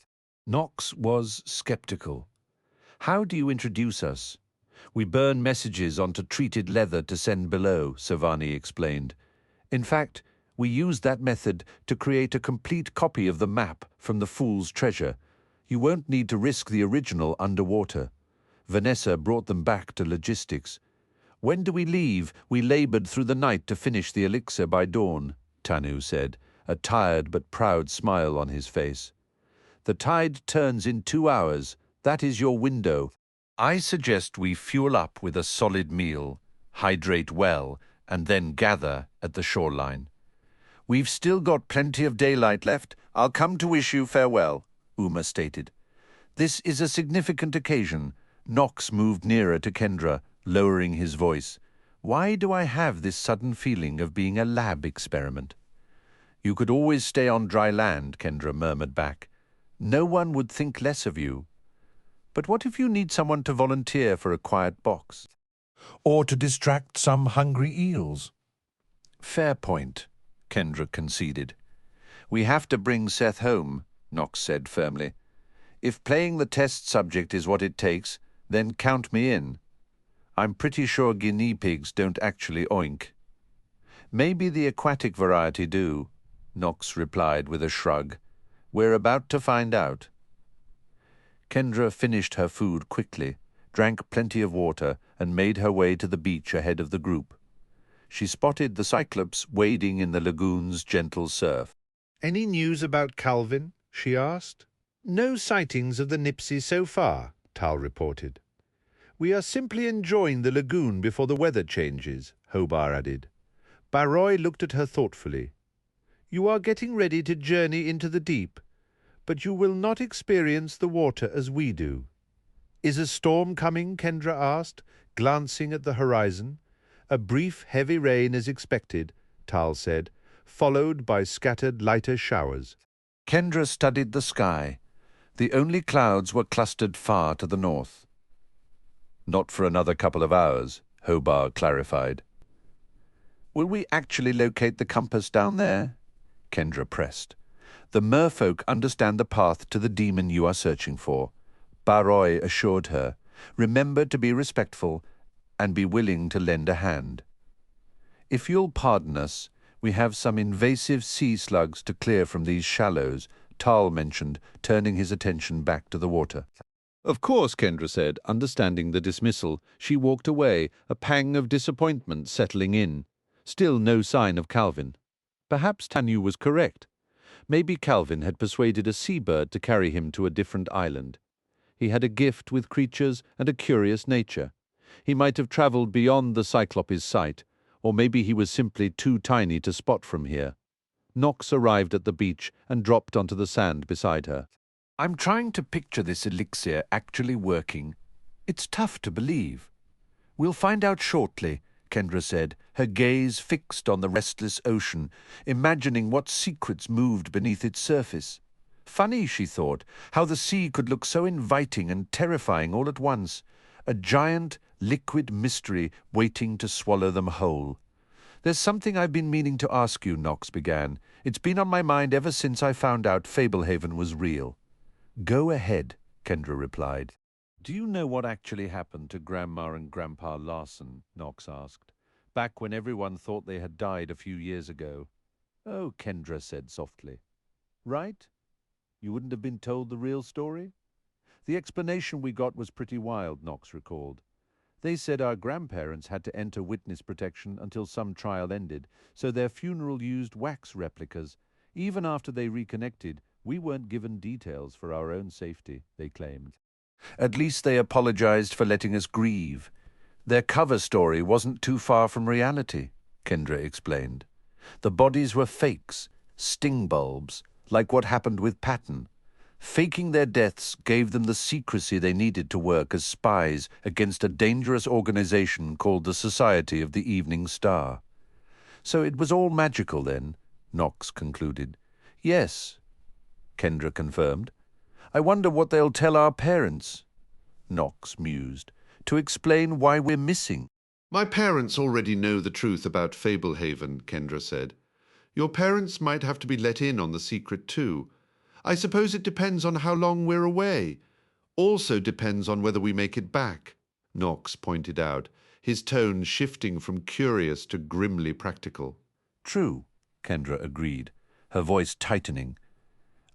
Nox was skeptical. How do you introduce us? We burn messages onto treated leather to send below, Savani explained. In fact, we used that method to create a complete copy of the map from the Fool's Treasure. You won't need to risk the original underwater. Vanessa brought them back to logistics. When do we leave? We labored through the night to finish the elixir by dawn, Tanu said, a tired but proud smile on his face. The tide turns in 2 hours. That is your window. I suggest we fuel up with a solid meal, hydrate well, and then gather at the shoreline. We've still got plenty of daylight left. I'll come to wish you farewell, Uma stated. This is a significant occasion. Nox moved nearer to Kendra, lowering his voice. Why do I have this sudden feeling of being a lab experiment? You could always stay on dry land, Kendra murmured back. No one would think less of you. But what if you need someone to volunteer for a quiet box? Or to distract some hungry eels? Fair point, Kendra conceded. We have to bring Seth home, Nox said firmly. If playing the test subject is what it takes, then count me in. I'm pretty sure guinea pigs don't actually oink. Maybe the aquatic variety do, Nox replied with a shrug. We're about to find out. Kendra finished her food quickly, drank plenty of water, and made her way to the beach ahead of the group. She spotted the Cyclops wading in the lagoon's gentle surf. "Any news about Calvin?" she asked. "No sightings of the Nipsey so far," Tal reported. "We are simply enjoying the lagoon before the weather changes," Hobart added. Baroy looked at her thoughtfully. "You are getting ready to journey into the deep, but you will not experience the water as we do." "Is a storm coming?" Kendra asked, glancing at the horizon. "A brief, heavy rain is expected," Tal said, followed by scattered lighter showers. Kendra studied the sky. The only clouds were clustered far to the north. "Not for another couple of hours," Hobart clarified. "Will we actually locate the compass down there?" Kendra pressed. "The merfolk understand the path to the demon you are searching for," Baroy assured her. "Remember to be respectful and be willing to lend a hand. If you'll pardon us, we have some invasive sea slugs to clear from these shallows," Tal mentioned, turning his attention back to the water. "Of course," Kendra said, understanding the dismissal. She walked away, a pang of disappointment settling in. Still no sign of Calvin. Perhaps Tanu was correct. Maybe Calvin had persuaded a seabird to carry him to a different island. He had a gift with creatures and a curious nature. He might have travelled beyond the Cyclops' sight, or maybe he was simply too tiny to spot from here. Nox arrived at the beach and dropped onto the sand beside her. "I'm trying to picture this elixir actually working. It's tough to believe." "We'll find out shortly," Kendra said, her gaze fixed on the restless ocean, imagining what secrets moved beneath its surface. Funny, she thought, how the sea could look so inviting and terrifying all at once. A giant, liquid mystery waiting to swallow them whole. "There's something I've been meaning to ask you," Nox began. "It's been on my mind ever since I found out Fablehaven was real." "Go ahead," Kendra replied. "Do you know what actually happened to Grandma and Grandpa Larson?" Nox asked. "Back when everyone thought they had died a few years ago." "Oh," Kendra said softly. "Right? You wouldn't have been told the real story?" "The explanation we got was pretty wild," Nox recalled. "They said our grandparents had to enter witness protection until some trial ended, so their funeral used wax replicas. Even after they reconnected, we weren't given details for our own safety," they claimed. "At least they apologized for letting us grieve. Their cover story wasn't too far from reality," Kendra explained. "The bodies were fakes, sting bulbs, like what happened with Patton. Faking their deaths gave them the secrecy they needed to work as spies against a dangerous organization called the Society of the Evening Star. So it was all magical then, Knox concluded. Yes, Kendra confirmed. I wonder what they'll tell our parents, Knox mused, to explain why we're missing. My parents already know the truth about Fablehaven, Kendra said. Your parents might have to be let in on the secret too. I suppose it depends on how long we're away. Also depends on whether we make it back, Knox pointed out, his tone shifting from curious to grimly practical. True, Kendra agreed, her voice tightening.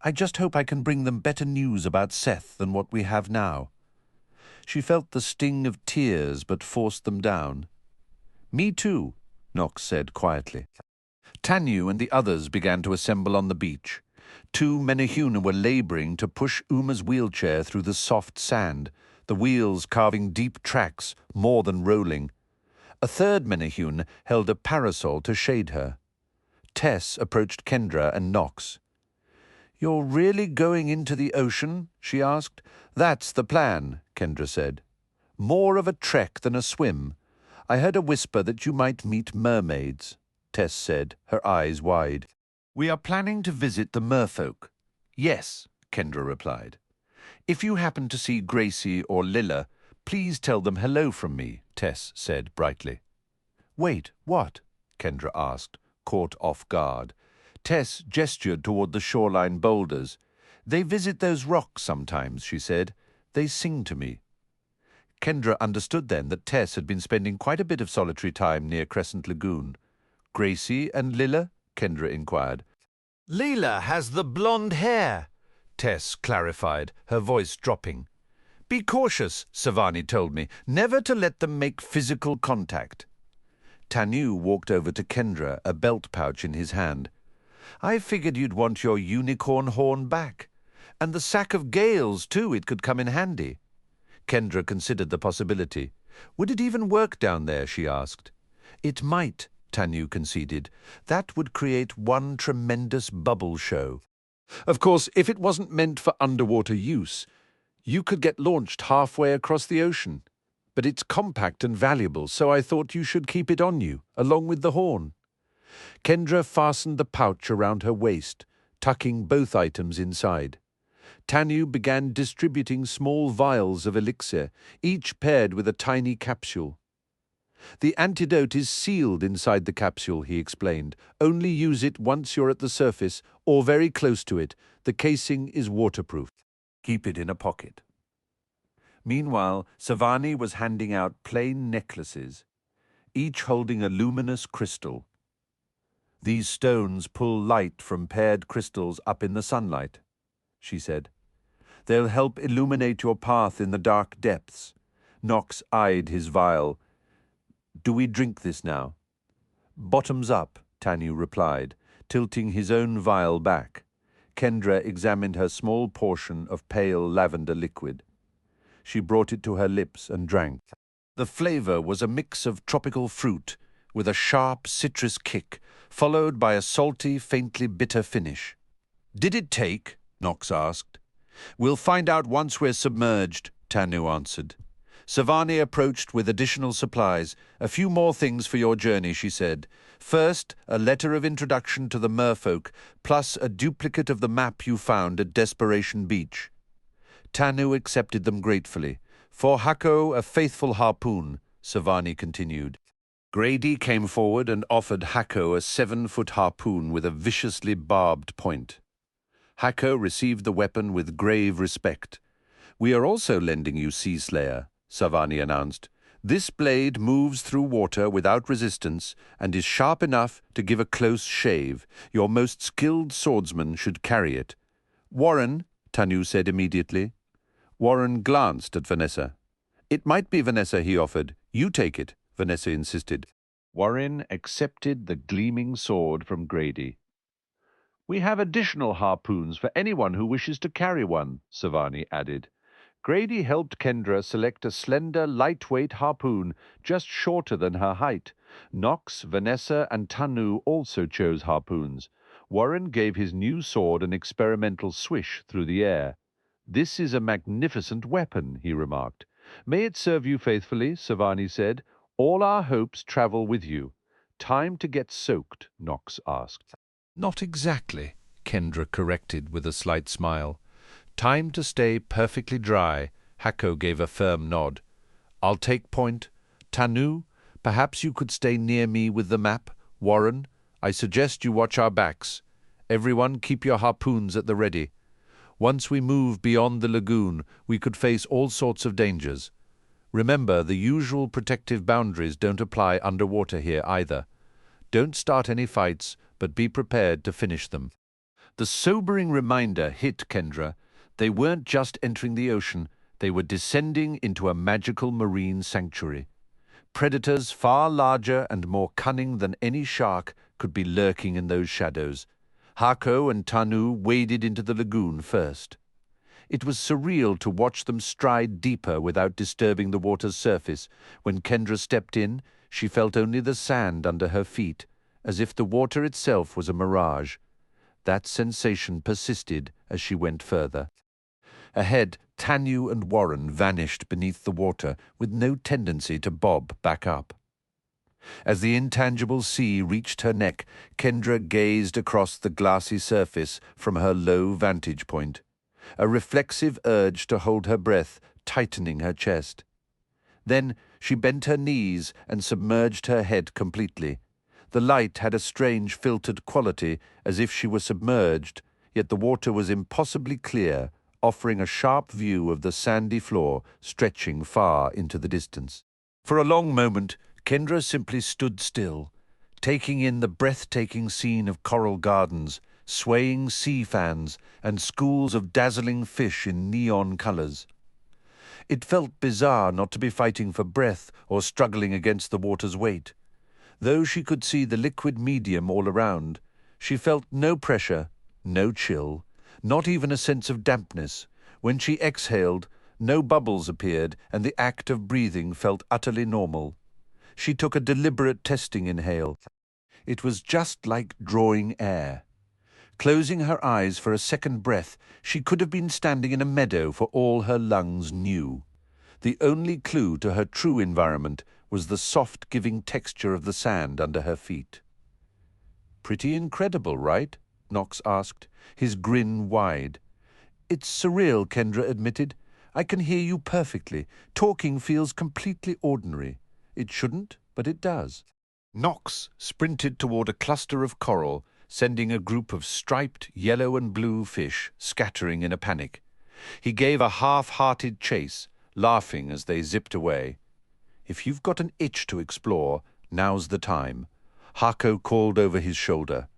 I just hope I can bring them better news about Seth than what we have now. She felt the sting of tears but forced them down. Me too, Knox said quietly. Tanyu and the others began to assemble on the beach. 2 Menehune were labouring to push Uma's wheelchair through the soft sand, the wheels carving deep tracks, more than rolling. A 3rd Menehune held a parasol to shade her. Tess approached Kendra and Knox. You're really going into the ocean? She asked. That's the plan, Kendra said. More of a trek than a swim. I heard a whisper that you might meet mermaids, Tess said, her eyes wide. We are planning to visit the merfolk. Yes, Kendra replied. If you happen to see Gracie or Lilla, please tell them hello from me, Tess said brightly. Wait, what? Kendra asked, caught off guard. Tess gestured toward the shoreline boulders. They visit those rocks sometimes, she said. They sing to me. Kendra understood then that Tess had been spending quite a bit of solitary time near Crescent Lagoon. Gracie and Lilla? Kendra inquired. Leela has the blonde hair, Tess clarified, her voice dropping. Be cautious, Savani told me, never to let them make physical contact. Tanyu walked over to Kendra, a belt pouch in his hand. I figured you'd want your unicorn horn back. And the sack of gales, too, it could come in handy. Kendra considered the possibility. Would it even work down there, she asked. It might, Tanyu conceded. That would create one tremendous bubble show. Of course, if it wasn't meant for underwater use, you could get launched halfway across the ocean. But it's compact and valuable, so I thought you should keep it on you, along with the horn. Kendra fastened the pouch around her waist, tucking both items inside. Tanyu began distributing small vials of elixir, each paired with a tiny capsule. The antidote is sealed inside the capsule, he explained. Only use it once you're at the surface or very close to it. The casing is waterproof. Keep it in a pocket. Meanwhile, Savani was handing out plain necklaces, each holding a luminous crystal. These stones pull light from paired crystals up in the sunlight, she said. They'll help illuminate your path in the dark depths. Knox eyed his vial. Do we drink this now? Bottoms up, Tanyu replied, tilting his own vial back. Kendra examined her small portion of pale lavender liquid. She brought it to her lips and drank. The flavor was a mix of tropical fruit with a sharp citrus kick, followed by a salty, faintly bitter finish. Did it take? Knox asked. We'll find out once we're submerged, Tanyu answered. Savani approached with additional supplies. A few more things for your journey, she said. First, a letter of introduction to the merfolk, plus a duplicate of the map you found at Desperation Beach. Tanyu accepted them gratefully. For Hako, a faithful harpoon, Savani continued. Grady came forward and offered Hako a 7-foot harpoon with a viciously barbed point. Hako received the weapon with grave respect. We are also lending you Sea Slayer, Savani announced. This blade moves through water without resistance and is sharp enough to give a close shave. Your most skilled swordsman should carry it. Warren, Tanyu said immediately. Warren glanced at Vanessa. It might be Vanessa, he offered. You take it, Vanessa insisted. Warren accepted the gleaming sword from Grady. We have additional harpoons for anyone who wishes to carry one, Savani added. Grady helped Kendra select a slender, lightweight harpoon just shorter than her height. Knox, Vanessa, and Tanyu also chose harpoons. Warren gave his new sword an experimental swish through the air. "This is a magnificent weapon," he remarked. "May it serve you faithfully," Savani said. "All our hopes travel with you." "Time to get soaked?" Knox asked. "Not exactly," Kendra corrected with a slight smile. "Time to stay perfectly dry." Hako gave a firm nod. "I'll take point. Tanu, perhaps you could stay near me with the map. Warren, I suggest you watch our backs. Everyone keep your harpoons at the ready. Once we move beyond the lagoon, we could face all sorts of dangers. Remember, the usual protective boundaries don't apply underwater here either. Don't start any fights, but be prepared to finish them." The sobering reminder hit Kendra. They weren't just entering the ocean, they were descending into a magical marine sanctuary. Predators far larger and more cunning than any shark could be lurking in those shadows. Hako and Tanu waded into the lagoon first. It was surreal to watch them stride deeper without disturbing the water's surface. When Kendra stepped in, she felt only the sand under her feet, as if the water itself was a mirage. That sensation persisted as she went further. Ahead, Tanu and Warren vanished beneath the water with no tendency to bob back up. As the intangible sea reached her neck, Kendra gazed across the glassy surface from her low vantage point, a reflexive urge to hold her breath tightening her chest. Then she bent her knees and submerged her head completely. The light had a strange filtered quality, as if she were submerged, yet the water was impossibly clear, offering a sharp view of the sandy floor stretching far into the distance. For a long moment, Kendra simply stood still, taking in the breathtaking scene of coral gardens, swaying sea fans, and schools of dazzling fish in neon colors. It felt bizarre not to be fighting for breath or struggling against the water's weight. Though she could see the liquid medium all around, she felt no pressure, no chill, not even a sense of dampness. When she exhaled, no bubbles appeared, and the act of breathing felt utterly normal. She took a deliberate testing inhale. It was just like drawing air. Closing her eyes for a second breath, she could have been standing in a meadow for all her lungs knew. The only clue to her true environment was the soft giving texture of the sand under her feet. "Pretty incredible, right?" Knox asked, his grin wide. "It's surreal," Kendra admitted. "I can hear you perfectly. Talking feels completely ordinary. It shouldn't, but it does." Knox sprinted toward a cluster of coral, sending a group of striped yellow and blue fish scattering in a panic. He gave a half-hearted chase, laughing as they zipped away. "If you've got an itch to explore, now's the time," Hako called over his shoulder.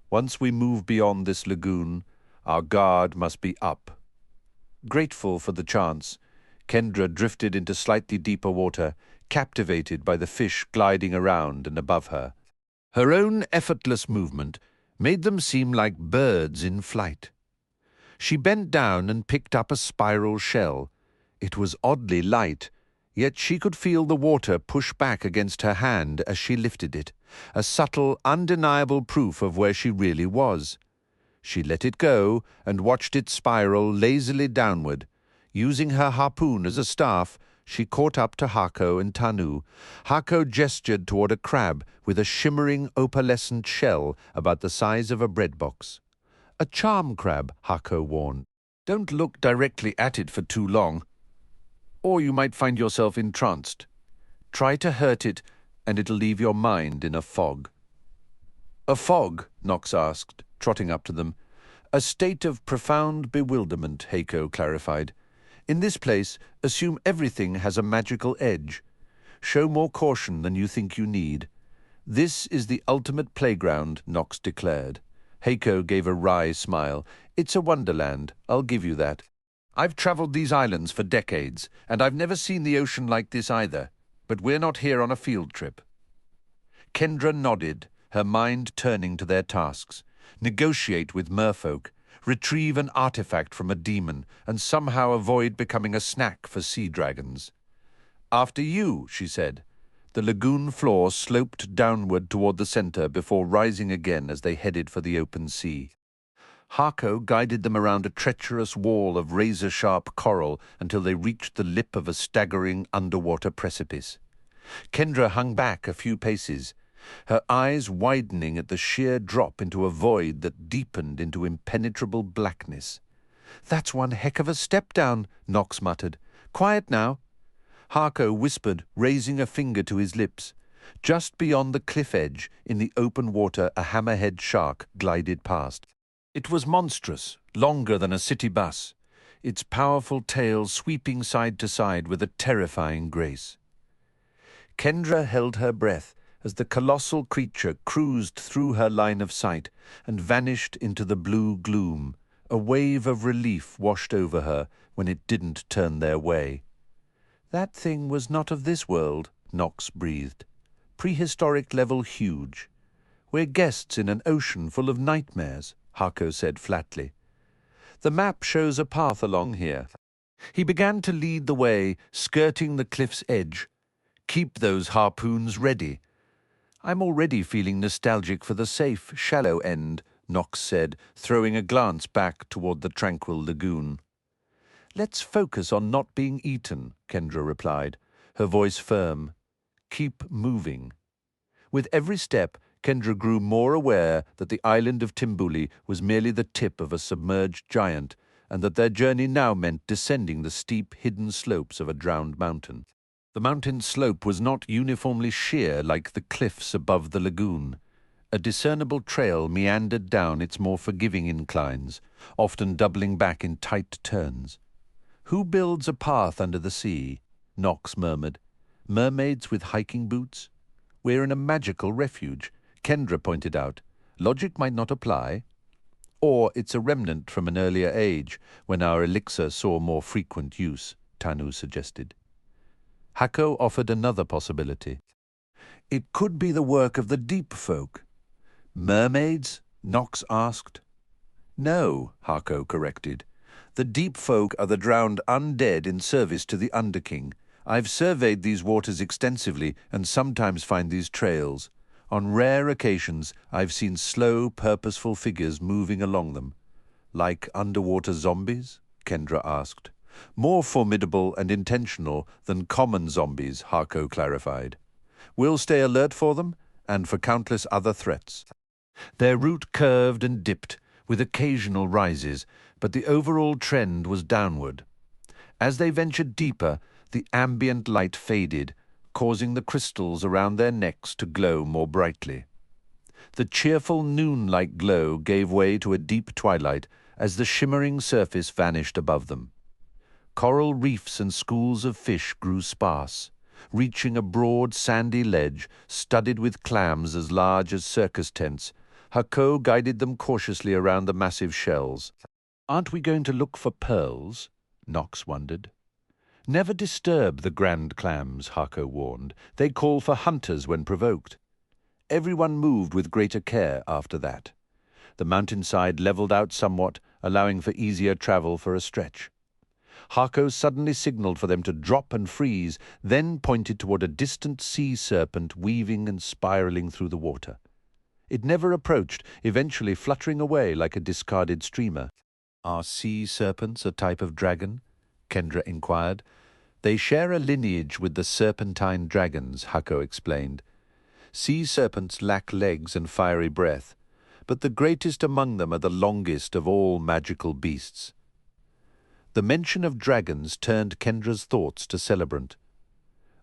"Once we move beyond this lagoon, our guard must be up." Grateful for the chance, Kendra drifted into slightly deeper water, captivated by the fish gliding around and above her. Her own effortless movement made them seem like birds in flight. She bent down and picked up a spiral shell. It was oddly light, yet she could feel the water push back against her hand as she lifted it, a subtle, undeniable proof of where she really was. She let it go and watched it spiral lazily downward. Using her harpoon as a staff, she caught up to Hako and Tanu. Hako gestured toward a crab with a shimmering opalescent shell about the size of a bread box. "A charm crab," Hako warned. "Don't look directly at it for too long, or you might find yourself entranced. Try to hurt it, and it'll leave your mind in a fog." "A fog?" Knox asked, trotting up to them. "A state of profound bewilderment," Hako clarified. "In this place, assume everything has a magical edge. Show more caution than you think you need. This is the ultimate playground," Knox declared. Hako gave a wry smile. "It's a wonderland, I'll give you that. I've traveled these islands for decades, and I've never seen the ocean like this either. But we're not here on a field trip." Kendra nodded, her mind turning to their tasks. Negotiate with merfolk, retrieve an artifact from a demon, and somehow avoid becoming a snack for sea dragons. "After you," she said. The lagoon floor sloped downward toward the center before rising again as they headed for the open sea. Hako guided them around a treacherous wall of razor-sharp coral until they reached the lip of a staggering underwater precipice. Kendra hung back a few paces, her eyes widening at the sheer drop into a void that deepened into impenetrable blackness. "That's one heck of a step down," Knox muttered. "Quiet now." Hako whispered, raising a finger to his lips. Just beyond the cliff edge, in the open water, a hammerhead shark glided past. It was monstrous, longer than a city bus, its powerful tail sweeping side to side with a terrifying grace. Kendra held her breath as the colossal creature cruised through her line of sight and vanished into the blue gloom. A wave of relief washed over her when it didn't turn their way. "That thing was not of this world," Knox breathed. "Prehistoric level huge. We're guests in an ocean full of nightmares," Hako said flatly. "The map shows a path along here." He began to lead the way, skirting the cliff's edge. "Keep those harpoons ready." "I'm already feeling nostalgic for the safe, shallow end," Knox said, throwing a glance back toward the tranquil lagoon. "Let's focus on not being eaten," Kendra replied, her voice firm. "Keep moving." With every step, Kendra grew more aware that the island of Timbuli was merely the tip of a submerged giant, and that their journey now meant descending the steep, hidden slopes of a drowned mountain. The mountain's slope was not uniformly sheer like the cliffs above the lagoon. A discernible trail meandered down its more forgiving inclines, often doubling back in tight turns. "Who builds a path under the sea?" Knox murmured. "Mermaids with hiking boots?" "We're in a magical refuge," Kendra pointed out. "Logic might not apply. Or it's a remnant from an earlier age, when our elixir saw more frequent use," Tanu suggested. Hako offered another possibility. "It could be the work of the deep folk." "Mermaids?" Knox asked. "No," Hako corrected. "The deep folk are the drowned undead in service to the Underking. I've surveyed these waters extensively and sometimes find these trails. On rare occasions, I've seen slow, purposeful figures moving along them." "Like underwater zombies?" Kendra asked. "More formidable and intentional than common zombies," Hako clarified. "We'll stay alert for them and for countless other threats." Their route curved and dipped, with occasional rises, but the overall trend was downward. As they ventured deeper, the ambient light faded, causing the crystals around their necks to glow more brightly. The cheerful noon-like glow gave way to a deep twilight as the shimmering surface vanished above them. Coral reefs and schools of fish grew sparse, reaching a broad sandy ledge studded with clams as large as circus tents. Hako guided them cautiously around the massive shells. "Aren't we going to look for pearls?" Knox wondered. "Never disturb the grand clams," Hako warned. "They call for hunters when provoked." Everyone moved with greater care after that. The mountainside leveled out somewhat, allowing for easier travel for a stretch. Hako suddenly signaled for them to drop and freeze, then pointed toward a distant sea serpent weaving and spiraling through the water. It never approached, eventually fluttering away like a discarded streamer. "Are sea serpents a type of dragon?" Kendra inquired. "They share a lineage with the serpentine dragons," Hako explained. "Sea serpents lack legs and fiery breath, but the greatest among them are the longest of all magical beasts." The mention of dragons turned Kendra's thoughts to Celebrant.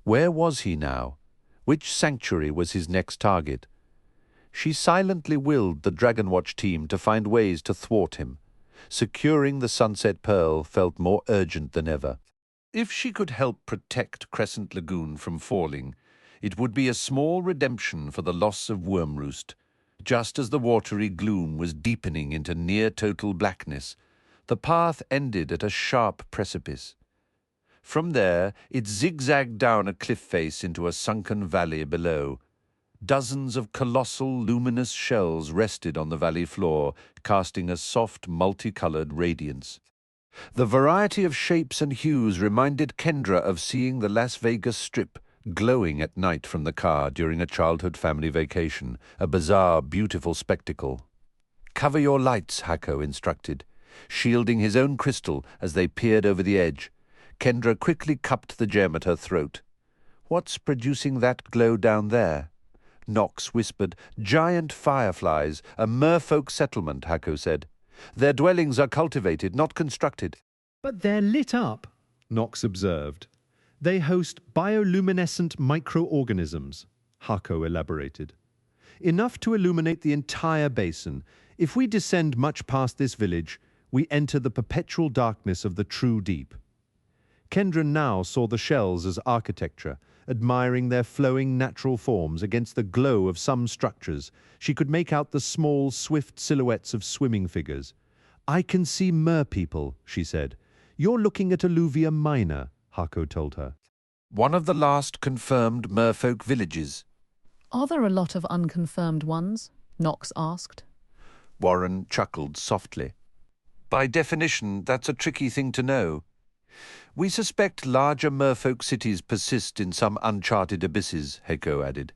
Where was he now? Which sanctuary was his next target? She silently willed the Dragonwatch team to find ways to thwart him. Securing the Sunset Pearl felt more urgent than ever. If she could help protect Crescent Lagoon from falling, it would be a small redemption for the loss of Wormroost. Just as the watery gloom was deepening into near-total blackness, the path ended at a sharp precipice. From there, it zigzagged down a cliff face into a sunken valley below. Dozens of colossal, luminous shells rested on the valley floor, casting a soft, multicolored radiance. The variety of shapes and hues reminded Kendra of seeing the Las Vegas Strip glowing at night from the car during a childhood family vacation, a bizarre, beautiful spectacle. "Cover your lights," Hako instructed, shielding his own crystal as they peered over the edge. Kendra quickly cupped the gem at her throat. "What's producing that glow down there?" Knox whispered. "Giant fireflies, a merfolk settlement," Hako said. "Their dwellings are cultivated, not constructed." "But they're lit up," Knox observed. "They host bioluminescent microorganisms," Hako elaborated. "Enough to illuminate the entire basin. If we descend much past this village, we enter the perpetual darkness of the true deep." Kendra now saw the shells as architecture, admiring their flowing natural forms against the glow of some structures. She could make out the small, swift silhouettes of swimming figures. "I can see merpeople," she said. "You're looking at Alluvia Minor," Hako told her. "One of the last confirmed merfolk villages." "Are there a lot of unconfirmed ones?" Knox asked. Warren chuckled softly. "By definition, that's a tricky thing to know. We suspect larger merfolk cities persist in some uncharted abysses," Hako added.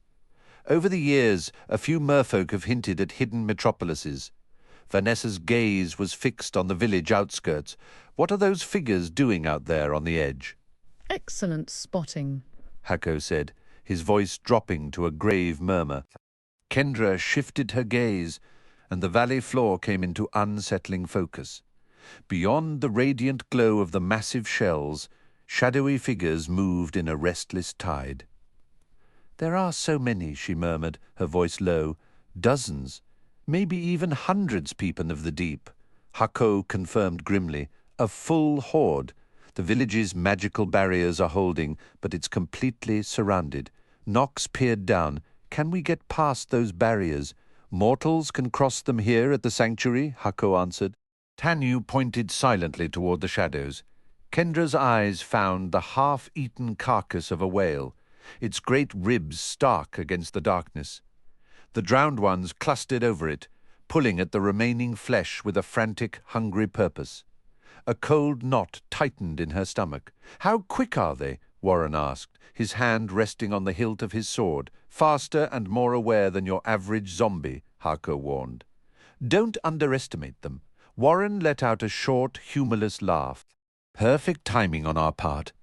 "Over the years, a few merfolk have hinted at hidden metropolises. Vanessa's gaze was fixed on the village outskirts. What are those figures doing out there on the edge?" "Excellent spotting," Hako said, his voice dropping to a grave murmur. Kendra shifted her gaze, and the valley floor came into unsettling focus. Beyond the radiant glow of the massive shells, shadowy figures moved in a restless tide. "There are so many," she murmured, her voice low. "Dozens, maybe even hundreds peeping of the deep." Hako confirmed grimly. "A full horde. The village's magical barriers are holding, but it's completely surrounded." Knox peered down. "Can we get past those barriers?" "Mortals can cross them here at the sanctuary," Hako answered. Tanu pointed silently toward the shadows. Kendra's eyes found the half-eaten carcass of a whale, its great ribs stark against the darkness. The drowned ones clustered over it, pulling at the remaining flesh with a frantic, hungry purpose. A cold knot tightened in her stomach. "How quick are they?" Warren asked, his hand resting on the hilt of his sword. "Faster and more aware than your average zombie," Hako warned. "Don't underestimate them." Warren let out a short, humorless laugh. "Perfect timing on our part.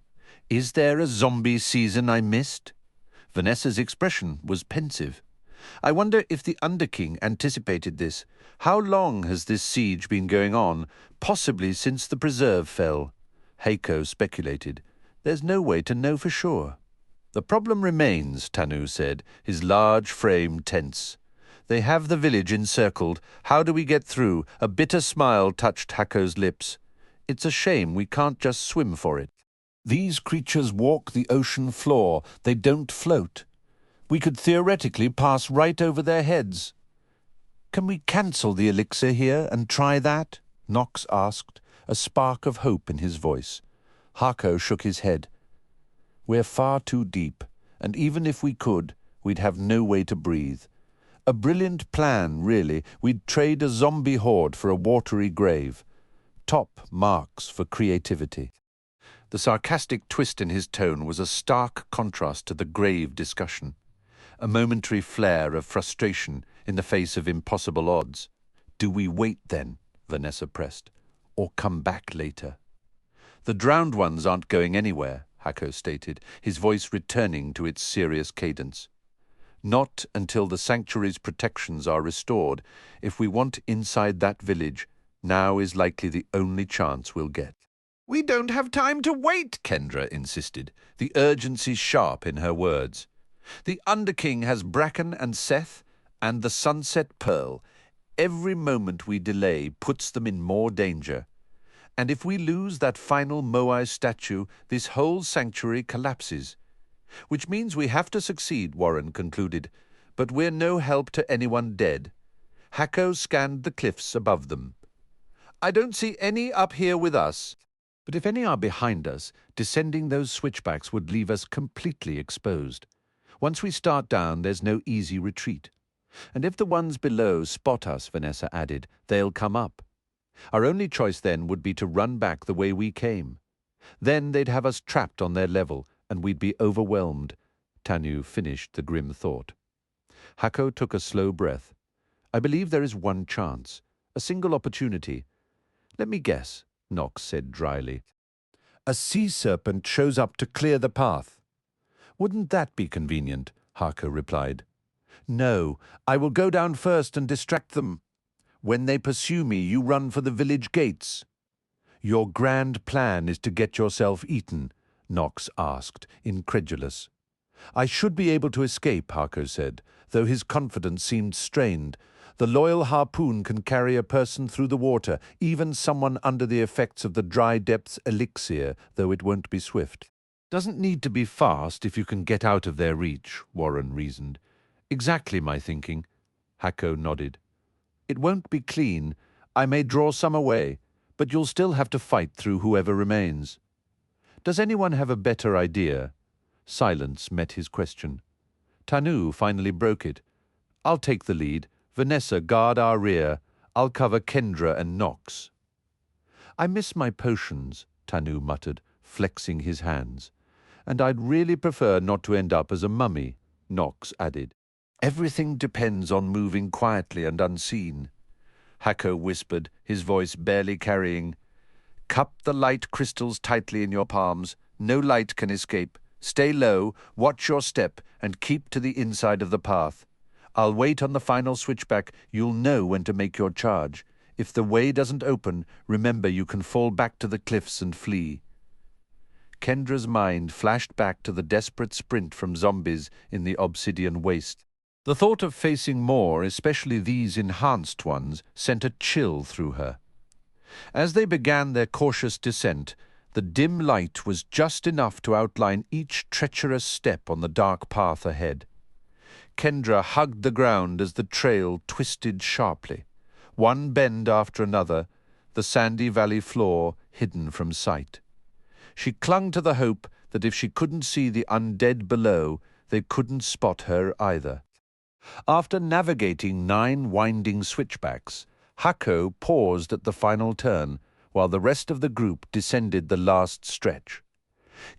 Is there a zombie season I missed?" Vanessa's expression was pensive. "I wonder if the Underking anticipated this. How long has this siege been going on? Possibly since the preserve fell." Hako speculated. "There's no way to know for sure." "The problem remains," Tanu said, his large frame tense. "They have the village encircled. How do we get through?" A bitter smile touched Hako's lips. "It's a shame we can't just swim for it. These creatures walk the ocean floor. They don't float. We could theoretically pass right over their heads." "Can we cancel the elixir here and try that?" Knox asked, a spark of hope in his voice. Hako shook his head. "We're far too deep, and even if we could, we'd have no way to breathe. A brilliant plan, really. We'd trade a zombie horde for a watery grave. Top marks for creativity." The sarcastic twist in his tone was a stark contrast to the grave discussion. A momentary flare of frustration in the face of impossible odds. "Do we wait then?" Vanessa pressed. "Or come back later?" "The drowned ones aren't going anywhere," Hako stated, his voice returning to its serious cadence. "Not until the sanctuary's protections are restored. If we want inside that village, now is likely the only chance we'll get." "We don't have time to wait," Kendra insisted, the urgency sharp in her words. "The Underking has Bracken and Seth and the Sunset Pearl. Every moment we delay puts them in more danger. And if we lose that final Moai statue, this whole sanctuary collapses. Which means we have to succeed," Warren concluded. "But we're no help to anyone dead." Hako scanned the cliffs above them. "I don't see any up here with us. But if any are behind us, descending those switchbacks would leave us completely exposed. Once we start down, there's no easy retreat. And if the ones below spot us," Vanessa added, "they'll come up. Our only choice then would be to run back the way we came. Then they'd have us trapped on their level, and we'd be overwhelmed. Tanu finished the grim thought. Hako took a slow breath. I believe there is one chance, a single opportunity. Let me guess, Nox said dryly. A sea serpent shows up to clear the path. Wouldn't that be convenient? Hako replied. No, I will go down first and distract them. When they pursue me, you run for the village gates. Your grand plan is to get yourself eaten, Nox asked, incredulous. I should be able to escape, Hako said, though his confidence seemed strained. The loyal harpoon can carry a person through the water, even someone under the effects of the dry depths elixir, though it won't be swift. Doesn't need to be fast if you can get out of their reach, Warren reasoned. Exactly my thinking. Hako nodded. It won't be clean. I may draw some away, but you'll still have to fight through whoever remains. Does anyone have a better idea? Silence met his question. Tanu finally broke it. I'll take the lead. Vanessa, guard our rear. I'll cover Kendra and Nox. I miss my potions, Tanu muttered, flexing his hands. And I'd really prefer not to end up as a mummy, Nox added. Everything depends on moving quietly and unseen. Hako whispered, his voice barely carrying. Cup the light crystals tightly in your palms. No light can escape. Stay low, watch your step, and keep to the inside of the path. I'll wait on the final switchback. You'll know when to make your charge. If the way doesn't open, remember you can fall back to the cliffs and flee. Kendra's mind flashed back to the desperate sprint from zombies in the obsidian waste. The thought of facing more, especially these enhanced ones, sent a chill through her. As they began their cautious descent, the dim light was just enough to outline each treacherous step on the dark path ahead. Kendra hugged the ground as the trail twisted sharply. One bend after another, the sandy valley floor hidden from sight. She clung to the hope that if she couldn't see the undead below, they couldn't spot her either. After navigating 9 winding switchbacks, Hako paused at the final turn, while the rest of the group descended the last stretch.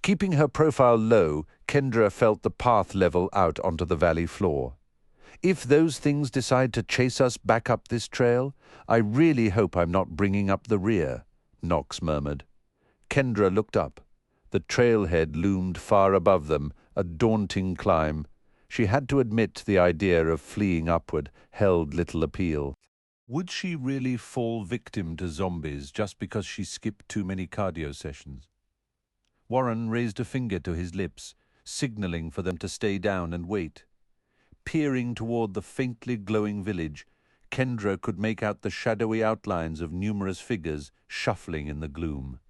Keeping her profile low, Kendra felt the path level out onto the valley floor. If those things decide to chase us back up this trail, I really hope I'm not bringing up the rear, Nox murmured. Kendra looked up. The trailhead loomed far above them, a daunting climb. She had to admit the idea of fleeing upward held little appeal. Would she really fall victim to zombies just because she skipped too many cardio sessions? Warren raised a finger to his lips, signaling for them to stay down and wait. Peering toward the faintly glowing village, Kendra could make out the shadowy outlines of numerous figures shuffling in the gloom.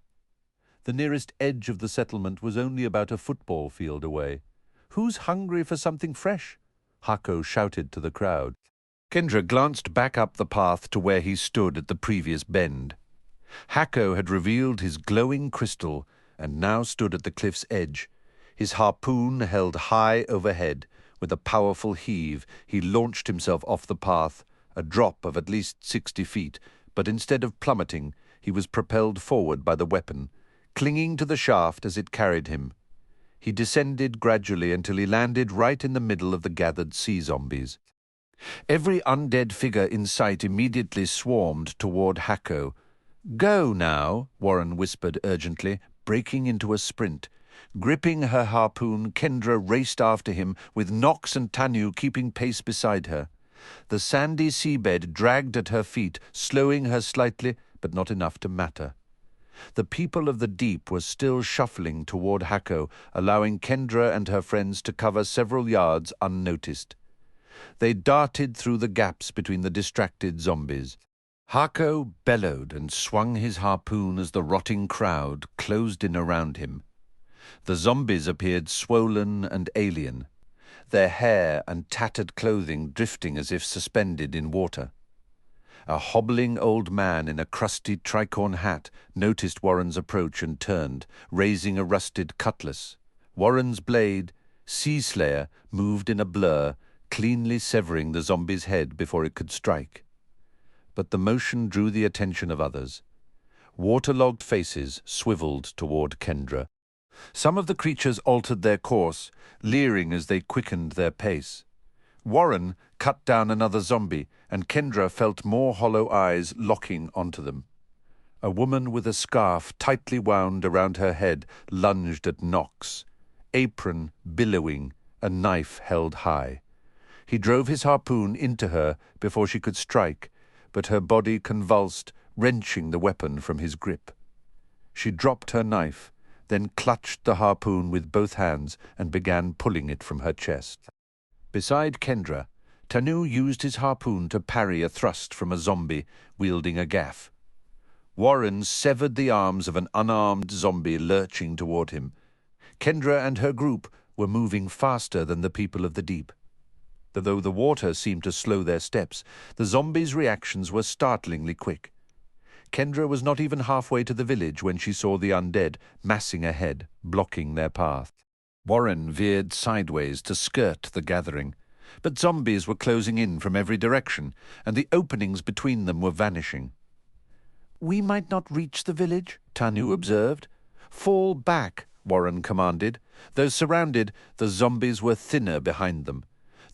The nearest edge of the settlement was only about a football field away. Who's hungry for something fresh? Hako shouted to the crowd. Kendra glanced back up the path to where he stood at the previous bend. Hako had revealed his glowing crystal and now stood at the cliff's edge. His harpoon held high overhead. With a powerful heave, he launched himself off the path, a drop of at least 60 feet, but instead of plummeting, he was propelled forward by the weapon, clinging to the shaft as it carried him. He descended gradually until he landed right in the middle of the gathered sea zombies. Every undead figure in sight immediately swarmed toward Hako. Go now, Warren whispered urgently, breaking into a sprint. Gripping her harpoon, Kendra raced after him, with Nox and Tanu keeping pace beside her. The sandy seabed dragged at her feet, slowing her slightly, but not enough to matter. The people of the deep were still shuffling toward Hako, allowing Kendra and her friends to cover several yards unnoticed. They darted through the gaps between the distracted zombies. Hako bellowed and swung his harpoon as the rotting crowd closed in around him. The zombies appeared swollen and alien, their hair and tattered clothing drifting as if suspended in water. A hobbling old man in a crusty tricorn hat noticed Warren's approach and turned, raising a rusted cutlass. Warren's blade, Sea Slayer, moved in a blur, cleanly severing the zombie's head before it could strike. But the motion drew the attention of others. Waterlogged faces swiveled toward Kendra. Some of the creatures altered their course, leering as they quickened their pace. Warren cut down another zombie, and Kendra felt more hollow eyes locking onto them. A woman with a scarf tightly wound around her head lunged at Knox, apron billowing, a knife held high. He drove his harpoon into her before she could strike, but her body convulsed, wrenching the weapon from his grip. She dropped her knife, then clutched the harpoon with both hands and began pulling it from her chest. Beside Kendra, Tanu used his harpoon to parry a thrust from a zombie wielding a gaff. Warren severed the arms of an unarmed zombie lurching toward him. Kendra and her group were moving faster than the people of the deep. Though the water seemed to slow their steps, the zombies' reactions were startlingly quick. Kendra was not even halfway to the village when she saw the undead massing ahead, blocking their path. Warren veered sideways to skirt the gathering, but zombies were closing in from every direction, and the openings between them were vanishing. "We might not reach the village," Tanu observed. "Fall back," Warren commanded. Though surrounded, the zombies were thinner behind them.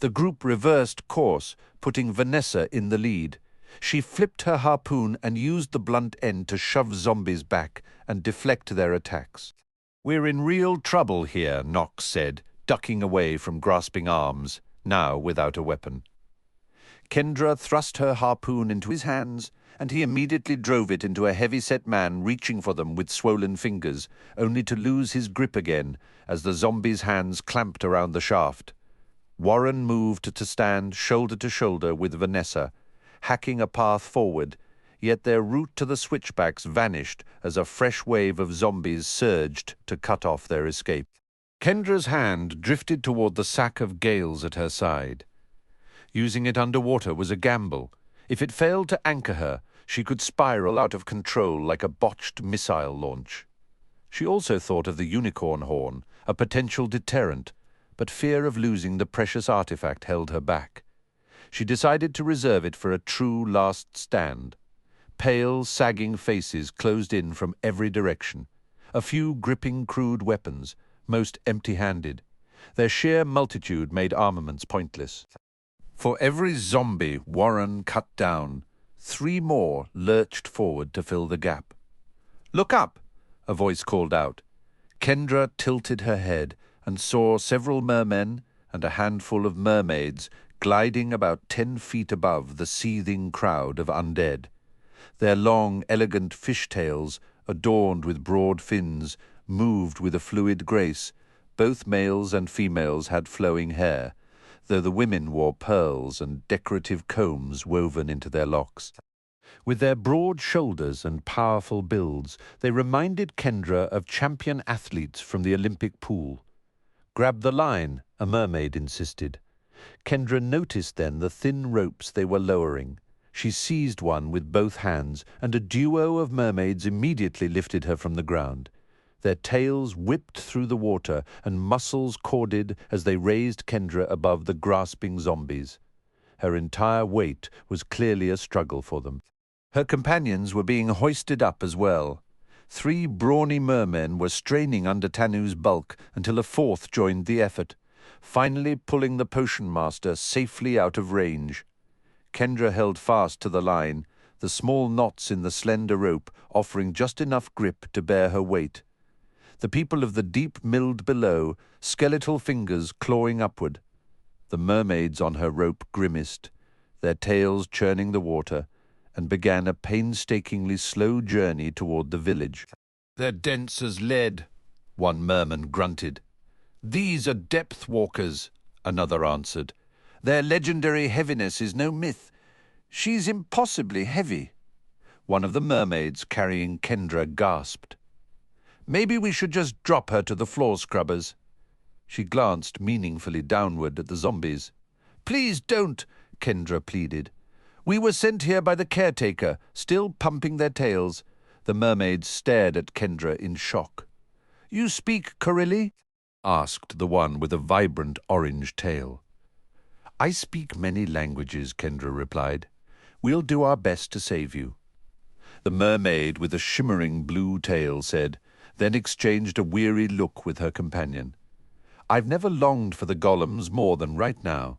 The group reversed course, putting Vanessa in the lead. She flipped her harpoon and used the blunt end to shove zombies back and deflect their attacks. "We're in real trouble here," Knox said, ducking away from grasping arms, now without a weapon. Kendra thrust her harpoon into his hands, and he immediately drove it into a heavy-set man reaching for them with swollen fingers, only to lose his grip again as the zombie's hands clamped around the shaft. Warren moved to stand shoulder to shoulder with Vanessa, hacking a path forward, yet their route to the switchbacks vanished as a fresh wave of zombies surged to cut off their escape. Kendra's hand drifted toward the sack of gales at her side. Using it underwater was a gamble. If it failed to anchor her, she could spiral out of control like a botched missile launch. She also thought of the unicorn horn, a potential deterrent, but fear of losing the precious artifact held her back. She decided to reserve it for a true last stand. Pale, sagging faces closed in from every direction. A few gripping crude weapons, most empty-handed. Their sheer multitude made armaments pointless. For every zombie Warren cut down, 3 more lurched forward to fill the gap. "Look up!" a voice called out. Kendra tilted her head and saw several mermen and a handful of mermaids gliding about 10 feet above the seething crowd of undead. Their long, elegant fishtails, adorned with broad fins, moved with a fluid grace. Both males and females had flowing hair, though the women wore pearls and decorative combs woven into their locks. With their broad shoulders and powerful builds, they reminded Kendra of champion athletes from the Olympic pool. "Grab the line," a mermaid insisted. Kendra noticed then the thin ropes they were lowering. She seized one with both hands, and a duo of mermaids immediately lifted her from the ground. Their tails whipped through the water, and muscles corded as they raised Kendra above the grasping zombies. Her entire weight was clearly a struggle for them. Her companions were being hoisted up as well. 3 brawny mermen were straining under Tanu's bulk until a 4th joined the effort, finally pulling the potion master safely out of range. Kendra held fast to the line, the small knots in the slender rope offering just enough grip to bear her weight. The people of the deep milled below, skeletal fingers clawing upward. The mermaids on her rope grimaced, their tails churning the water, and began a painstakingly slow journey toward the village. "They're dense as lead," one merman grunted. "These are depth walkers," another answered. "Their legendary heaviness is no myth. She's impossibly heavy." One of the mermaids carrying Kendra gasped. "Maybe we should just drop her to the floor scrubbers." She glanced meaningfully downward at the zombies. "Please don't," Kendra pleaded. "We were sent here by the caretaker, still pumping their tails." The mermaids stared at Kendra in shock. "You speak Karilli?" asked the one with a vibrant orange tail. "I speak many languages," Kendra replied. "We'll do our best to save you." The mermaid with a shimmering blue tail said, then exchanged a weary look with her companion. "I've never longed for the golems more than right now."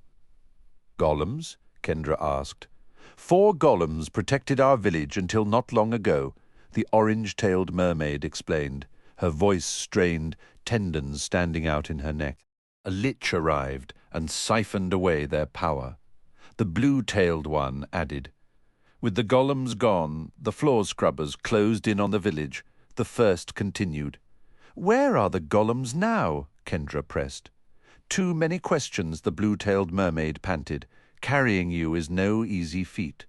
"Golems?" Kendra asked. "4 golems protected our village until not long ago," the orange-tailed mermaid explained, her voice strained, tendons standing out in her neck. A lich arrived and siphoned away their power. The blue-tailed one added, "With the golems gone, the floor scrubbers closed in on the village." The first continued. "Where are the golems now?" Kendra pressed. "Too many questions," the blue-tailed mermaid panted. "Carrying you is no easy feat."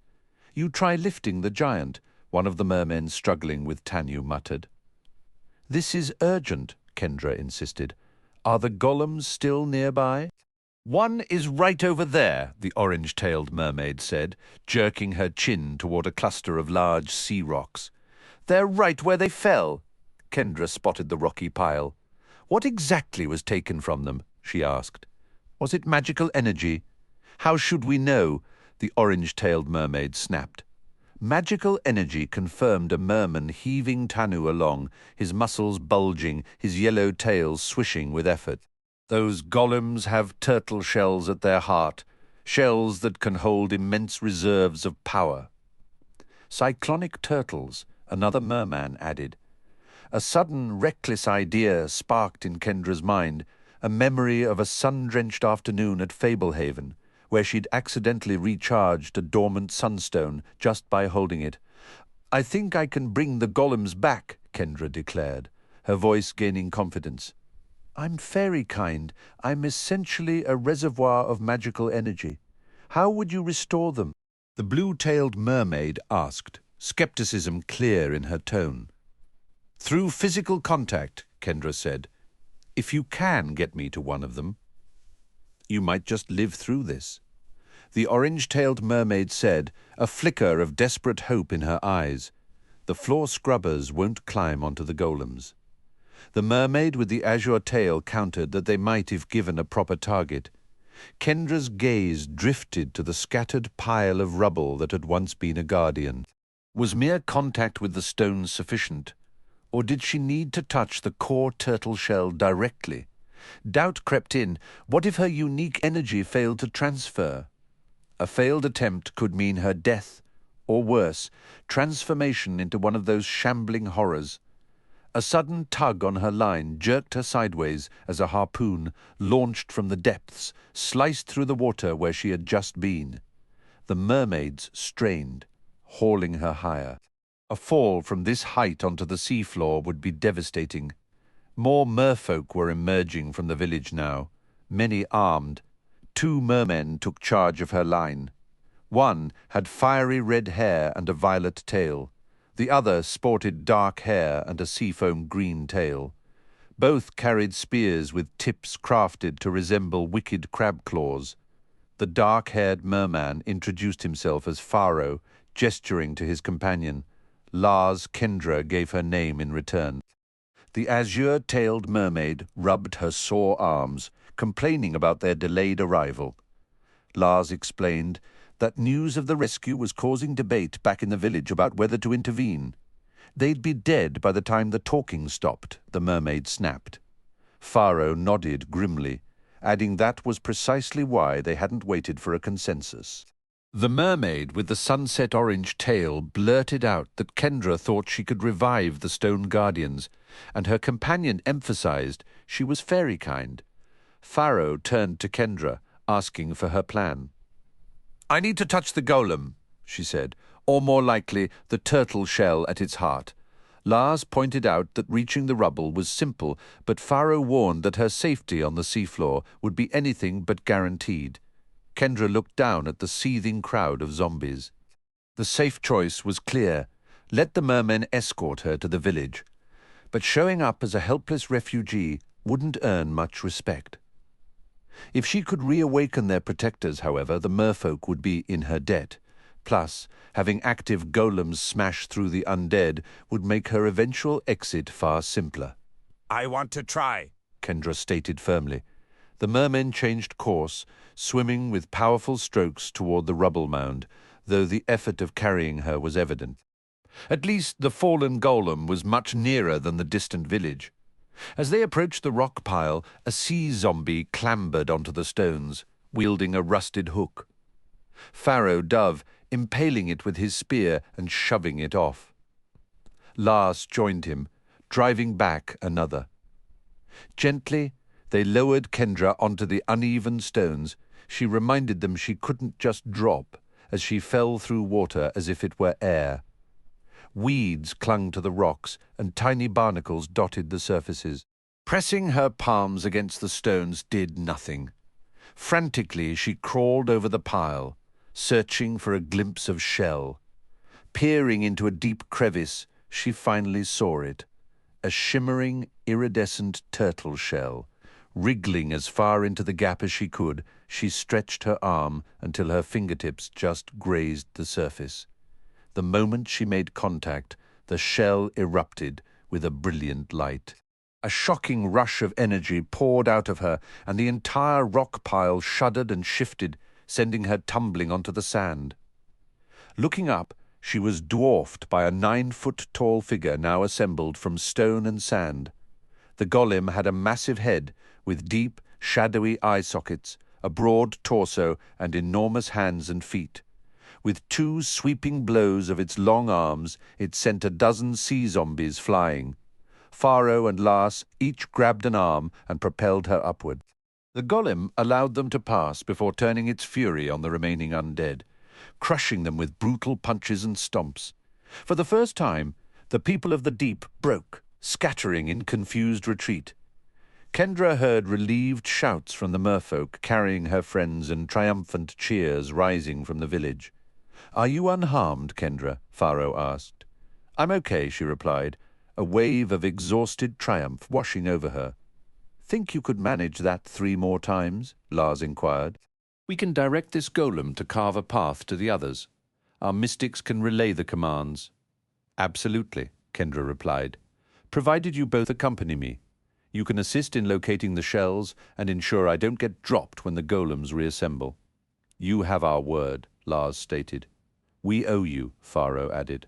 "You try lifting the giant," one of the mermen struggling with Tanyu muttered. "This is urgent," Kendra insisted. "Are the golems still nearby?" "One is right over there," the orange-tailed mermaid said, jerking her chin toward a cluster of large sea rocks. "They're right where they fell." Kendra spotted the rocky pile. "What exactly was taken from them?" she asked. "Was it magical energy?" "How should we know?" the orange-tailed mermaid snapped. Magical energy, confirmed a merman heaving Tanu along, his muscles bulging, his yellow tail swishing with effort. "Those golems have turtle shells at their heart, shells that can hold immense reserves of power." "Cyclonic turtles," another merman added. A sudden, reckless idea sparked in Kendra's mind, a memory of a sun-drenched afternoon at Fablehaven, where she'd accidentally recharged a dormant sunstone just by holding it. "I think I can bring the golems back," Kendra declared, her voice gaining confidence. "I'm fairy kind. I'm essentially a reservoir of magical energy. How would you restore them?" the blue-tailed mermaid asked, skepticism clear in her tone. "Through physical contact," Kendra said. "If you can get me to one of them." "You might just live through this," the orange-tailed mermaid said, a flicker of desperate hope in her eyes. "The floor scrubbers won't climb onto the golems." The mermaid with the azure tail countered that they might if given a proper target. Kendra's gaze drifted to the scattered pile of rubble that had once been a guardian. Was mere contact with the stones sufficient? Or did she need to touch the core turtle shell directly? Doubt crept in. What if her unique energy failed to transfer? A failed attempt could mean her death, or worse, transformation into one of those shambling horrors. A sudden tug on her line jerked her sideways as a harpoon, launched from the depths, sliced through the water where she had just been. The mermaids strained, hauling her higher. A fall from this height onto the seafloor would be devastating. More merfolk were emerging from the village now, many armed. 2 mermen took charge of her line. One had fiery red hair and a violet tail. The other sported dark hair and a seafoam green tail. Both carried spears with tips crafted to resemble wicked crab claws. The dark-haired merman introduced himself as Pharaoh, gesturing to his companion. Lars Kendra gave her name in return. The azure-tailed mermaid rubbed her sore arms, complaining about their delayed arrival. Lars explained that news of the rescue was causing debate back in the village about whether to intervene. They'd be dead by the time the talking stopped, the mermaid snapped. Pharaoh nodded grimly, adding that was precisely why they hadn't waited for a consensus. The mermaid with the sunset orange tail blurted out that Kendra thought she could revive the stone guardians, and her companion emphasized she was fairy kind. Pharaoh turned to Kendra, asking for her plan. "I need to touch the golem," she said, "or more likely, the turtle shell at its heart." Lars pointed out that reaching the rubble was simple, but Pharaoh warned that her safety on the seafloor would be anything but guaranteed. Kendra looked down at the seething crowd of zombies. The safe choice was clear. Let the mermen escort her to the village. But showing up as a helpless refugee wouldn't earn much respect. If she could reawaken their protectors, however, the merfolk would be in her debt. Plus, having active golems smash through the undead would make her eventual exit far simpler. "I want to try," Kendra stated firmly. The mermen changed course, swimming with powerful strokes toward the rubble mound, though the effort of carrying her was evident. At least the fallen golem was much nearer than the distant village. As they approached the rock pile, a sea zombie clambered onto the stones, wielding a rusted hook. Pharaoh dove, impaling it with his spear and shoving it off. Lars joined him, driving back another. Gently, they lowered Kendra onto the uneven stones. She reminded them she couldn't just drop, as she fell through water as if it were air. Weeds clung to the rocks, and tiny barnacles dotted the surfaces. Pressing her palms against the stones did nothing. Frantically, she crawled over the pile, searching for a glimpse of shell. Peering into a deep crevice, she finally saw it, a shimmering, iridescent turtle shell. Wriggling as far into the gap as she could, she stretched her arm until her fingertips just grazed the surface. The moment she made contact, the shell erupted with a brilliant light. A shocking rush of energy poured out of her, and the entire rock pile shuddered and shifted, sending her tumbling onto the sand. Looking up, she was dwarfed by a 9-foot-tall figure now assembled from stone and sand. The golem had a massive head with deep, shadowy eye sockets, a broad torso, and enormous hands and feet. With 2 sweeping blows of its long arms, it sent a dozen sea zombies flying. Pharaoh and Lars each grabbed an arm and propelled her upward. The golem allowed them to pass before turning its fury on the remaining undead, crushing them with brutal punches and stomps. For the first time, the people of the deep broke, scattering in confused retreat. Kendra heard relieved shouts from the merfolk carrying her friends and triumphant cheers rising from the village. "Are you unharmed, Kendra?" Pharaoh asked. "I'm okay," she replied, a wave of exhausted triumph washing over her. "Think you could manage that 3 more times?" Lars inquired. "We can direct this golem to carve a path to the others. Our mystics can relay the commands." "Absolutely," Kendra replied, "provided you both accompany me. You can assist in locating the shells and ensure I don't get dropped when the golems reassemble." "You have our word," Lars stated. "We owe you," Pharaoh added.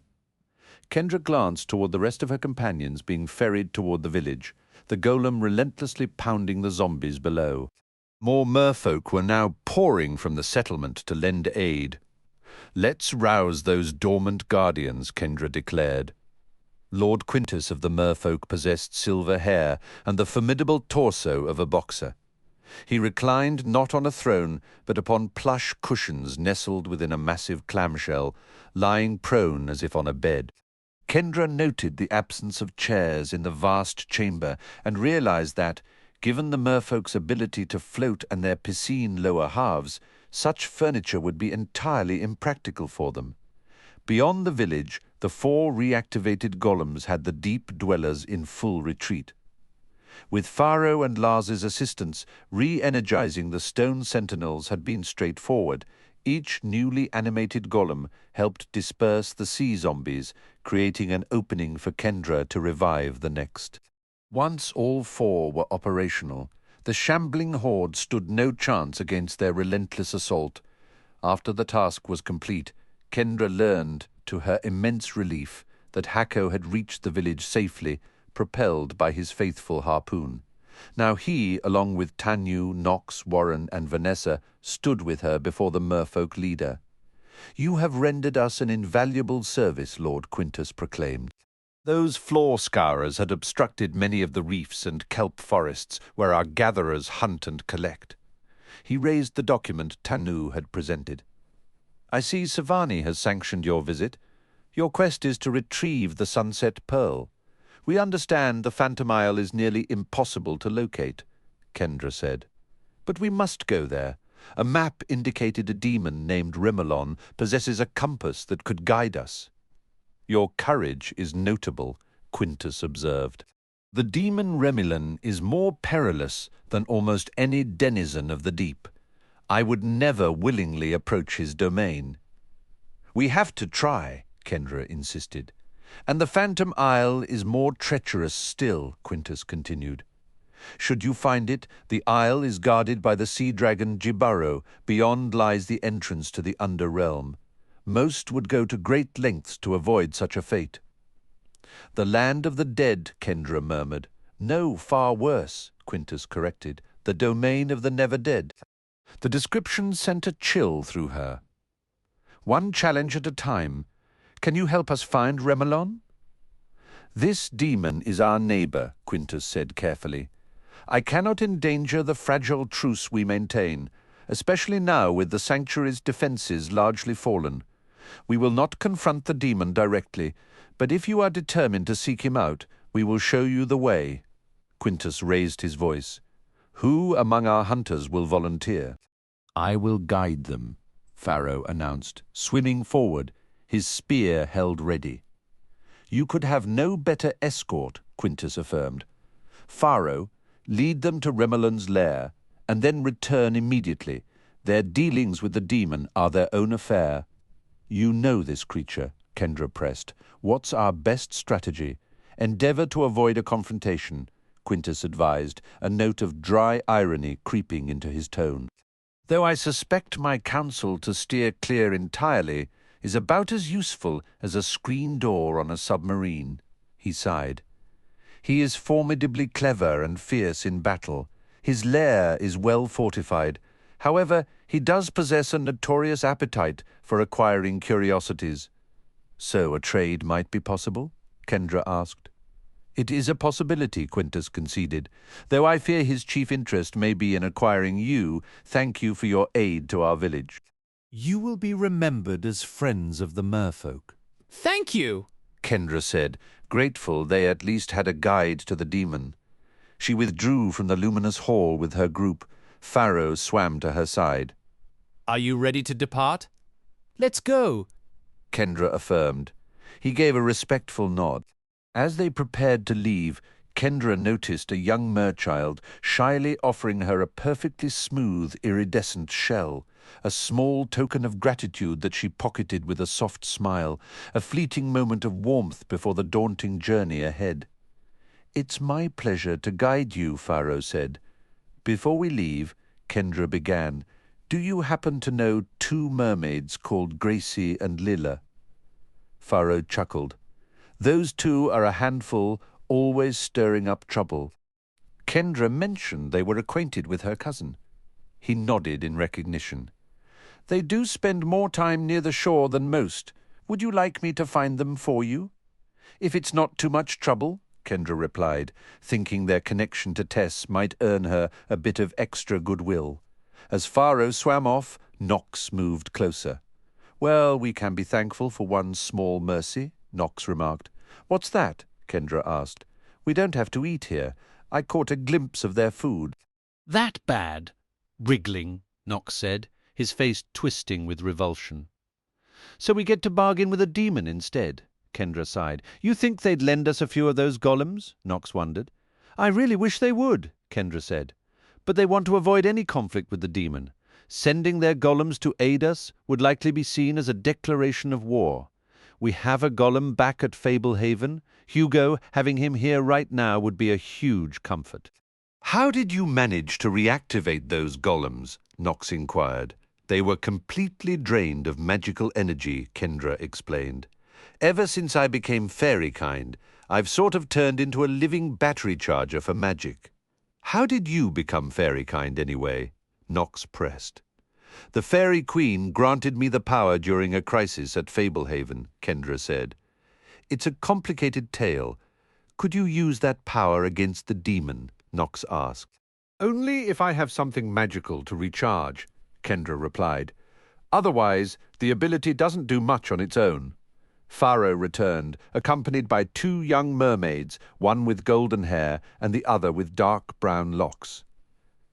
Kendra glanced toward the rest of her companions being ferried toward the village, the golem relentlessly pounding the zombies below. More merfolk were now pouring from the settlement to lend aid. "Let's rouse those dormant guardians," Kendra declared. Lord Quintus of the merfolk possessed silver hair and the formidable torso of a boxer. He reclined not on a throne, but upon plush cushions nestled within a massive clamshell, lying prone as if on a bed. Kendra noted the absence of chairs in the vast chamber and realized that, given the merfolk's ability to float and their piscine lower halves, such furniture would be entirely impractical for them. Beyond the village, the 4 reactivated golems had the deep dwellers in full retreat. With Pharaoh and Lars's assistance, re-energizing the stone sentinels had been straightforward. Each newly animated golem helped disperse the sea zombies, creating an opening for Kendra to revive the next. Once all 4 were operational, the shambling horde stood no chance against their relentless assault. After the task was complete, Kendra learned, to her immense relief, that Hako had reached the village safely, propelled by his faithful harpoon. Now he, along with Tanyu, Nox, Warren, and Vanessa, stood with her before the merfolk leader. "You have rendered us an invaluable service," Lord Quintus proclaimed. "Those floor scourers had obstructed many of the reefs and kelp forests where our gatherers hunt and collect." He raised the document Tanu had presented. "I see Savani has sanctioned your visit. Your quest is to retrieve the Sunset Pearl. We understand the Phantom Isle is nearly impossible to locate," Kendra said. "But we must go there. A map indicated a demon named Remelon possesses a compass that could guide us." "Your courage is notable," Quintus observed. "The demon Remelon is more perilous than almost any denizen of the deep. I would never willingly approach his domain." "We have to try," Kendra insisted. "And the Phantom Isle is more treacherous still," Quintus continued. "Should you find it, the isle is guarded by the sea dragon Jibaro. Beyond lies the entrance to the Underrealm. Most would go to great lengths to avoid such a fate. The land of the dead, Kendra murmured. No, far worse, Quintus corrected. The domain of the never-dead. The description sent a chill through her. One challenge at a time. Can you help us find Remelon? This demon is our neighbor, Quintus said carefully. I cannot endanger the fragile truce we maintain, especially now with the sanctuary's defenses largely fallen. We will not confront the demon directly, but if you are determined to seek him out, we will show you the way. Quintus raised his voice. Who among our hunters will volunteer? I will guide them, Pharaoh announced, swimming forward, his spear held ready. You could have no better escort, Quintus affirmed. Pharaoh, lead them to Remelon's lair, and then return immediately. Their dealings with the demon are their own affair. You know this creature, Kendra pressed. What's our best strategy? Endeavor to avoid a confrontation, Quintus advised, a note of dry irony creeping into his tone. Though I suspect my counsel to steer clear entirely is about as useful as a screen door on a submarine, he sighed. He is formidably clever and fierce in battle. His lair is well fortified. However, he does possess a notorious appetite for acquiring curiosities. So a trade might be possible? Kendra asked. It is a possibility, Quintus conceded. Though I fear his chief interest may be in acquiring you, thank you for your aid to our village. You will be remembered as friends of the merfolk. Thank you, Kendra said, grateful they at least had a guide to the demon. She withdrew from the luminous hall with her group. Pharaoh swam to her side. Are you ready to depart? Let's go, Kendra affirmed. He gave a respectful nod. As they prepared to leave, Kendra noticed a young merchild shyly offering her a perfectly smooth, iridescent shell, a small token of gratitude that she pocketed with a soft smile, a fleeting moment of warmth before the daunting journey ahead. It's my pleasure to guide you, Pharaoh said. Before we leave, Kendra began, do you happen to know 2 mermaids called Gracie and Lilla? Pharaoh chuckled. Those 2 are a handful, always stirring up trouble. Kendra mentioned they were acquainted with her cousin. He nodded in recognition. They do spend more time near the shore than most. Would you like me to find them for you? If it's not too much trouble, Kendra replied, thinking their connection to Tess might earn her a bit of extra goodwill. As Pharaoh swam off, Nox moved closer. Well, we can be thankful for one small mercy, Nox remarked. What's that? Kendra asked. We don't have to eat here. I caught a glimpse of their food. That bad? Wriggling, Nox said, his face twisting with revulsion. So we get to bargain with a demon instead, Kendra sighed. You think they'd lend us a few of those golems? Nox wondered. I really wish they would, Kendra said. But they want to avoid any conflict with the demon. Sending their golems to aid us would likely be seen as a declaration of war. We have a golem back at Fablehaven. Hugo, having him here right now would be a huge comfort. How did you manage to reactivate those golems? Nox inquired. They were completely drained of magical energy, Kendra explained. Ever since I became fairy-kind, I've sort of turned into a living battery charger for magic. How did you become fairy-kind anyway? Nox pressed. The Fairy Queen granted me the power during a crisis at Fablehaven, Kendra said. It's a complicated tale. Could you use that power against the demon? Nox asked. Only if I have something magical to recharge, Kendra replied. Otherwise, the ability doesn't do much on its own. Pharaoh returned, accompanied by 2 young mermaids, one with golden hair and the other with dark brown locks.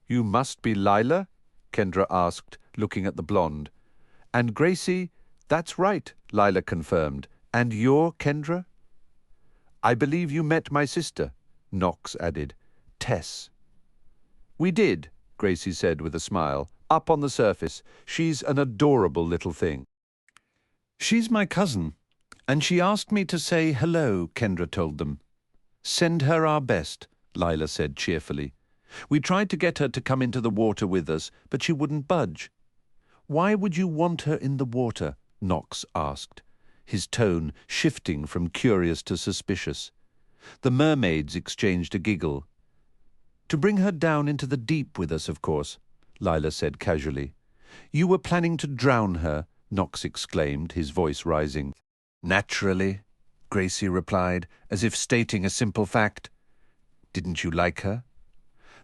You must be Lila? Kendra asked, looking at the blonde. And Gracie? That's right, Lila confirmed. And you're Kendra? I believe you met my sister, Nox added. Tess. We did, Gracie said with a smile. Up on the surface. She's an adorable little thing. She's my cousin, and she asked me to say hello, Kendra told them. Send her our best, Lila said cheerfully. We tried to get her to come into the water with us, but she wouldn't budge. Why would you want her in the water? Knox asked, his tone shifting from curious to suspicious. The mermaids exchanged a giggle. To bring her down into the deep with us, of course, Lila said casually. You were planning to drown her, Knox exclaimed, his voice rising. Naturally, Gracie replied, as if stating a simple fact. Didn't you like her?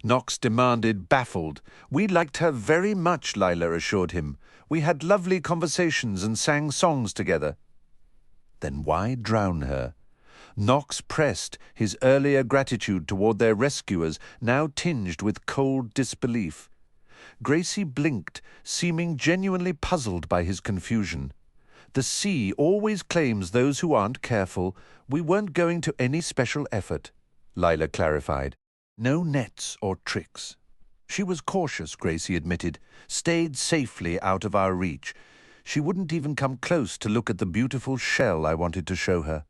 Knox demanded, baffled. We liked her very much, Lila assured him. We had lovely conversations and sang songs together. Then why drown her? Knox pressed, his earlier gratitude toward their rescuers now tinged with cold disbelief. Gracie blinked, seeming genuinely puzzled by his confusion. The sea always claims those who aren't careful. We weren't going to any special effort, Lila clarified. No nets or tricks. She was cautious, Gracie admitted, stayed safely out of our reach. She wouldn't even come close to look at the beautiful shell I wanted to show her,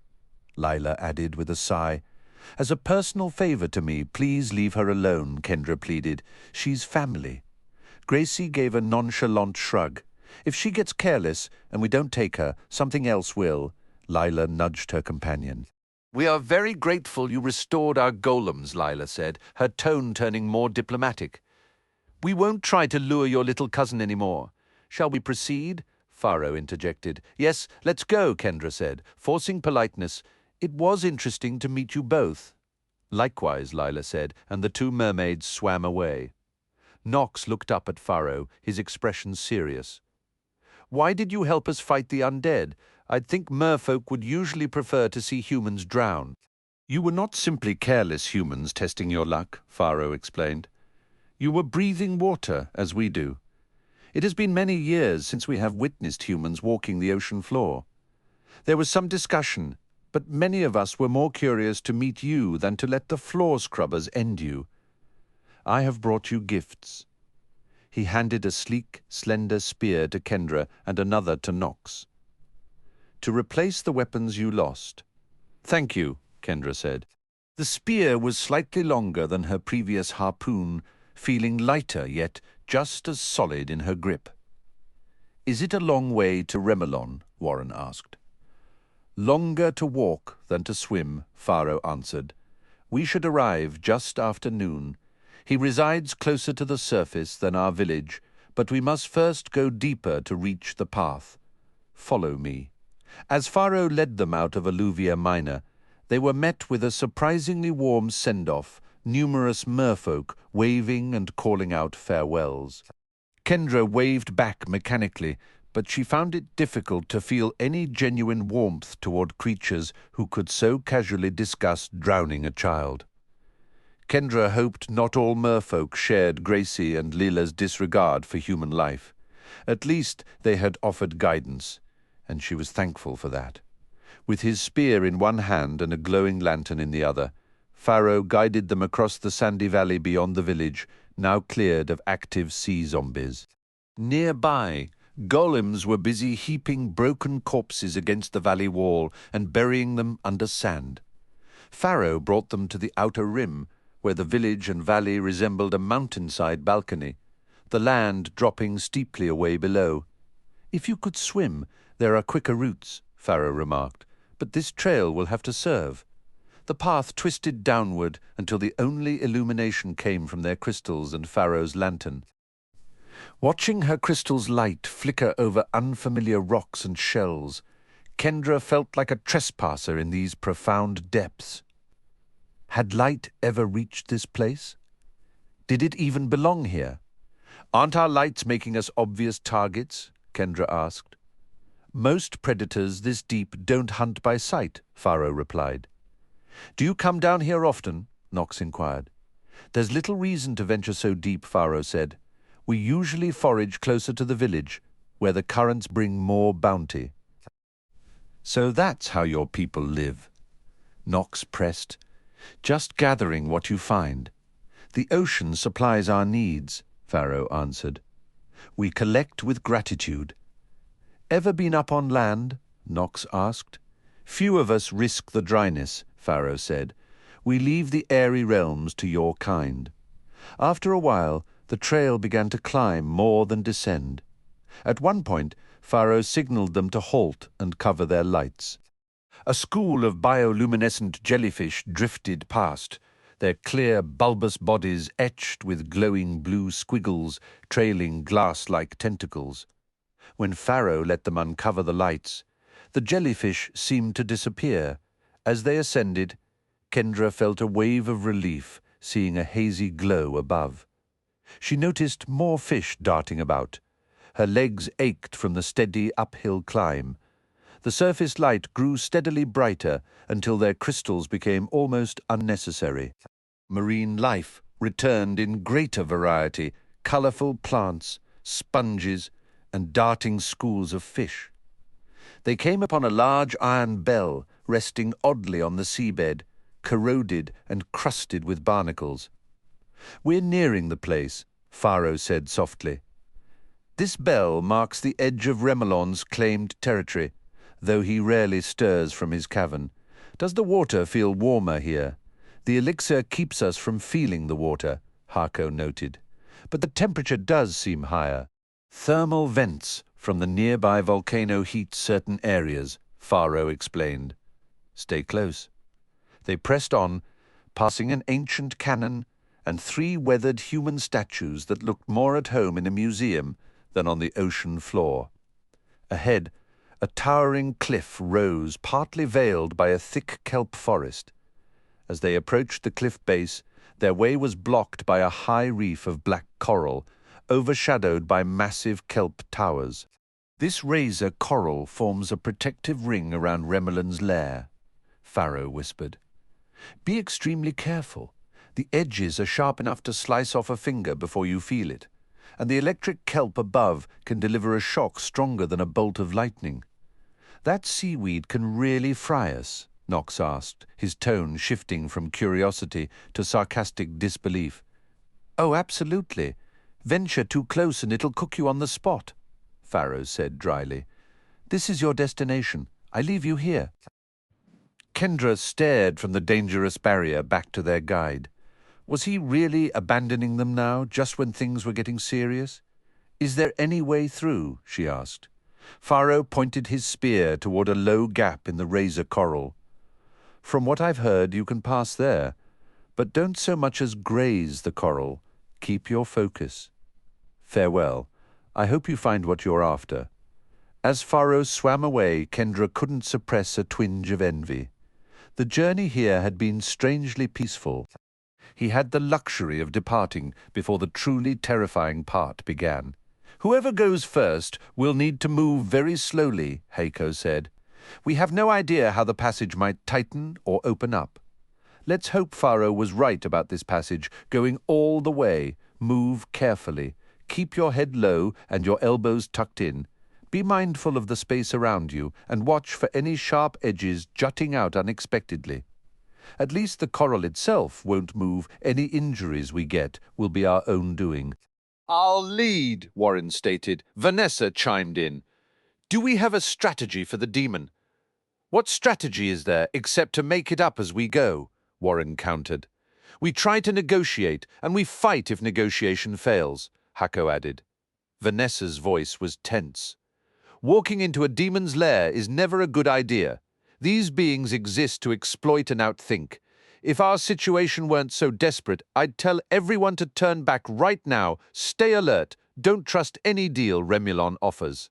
Lila added with a sigh. As a personal favor to me, please leave her alone, Kendra pleaded. She's family. Gracie gave a nonchalant shrug. If she gets careless and we don't take her, something else will, Lila nudged her companion. We are very grateful you restored our golems, Lila said, her tone turning more diplomatic. We won't try to lure your little cousin anymore. Shall we proceed? Faro interjected. Yes, let's go, Kendra said, forcing politeness. It was interesting to meet you both. Likewise, Lila said, and the two mermaids swam away. Knox looked up at Faro, his expression serious. Why did you help us fight the undead? I'd think merfolk would usually prefer to see humans drown. You were not simply careless humans testing your luck, Faro explained. You were breathing water, as we do. It has been many years since we have witnessed humans walking the ocean floor. There was some discussion, but many of us were more curious to meet you than to let the floor scrubbers end you. I have brought you gifts. He handed a sleek, slender spear to Kendra and another to Knox. To replace the weapons you lost. Thank you, Kendra said. The spear was slightly longer than her previous harpoon, feeling lighter yet just as solid in her grip. Is it a long way to Remelon? Warren asked. Longer to walk than to swim, Faro answered. We should arrive just after noon. He resides closer to the surface than our village, but we must first go deeper to reach the path. Follow me. As Faro led them out of Alluvia Minor, they were met with a surprisingly warm send-off, numerous merfolk waving and calling out farewells. Kendra waved back mechanically, but she found it difficult to feel any genuine warmth toward creatures who could so casually discuss drowning a child. Kendra hoped not all merfolk shared Gracie and Lila's disregard for human life. At least they had offered guidance, and she was thankful for that. With his spear in one hand and a glowing lantern in the other, Faro guided them across the sandy valley beyond the village, now cleared of active sea zombies. Nearby, golems were busy heaping broken corpses against the valley wall and burying them under sand. Faro brought them to the outer rim, where the village and valley resembled a mountainside balcony, the land dropping steeply away below. If you could swim, there are quicker routes, Faro remarked, but this trail will have to serve. The path twisted downward until the only illumination came from their crystals and Faro's lantern. Watching her crystal's light flicker over unfamiliar rocks and shells, Kendra felt like a trespasser in these profound depths. Had light ever reached this place? Did it even belong here? Aren't our lights making us obvious targets? Kendra asked. Most predators this deep don't hunt by sight, Faro replied. Do you come down here often? Knox inquired. There's little reason to venture so deep, Faro said. We usually forage closer to the village, where the currents bring more bounty. So that's how your people live, Knox pressed. Just gathering what you find. The ocean supplies our needs, Faro answered. We collect with gratitude. Ever been up on land? Knox asked. Few of us risk the dryness, Faro said. We leave the airy realms to your kind. After a while, the trail began to climb more than descend. At one point, Pharaoh signaled them to halt and cover their lights. A school of bioluminescent jellyfish drifted past, their clear, bulbous bodies etched with glowing blue squiggles trailing glass-like tentacles. When Pharaoh let them uncover the lights, the jellyfish seemed to disappear. As they ascended, Kendra felt a wave of relief, seeing a hazy glow above. She noticed more fish darting about. Her legs ached from the steady uphill climb. The surface light grew steadily brighter until their crystals became almost unnecessary. Marine life returned in greater variety, colorful plants, sponges, and darting schools of fish. They came upon a large iron bell resting oddly on the seabed, corroded and crusted with barnacles. "We're nearing the place," Pharaoh said softly. "This bell marks the edge of Remilon's claimed territory, though he rarely stirs from his cavern. Does the water feel warmer here? The elixir keeps us from feeling the water," Hako noted. "But the temperature does seem higher. Thermal vents from the nearby volcano heat certain areas," Pharaoh explained. "Stay close." They pressed on, passing an ancient cannon and 3 weathered human statues that looked more at home in a museum than on the ocean floor. Ahead, a towering cliff rose, partly veiled by a thick kelp forest. As they approached the cliff base, their way was blocked by a high reef of black coral, overshadowed by massive kelp towers. "This razor coral forms a protective ring around Remilon's lair," Pharaoh whispered. "Be extremely careful. The edges are sharp enough to slice off a finger before you feel it, and the electric kelp above can deliver a shock stronger than a bolt of lightning." "That seaweed can really fry us?" Knox asked, his tone shifting from curiosity to sarcastic disbelief. "Oh, absolutely. Venture too close and it'll cook you on the spot," Pharaoh said dryly. "This is your destination. I leave you here." Kendra stared from the dangerous barrier back to their guide. Was he really abandoning them now, just when things were getting serious? "Is there any way through?" she asked. Pharaoh pointed his spear toward a low gap in the razor coral. "From what I've heard, you can pass there, but don't so much as graze the coral. Keep your focus. Farewell. I hope you find what you're after." As Pharaoh swam away, Kendra couldn't suppress a twinge of envy. The journey here had been strangely peaceful. He had the luxury of departing before the truly terrifying part began. "Whoever goes first will need to move very slowly," Hako said. "We have no idea how the passage might tighten or open up. Let's hope Pharaoh was right about this passage, going all the way. Move carefully. Keep your head low and your elbows tucked in. Be mindful of the space around you and watch for any sharp edges jutting out unexpectedly. At least the coral itself won't move. Any injuries we get will be our own doing." "I'll lead," Warren stated. Vanessa chimed in. "Do we have a strategy for the demon?" "What strategy is there, except to make it up as we go?" Warren countered. "We try to negotiate, and we fight if negotiation fails," Hako added. Vanessa's voice was tense. "Walking into a demon's lair is never a good idea. These beings exist to exploit and outthink. If our situation weren't so desperate, I'd tell everyone to turn back right now. Stay alert. Don't trust any deal Remilon offers."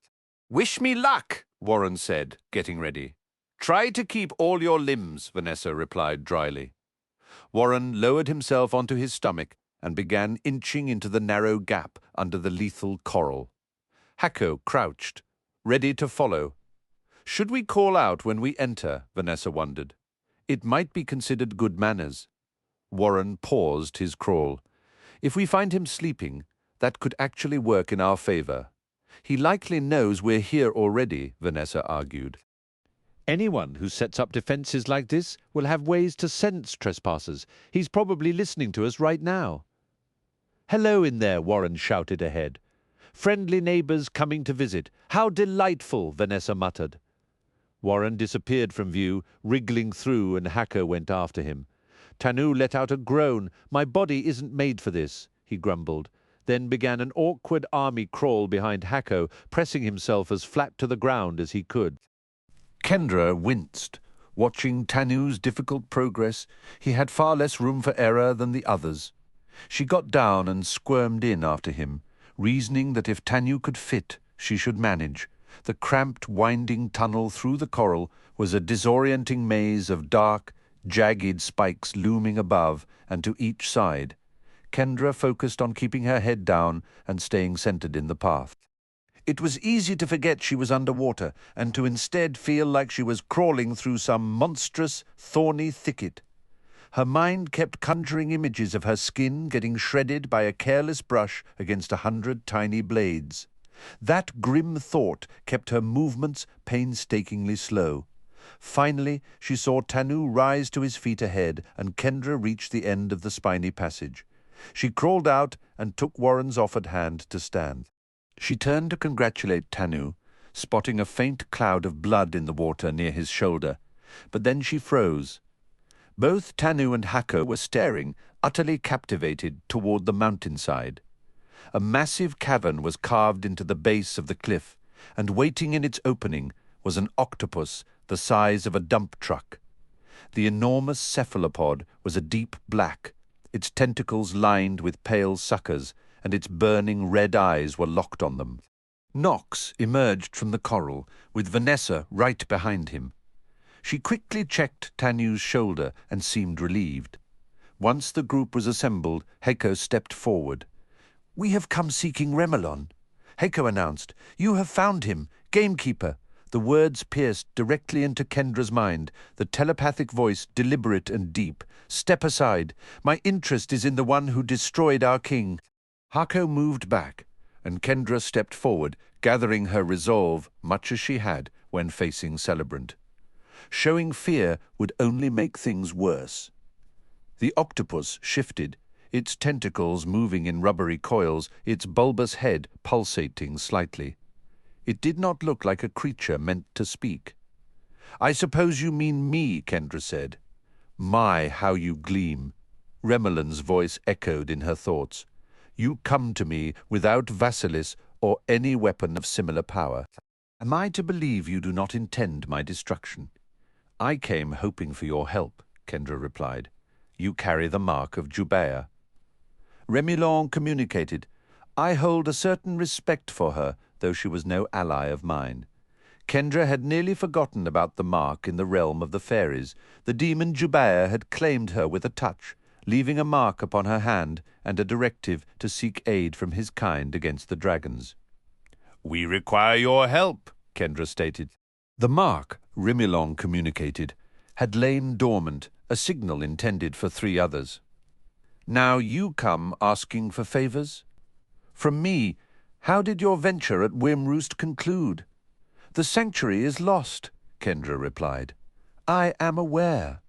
"Wish me luck," Warren said, getting ready. "Try to keep all your limbs," Vanessa replied dryly. Warren lowered himself onto his stomach and began inching into the narrow gap under the lethal coral. Hako crouched, ready to follow. "Should we call out when we enter?" Vanessa wondered. "It might be considered good manners." Warren paused his crawl. "If we find him sleeping, that could actually work in our favor." "He likely knows we're here already," Vanessa argued. "Anyone who sets up defenses like this will have ways to sense trespassers. He's probably listening to us right now." "Hello in there," Warren shouted ahead. "Friendly neighbors coming to visit. How delightful," Vanessa muttered. Warren disappeared from view, wriggling through, and Hako went after him. Tanu let out a groan. "My body isn't made for this," he grumbled. then began an awkward army crawl behind Hako, pressing himself as flat to the ground as he could. Kendra winced. Watching Tanu's difficult progress, he had far less room for error than the others. She got down and squirmed in after him, reasoning that if Tanu could fit, she should manage. The cramped, winding tunnel through the coral was a disorienting maze of dark, jagged spikes looming above and to each side. Kendra focused on keeping her head down and staying centered in the path. It was easy to forget she was underwater and to instead feel like she was crawling through some monstrous, thorny thicket. Her mind kept conjuring images of her skin getting shredded by a careless brush against 100 tiny blades. That grim thought kept her movements painstakingly slow. Finally, she saw Tanu rise to his feet ahead, and Kendra reach the end of the spiny passage. She crawled out and took Warren's offered hand to stand. She turned to congratulate Tanu, spotting a faint cloud of blood in the water near his shoulder, but then she froze. Both Tanu and Hako were staring, utterly captivated, toward the mountainside. A massive cavern was carved into the base of the cliff, and waiting in its opening was an octopus the size of a dump truck. The enormous cephalopod was a deep black, its tentacles lined with pale suckers, and its burning red eyes were locked on them. Knox emerged from the coral, with Vanessa right behind him. She quickly checked Tanu's shoulder and seemed relieved. Once the group was assembled, Hako stepped forward. "We have come seeking Remilon," Hako announced. "You have found him, gamekeeper." The words pierced directly into Kendra's mind, the telepathic voice deliberate and deep. "Step aside. My interest is in the one who destroyed our king." Hako moved back, and Kendra stepped forward, gathering her resolve, much as she had when facing Celebrant. Showing fear would only make things worse. The octopus shifted, its tentacles moving in rubbery coils, its bulbous head pulsating slightly. It did not look like a creature meant to speak. "I suppose you mean me," Kendra said. "My, how you gleam." Remilon's voice echoed in her thoughts. "You come to me without Vasilis or any weapon of similar power. Am I to believe you do not intend my destruction?" "I came hoping for your help," Kendra replied. "You carry the mark of Jubea." Remilon communicated. "I hold a certain respect for her, though she was no ally of mine." Kendra had nearly forgotten about the mark in the realm of the fairies. The demon Jubea had claimed her with a touch, leaving a mark upon her hand and a directive to seek aid from his kind against the dragons. "We require your help," Kendra stated. The mark, Remilon communicated, had lain dormant, a signal intended for 3 others. "Now you come asking for favors? From me, how did your venture at Wimroost conclude?" "The sanctuary is lost," Kendra replied. "I am aware.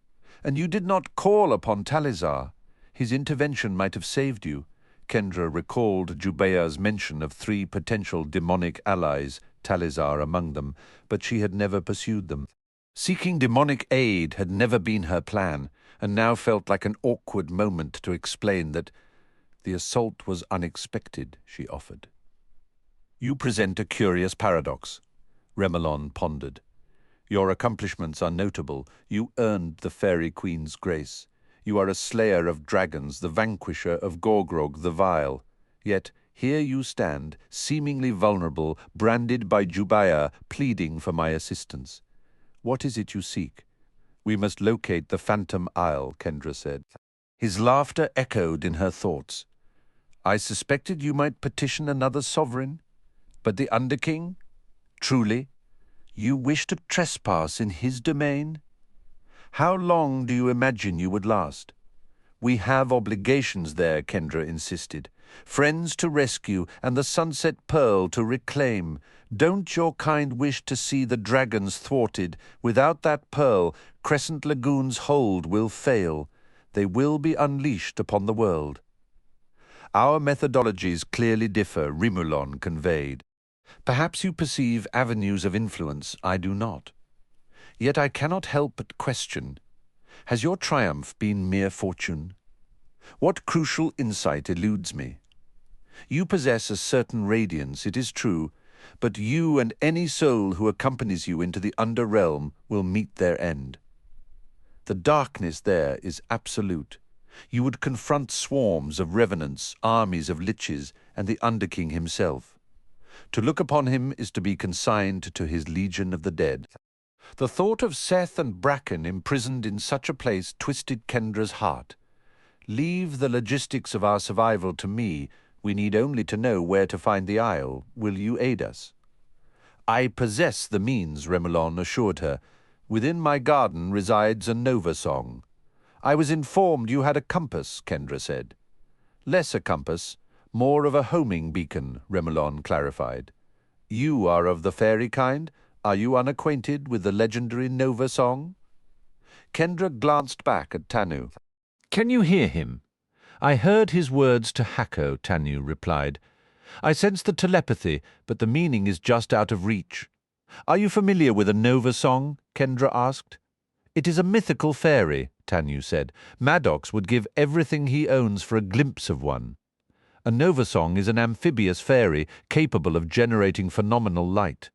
And you did not call upon Talizar. His intervention might have saved you." Kendra recalled Jubea's mention of 3 potential demonic allies, Talizar among them, but she had never pursued them. Seeking demonic aid had never been her plan, and now felt like an awkward moment to explain that the assault was unexpected, she offered. "You present a curious paradox," Remilon pondered. "Your accomplishments are notable. You earned the Fairy Queen's grace. You are a slayer of dragons, the vanquisher of Gorgrog the Vile. Yet here you stand, seemingly vulnerable, branded by Jubea, pleading for my assistance. What is it you seek?" "We must locate the Phantom Isle," Kendra said. His laughter echoed in her thoughts. "I suspected you might petition another sovereign. But the Underking? Truly? You wish to trespass in his domain? How long do you imagine you would last?" "We have obligations there," Kendra insisted. "Friends to rescue and the Sunset Pearl to reclaim. Don't your kind wish to see the dragons thwarted? Without that pearl, Crescent Lagoon's hold will fail. They will be unleashed upon the world." "Our methodologies clearly differ," Remilon conveyed. "Perhaps you perceive avenues of influence I do not. Yet I cannot help but question, has your triumph been mere fortune? What crucial insight eludes me? You possess a certain radiance, it is true, but you and any soul who accompanies you into the underrealm will meet their end. The darkness there is absolute. You would confront swarms of revenants, armies of liches, and the Underking himself. To look upon him is to be consigned to his legion of the dead. The thought of Seth and Bracken imprisoned in such a place twisted Kendra's heart. Leave the logistics of our survival to me. We need only to know where to find the isle. Will you aid us? I possess the means, Remulon assured her. Within my garden resides a Nova Song. I was informed you had a compass, Kendra said. Less a compass, more of a homing beacon, Remulon clarified. You are of the fairy kind? Are you unacquainted with the legendary Nova Song? Kendra glanced back at Tanu. Can you hear him? I heard his words to Hako, Tanu replied. I sense the telepathy, but the meaning is just out of reach. Are you familiar with a Nova Song? Kendra asked. It is a mythical fairy, Tanu said. Maddox would give everything he owns for a glimpse of one. A Nova Song is an amphibious fairy capable of generating phenomenal light.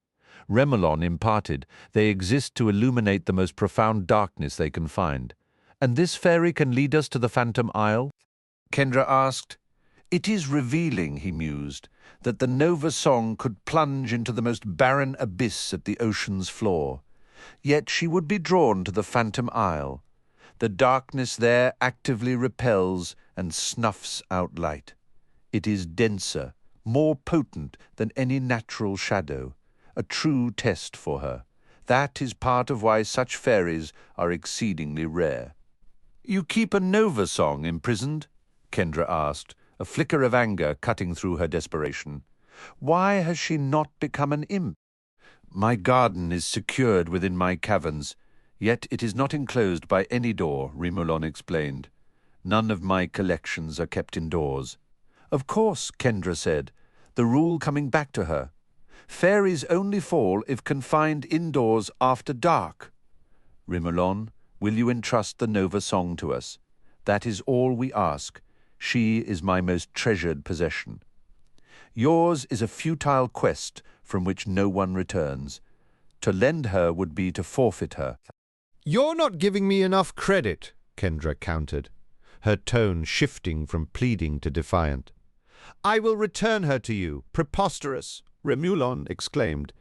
Remulon imparted, they exist to illuminate the most profound darkness they can find. And this fairy can lead us to the Phantom Isle? Kendra asked. It is revealing, he mused, that the Nova Song could plunge into the most barren abyss at the ocean's floor. Yet she would be drawn to the Phantom Isle. The darkness there actively repels and snuffs out light. It is denser, more potent than any natural shadow, a true test for her. That is part of why such fairies are exceedingly rare. You keep a Nova Song imprisoned? Kendra asked, a flicker of anger cutting through her desperation. Why has she not become an imp? My garden is secured within my caverns, yet it is not enclosed by any door, Remulon explained. None of my collections are kept indoors. Of course, Kendra said, the rule coming back to her. Fairies only fall if confined indoors after dark. Remulon, will you entrust the Nova Song to us? That is all we ask. She is my most treasured possession. Yours is a futile quest from which no one returns. To lend her would be to forfeit her. You're not giving me enough credit, Kendra countered, her tone shifting from pleading to defiant. I will return her to you. Preposterous, Remulon exclaimed.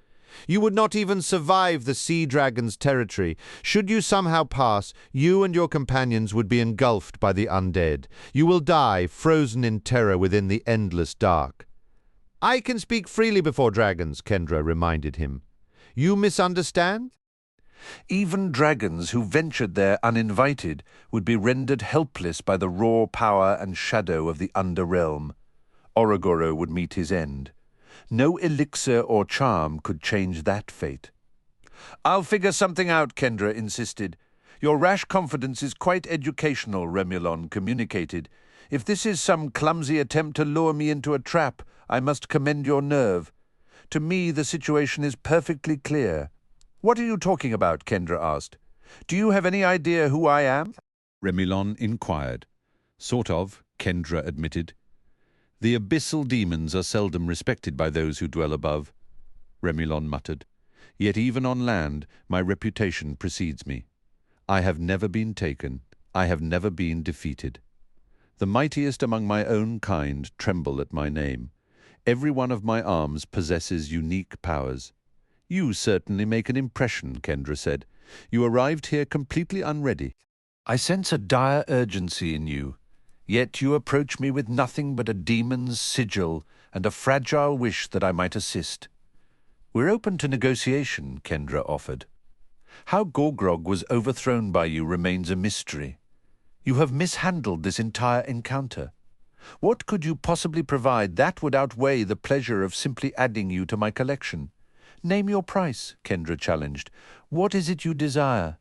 You would not even survive the sea dragon's territory. Should you somehow pass, you and your companions would be engulfed by the undead. You will die, frozen in terror within the endless dark. I can speak freely before dragons, Kendra reminded him. You misunderstand? Even dragons who ventured there uninvited would be rendered helpless by the raw power and shadow of the underrealm. Orogoro would meet his end. No elixir or charm could change that fate. I'll figure something out, Kendra insisted. Your rash confidence is quite educational, Remulon communicated. If this is some clumsy attempt to lure me into a trap, I must commend your nerve. To me, the situation is perfectly clear. What are you talking about? Kendra asked. Do you have any idea who I am? Remulon inquired. Sort of, Kendra admitted. The abyssal demons are seldom respected by those who dwell above, Remulon muttered. Yet even on land, my reputation precedes me. I have never been taken. I have never been defeated. The mightiest among my own kind tremble at my name. Every one of my arms possesses unique powers. You certainly make an impression, Kendra said. You arrived here completely unready. I sense a dire urgency in you. Yet you approach me with nothing but a demon's sigil and a fragile wish that I might assist. We're open to negotiation, Kendra offered. How Gorgrog was overthrown by you remains a mystery. You have mishandled this entire encounter. What could you possibly provide that would outweigh the pleasure of simply adding you to my collection? Name your price, Kendra challenged. What is it you desire?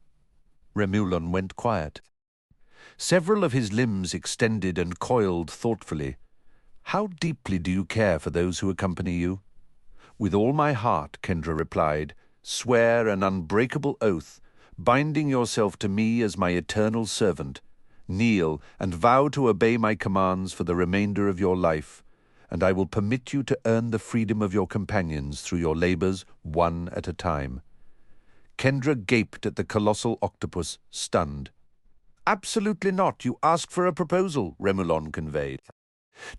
Remulon went quiet. Several of his limbs extended and coiled thoughtfully. How deeply do you care for those who accompany you? With all my heart, Kendra replied. Swear an unbreakable oath, binding yourself to me as my eternal servant. Kneel and vow to obey my commands for the remainder of your life. and I will permit you to earn the freedom of your companions through your labors, one at a time. Kendra gaped at the colossal octopus, stunned. Absolutely not. You asked for a proposal, Remulon conveyed.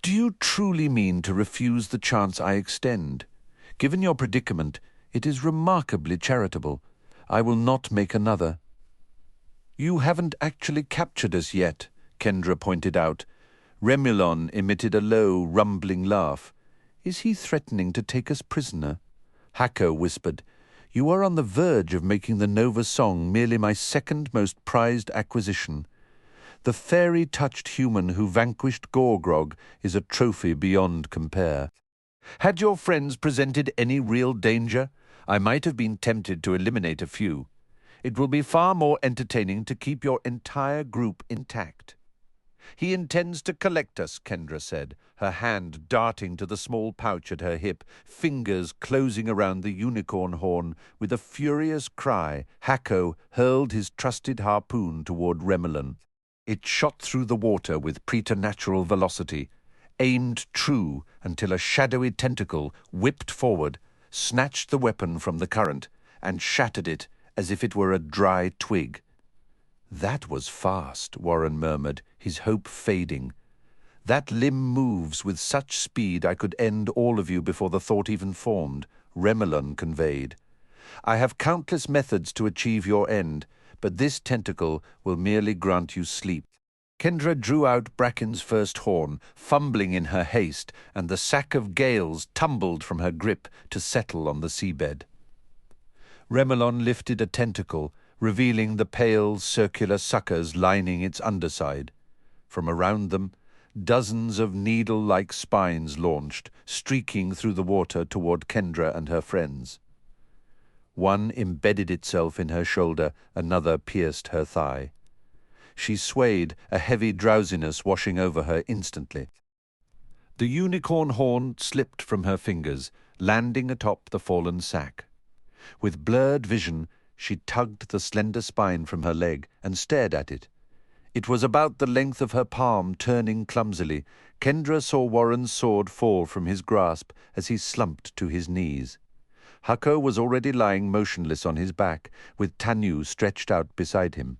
Do you truly mean to refuse the chance I extend? Given your predicament, it is remarkably charitable. I will not make another. You haven't actually captured us yet, Kendra pointed out. Remulon emitted a low, rumbling laugh. Is he threatening to take us prisoner? Hako whispered, You are on the verge of making the Nova Song merely my second most prized acquisition. The fairy-touched human who vanquished Gorgrog is a trophy beyond compare. Had your friends presented any real danger, I might have been tempted to eliminate a few. It will be far more entertaining to keep your entire group intact. He intends to collect us, Kendra said, her hand darting to the small pouch at her hip, fingers closing around the unicorn horn. With a furious cry, Hako hurled his trusted harpoon toward Remulon. It shot through the water with preternatural velocity, aimed true until a shadowy tentacle whipped forward, snatched the weapon from the current, and shattered it as if it were a dry twig. That was fast, Warren murmured, his hope fading. That limb moves with such speed I could end all of you before the thought even formed, Remulon conveyed. I have countless methods to achieve your end, but this tentacle will merely grant you sleep. Kendra drew out Bracken's first horn, fumbling in her haste, and the sack of gales tumbled from her grip to settle on the seabed. Remulon lifted a tentacle, revealing the pale, circular suckers lining its underside. From around them, dozens of needle-like spines launched, streaking through the water toward Kendra and her friends. One embedded itself in her shoulder, another pierced her thigh. She swayed, a heavy drowsiness washing over her instantly. The unicorn horn slipped from her fingers, landing atop the fallen sack. With blurred vision, she tugged the slender spine from her leg and stared at it. It was about the length of her palm, turning clumsily. Kendra saw Warren's sword fall from his grasp as he slumped to his knees. Hako was already lying motionless on his back, with Tanu stretched out beside him.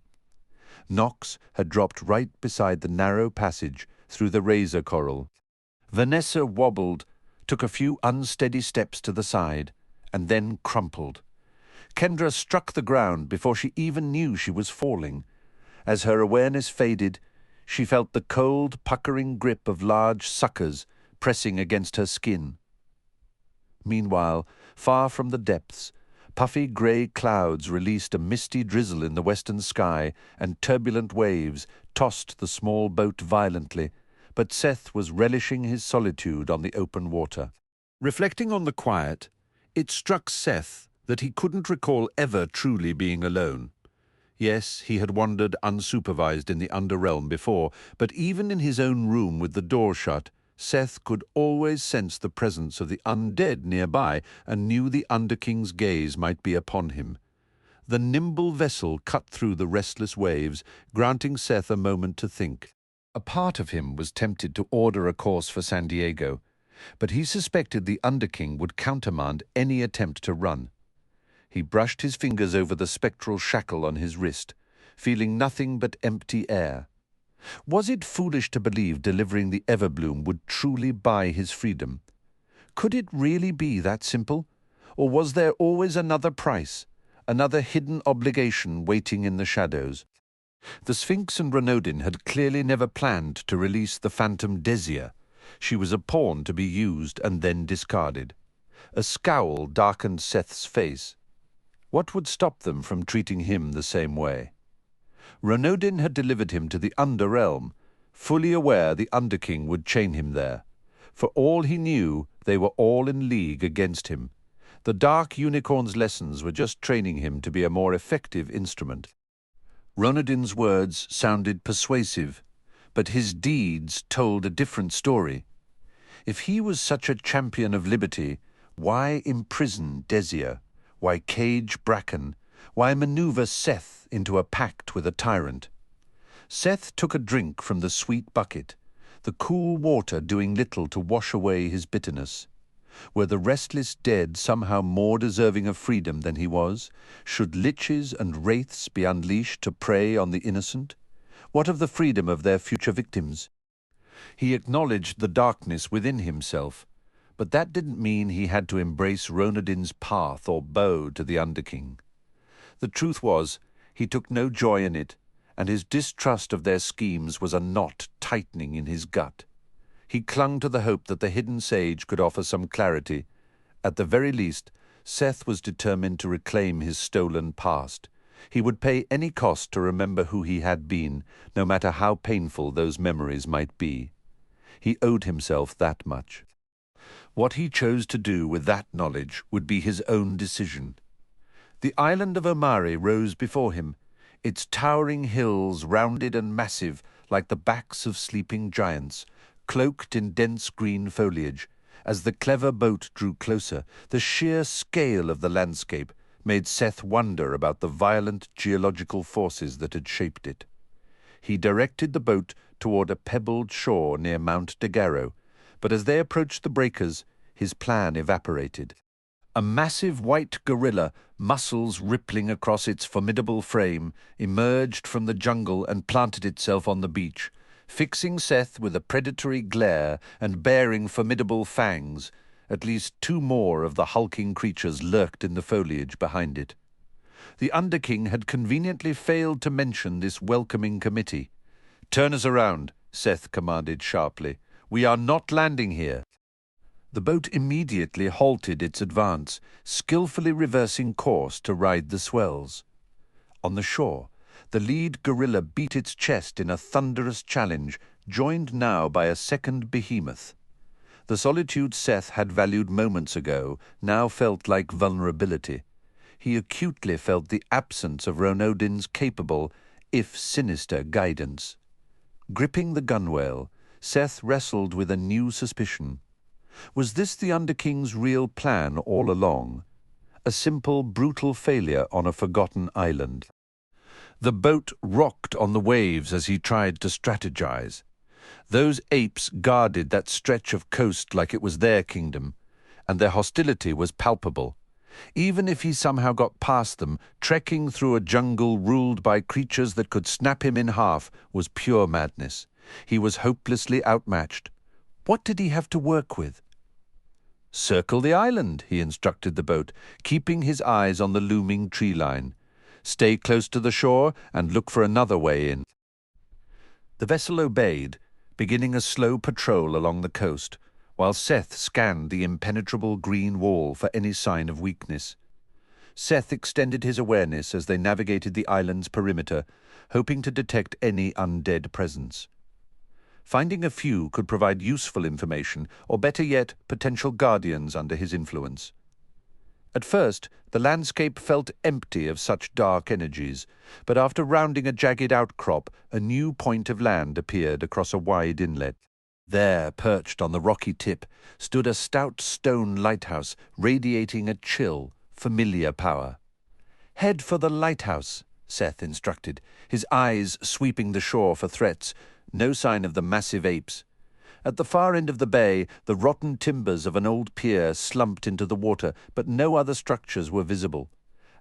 Nox had dropped right beside the narrow passage through the razor coral. Vanessa wobbled, took a few unsteady steps to the side, and then crumpled. Kendra struck the ground before she even knew she was falling. As her awareness faded, she felt the cold, puckering grip of large suckers pressing against her skin. Meanwhile, far from the depths, puffy grey clouds released a misty drizzle in the western sky, and turbulent waves tossed the small boat violently, but Seth was relishing his solitude on the open water. Reflecting on the quiet, it struck Seth that he couldn't recall ever truly being alone. Yes, he had wandered unsupervised in the Underrealm before, but even in his own room with the door shut, Seth could always sense the presence of the undead nearby and knew the Underking's gaze might be upon him. The nimble vessel cut through the restless waves, granting Seth a moment to think. A part of him was tempted to order a course for San Diego, but he suspected the Underking would countermand any attempt to run. He brushed his fingers over the spectral shackle on his wrist, feeling nothing but empty air. Was it foolish to believe delivering the Everbloom would truly buy his freedom? Could it really be that simple? Or was there always another price, another hidden obligation waiting in the shadows? The Sphinx and Renaudin had clearly never planned to release the phantom Desia. She was a pawn to be used and then discarded. A scowl darkened Seth's face. What would stop them from treating him the same way? Renaudin had delivered him to the Underrealm, fully aware the Underking would chain him there. For all he knew, they were all in league against him. The Dark Unicorn's lessons were just training him to be a more effective instrument. Renaudin's words sounded persuasive, but his deeds told a different story. If he was such a champion of liberty, why imprison Desia? Why cage Bracken? Why maneuver Seth into a pact with a tyrant? Seth took a drink from the sweet bucket. the cool water doing little to wash away his bitterness. Were the restless dead somehow more deserving of freedom than he was? Should liches and wraiths be unleashed to prey on the innocent? What of the freedom of their future victims? He acknowledged the darkness within himself, but that didn't mean he had to embrace Ronodin's path or bow to the Underking. The truth was, he took no joy in it, and his distrust of their schemes was a knot tightening in his gut. He clung to the hope that the hidden sage could offer some clarity. At the very least, Seth was determined to reclaim his stolen past. He would pay any cost to remember who he had been, no matter how painful those memories might be. He owed himself that much. What he chose to do with that knowledge would be his own decision. The island of Omari rose before him, its towering hills rounded and massive like the backs of sleeping giants, cloaked in dense green foliage. As the clever boat drew closer, the sheer scale of the landscape made Seth wonder about the violent geological forces that had shaped it. He directed the boat toward a pebbled shore near Mount Daguerreau, but as they approached the breakers, his plan evaporated. A massive white gorilla, muscles rippling across its formidable frame, emerged from the jungle and planted itself on the beach, fixing Seth with a predatory glare and bearing formidable fangs. At least 2 more of the hulking creatures lurked in the foliage behind it. The Underking had conveniently failed to mention this welcoming committee. "Turn us around," Seth commanded sharply. "We are not landing here." The boat immediately halted its advance, skillfully reversing course to ride the swells. On the shore, the lead gorilla beat its chest in a thunderous challenge, joined now by a second behemoth. The solitude Seth had valued moments ago now felt like vulnerability. He acutely felt the absence of Ronodin's capable, if sinister, guidance. Gripping the gunwale, Seth wrestled with a new suspicion. Was this the Underking's real plan all along? A simple, brutal failure on a forgotten island? The boat rocked on the waves as he tried to strategize. Those apes guarded that stretch of coast like it was their kingdom, and their hostility was palpable. Even if he somehow got past them, trekking through a jungle ruled by creatures that could snap him in half was pure madness. He was hopelessly outmatched. What did he have to work with? "Circle the island," he instructed the boat, keeping his eyes on the looming tree line. "Stay close to the shore and look for another way in." The vessel obeyed, beginning a slow patrol along the coast, while Seth scanned the impenetrable green wall for any sign of weakness. Seth extended his awareness as they navigated the island's perimeter, hoping to detect any undead presence. Finding a few could provide useful information, or better yet, potential guardians under his influence. At first, the landscape felt empty of such dark energies, but after rounding a jagged outcrop, a new point of land appeared across a wide inlet. There, perched on the rocky tip, stood a stout stone lighthouse, radiating a chill, familiar power. "Head for the lighthouse," Seth instructed, his eyes sweeping the shore for threats. No sign of the massive apes. At the far end of the bay, the rotten timbers of an old pier slumped into the water, but no other structures were visible.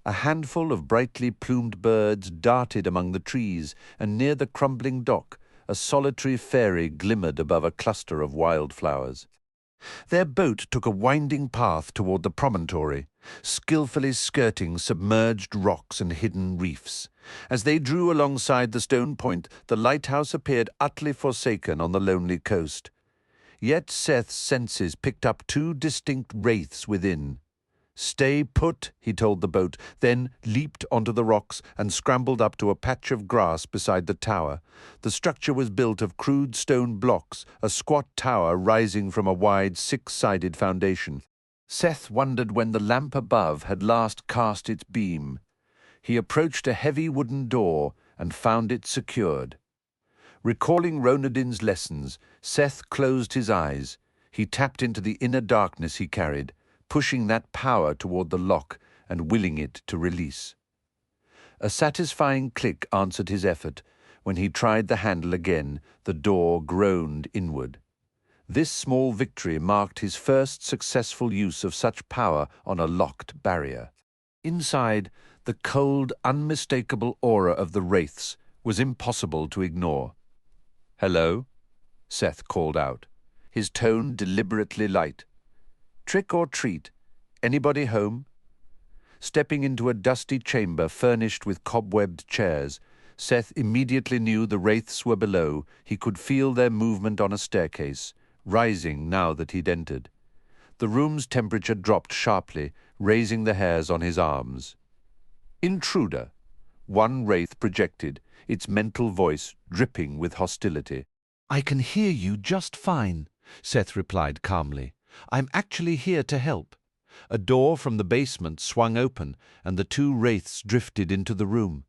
A handful of brightly plumed birds darted among the trees, and near the crumbling dock, a solitary fairy glimmered above a cluster of wildflowers. Their boat took a winding path toward the promontory, skillfully skirting submerged rocks and hidden reefs. As they drew alongside the stone point, the lighthouse appeared utterly forsaken on the lonely coast. Yet Seth's senses picked up 2 distinct wraiths within. "Stay put," he told the boat, then leaped onto the rocks and scrambled up to a patch of grass beside the tower. The structure was built of crude stone blocks, a squat tower rising from a wide 6-sided foundation. Seth wondered when the lamp above had last cast its beam. He approached a heavy wooden door and found it secured. Recalling Ronodin's lessons, Seth closed his eyes. He tapped into the inner darkness he carried, pushing that power toward the lock and willing it to release. A satisfying click answered his effort. When he tried the handle again, the door groaned inward. This small victory marked his first successful use of such power on a locked barrier. Inside, the cold, unmistakable aura of the wraiths was impossible to ignore. "Hello?" Seth called out, his tone deliberately light. "Trick or treat? Anybody home?" Stepping into a dusty chamber furnished with cobwebbed chairs, Seth immediately knew the wraiths were below. He could feel their movement on a staircase, rising now that he'd entered. The room's temperature dropped sharply, raising the hairs on his arms. "Intruder," one wraith projected, its mental voice dripping with hostility. "I can hear you just fine," Seth replied calmly. "I'm actually here to help." A door from the basement swung open, and the two wraiths drifted into the room.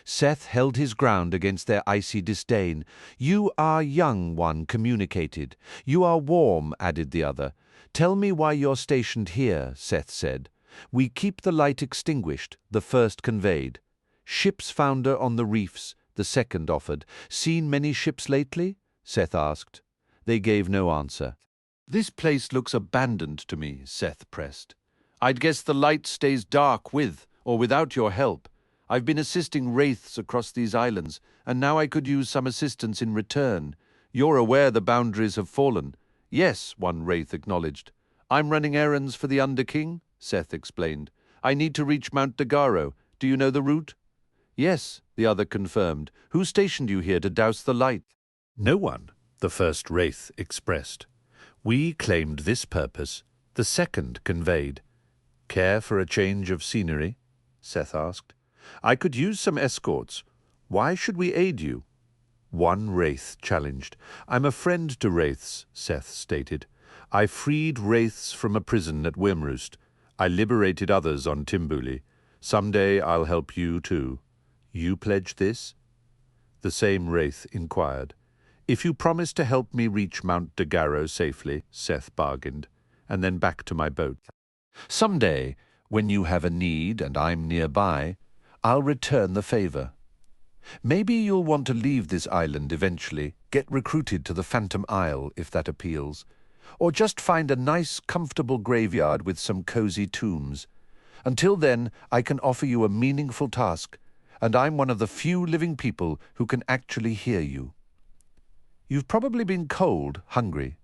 Seth held his ground against their icy disdain. "You are young," one communicated. "You are warm," added the other. "Tell me why you're stationed here," Seth said. "We keep the light extinguished," the first conveyed. "Ships founder on the reefs," the second offered. "Seen many ships lately?" Seth asked. They gave no answer. "This place looks abandoned to me," Seth pressed. "I'd guess the light stays dark with or without your help. I've been assisting wraiths across these islands, and now I could use some assistance in return. You're aware the boundaries have fallen." "Yes," one wraith acknowledged. "I'm running errands for the Under-King," Seth explained. "I need to reach Mount Dagaro. Do you know the route?" "Yes," the other confirmed. "Who stationed you here to douse the light?" "No one," the first wraith expressed. "We claimed this purpose," the second conveyed. "Care for a change of scenery?" Seth asked. "I could use some escorts. Why should we aid you?" One wraith challenged. "I'm a friend to wraiths," Seth stated. "I freed wraiths from a prison at Wimroost. I liberated others on Timbuli. Someday I'll help you too. You pledge this?" The same wraith inquired. "If you promise to help me reach Mount Dagaro safely," Seth bargained, "and then back to my boat. Someday, when you have a need and I'm nearby, I'll return the favor. Maybe you'll want to leave this island eventually, get recruited to the Phantom Isle if that appeals, or just find a nice, comfortable graveyard with some cozy tombs. Until then, I can offer you a meaningful task, and I'm one of the few living people who can actually hear you. You've probably been cold, hungry."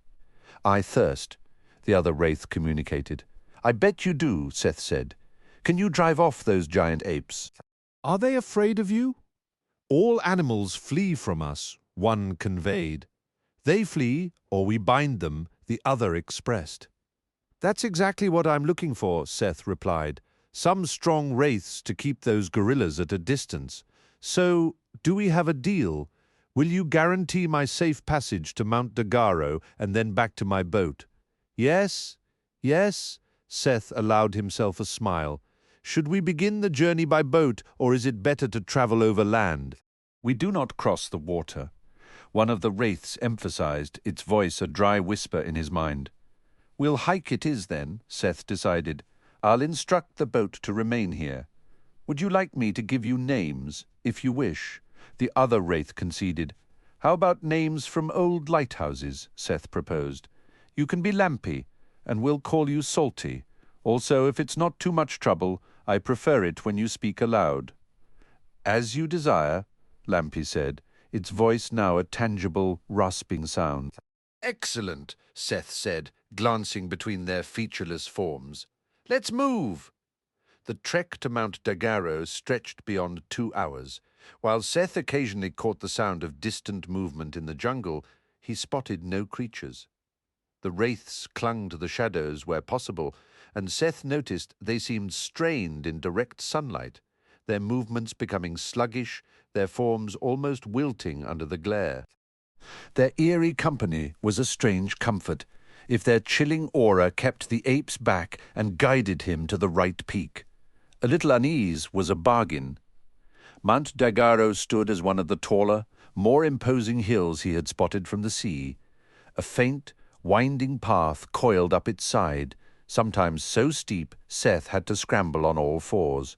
"I thirst," the other wraith communicated. "I bet you do," Seth said. "Can you drive off those giant apes?" "Are they afraid of you?" "All animals flee from us," one conveyed. "They flee, or we bind them," the other expressed. "That's exactly what I'm looking for," Seth replied. "Some strong wraiths to keep those gorillas at a distance. So, do we have a deal? Will you guarantee my safe passage to Mount Dagaro and then back to my boat?" "Yes, yes," Seth allowed himself a smile. "Should we begin the journey by boat, or is it better to travel over land?" "We do not cross the water," one of the wraiths emphasized, its voice a dry whisper in his mind. "We'll hike it is then," Seth decided. "I'll instruct the boat to remain here. Would you like me to give you names, if you wish?" The other wraith conceded. "How about names from old lighthouses?" Seth proposed. "You can be Lampy, and we'll call you Salty. Also, if it's not too much trouble, I prefer it when you speak aloud." "As you desire," Lampy said, its voice now a tangible, rasping sound. "Excellent," Seth said, glancing between their featureless forms. "Let's move!" The trek to Mount Dagaro stretched beyond 2 hours. While Seth occasionally caught the sound of distant movement in the jungle, he spotted no creatures. The wraiths clung to the shadows where possible, and Seth noticed they seemed strained in direct sunlight, their movements becoming sluggish, their forms almost wilting under the glare. Their eerie company was a strange comfort, if their chilling aura kept the apes back and guided him to the right peak. A little unease was a bargain. Mount Dagaro stood as one of the taller, more imposing hills he had spotted from the sea. A faint, winding path coiled up its side, sometimes so steep Seth had to scramble on all fours.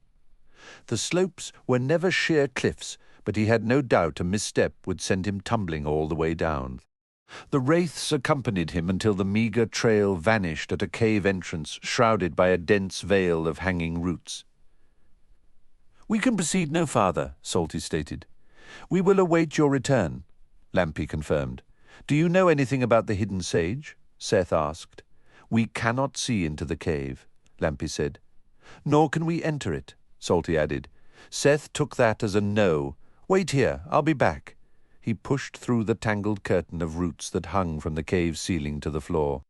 The slopes were never sheer cliffs, but he had no doubt a misstep would send him tumbling all the way down. The wraiths accompanied him until the meagre trail vanished at a cave entrance shrouded by a dense veil of hanging roots. "We can proceed no farther," Salty stated. "We will await your return," Lampy confirmed. "Do you know anything about the hidden sage?" Seth asked. "We cannot see into the cave," Lampy said. "Nor can we enter it," Salty added. Seth took that as a no. "Wait here, I'll be back." He pushed through the tangled curtain of roots that hung from the cave ceiling to the floor.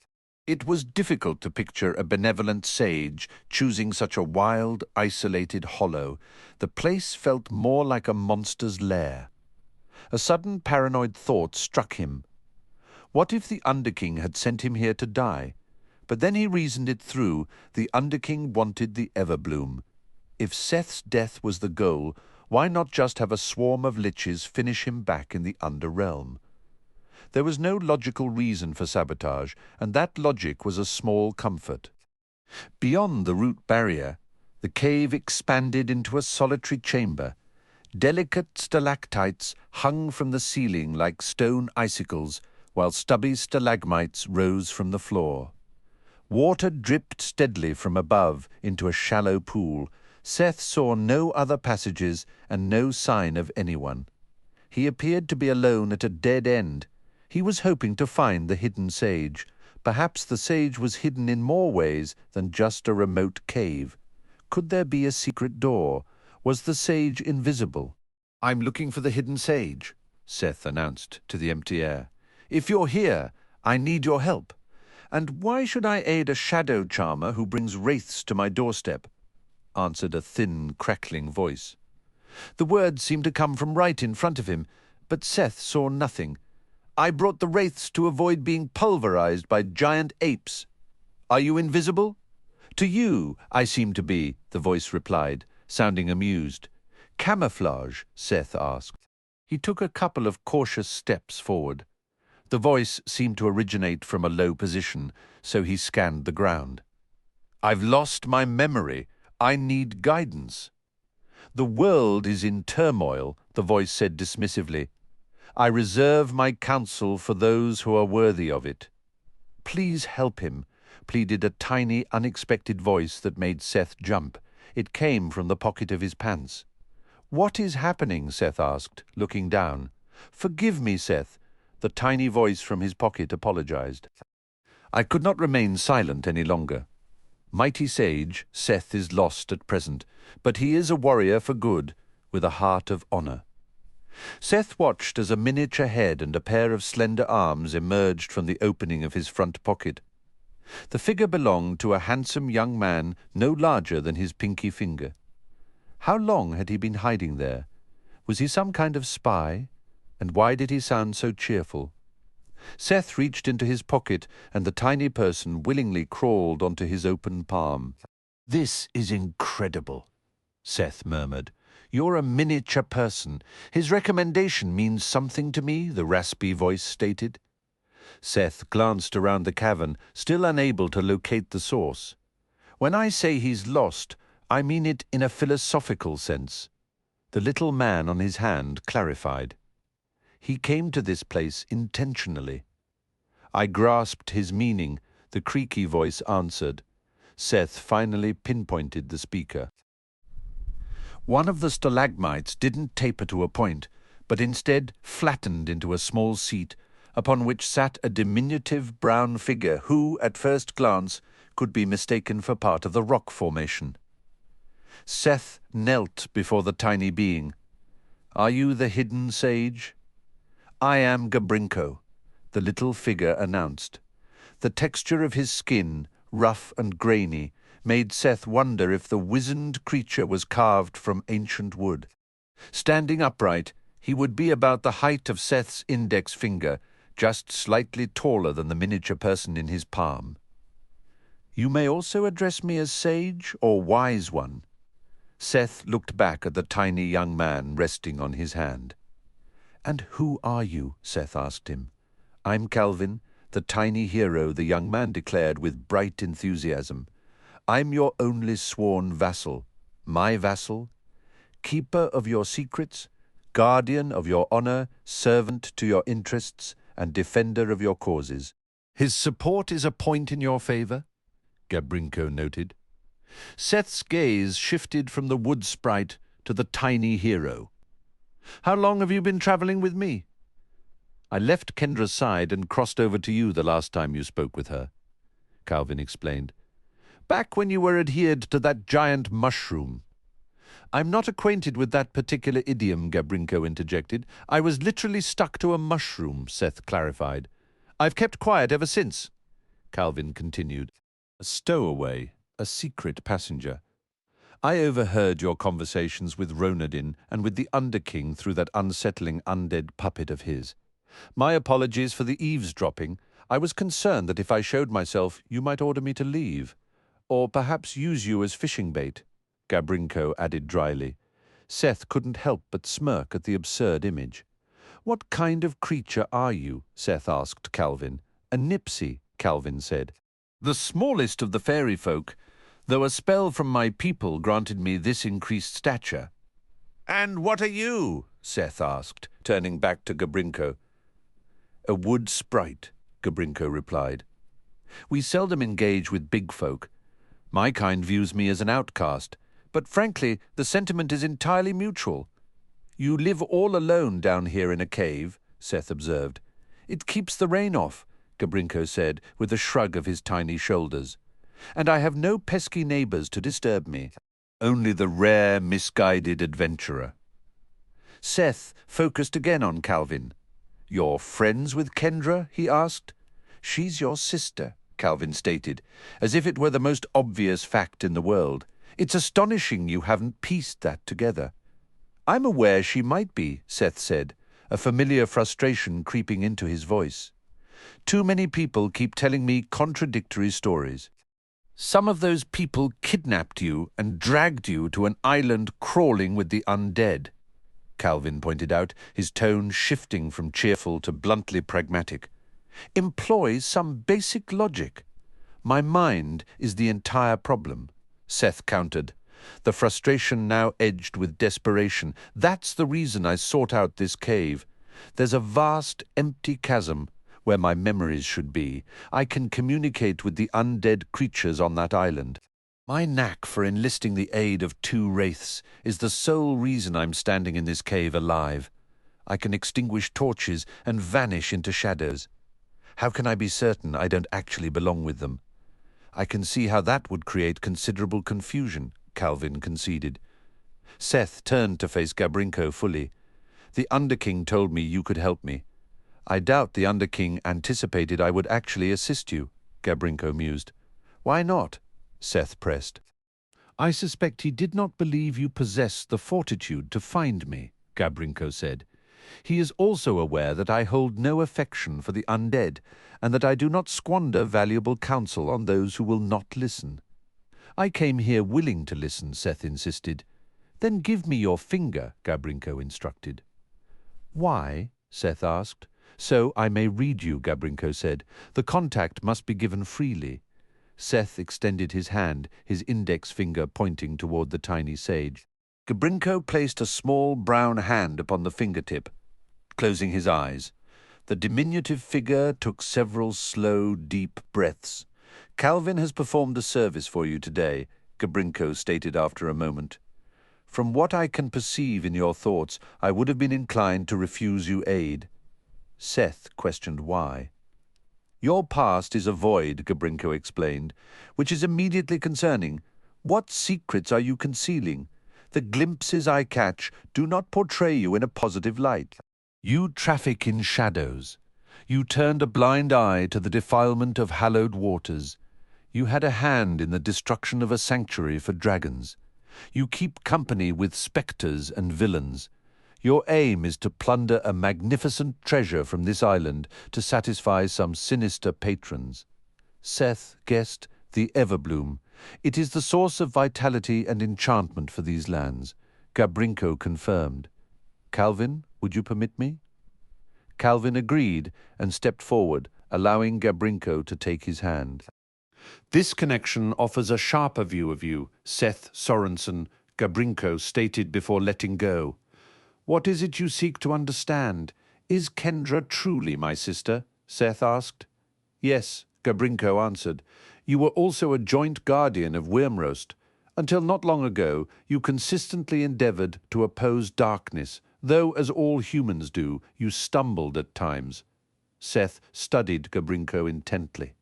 It was difficult to picture a benevolent sage choosing such a wild, isolated hollow. The place felt more like a monster's lair. A sudden paranoid thought struck him. What if the Underking had sent him here to die? But then he reasoned it through. The Underking wanted the Everbloom. If Seth's death was the goal, why not just have a swarm of liches finish him back in the Underrealm? There was no logical reason for sabotage, and that logic was a small comfort. Beyond the root barrier, the cave expanded into a solitary chamber. Delicate stalactites hung from the ceiling like stone icicles, while stubby stalagmites rose from the floor. Water dripped steadily from above into a shallow pool. Seth saw no other passages and no sign of anyone. He appeared to be alone at a dead end. He was hoping to find the hidden sage. Perhaps the sage was hidden in more ways than just a remote cave. Could there be a secret door? Was the sage invisible? "I'm looking for the hidden sage," Seth announced to the empty air. "If you're here, I need your help. And why should I aid a shadow charmer who brings wraiths to my doorstep?" answered a thin, crackling voice. The words seemed to come from right in front of him, but Seth saw nothing. "I brought the wraiths to avoid being pulverized by giant apes. Are you invisible?" "To you, I seem to be," the voice replied, sounding amused. "Camouflage?" Seth asked. He took a couple of cautious steps forward. The voice seemed to originate from a low position, so he scanned the ground. "I've lost my memory. I need guidance." "The world is in turmoil," the voice said dismissively. "I reserve my counsel for those who are worthy of it." "Please help him," pleaded a tiny, unexpected voice that made Seth jump. It came from the pocket of his pants. "What is happening?" Seth asked, looking down. "Forgive me, Seth," the tiny voice from his pocket apologized. "I could not remain silent any longer. Mighty sage, Seth is lost at present, but he is a warrior for good, with a heart of honor." Seth watched as a miniature head and a pair of slender arms emerged from the opening of his front pocket. The figure belonged to a handsome young man no larger than his pinky finger. How long had he been hiding there? Was he some kind of spy? And why did he sound so cheerful? Seth reached into his pocket, and the tiny person willingly crawled onto his open palm. "This is incredible," Seth murmured. "You're a miniature person. His recommendation means something to me," the raspy voice stated. Seth glanced around the cavern, still unable to locate the source. "When I say he's lost, I mean it in a philosophical sense." The little man on his hand clarified. "He came to this place intentionally." "I grasped his meaning," the creaky voice answered. Seth finally pinpointed the speaker. One of the stalagmites didn't taper to a point, but instead flattened into a small seat, upon which sat a diminutive brown figure who, at first glance, could be mistaken for part of the rock formation. Seth knelt before the tiny being. "Are you the hidden sage?" "I am Gabrinko," the little figure announced. The texture of his skin, rough and grainy, made Seth wonder if the wizened creature was carved from ancient wood. Standing upright, he would be about the height of Seth's index finger, just slightly taller than the miniature person in his palm. "You may also address me as Sage or Wise One." Seth looked back at the tiny young man resting on his hand. "And who are you?" Seth asked him. "I'm Calvin, the tiny hero," the young man declared with bright enthusiasm. "I'm your only sworn vassal. My vassal? Keeper of your secrets? guardian of your honor, servant to your interests, and defender of your causes. His support is a point in your favor, Gabrinko noted. Seth's gaze shifted from the wood sprite to the tiny hero. How long have you been traveling with me? I left Kendra's side and crossed over to you the last time you spoke with her, Calvin explained. Back when you were adhered to that giant mushroom. I'm not acquainted with that particular idiom, Gabrinko interjected. I was literally stuck to a mushroom, Seth clarified. I've kept quiet ever since, Calvin continued. A stowaway, a secret passenger. I overheard your conversations with Ronadin and with the Underking through that unsettling undead puppet of his. My apologies for the eavesdropping. I was concerned that if I showed myself, you might order me to leave. Or perhaps use you as fishing bait, Gabrinko added dryly. Seth couldn't help but smirk at the absurd image. What kind of creature are you? Seth asked Calvin. A Nipsey, Calvin said. The smallest of the fairy folk, though a spell from my people granted me this increased stature. And what are you? Seth asked, turning back to Gabrinko. A wood sprite, Gabrinko replied. We seldom engage with big folk. My kind views me as an outcast, but frankly, the sentiment is entirely mutual. You live all alone down here in a cave, Seth observed. It keeps the rain off, Gabrinko said, with a shrug of his tiny shoulders. And I have no pesky neighbors to disturb me. Only the rare, misguided adventurer. Seth focused again on Calvin. You're friends with Kendra? He asked. She's your sister, Calvin stated, as if it were the most obvious fact in the world. It's astonishing you haven't pieced that together. I'm aware she might be, Seth said, a familiar frustration creeping into his voice. Too many people keep telling me contradictory stories. Some of those people kidnapped you and dragged you to an island crawling with the undead, Calvin pointed out, his tone shifting from cheerful to bluntly pragmatic. Employ some basic logic. My mind is the entire problem, Seth countered, the frustration now edged with desperation. That's the reason I sought out this cave. There's a vast, empty chasm where my memories should be. I can communicate with the undead creatures on that island. My knack for enlisting the aid of two wraiths is the sole reason I'm standing in this cave alive. I can extinguish torches and vanish into shadows. How can I be certain I don't actually belong with them? I can see how that would create considerable confusion, Calvin conceded. Seth turned to face Gabrinko fully. The Underking told me you could help me. I doubt the Underking anticipated I would actually assist you, Gabrinko mused. Why not? Seth pressed. I suspect he did not believe you possessed the fortitude to find me, Gabrinko said. He is also aware that I hold no affection for the undead, and that I do not squander valuable counsel on those who will not listen. I came here willing to listen, Seth insisted. Then give me your finger, Gabrinko instructed. Why? Seth asked. So I may read you, Gabrinko said. The contact must be given freely. Seth extended his hand, his index finger pointing toward the tiny sage. Gabrinko placed a small brown hand upon the fingertip, closing his eyes. The diminutive figure took several slow, deep breaths. Calvin has performed a service for you today, Gabrinko stated after a moment. From what I can perceive in your thoughts, I would have been inclined to refuse you aid. Seth questioned why. Your past is a void, Gabrinko explained, which is immediately concerning. What secrets are you concealing? The glimpses I catch do not portray you in a positive light. You traffic in shadows. You turned a blind eye to the defilement of hallowed waters. You had a hand in the destruction of a sanctuary for dragons. You keep company with spectres and villains. Your aim is to plunder a magnificent treasure from this island to satisfy some sinister patrons. Seth guessed the Everbloom. It is the source of vitality and enchantment for these lands. Gabrinko confirmed. Calvin, would you permit me? Calvin agreed and stepped forward, allowing Gabrinko to take his hand. This connection offers a sharper view of you, Seth Sorensen, Gabrinko stated before letting go. What is it you seek to understand? Is Kendra truly my sister? Seth asked. Yes, Gabrinko answered. You were also a joint guardian of Wyrmrost. Until not long ago, you consistently endeavored to oppose darkness, though, as all humans do, you stumbled at times. Seth studied Gabrinko intently.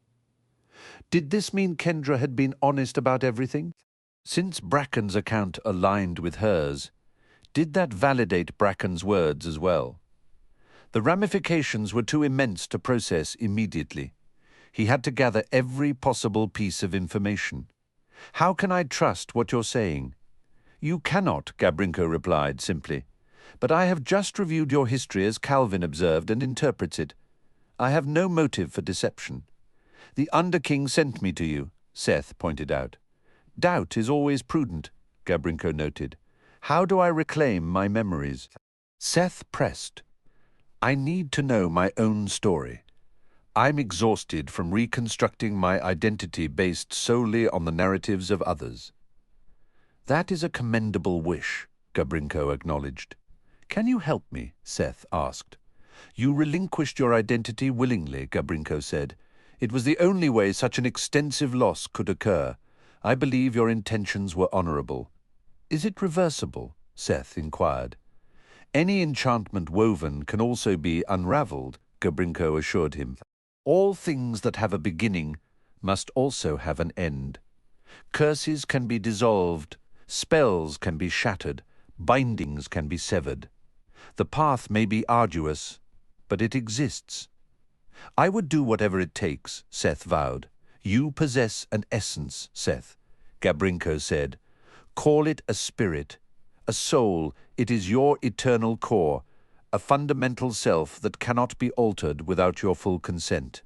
Did this mean Kendra had been honest about everything? Since Bracken's account aligned with hers, did that validate Bracken's words as well? The ramifications were too immense to process immediately. He had to gather every possible piece of information. How can I trust what you're saying? You cannot, Gabrinko replied simply. But I have just reviewed your history as Calvin observed and interprets it. I have no motive for deception. The Underking sent me to you, Seth pointed out. Doubt is always prudent, Gabrinko noted. How do I reclaim my memories? Seth pressed. I need to know my own story. I'm exhausted from reconstructing my identity based solely on the narratives of others. That is a commendable wish, Gabrinko acknowledged. Can you help me? Seth asked. You relinquished your identity willingly, Gabrinko said. It was the only way such an extensive loss could occur. I believe your intentions were honorable. Is it reversible? Seth inquired. Any enchantment woven can also be unraveled, Gabrinko assured him. All things that have a beginning must also have an end. Curses can be dissolved, spells can be shattered, bindings can be severed. The path may be arduous, but it exists. I would do whatever it takes, Seth vowed. You possess an essence, Seth, Gabrinko said. Call it a spirit, a soul. It is your eternal core, a fundamental self that cannot be altered without your full consent.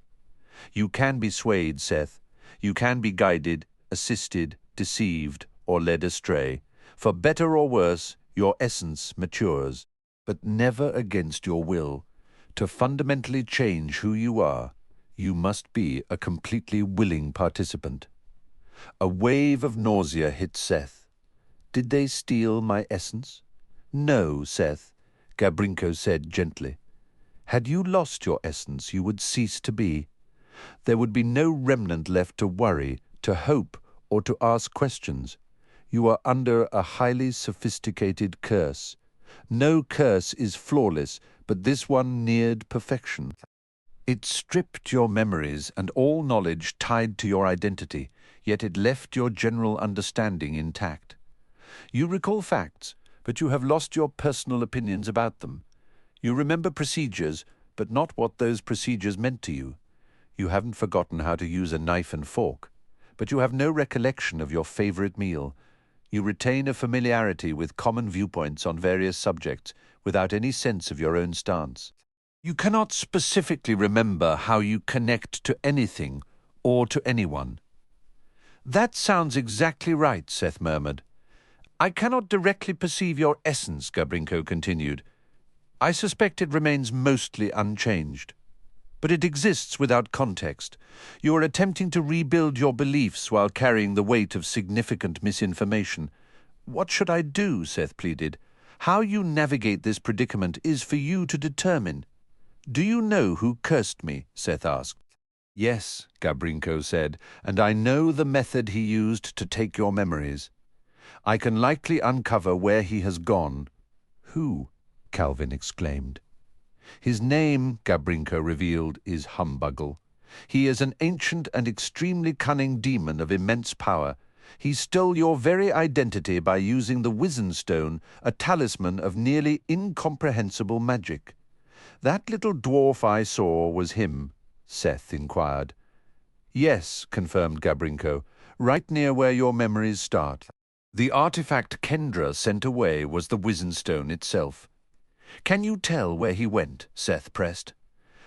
You can be swayed, Seth. You can be guided, assisted, deceived, or led astray. For better or worse, your essence matures, but never against your will. To fundamentally change who you are, you must be a completely willing participant. A wave of nausea hit Seth. Did they steal my essence? No, Seth, Gabrinko said gently. Had you lost your essence, you would cease to be. There would be no remnant left to worry, to hope, or to ask questions. You are under a highly sophisticated curse. No curse is flawless, but this one neared perfection. It stripped your memories and all knowledge tied to your identity, yet it left your general understanding intact. You recall facts, but you have lost your personal opinions about them. You remember procedures, but not what those procedures meant to you. You haven't forgotten how to use a knife and fork, but you have no recollection of your favorite meal. You retain a familiarity with common viewpoints on various subjects without any sense of your own stance. You cannot specifically remember how you connect to anything or to anyone. That sounds exactly right, Seth murmured. I cannot directly perceive your essence, Gabrinko continued. I suspect it remains mostly unchanged. But it exists without context. You are attempting to rebuild your beliefs while carrying the weight of significant misinformation. What should I do? Seth pleaded. How you navigate this predicament is for you to determine. Do you know who cursed me? Seth asked. Yes, Gabrinko said, and I know the method he used to take your memories. I can likely uncover where he has gone. Who? Calvin exclaimed. His name, Gabrinko revealed, is Humbuggle. He is an ancient and extremely cunning demon of immense power. He stole your very identity by using the Wizen Stone, a talisman of nearly incomprehensible magic. That little dwarf I saw was him, Seth inquired. Yes, confirmed Gabrinko, right near where your memories start. The artifact Kendra sent away was the Wizen Stone itself. Can you tell where he went? Seth pressed.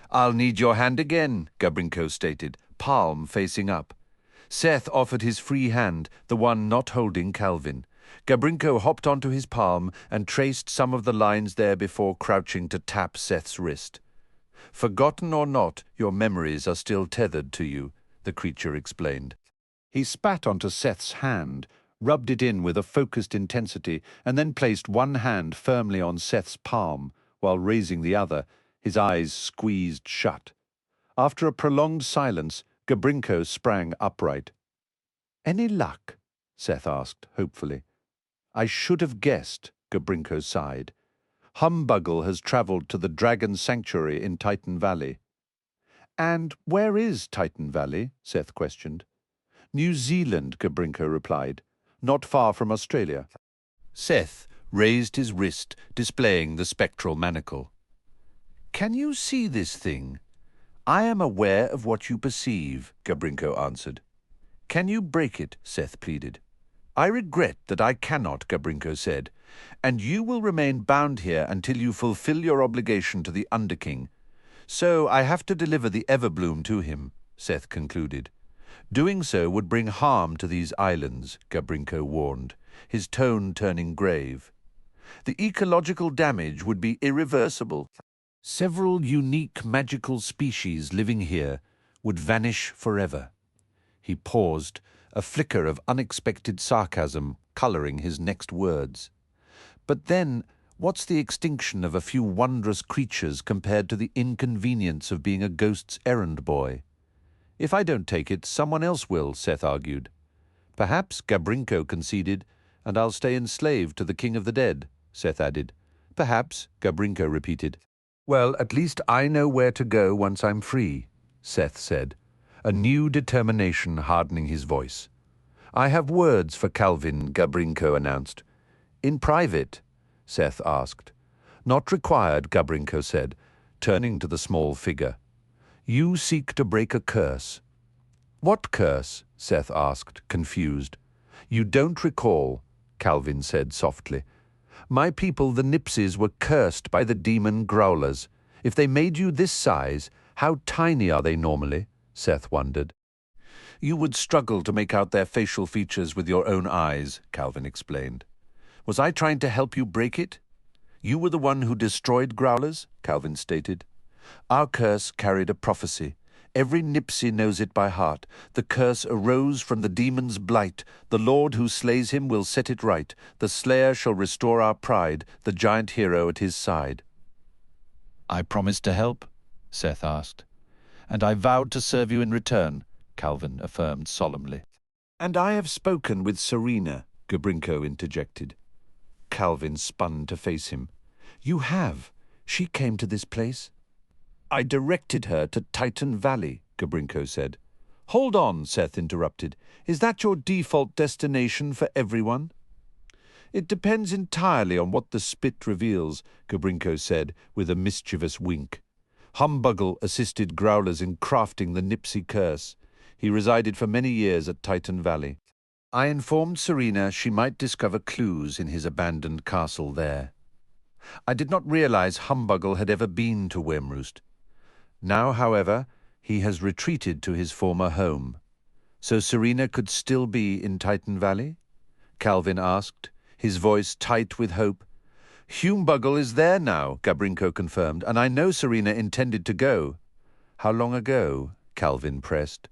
I'll need your hand again, Gabrinko stated, palm facing up. Seth offered his free hand, the one not holding Calvin. Gabrinko hopped onto his palm and traced some of the lines there before crouching to tap Seth's wrist. Forgotten or not, your memories are still tethered to you, the creature explained. He spat onto Seth's hand, rubbed it in with a focused intensity, and then placed one hand firmly on Seth's palm, while raising the other, his eyes squeezed shut. After a prolonged silence, Gabrinko sprang upright. "Any luck?" Seth asked, hopefully. "I should have guessed," Gabrinko sighed. "Humbuggle has travelled to the Dragon Sanctuary in Titan Valley." "And where is Titan Valley?" Seth questioned. "New Zealand," Gabrinko replied. "Not far from Australia." Seth raised his wrist, displaying the spectral manacle. "Can you see this thing?" "I am aware of what you perceive," Gabrinko answered. "Can you break it?" Seth pleaded. "I regret that I cannot," Gabrinko said, "and you will remain bound here until you fulfill your obligation to the Underking. So I have to deliver the Everbloom to him," Seth concluded. "Doing so would bring harm to these islands," Gabrinko warned, his tone turning grave. "The ecological damage would be irreversible. Several unique magical species living here would vanish forever." He paused, a flicker of unexpected sarcasm colouring his next words. "But then, what's the extinction of a few wondrous creatures compared to the inconvenience of being a ghost's errand boy?" "If I don't take it, someone else will," Seth argued. "Perhaps," Gabrinko conceded, "and I'll stay enslaved to the King of the Dead," Seth added. "Perhaps," Gabrinko repeated. "Well, at least I know where to go once I'm free," Seth said, a new determination hardening his voice. "I have words for Calvin," Gabrinko announced. "In private?" Seth asked. "Not required," Gabrinko said, turning to the small figure. "You seek to break a curse." "What curse?" Seth asked, confused. "You don't recall," Calvin said softly. "My people, the Nipsies, were cursed by the demon growlers. If they made you this size, how tiny are they normally?" Seth wondered. "You would struggle to make out their facial features with your own eyes," Calvin explained. "Was I trying to help you break it?" "You were the one who destroyed growlers," Calvin stated. "Our curse carried a prophecy. Every Nipsie knows it by heart. The curse arose from the demon's blight. The Lord who slays him will set it right. The slayer shall restore our pride, the giant hero at his side." "I promised to help?" Seth asked. "And I vowed to serve you in return," Calvin affirmed solemnly. "And I have spoken with Serena," Gabrinko interjected. Calvin spun to face him. "You have? She came to this place?" "I directed her to Titan Valley," Gabrinko said. "Hold on," Seth interrupted. "Is that your default destination for everyone?" "It depends entirely on what the spit reveals," Gabrinko said, with a mischievous wink. "Humbuggle assisted growlers in crafting the Nipsey curse. He resided for many years at Titan Valley. I informed Serena she might discover clues in his abandoned castle there. I did not realize Humbuggle had ever been to Wemroost. Now, however, he has retreated to his former home. So Serena could still be in Titan Valley?" Calvin asked, his voice tight with hope. "Humbuggle is there now," Gabrinko confirmed, "and I know Serena intended to go." "How long ago?" Calvin pressed.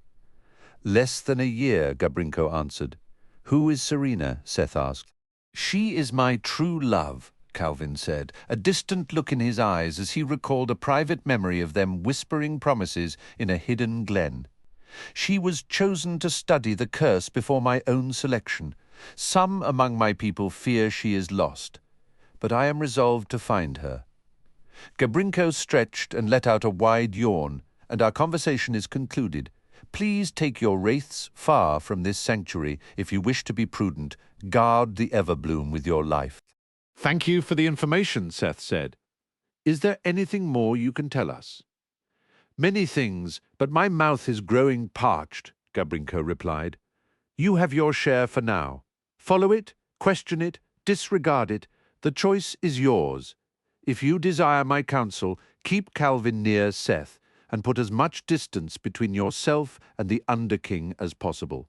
"Less than a year," Gabrinko answered. "Who is Serena?" Seth asked. "She is my true love," Calvin said, a distant look in his eyes as he recalled a private memory of them whispering promises in a hidden glen. "She was chosen to study the curse before my own selection. Some among my people fear she is lost, but I am resolved to find her." Gabrinko stretched and let out a wide yawn, and our conversation is concluded. Please take your wraiths far from this sanctuary if you wish to be prudent. Guard the Everbloom with your life. "Thank you for the information," Seth said. "Is there anything more you can tell us?" "Many things, but my mouth is growing parched," Gabrinko replied. "You have your share for now. Follow it, question it, disregard it. The choice is yours. If you desire my counsel, keep Calvin near Seth, and put as much distance between yourself and the Underking as possible.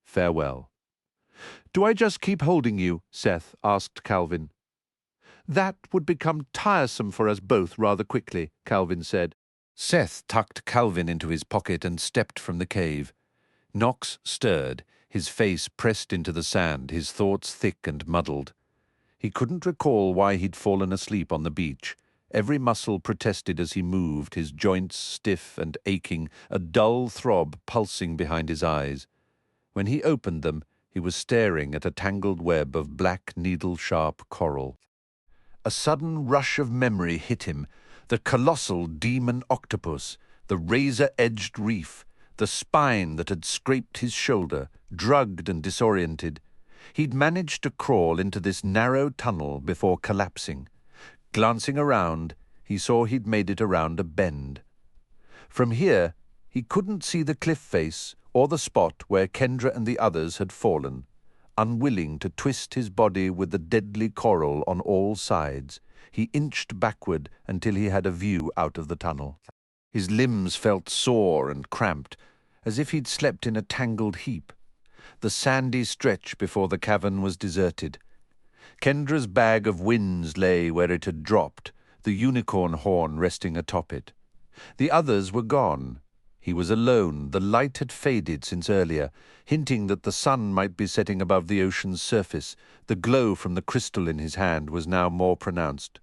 Farewell." "Do I just keep holding you?" Seth asked Calvin. "That would become tiresome for us both rather quickly," Calvin said. Seth tucked Calvin into his pocket and stepped from the cave. Knox stirred, his face pressed into the sand, his thoughts thick and muddled. He couldn't recall why he'd fallen asleep on the beach. Every muscle protested as he moved, his joints stiff and aching, a dull throb pulsing behind his eyes. When he opened them, he was staring at a tangled web of black needle-sharp coral. A sudden rush of memory hit him. The colossal demon octopus, the razor-edged reef, the spine that had scraped his shoulder, drugged and disoriented. He'd managed to crawl into this narrow tunnel before collapsing. Glancing around, he saw he'd made it around a bend. From here, he couldn't see the cliff face or the spot where Kendra and the others had fallen. Unwilling to twist his body with the deadly coral on all sides, he inched backward until he had a view out of the tunnel. His limbs felt sore and cramped, as if he'd slept in a tangled heap. The sandy stretch before the cavern was deserted. Kendra's bag of winds lay where it had dropped, the unicorn horn resting atop it. The others were gone. He was alone. The light had faded since earlier, hinting that the sun might be setting above the ocean's surface. The glow from the crystal in his hand was now more pronounced.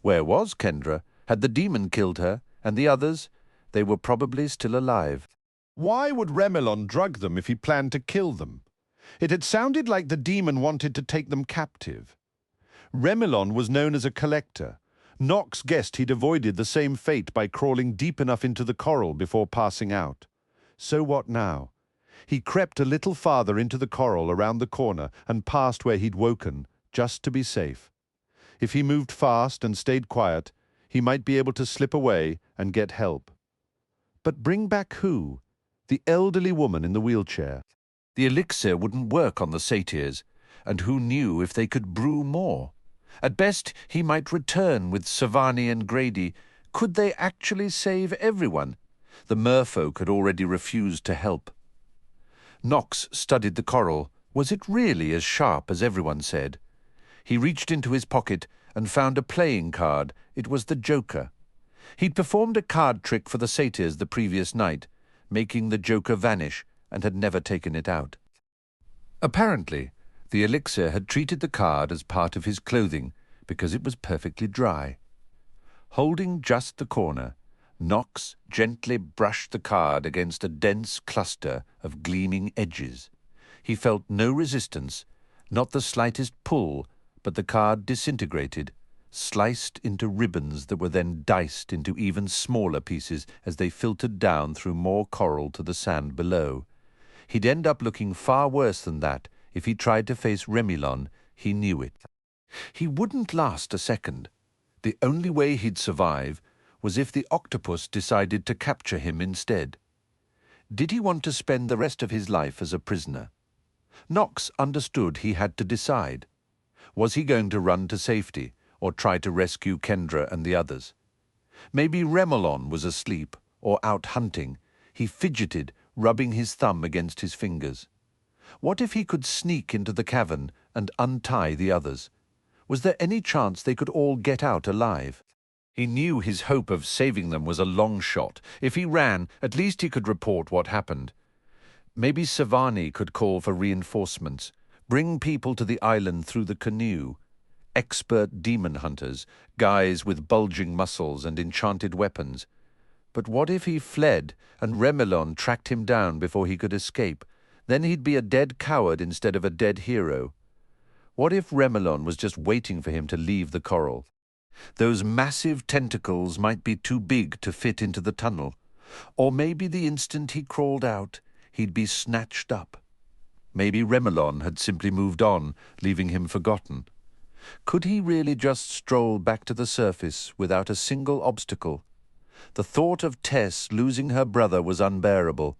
Where was Kendra? Had the demon killed her? And the others? They were probably still alive. Why would Remelon drug them if he planned to kill them? It had sounded like the demon wanted to take them captive. Remelon was known as a collector. Nox guessed he'd avoided the same fate by crawling deep enough into the coral before passing out. So what now? He crept a little farther into the coral around the corner and past where he'd woken, just to be safe. If he moved fast and stayed quiet, he might be able to slip away and get help. But bring back who? The elderly woman in the wheelchair. The elixir wouldn't work on the satyrs, and who knew if they could brew more? At best, he might return with Savani and Grady. Could they actually save everyone? The merfolk had already refused to help. Nox studied the coral. Was it really as sharp as everyone said? He reached into his pocket and found a playing card. It was the Joker. He'd performed a card trick for the satyrs the previous night, making the Joker vanish, and had never taken it out. Apparently, the elixir had treated the card as part of his clothing because it was perfectly dry. Holding just the corner, Nox gently brushed the card against a dense cluster of gleaming edges. He felt no resistance, not the slightest pull, but the card disintegrated, sliced into ribbons that were then diced into even smaller pieces as they filtered down through more coral to the sand below. He'd end up looking far worse than that if he tried to face Remelon. He knew it. He wouldn't last a second. The only way he'd survive was if the octopus decided to capture him instead. Did he want to spend the rest of his life as a prisoner? Nox understood he had to decide. Was he going to run to safety or try to rescue Kendra and the others? Maybe Remelon was asleep or out hunting. He fidgeted, rubbing his thumb against his fingers. What if he could sneak into the cavern and untie the others? Was there any chance they could all get out alive? He knew his hope of saving them was a long shot. If he ran, at least he could report what happened. Maybe Savani could call for reinforcements, bring people to the island through the canoe. Expert demon hunters, guys with bulging muscles and enchanted weapons. But what if he fled and Remelon tracked him down before he could escape? Then he'd be a dead coward instead of a dead hero. What if Remelon was just waiting for him to leave the coral? Those massive tentacles might be too big to fit into the tunnel. Or maybe the instant he crawled out, he'd be snatched up. Maybe Remelon had simply moved on, leaving him forgotten. Could he really just stroll back to the surface without a single obstacle? The thought of Tess losing her brother was unbearable.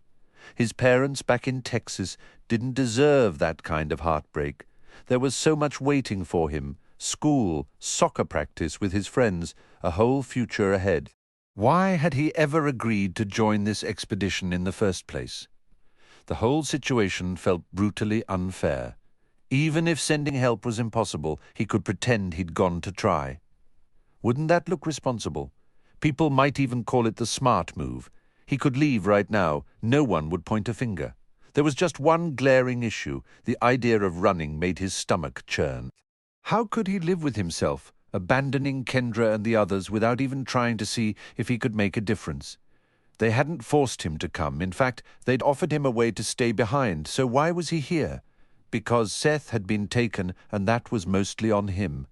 His parents back in Texas didn't deserve that kind of heartbreak. There was so much waiting for him. School, soccer practice with his friends, a whole future ahead. Why had he ever agreed to join this expedition in the first place? The whole situation felt brutally unfair. Even if sending help was impossible, he could pretend he'd gone to try. Wouldn't that look responsible? People might even call it the smart move. He could leave right now. No one would point a finger. There was just one glaring issue. The idea of running made his stomach churn. How could he live with himself, abandoning Kendra and the others without even trying to see if he could make a difference? They hadn't forced him to come. In fact, they'd offered him a way to stay behind, so why was he here? Because Seth had been taken, and that was mostly on him.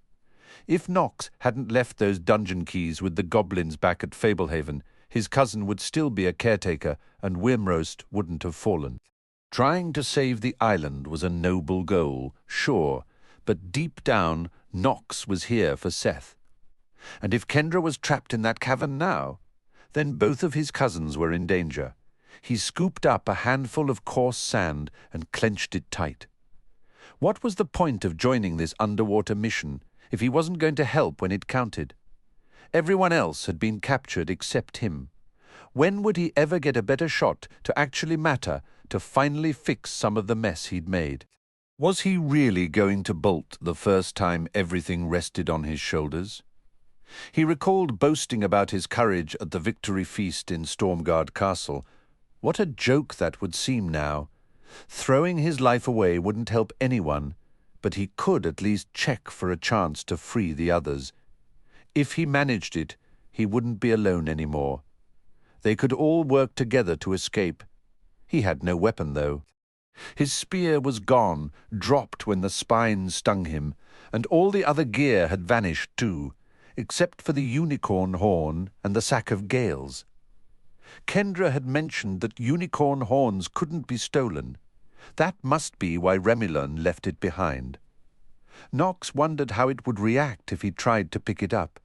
If Nox hadn't left those dungeon keys with the goblins back at Fablehaven, his cousin would still be a caretaker, and Wyrmrost wouldn't have fallen. Trying to save the island was a noble goal, sure, but deep down, Nox was here for Seth. And if Kendra was trapped in that cavern now, then both of his cousins were in danger. He scooped up a handful of coarse sand and clenched it tight. What was the point of joining this underwater mission if he wasn't going to help when it counted? Everyone else had been captured except him. When would he ever get a better shot to actually matter, to finally fix some of the mess he'd made? Was he really going to bolt the first time everything rested on his shoulders? He recalled boasting about his courage at the victory feast in Stormguard Castle. What a joke that would seem now. Throwing his life away wouldn't help anyone, but he could at least check for a chance to free the others. If he managed it, he wouldn't be alone anymore. They could all work together to escape. He had no weapon, though. His spear was gone, dropped when the spine stung him, and all the other gear had vanished too, except for the unicorn horn and the sack of gales. Kendra had mentioned that unicorn horns couldn't be stolen. That must be why Remilon left it behind. Nox wondered how it would react if he tried to pick it up.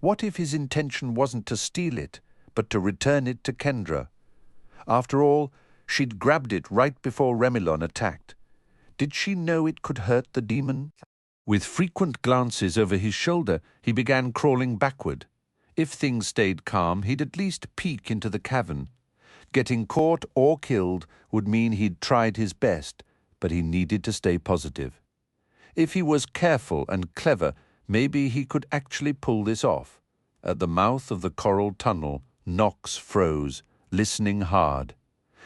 What if his intention wasn't to steal it, but to return it to Kendra? After all, she'd grabbed it right before Remilon attacked. Did she know it could hurt the demon? With frequent glances over his shoulder, he began crawling backward. If things stayed calm, he'd at least peek into the cavern. Getting caught or killed would mean he'd tried his best, but he needed to stay positive. If he was careful and clever, maybe he could actually pull this off. At the mouth of the coral tunnel, Nox froze, listening hard.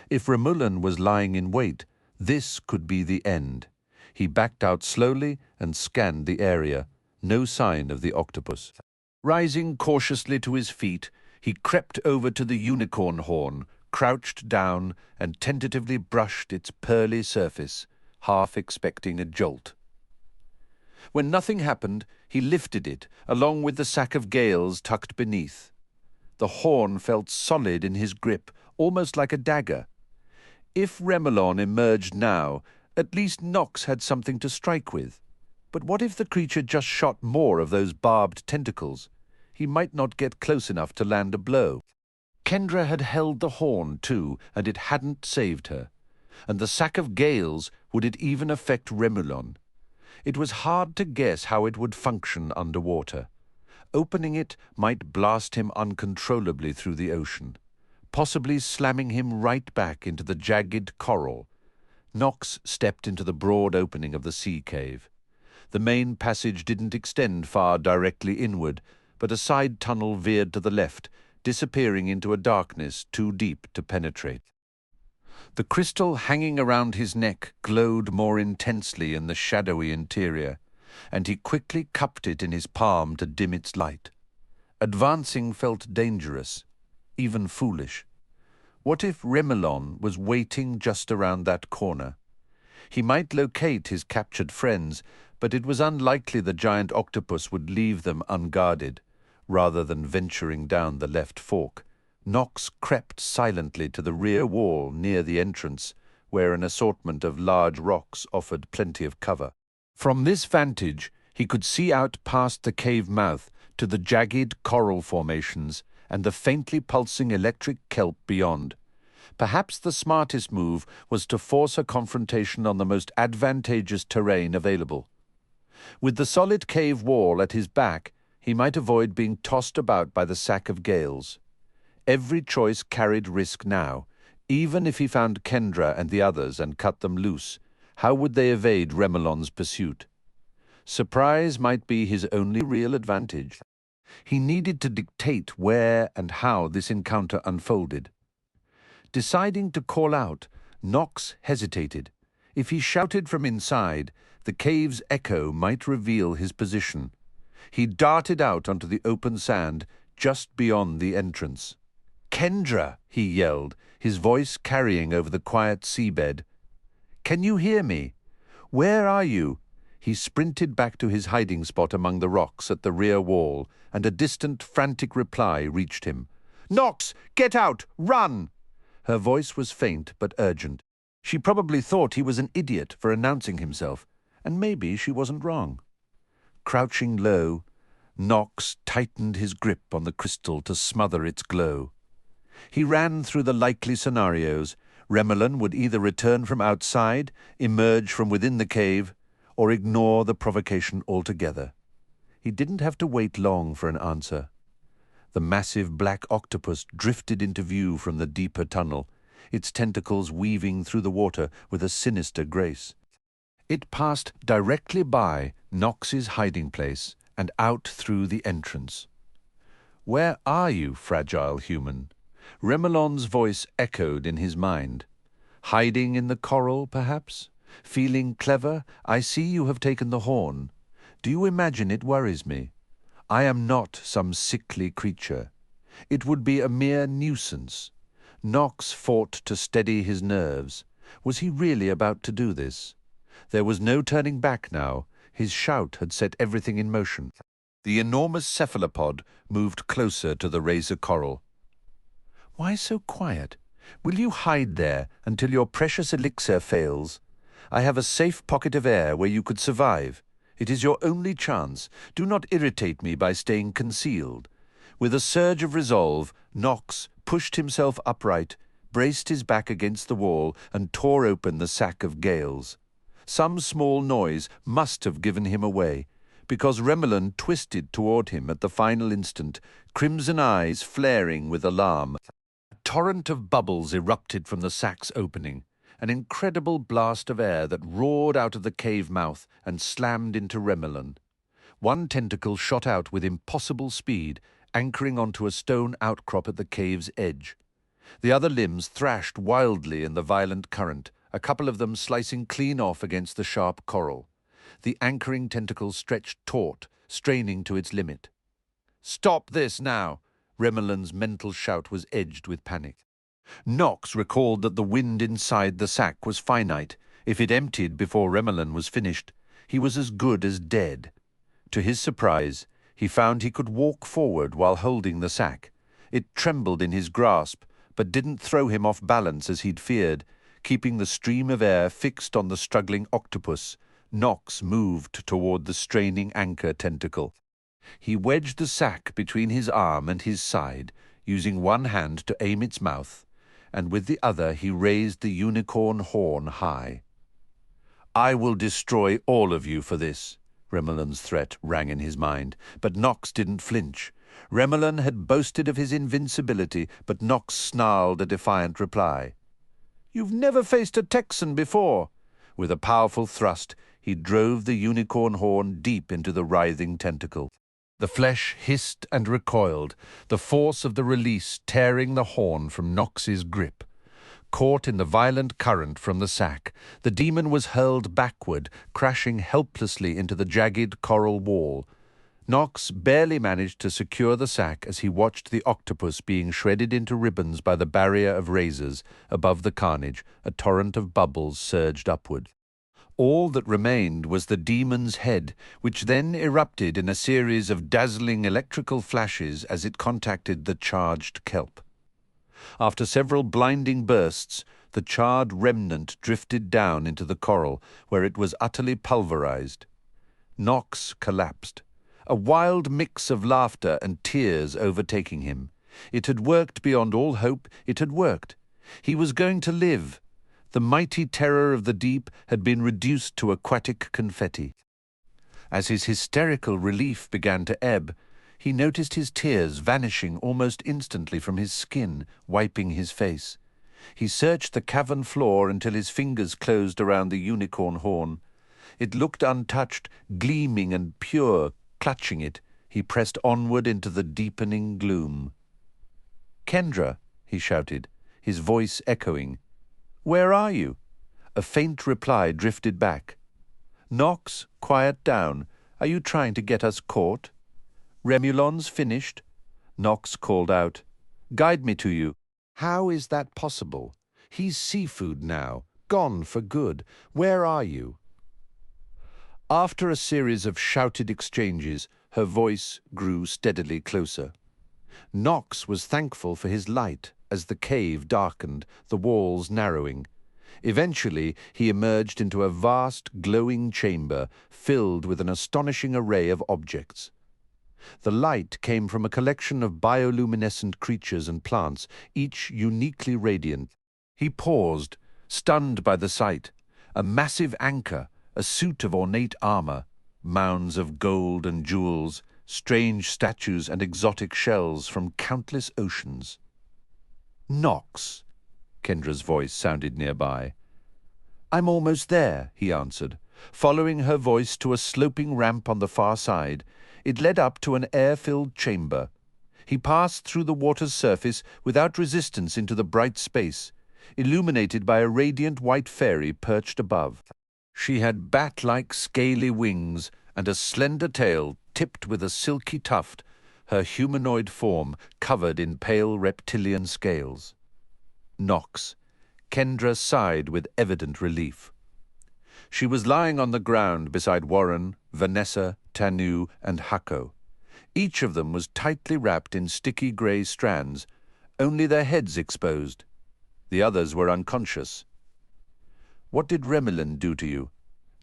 If Remullan was lying in wait, this could be the end. He backed out slowly and scanned the area. No sign of the octopus. Rising cautiously to his feet, he crept over to the unicorn horn, crouched down, and tentatively brushed its pearly surface, half expecting a jolt. When nothing happened, he lifted it, along with the sack of gales tucked beneath. The horn felt solid in his grip, almost like a dagger. If Remilon emerged now, at least Nox had something to strike with. But what if the creature just shot more of those barbed tentacles? He might not get close enough to land a blow. Kendra had held the horn, too, and it hadn't saved her. And the sack of gales, would it even affect Remulon? It was hard to guess how it would function underwater. Opening it might blast him uncontrollably through the ocean, possibly slamming him right back into the jagged coral. Nox stepped into the broad opening of the sea cave. The main passage didn't extend far directly inward, but a side tunnel veered to the left, disappearing into a darkness too deep to penetrate. The crystal hanging around his neck glowed more intensely in the shadowy interior, and he quickly cupped it in his palm to dim its light. Advancing felt dangerous, even foolish. What if Remilon was waiting just around that corner? He might locate his captured friends, but it was unlikely the giant octopus would leave them unguarded. Rather than venturing down the left fork, Nox crept silently to the rear wall near the entrance, where an assortment of large rocks offered plenty of cover. From this vantage, he could see out past the cave mouth to the jagged coral formations and the faintly pulsing electric kelp beyond. Perhaps the smartest move was to force a confrontation on the most advantageous terrain available. With the solid cave wall at his back, he might avoid being tossed about by the sack of gales. Every choice carried risk now. Even if he found Kendra and the others and cut them loose, how would they evade Remilon's pursuit? Surprise might be his only real advantage. He needed to dictate where and how this encounter unfolded. Deciding to call out, Nox hesitated. If he shouted from inside, the cave's echo might reveal his position. He darted out onto the open sand just beyond the entrance. "Kendra!" he yelled, his voice carrying over the quiet seabed. "Can you hear me? Where are you?" He sprinted back to his hiding spot among the rocks at the rear wall, and a distant, frantic reply reached him. "Nox, get out! Run!" Her voice was faint but urgent. She probably thought he was an idiot for announcing himself, and maybe she wasn't wrong. Crouching low, Nox tightened his grip on the crystal to smother its glow. He ran through the likely scenarios. Remelin would either return from outside, emerge from within the cave, or ignore the provocation altogether. He didn't have to wait long for an answer. The massive black octopus drifted into view from the deeper tunnel, its tentacles weaving through the water with a sinister grace. It passed directly by Nox's hiding place and out through the entrance. "Where are you, fragile human?" Remelon's voice echoed in his mind. "Hiding in the coral, perhaps? Feeling clever? I see you have taken the horn. Do you imagine it worries me? I am not some sickly creature. It would be a mere nuisance." Nox fought to steady his nerves. Was he really about to do this? There was no turning back now. His shout had set everything in motion. The enormous cephalopod moved closer to the razor coral. "Why so quiet? Will you hide there until your precious elixir fails? I have a safe pocket of air where you could survive. It is your only chance. Do not irritate me by staying concealed." With a surge of resolve, Nox pushed himself upright, braced his back against the wall, and tore open the sack of gales. Some small noise must have given him away, because Remelin twisted toward him at the final instant, crimson eyes flaring with alarm. A torrent of bubbles erupted from the sack's opening, an incredible blast of air that roared out of the cave mouth and slammed into Remelin. One tentacle shot out with impossible speed, anchoring onto a stone outcrop at the cave's edge. The other limbs thrashed wildly in the violent current, a couple of them slicing clean off against the sharp coral. The anchoring tentacle stretched taut, straining to its limit. "Stop this now!" Remelin's mental shout was edged with panic. Nox recalled that the wind inside the sack was finite. If it emptied before Remelin was finished, he was as good as dead. To his surprise, he found he could walk forward while holding the sack. It trembled in his grasp, but didn't throw him off balance as he'd feared. Keeping the stream of air fixed on the struggling octopus, Nox moved toward the straining anchor tentacle. He wedged the sack between his arm and his side, using one hand to aim its mouth, and with the other he raised the unicorn horn high. "I will destroy all of you for this," Remelin's threat rang in his mind, but Nox didn't flinch. Remelin had boasted of his invincibility, but Nox snarled a defiant reply. "You've never faced a Texan before." With a powerful thrust, he drove the unicorn horn deep into the writhing tentacle. The flesh hissed and recoiled, the force of the release tearing the horn from Nox's grip. Caught in the violent current from the sack, the demon was hurled backward, crashing helplessly into the jagged coral wall. Nox barely managed to secure the sack as he watched the octopus being shredded into ribbons by the barrier of razors. Above the carnage, a torrent of bubbles surged upward. All that remained was the demon's head, which then erupted in a series of dazzling electrical flashes as it contacted the charged kelp. After several blinding bursts, the charred remnant drifted down into the coral, where it was utterly pulverized. Nox collapsed, a wild mix of laughter and tears overtaking him. It had worked beyond all hope. It had worked. He was going to live. The mighty terror of the deep had been reduced to aquatic confetti. As his hysterical relief began to ebb, he noticed his tears vanishing almost instantly from his skin, wiping his face. He searched the cavern floor until his fingers closed around the unicorn horn. It looked untouched, gleaming and pure. Clutching it, he pressed onward into the deepening gloom. "Kendra," he shouted, his voice echoing. Where are you? A faint reply drifted back. Nox, quiet down. Are you trying to get us caught? Remulon's finished? Nox called out. Guide me to you. How is that possible? He's seafood now, gone for good. Where are you? After a series of shouted exchanges, her voice grew steadily closer. Nox was thankful for his light as the cave darkened, the walls narrowing. Eventually, he emerged into a vast, glowing chamber filled with an astonishing array of objects. The light came from a collection of bioluminescent creatures and plants, each uniquely radiant. He paused, stunned by the sight. A massive anchor, a suit of ornate armor, mounds of gold and jewels, strange statues and exotic shells from countless oceans. Nox, Kendra's voice sounded nearby. I'm almost there, he answered. Following her voice to a sloping ramp on the far side, it led up to an air-filled chamber. He passed through the water's surface without resistance into the bright space, illuminated by a radiant white fairy perched above. She had bat-like scaly wings and a slender tail tipped with a silky tuft, her humanoid form covered in pale reptilian scales. Nox. Kendra sighed with evident relief. She was lying on the ground beside Warren, Vanessa, Tanu, and Hako. Each of them was tightly wrapped in sticky grey strands, only their heads exposed. The others were unconscious. What did Remulon do to you?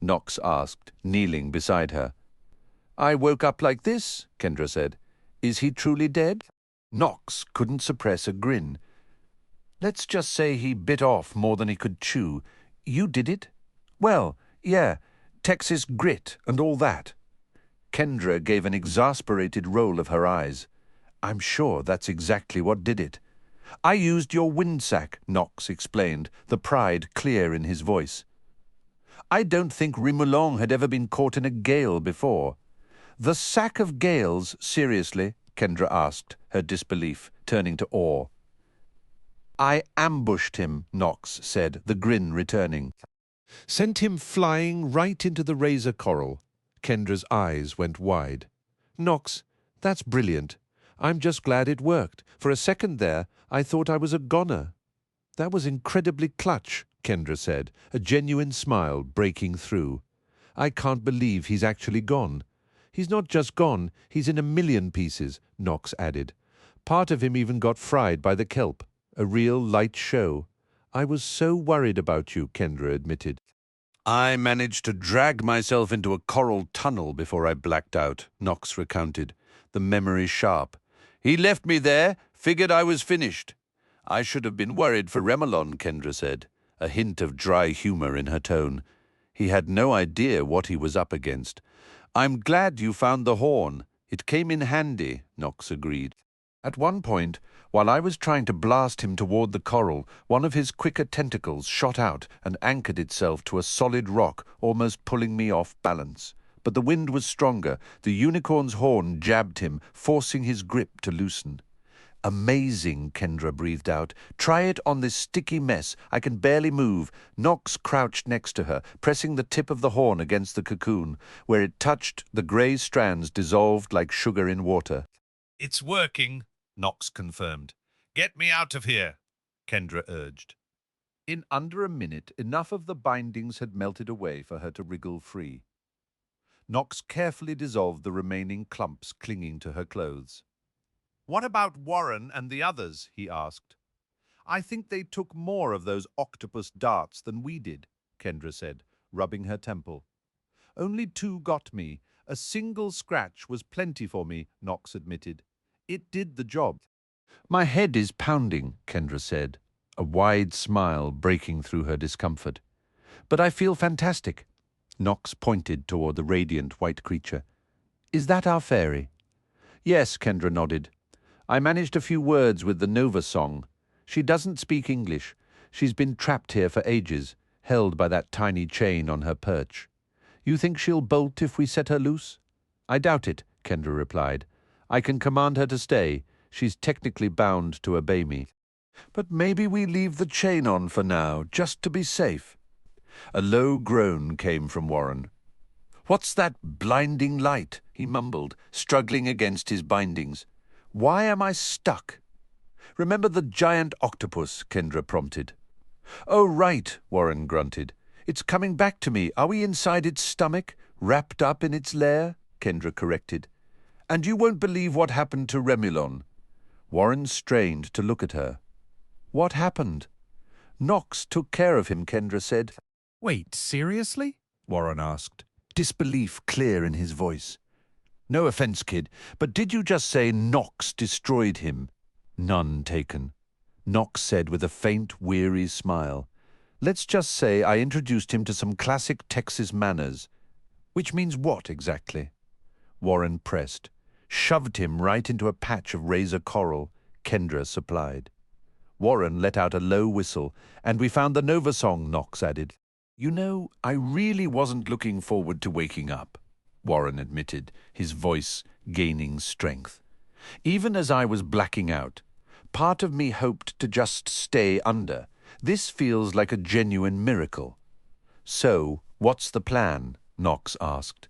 Nox asked, kneeling beside her. I woke up like this, Kendra said. Is he truly dead? Nox couldn't suppress a grin. Let's just say he bit off more than he could chew. You did it? Well, yeah, Texas grit and all that. Kendra gave an exasperated roll of her eyes. I'm sure that's exactly what did it. I used your windsack, Nox explained, the pride clear in his voice. I don't think Remulon had ever been caught in a gale before. The sack of gales, seriously? Kendra asked, her disbelief turning to awe. I ambushed him, Nox said, the grin returning. Sent him flying right into the razor coral. Kendra's eyes went wide. Nox, that's brilliant. I'm just glad it worked. For a second there, I thought I was a goner. That was incredibly clutch, Kendra said, a genuine smile breaking through. I can't believe he's actually gone. He's not just gone, he's in a million pieces, Nox added. Part of him even got fried by the kelp. A real light show. I was so worried about you, Kendra admitted. I managed to drag myself into a coral tunnel before I blacked out, Nox recounted, the memory sharp. He left me there, figured I was finished. I should have been worried for Remulon, Kendra said, a hint of dry humor in her tone. He had no idea what he was up against. I'm glad you found the horn. It came in handy, Nox agreed. At one point, while I was trying to blast him toward the coral, one of his quicker tentacles shot out and anchored itself to a solid rock, almost pulling me off balance. But the wind was stronger. The unicorn's horn jabbed him, forcing his grip to loosen. Amazing, Kendra breathed out. Try it on this sticky mess. I can barely move. Nox crouched next to her, pressing the tip of the horn against the cocoon. Where it touched, the grey strands dissolved like sugar in water. It's working, Nox confirmed. Get me out of here, Kendra urged. In under a minute, enough of the bindings had melted away for her to wriggle free. Nox carefully dissolved the remaining clumps clinging to her clothes. What about Warren and the others? He asked. I think they took more of those octopus darts than we did, Kendra said, rubbing her temple. Only 2 got me. A single scratch was plenty for me, Nox admitted. It did the job. My head is pounding, Kendra said, a wide smile breaking through her discomfort. But I feel fantastic. Nox pointed toward the radiant white creature. Is that our fairy? Yes, Kendra nodded. I managed a few words with the Nova song. She doesn't speak English. She's been trapped here for ages, held by that tiny chain on her perch. You think she'll bolt if we set her loose? I doubt it, Kendra replied. I can command her to stay. She's technically bound to obey me. But maybe we leave the chain on for now, just to be safe. A low groan came from Warren. What's that blinding light? He mumbled, struggling against his bindings. Why am I stuck? Remember the giant octopus, Kendra prompted. Oh, right, Warren grunted. It's coming back to me. Are we inside its stomach, wrapped up in its lair? Kendra corrected. And you won't believe what happened to Remulon. Warren strained to look at her. What happened? Nox took care of him, Kendra said. Wait, seriously? Warren asked, disbelief clear in his voice. No offense, kid, but did you just say Nox destroyed him? None taken. Nox said with a faint, weary smile. Let's just say I introduced him to some classic Texas manners. Which means what, exactly? Warren pressed. Shoved him right into a patch of razor coral, Kendra supplied. Warren let out a low whistle, and we found the Nova song, Nox added. You know, I really wasn't looking forward to waking up, Warren admitted, his voice gaining strength. Even as I was blacking out, part of me hoped to just stay under. This feels like a genuine miracle. So, what's the plan? Nox asked.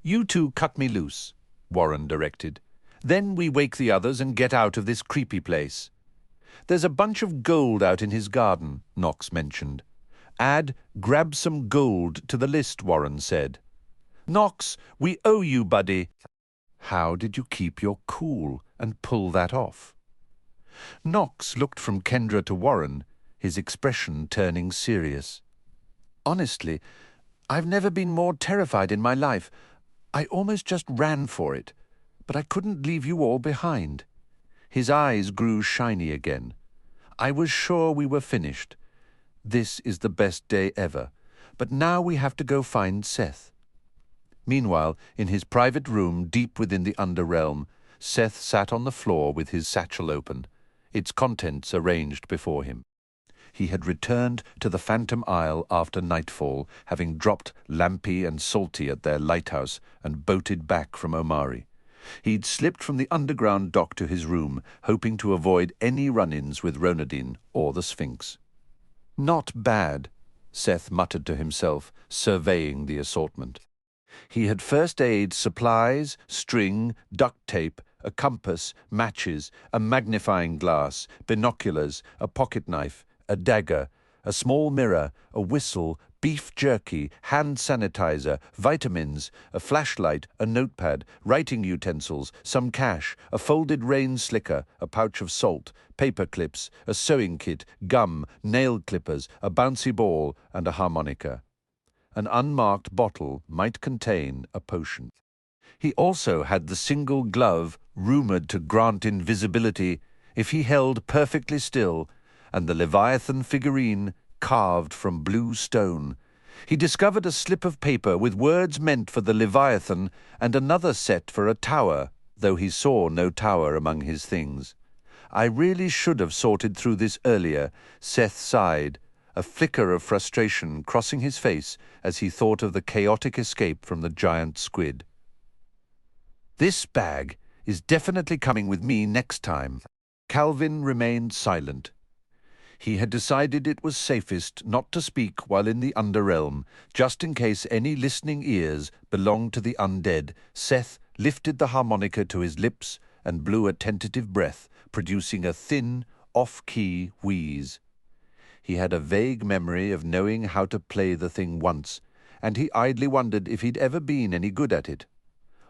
You two cut me loose, Warren directed. Then we wake the others and get out of this creepy place. There's a bunch of gold out in his garden, Nox mentioned. Add, grab some gold to the list, Warren said. Nox, we owe you, buddy. How did you keep your cool and pull that off? Nox looked from Kendra to Warren, his expression turning serious. Honestly, I've never been more terrified in my life. I almost just ran for it, but I couldn't leave you all behind. His eyes grew shiny again. I was sure we were finished. This is the best day ever, but now we have to go find Seth. Meanwhile, in his private room deep within the Underrealm, Seth sat on the floor with his satchel open, its contents arranged before him. He had returned to the Phantom Isle after nightfall, having dropped Lampy and Salty at their lighthouse and boated back from Omari. He'd slipped from the underground dock to his room, hoping to avoid any run-ins with Ronadin or the Sphinx. Not bad, Seth muttered to himself, surveying the assortment. He had first aid supplies, string, duct tape, a compass, matches, a magnifying glass, binoculars, a pocket knife, a dagger, a small mirror, a whistle, beef jerky, hand sanitizer, vitamins, a flashlight, a notepad, writing utensils, some cash, a folded rain slicker, a pouch of salt, paper clips, a sewing kit, gum, nail clippers, a bouncy ball, and a harmonica. An unmarked bottle might contain a potion. He also had the single glove rumored to grant invisibility if he held perfectly still, and the Leviathan figurine carved from blue stone. He discovered a slip of paper with words meant for the Leviathan and another set for a tower, though he saw no tower among his things. I really should have sorted through this earlier, Seth sighed, a flicker of frustration crossing his face as he thought of the chaotic escape from the giant squid. This bag is definitely coming with me next time. Calvin remained silent. He had decided it was safest not to speak while in the Underrealm, just in case any listening ears belonged to the undead. Seth lifted the harmonica to his lips and blew a tentative breath, producing a thin, off-key wheeze. He had a vague memory of knowing how to play the thing once, and he idly wondered if he'd ever been any good at it.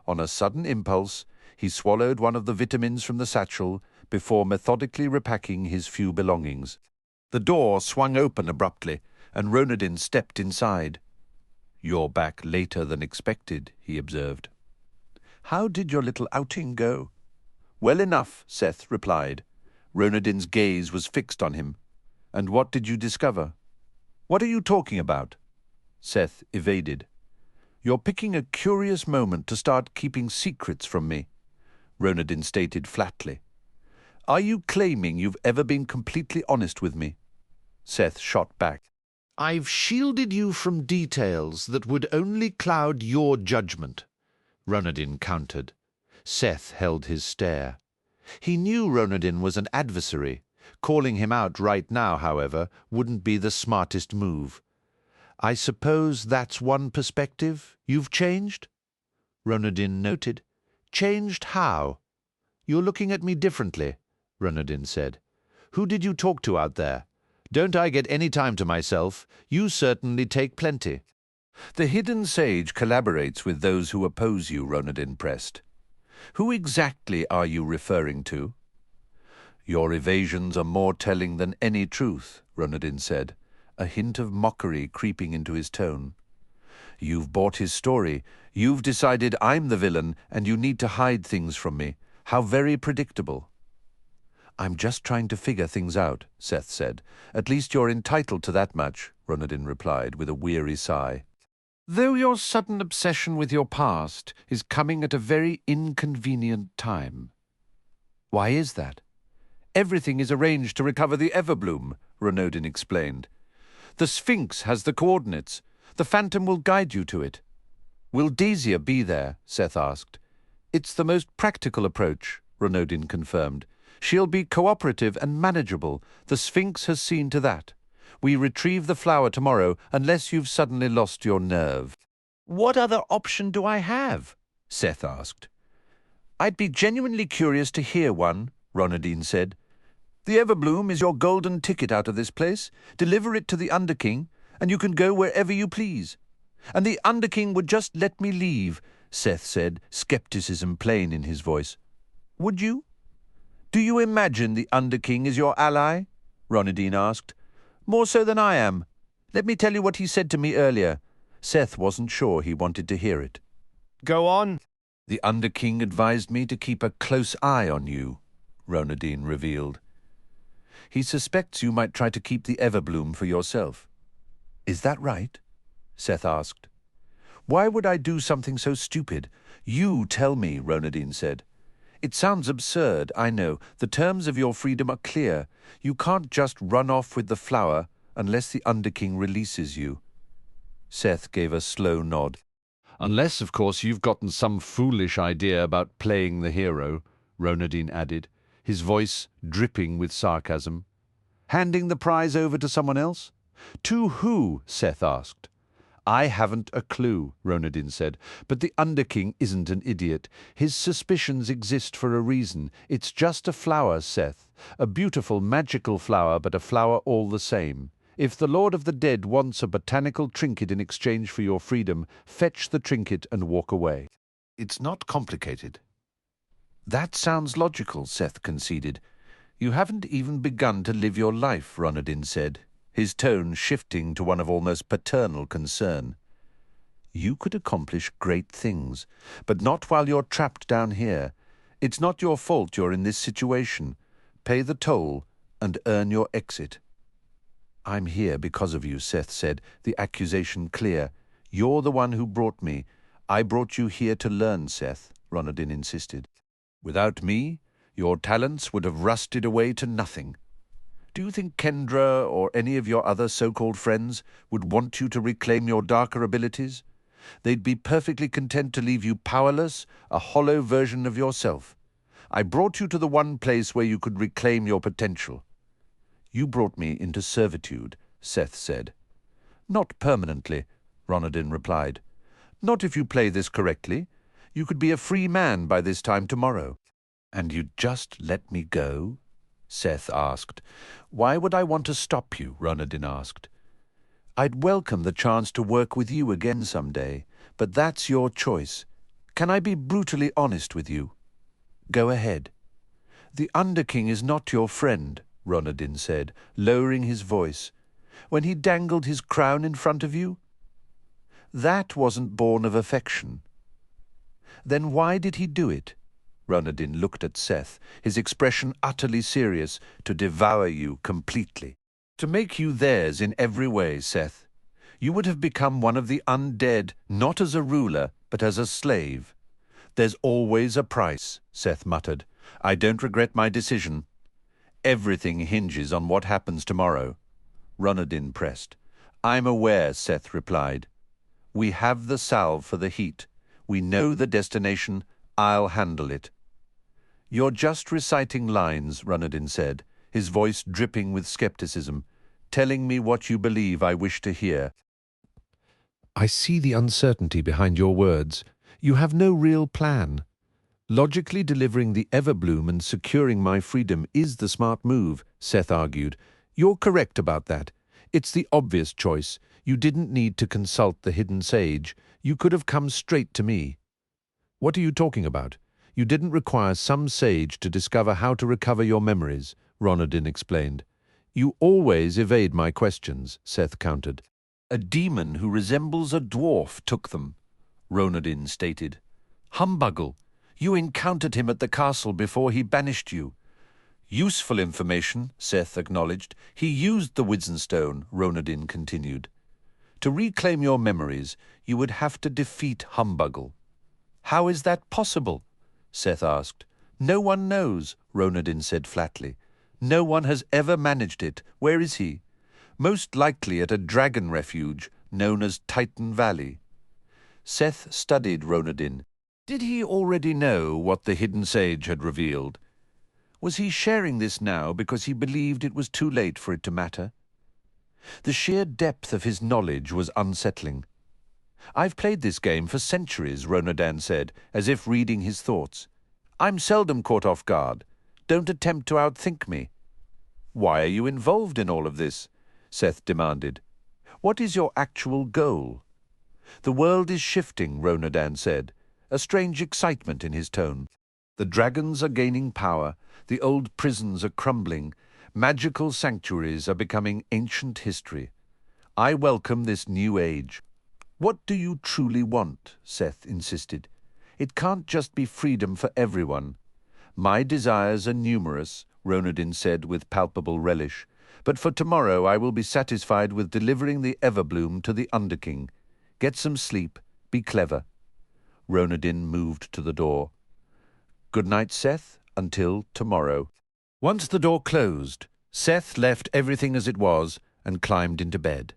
On a sudden impulse, he swallowed one of the vitamins from the satchel before methodically repacking his few belongings. The door swung open abruptly, and Ronadin stepped inside. "You're back later than expected," he observed. "How did your little outing go?" "Well enough," Seth replied. Ronadin's gaze was fixed on him. "And what did you discover?" "What are you talking about?" Seth evaded. "You're picking a curious moment to start keeping secrets from me," Ronadin stated flatly. "Are you claiming you've ever been completely honest with me?" Seth shot back. "I've shielded you from details that would only cloud your judgment," Ronadin countered. Seth held his stare. He knew Ronadin was an adversary, Calling him out right now, however, wouldn't be the smartest move. I suppose that's one perspective? You've changed? Ronodin noted. Changed how? You're looking at me differently, Ronodin said. Who did you talk to out there? Don't I get any time to myself? You certainly take plenty. The hidden sage collaborates with those who oppose you, Ronodin pressed. Who exactly are you referring to? Your evasions are more telling than any truth, Ronodin said, a hint of mockery creeping into his tone. You've bought his story. You've decided I'm the villain and you need to hide things from me. How very predictable. I'm just trying to figure things out, Seth said. At least you're entitled to that much, Ronodin replied with a weary sigh. Though your sudden obsession with your past is coming at a very inconvenient time. Why is that? Everything is arranged to recover the Everbloom, Ronodin explained. The Sphinx has the coordinates. The Phantom will guide you to it. Will Desia be there? Seth asked. It's the most practical approach, Ronodin confirmed. She'll be cooperative and manageable. The Sphinx has seen to that. We retrieve the flower tomorrow unless you've suddenly lost your nerve. What other option do I have? Seth asked. I'd be genuinely curious to hear one, Ronodin said. The Everbloom is your golden ticket out of this place. Deliver it to the Underking, and you can go wherever you please. And the Underking would just let me leave, Seth said, skepticism plain in his voice. Would you? Do you imagine the Underking is your ally? Ronodin asked. More so than I am. Let me tell you what he said to me earlier. Seth wasn't sure he wanted to hear it. Go on. The Underking advised me to keep a close eye on you, Ronodin revealed. He suspects you might try to keep the Everbloom for yourself. Is that right? Seth asked. Why would I do something so stupid? You tell me, Ronodin said. It sounds absurd, I know. The terms of your freedom are clear. You can't just run off with the flower unless the Underking releases you. Seth gave a slow nod. Unless, of course, you've gotten some foolish idea about playing the hero, Ronodin added, his voice dripping with sarcasm. Handing the prize over to someone else? To who? Seth asked. I haven't a clue, Ronodin said, but the Underking isn't an idiot. His suspicions exist for a reason. It's just a flower, Seth. A beautiful, magical flower, but a flower all the same. If the Lord of the Dead wants a botanical trinket in exchange for your freedom, fetch the trinket and walk away. It's not complicated. That sounds logical, Seth conceded. You haven't even begun to live your life, Ronodin said, his tone shifting to one of almost paternal concern. You could accomplish great things, but not while you're trapped down here. It's not your fault you're in this situation. Pay the toll and earn your exit. I'm here because of you, Seth said, the accusation clear. You're the one who brought me. I brought you here to learn, Seth, Ronodin insisted. Without me, your talents would have rusted away to nothing. Do you think Kendra or any of your other so-called friends would want you to reclaim your darker abilities? They'd be perfectly content to leave you powerless, a hollow version of yourself. I brought you to the one place where you could reclaim your potential. You brought me into servitude, Seth said. Not permanently, Ronodin replied. Not if you play this correctly. You could be a free man by this time tomorrow. And you'd just let me go? Seth asked. Why would I want to stop you? Ronodin asked. I'd welcome the chance to work with you again someday, but that's your choice. Can I be brutally honest with you? Go ahead. The Underking is not your friend, Ronodin said, lowering his voice. When he dangled his crown in front of you? That wasn't born of affection. Then why did he do it? Ronodin looked at Seth, his expression utterly serious, to devour you completely. To make you theirs in every way, Seth. You would have become one of the undead, not as a ruler, but as a slave. There's always a price, Seth muttered. I don't regret my decision. Everything hinges on what happens tomorrow. Ronodin pressed. I'm aware, Seth replied. We have the salve for the heat. We know the destination. I'll handle it. You're just reciting lines, Ronodin said, his voice dripping with skepticism, telling me what you believe I wish to hear. I see the uncertainty behind your words. You have no real plan. Logically delivering the Everbloom and securing my freedom is the smart move, Seth argued. You're correct about that. It's the obvious choice. You didn't need to consult the hidden sage. You could have come straight to me. What are you talking about? You didn't require some sage to discover how to recover your memories, Ronodin explained. You always evade my questions, Seth countered. A demon who resembles a dwarf took them, Ronodin stated. Humbuggle! You encountered him at the castle before he banished you. Useful information, Seth acknowledged. He used the Wizenstone, Ronodin continued. To reclaim your memories, you would have to defeat Humbuggle. How is that possible? Seth asked. No one knows, Ronodin said flatly. No one has ever managed it. Where is he? Most likely at a dragon refuge known as Titan Valley. Seth studied Ronodin. Did he already know what the hidden sage had revealed? Was he sharing this now because he believed it was too late for it to matter? The sheer depth of his knowledge was unsettling. I've played this game for centuries, Ronodin said, as if reading his thoughts. I'm seldom caught off guard. Don't attempt to outthink me. Why are you involved in all of this? Seth demanded. What is your actual goal? The world is shifting, Ronodin said, a strange excitement in his tone. The dragons are gaining power, the old prisons are crumbling, magical sanctuaries are becoming ancient history. I welcome this new age. What do you truly want? Seth insisted. It can't just be freedom for everyone. My desires are numerous, Ronodin said with palpable relish, but for tomorrow I will be satisfied with delivering the Everbloom to the Underking. Get some sleep, be clever. Ronodin moved to the door. Good night, Seth, until tomorrow. Once the door closed, Seth left everything as it was and climbed into bed.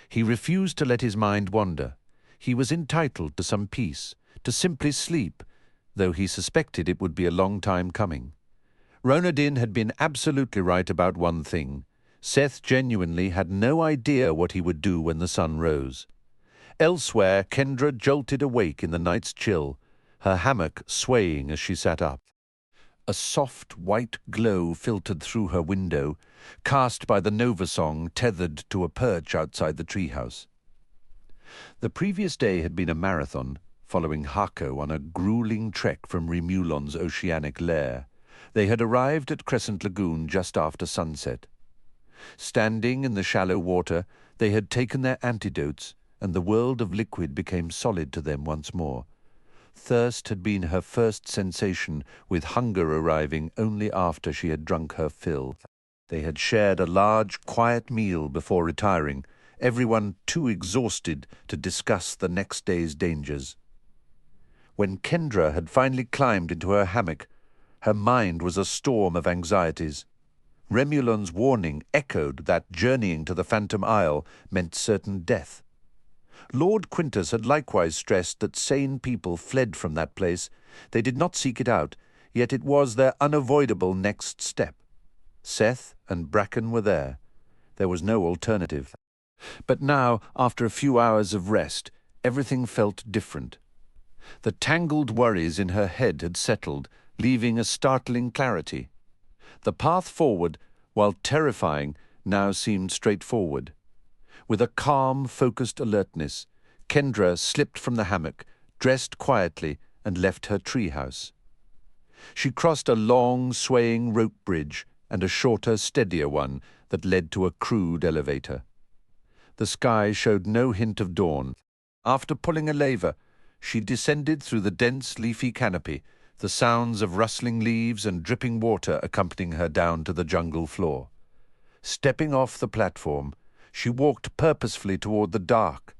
He refused to let his mind wander. He was entitled to some peace, to simply sleep, though he suspected it would be a long time coming. Ronodin had been absolutely right about one thing. Seth genuinely had no idea what he would do when the sun rose. Elsewhere, Kendra jolted awake in the night's chill, her hammock swaying as she sat up. A soft white glow filtered through her window, cast by the Nova Song tethered to a perch outside the treehouse. The previous day had been a marathon, following Hako on a grueling trek from Remulon's oceanic lair. They had arrived at Crescent Lagoon just after sunset. Standing in the shallow water, they had taken their antidotes, and the world of liquid became solid to them once more. Thirst had been her first sensation, with hunger arriving only after she had drunk her fill. They had shared a large, quiet meal before retiring, everyone too exhausted to discuss the next day's dangers. When Kendra had finally climbed into her hammock, her mind was a storm of anxieties. Remulon's warning echoed that journeying to the Phantom Isle meant certain death. Lord Quintus had likewise stressed that sane people fled from that place. They did not seek it out, yet it was their unavoidable next step. Seth and Bracken were there. There was no alternative. But now, after a few hours of rest, everything felt different. The tangled worries in her head had settled, leaving a startling clarity. The path forward, while terrifying, now seemed straightforward. With a calm, focused alertness, Kendra slipped from the hammock, dressed quietly, and left her treehouse. She crossed a long, swaying rope bridge and a shorter, steadier one that led to a crude elevator. The sky showed no hint of dawn. After pulling a lever, she descended through the dense, leafy canopy, the sounds of rustling leaves and dripping water accompanying her down to the jungle floor. Stepping off the platform, she walked purposefully toward the dark,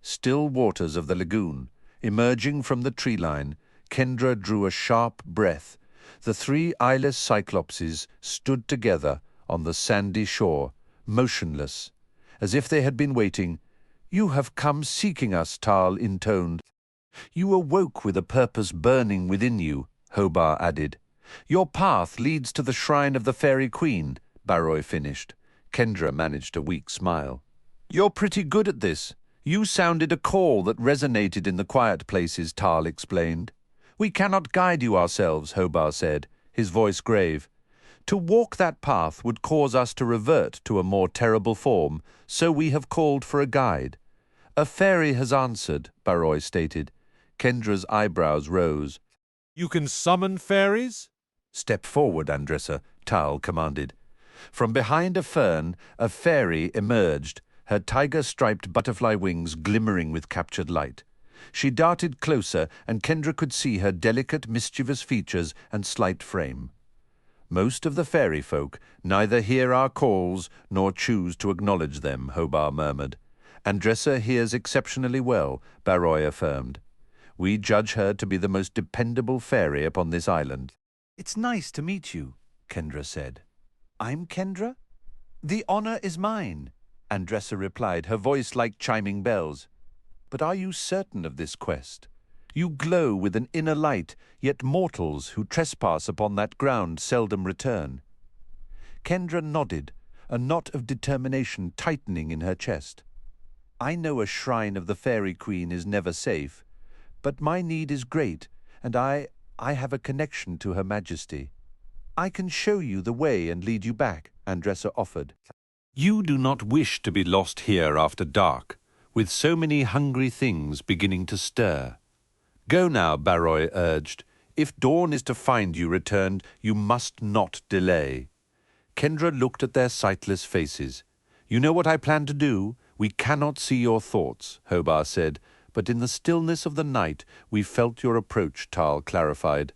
still waters of the lagoon. Emerging from the tree line, Kendra drew a sharp breath. The three eyeless cyclopses stood together on the sandy shore, motionless, as if they had been waiting. "You have come seeking us," Tal intoned. "You awoke with a purpose burning within you," Hobart added. "Your path leads to the shrine of the Fairy Queen, Barroy finished. Kendra managed a weak smile. "You're pretty good at this. You sounded a call that resonated in the quiet places," Tal explained. "We cannot guide you ourselves," Hobart said, his voice grave. "To walk that path would cause us to revert to a more terrible form, so we have called for a guide." "A fairy has answered," Barroy stated. Kendra's eyebrows rose. You can summon fairies? "Step forward, Andressa," Tal commanded. From behind a fern, a fairy emerged, her tiger-striped butterfly wings glimmering with captured light. She darted closer, and Kendra could see her delicate, mischievous features and slight frame. "Most of the fairy folk neither hear our calls nor choose to acknowledge them," Hobart murmured. "Andressa hears exceptionally well," Barroy affirmed. "We judge her to be the most dependable fairy upon this island." "It's nice to meet you," Kendra said. "I'm Kendra?" "The honor is mine," Andressa replied, her voice like chiming bells. "But are you certain of this quest? You glow with an inner light, yet mortals who trespass upon that ground seldom return." Kendra nodded, a knot of determination tightening in her chest. "I know a shrine of the Fairy Queen is never safe, but my need is great, and I have a connection to Her Majesty. I can show you the way and lead you back," Andressa offered. "You do not wish to be lost here after dark, with so many hungry things beginning to stir." "Go now," Barroy urged. "If dawn is to find you returned, you must not delay." Kendra looked at their sightless faces. "You know what I plan to do? We cannot see your thoughts," Hobart said, "but in the stillness of the night we felt your approach," Tal clarified,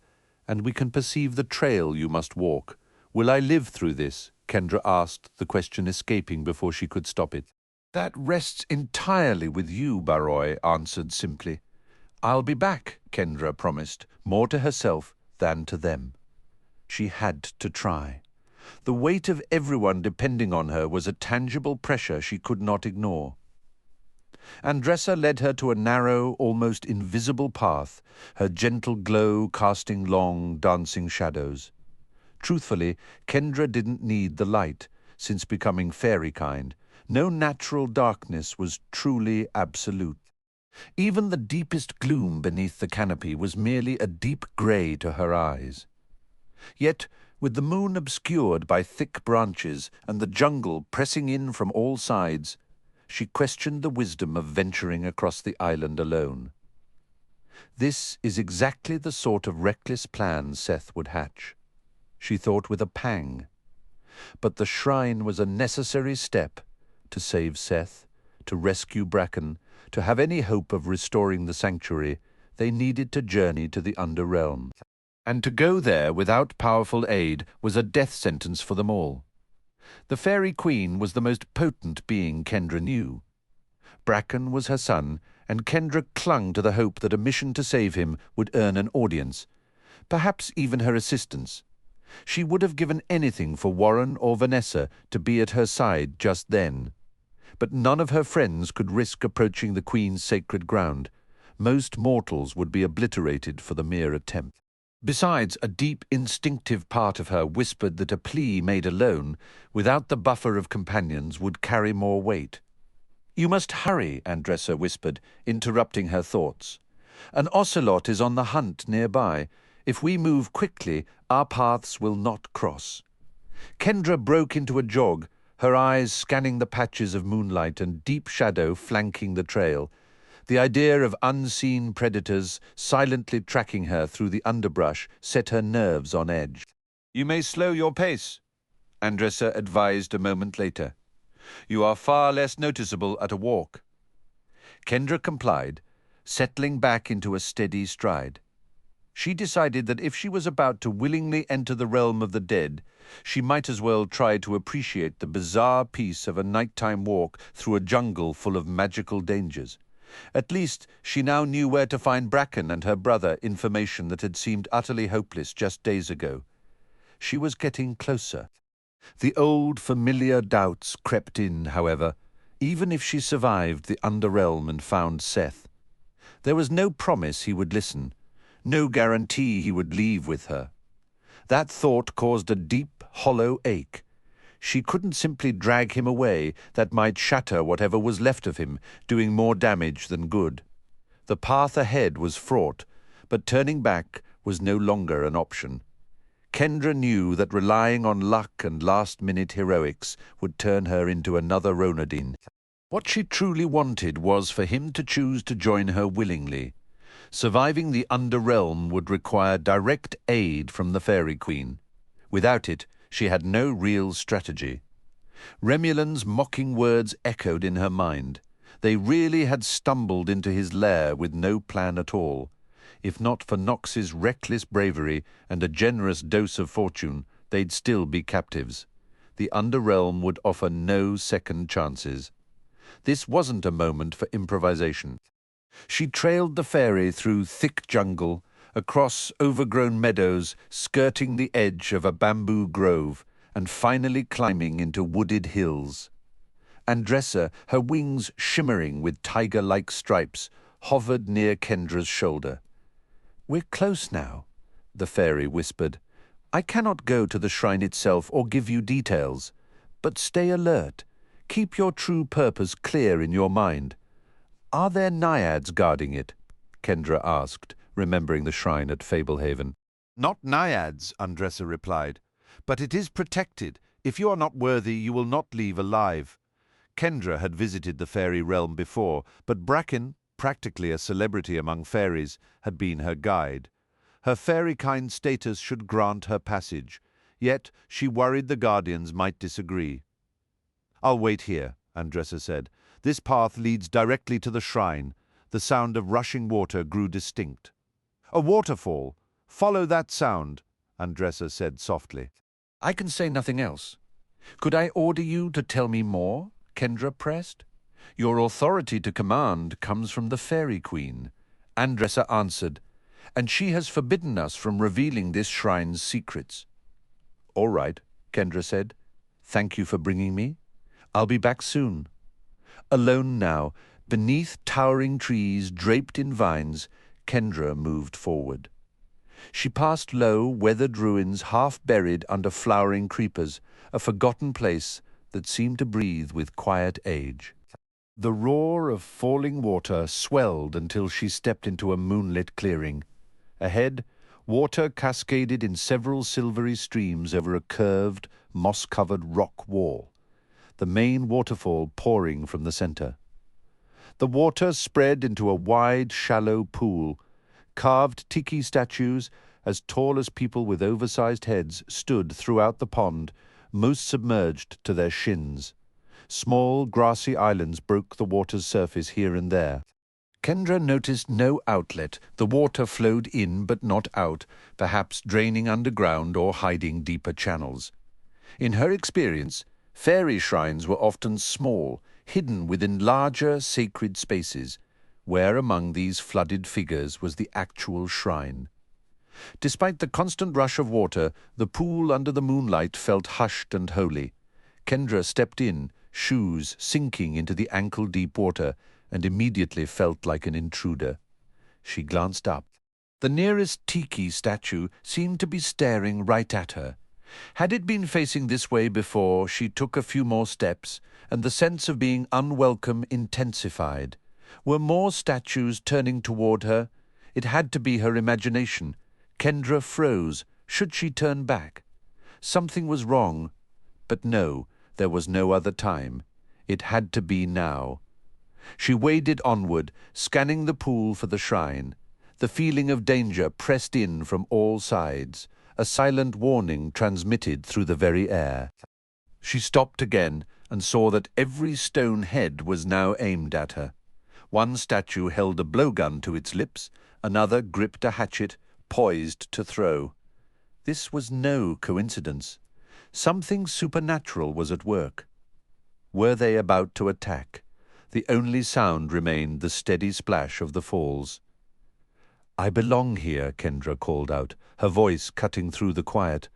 "and we can perceive the trail you must walk. Will I live through this?" Kendra asked, the question escaping before she could stop it. "That rests entirely with you," Barroy answered simply. "I'll be back," Kendra promised, more to herself than to them. She had to try. The weight of everyone depending on her was a tangible pressure she could not ignore. Andressa led her to a narrow, almost invisible path, her gentle glow casting long, dancing shadows. Truthfully, Kendra didn't need the light, since becoming fairy-kind. No natural darkness was truly absolute. Even the deepest gloom beneath the canopy was merely a deep grey to her eyes. Yet, with the moon obscured by thick branches and the jungle pressing in from all sides, she questioned the wisdom of venturing across the island alone. This is exactly the sort of reckless plan Seth would hatch, she thought with a pang. But the shrine was a necessary step to save Seth, to rescue Bracken, to have any hope of restoring the sanctuary. They needed to journey to the Underrealm. And to go there without powerful aid was a death sentence for them all. The Fairy Queen was the most potent being Kendra knew. Bracken was her son, and Kendra clung to the hope that a mission to save him would earn an audience, perhaps even her assistance. She would have given anything for Warren or Vanessa to be at her side just then. But none of her friends could risk approaching the Queen's sacred ground. Most mortals would be obliterated for the mere attempt. Besides, a deep, instinctive part of her whispered that a plea made alone, without the buffer of companions, would carry more weight. "You must hurry," Andressa whispered, interrupting her thoughts. "An ocelot is on the hunt nearby. If we move quickly, our paths will not cross." Kendra broke into a jog, her eyes scanning the patches of moonlight and deep shadow flanking the trail. The idea of unseen predators silently tracking her through the underbrush set her nerves on edge. "You may slow your pace," Andressa advised a moment later. "You are far less noticeable at a walk." Kendra complied, settling back into a steady stride. She decided that if she was about to willingly enter the realm of the dead, she might as well try to appreciate the bizarre peace of a nighttime walk through a jungle full of magical dangers. At least she now knew where to find Bracken and her brother, information that had seemed utterly hopeless just days ago. She was getting closer. The old familiar doubts crept in, however, even if she survived the Underrealm and found Seth. There was no promise he would listen, no guarantee he would leave with her. That thought caused a deep, hollow ache. She couldn't simply drag him away. That might shatter whatever was left of him, doing more damage than good. The path ahead was fraught, but turning back was no longer an option. Kendra knew that relying on luck and last-minute heroics would turn her into another Ronadine. What she truly wanted was for him to choose to join her willingly. Surviving the Underrealm would require direct aid from the Fairy Queen. Without it, she had no real strategy. Remulan's mocking words echoed in her mind. They really had stumbled into his lair with no plan at all. If not for Nox's reckless bravery and a generous dose of fortune, they'd still be captives. The Underrealm would offer no second chances. This wasn't a moment for improvisation. She trailed the fairy through thick jungle, across overgrown meadows, skirting the edge of a bamboo grove, and finally climbing into wooded hills. Andressa, her wings shimmering with tiger-like stripes, hovered near Kendra's shoulder. "We're close now," the fairy whispered. "I cannot go to the shrine itself or give you details, but stay alert. Keep your true purpose clear in your mind." "Are there naiads guarding it?" Kendra asked, remembering the shrine at Fablehaven. "Not naiads," Andressa replied, "but it is protected. If you are not worthy, you will not leave alive." Kendra had visited the fairy realm before, but Bracken, practically a celebrity among fairies, had been her guide. Her fairy-kind status should grant her passage, yet she worried the guardians might disagree. "I'll wait here," Andressa said. "This path leads directly to the shrine." The sound of rushing water grew distinct. "A waterfall! Follow that sound," Andressa said softly. "I can say nothing else. Could I order you to tell me more?" Kendra pressed. "Your authority to command comes from the Fairy Queen," Andressa answered, "and she has forbidden us from revealing this shrine's secrets." "All right," Kendra said. "Thank you for bringing me. I'll be back soon." Alone now, beneath towering trees draped in vines, Kendra moved forward. She passed low, weathered ruins half buried under flowering creepers, a forgotten place that seemed to breathe with quiet age. The roar of falling water swelled until she stepped into a moonlit clearing. Ahead, water cascaded in several silvery streams over a curved, moss-covered rock wall, the main waterfall pouring from the center. The water spread into a wide, shallow pool. Carved tiki statues, as tall as people with oversized heads, stood throughout the pond, most submerged to their shins. Small, grassy islands broke the water's surface here and there. Kendra noticed no outlet. The water flowed in but not out, perhaps draining underground or hiding deeper channels. In her experience, fairy shrines were often small, hidden within larger sacred spaces. Where among these flooded figures was the actual shrine? Despite the constant rush of water, the pool under the moonlight felt hushed and holy. Kendra stepped in, shoes sinking into the ankle-deep water, and immediately felt like an intruder. She glanced up. The nearest tiki statue seemed to be staring right at her. Had it been facing this way before, she took a few more steps, and the sense of being unwelcome intensified. Were more statues turning toward her? It had to be her imagination. Kendra froze. Should she turn back? Something was wrong. But no, there was no other time. It had to be now. She waded onward, scanning the pool for the shrine. The feeling of danger pressed in from all sides, a silent warning transmitted through the very air. She stopped again and saw that every stone head was now aimed at her. One statue held a blowgun to its lips, another gripped a hatchet, poised to throw. This was no coincidence. Something supernatural was at work. Were they about to attack? The only sound remained the steady splash of the falls. "I belong here," Kendra called out, her voice cutting through the quiet.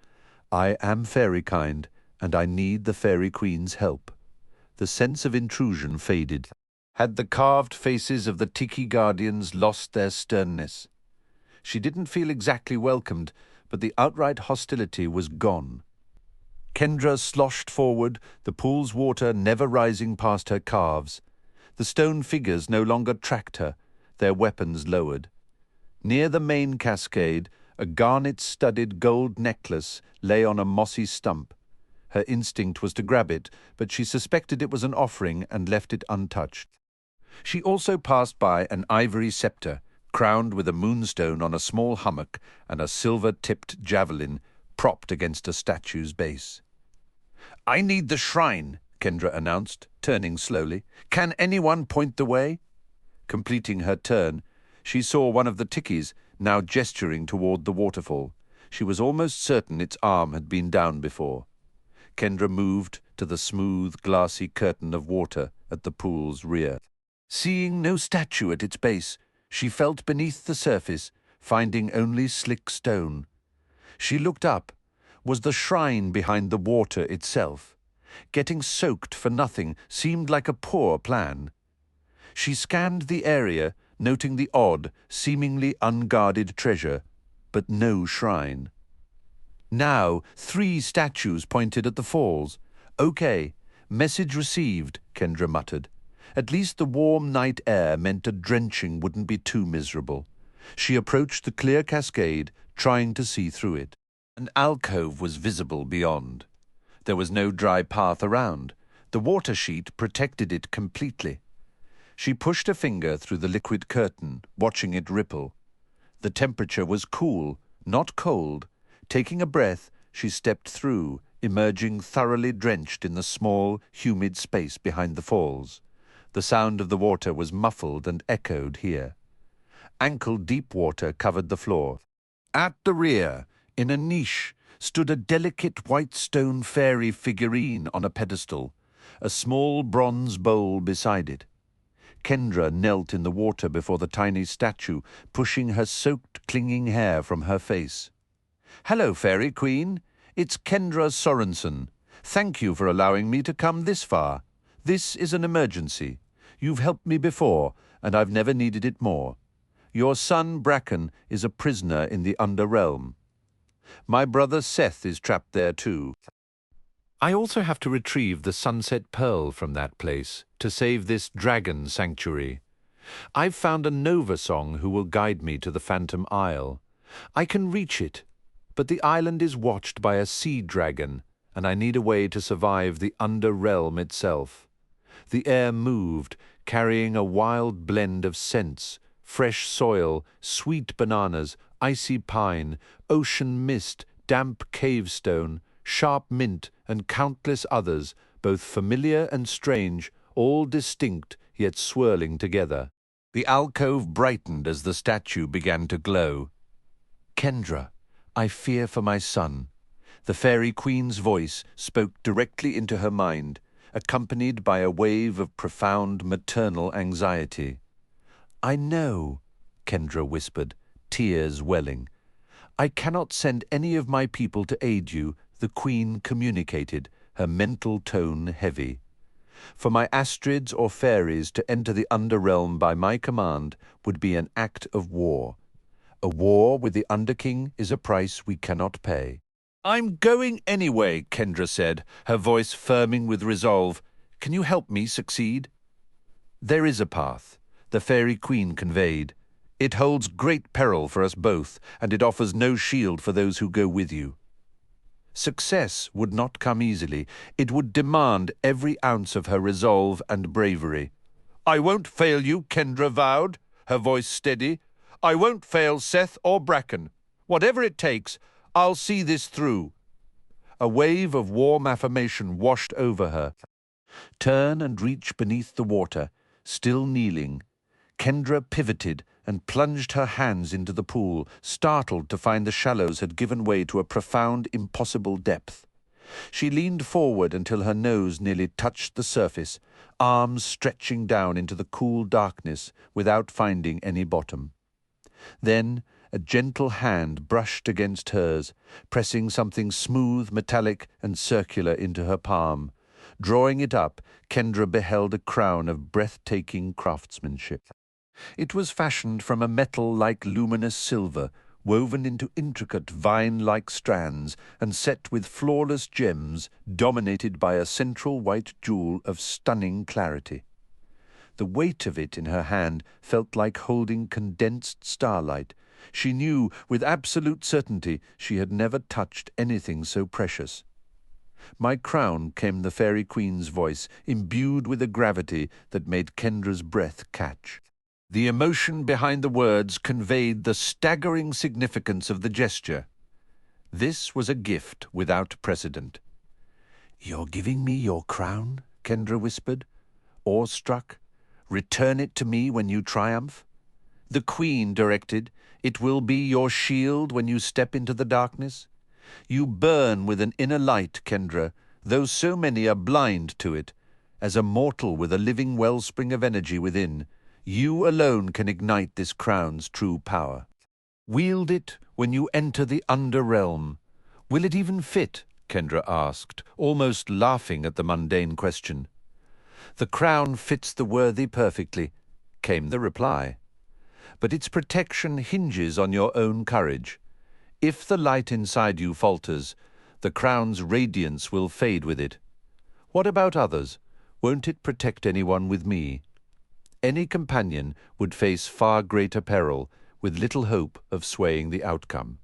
"I am fairy-kind, and I need the Fairy Queen's help." The sense of intrusion faded. Had the carved faces of the Tiki Guardians lost their sternness? She didn't feel exactly welcomed, but the outright hostility was gone. Kendra sloshed forward, the pool's water never rising past her calves. The stone figures no longer tracked her, their weapons lowered. Near the main cascade, a garnet-studded gold necklace lay on a mossy stump. Her instinct was to grab it, but she suspected it was an offering and left it untouched. She also passed by an ivory scepter, crowned with a moonstone on a small hummock and a silver-tipped javelin propped against a statue's base. "I need the shrine," Kendra announced, turning slowly. "Can anyone point the way?" Completing her turn, she saw one of the tikis, now gesturing toward the waterfall. She was almost certain its arm had been down before. Kendra moved to the smooth, glassy curtain of water at the pool's rear. Seeing no statue at its base, she felt beneath the surface, finding only slick stone. She looked up. Was the shrine behind the water itself? Getting soaked for nothing seemed like a poor plan. She scanned the area, noting the odd, seemingly unguarded treasure, but no shrine. Now 3 statues pointed at the falls. "Okay, message received," Kendra muttered. At least the warm night air meant a drenching wouldn't be too miserable. She approached the clear cascade, trying to see through it. An alcove was visible beyond. There was no dry path around. The water sheet protected it completely. She pushed a finger through the liquid curtain, watching it ripple. The temperature was cool, not cold. Taking a breath, she stepped through, emerging thoroughly drenched in the small, humid space behind the falls. The sound of the water was muffled and echoed here. Ankle-deep water covered the floor. At the rear, in a niche, stood a delicate white stone fairy figurine on a pedestal, a small bronze bowl beside it. Kendra knelt in the water before the tiny statue, pushing her soaked, clinging hair from her face. "Hello, Fairy Queen. It's Kendra Sorensen. Thank you for allowing me to come this far. This is an emergency. You've helped me before, and I've never needed it more. Your son, Bracken, is a prisoner in the Underrealm. My brother Seth is trapped there too. I also have to retrieve the Sunset Pearl from that place to save this dragon sanctuary. I've found a Nova Song who will guide me to the Phantom Isle. I can reach it, but the island is watched by a sea dragon, and I need a way to survive the Underrealm itself." The air moved, carrying a wild blend of scents: fresh soil, sweet bananas, icy pine, ocean mist, damp cavestone, sharp mint, and countless others, both familiar and strange, all distinct yet swirling together. The alcove brightened as the statue began to glow. "Kendra, I fear for my son." The Fairy Queen's voice spoke directly into her mind, accompanied by a wave of profound maternal anxiety. "I know," Kendra whispered, tears welling. "I cannot send any of my people to aid you," the Queen communicated, her mental tone heavy. "For my Astrids or fairies to enter the Underrealm by my command would be an act of war. A war with the Underking is a price we cannot pay." "I'm going anyway," Kendra said, her voice firming with resolve. "Can you help me succeed?" "There is a path," the Fairy Queen conveyed. "It holds great peril for us both, and it offers no shield for those who go with you. Success would not come easily. It would demand every ounce of her resolve and bravery." "I won't fail you," Kendra vowed, her voice steady. "I won't fail Seth or Bracken. Whatever it takes, I'll see this through." A wave of warm affirmation washed over her. Turn and reach beneath the water, still kneeling. Kendra pivoted and plunged her hands into the pool, startled to find the shallows had given way to a profound, impossible depth. She leaned forward until her nose nearly touched the surface, arms stretching down into the cool darkness without finding any bottom. Then a gentle hand brushed against hers, pressing something smooth, metallic, and circular into her palm. Drawing it up, Kendra beheld a crown of breathtaking craftsmanship. It was fashioned from a metal like luminous silver, woven into intricate vine-like strands and set with flawless gems dominated by a central white jewel of stunning clarity. The weight of it in her hand felt like holding condensed starlight. She knew with absolute certainty she had never touched anything so precious. "My crown," came the Fairy Queen's voice, imbued with a gravity that made Kendra's breath catch. The emotion behind the words conveyed the staggering significance of the gesture. This was a gift without precedent. "You're giving me your crown?" Kendra whispered, awestruck. "Return it to me when you triumph?" The Queen directed, "It will be your shield when you step into the darkness. You burn with an inner light, Kendra, though so many are blind to it. As a mortal with a living wellspring of energy within, you alone can ignite this crown's true power. Wield it when you enter the Underrealm. Will it even fit?" Kendra asked, almost laughing at the mundane question. "The crown fits the worthy perfectly," came the reply. "But its protection hinges on your own courage. If the light inside you falters, the crown's radiance will fade with it. What about others? Won't it protect anyone with me? Any companion would face far greater peril, with little hope of swaying the outcome."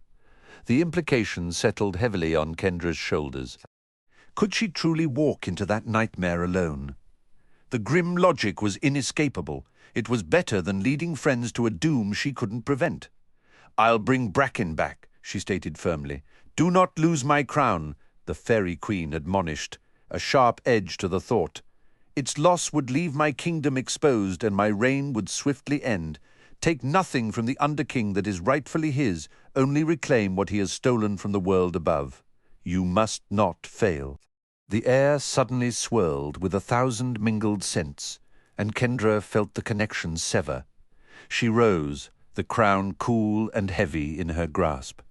The implication settled heavily on Kendra's shoulders. Could she truly walk into that nightmare alone? The grim logic was inescapable. It was better than leading friends to a doom she couldn't prevent. "I'll bring Bracken back," she stated firmly. "Do not lose my crown," the Fairy Queen admonished, a sharp edge to the thought. "Its loss would leave my kingdom exposed and my reign would swiftly end. Take nothing from the Underking that is rightfully his, only reclaim what he has stolen from the world above. You must not fail." The air suddenly swirled with 1,000 mingled scents, and Kendra felt the connection sever. She rose, the crown cool and heavy in her grasp.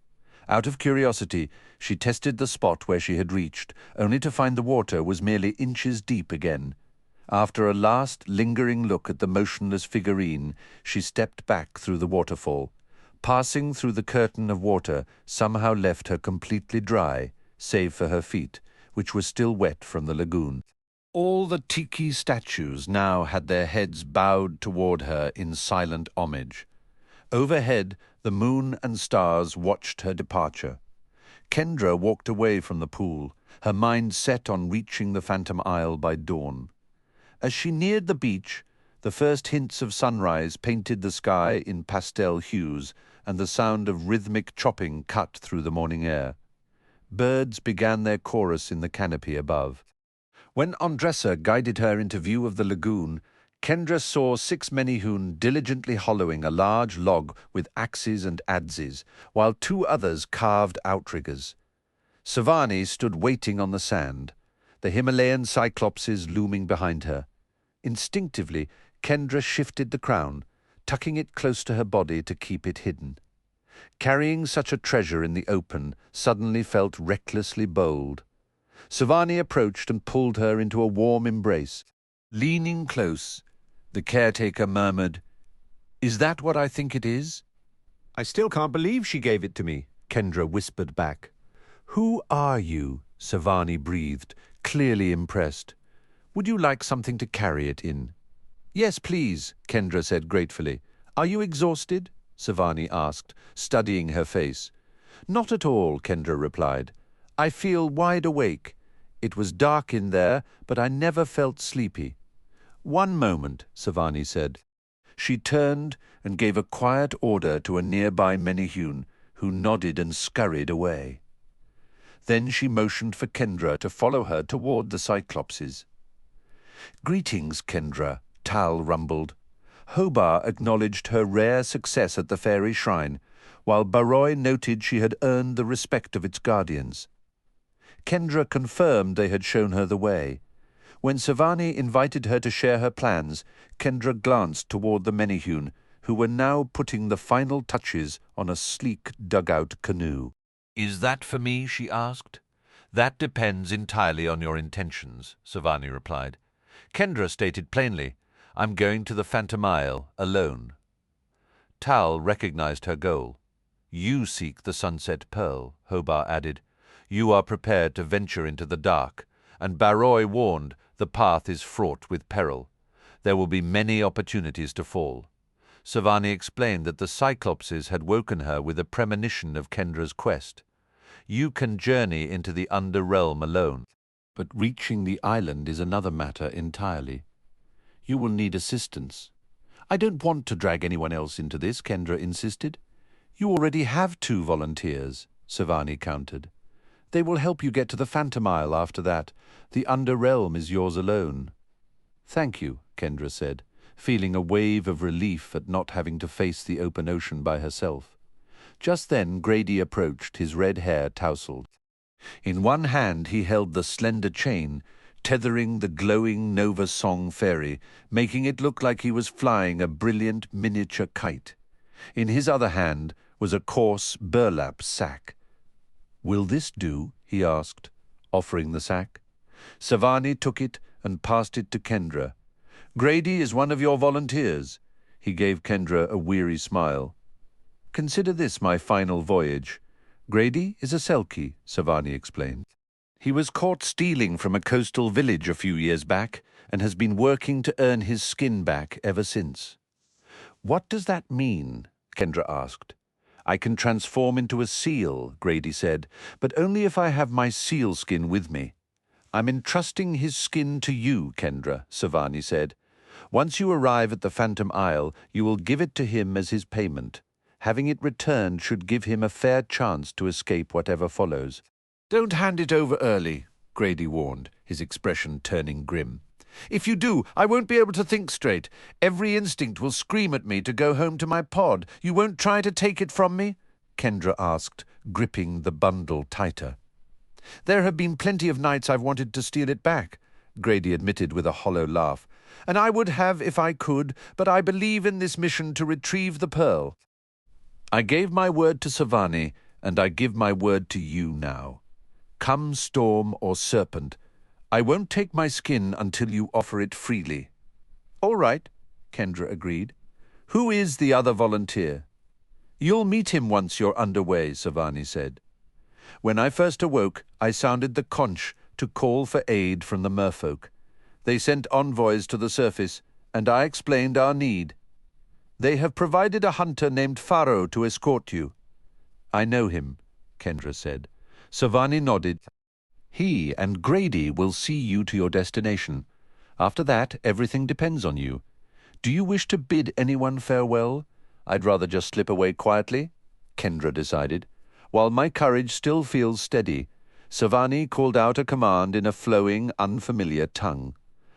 Out of curiosity, she tested the spot where she had reached, only to find the water was merely inches deep again. After a last lingering look at the motionless figurine, she stepped back through the waterfall. Passing through the curtain of water somehow left her completely dry, save for her feet, which were still wet from the lagoon. All the tiki statues now had their heads bowed toward her in silent homage. Overhead, the moon and stars watched her departure. Kendra walked away from the pool, her mind set on reaching the Phantom Isle by dawn. As she neared the beach, the first hints of sunrise painted the sky in pastel hues, and the sound of rhythmic chopping cut through the morning air. Birds began their chorus in the canopy above. When Andressa guided her into view of the lagoon, Kendra saw 6 Menehune diligently hollowing a large log with axes and adzes, while 2 others carved outriggers. Savani stood waiting on the sand, the Himalayan cyclopses looming behind her. Instinctively, Kendra shifted the crown, tucking it close to her body to keep it hidden. Carrying such a treasure in the open suddenly felt recklessly bold. Savani approached and pulled her into a warm embrace. Leaning close, the caretaker murmured, "Is that what I think it is?" "I still can't believe she gave it to me," Kendra whispered back. "Who are you?" Savani breathed, clearly impressed. "Would you like something to carry it in?" "Yes, please," Kendra said gratefully. "Are you exhausted?" Savani asked, studying her face. "Not at all," Kendra replied. "I feel wide awake. It was dark in there, but I never felt sleepy." "One moment," Savani said. She turned and gave a quiet order to a nearby Menehune, who nodded and scurried away. Then she motioned for Kendra to follow her toward the Cyclopses. "Greetings, Kendra," Tal rumbled. Hobart acknowledged her rare success at the fairy shrine, while Baroi noted she had earned the respect of its guardians. Kendra confirmed they had shown her the way. When Savani invited her to share her plans, Kendra glanced toward the Menehune, who were now putting the final touches on a sleek dugout canoe. "Is that for me?" she asked. "That depends entirely on your intentions," Savani replied. Kendra stated plainly, "I'm going to the Phantom Isle alone." Tal recognized her goal. You seek the Sunset Pearl, Hobart added. You are prepared to venture into the dark, and Barroy warned the path is fraught with peril. There will be many opportunities to fall. Savani explained that the Cyclopses had woken her with a premonition of Kendra's quest. You can journey into the Underrealm alone, but reaching the island is another matter entirely. You will need assistance. I don't want to drag anyone else into this, Kendra insisted. You already have 2 volunteers, Savani countered. They will help you get to the Phantom Isle after that. The Underrealm is yours alone. Thank you, Kendra said, feeling a wave of relief at not having to face the open ocean by herself. Just then Grady approached, his red hair tousled. In one hand he held the slender chain, tethering the glowing Nova Song ferry, making it look like he was flying a brilliant miniature kite. In his other hand was a coarse burlap sack. "Will this do?" he asked, offering the sack. Savani took it and passed it to Kendra. "Grady is one of your volunteers." He gave Kendra a weary smile. "Consider this my final voyage. Grady is a Selkie," Savani explained. "He was caught stealing from a coastal village a few years back and has been working to earn his skin back ever since." "What does that mean?" Kendra asked. "I can transform into a seal," Grady said, "but only if I have my seal skin with me." "I'm entrusting his skin to you, Kendra," Savani said. "Once you arrive at the Phantom Isle, you will give it to him as his payment. Having it returned should give him a fair chance to escape whatever follows." "Don't hand it over early," Grady warned, his expression turning grim. "If you do, I won't be able to think straight. Every instinct will scream at me to go home to my pod. You won't try to take it from me?" Kendra asked, gripping the bundle tighter. "There have been plenty of nights I've wanted to steal it back," Grady admitted with a hollow laugh. "And I would have if I could, but I believe in this mission to retrieve the pearl. I gave my word to Savani, and I give my word to you now. Come storm or serpent, I won't take my skin until you offer it freely." "All right," Kendra agreed. "Who is the other volunteer?" "You'll meet him once you're underway," Savani said. "When I first awoke, I sounded the conch to call for aid from the merfolk. They sent envoys to the surface, and I explained our need. They have provided a hunter named Pharaoh to escort you." "I know him," Kendra said. Savani nodded. "He and Grady will see you to your destination. After that, everything depends on you. Do you wish to bid anyone farewell? I'd rather just slip away quietly," Kendra decided. "While my courage still feels steady." Savani called out a command in a flowing, unfamiliar tongue.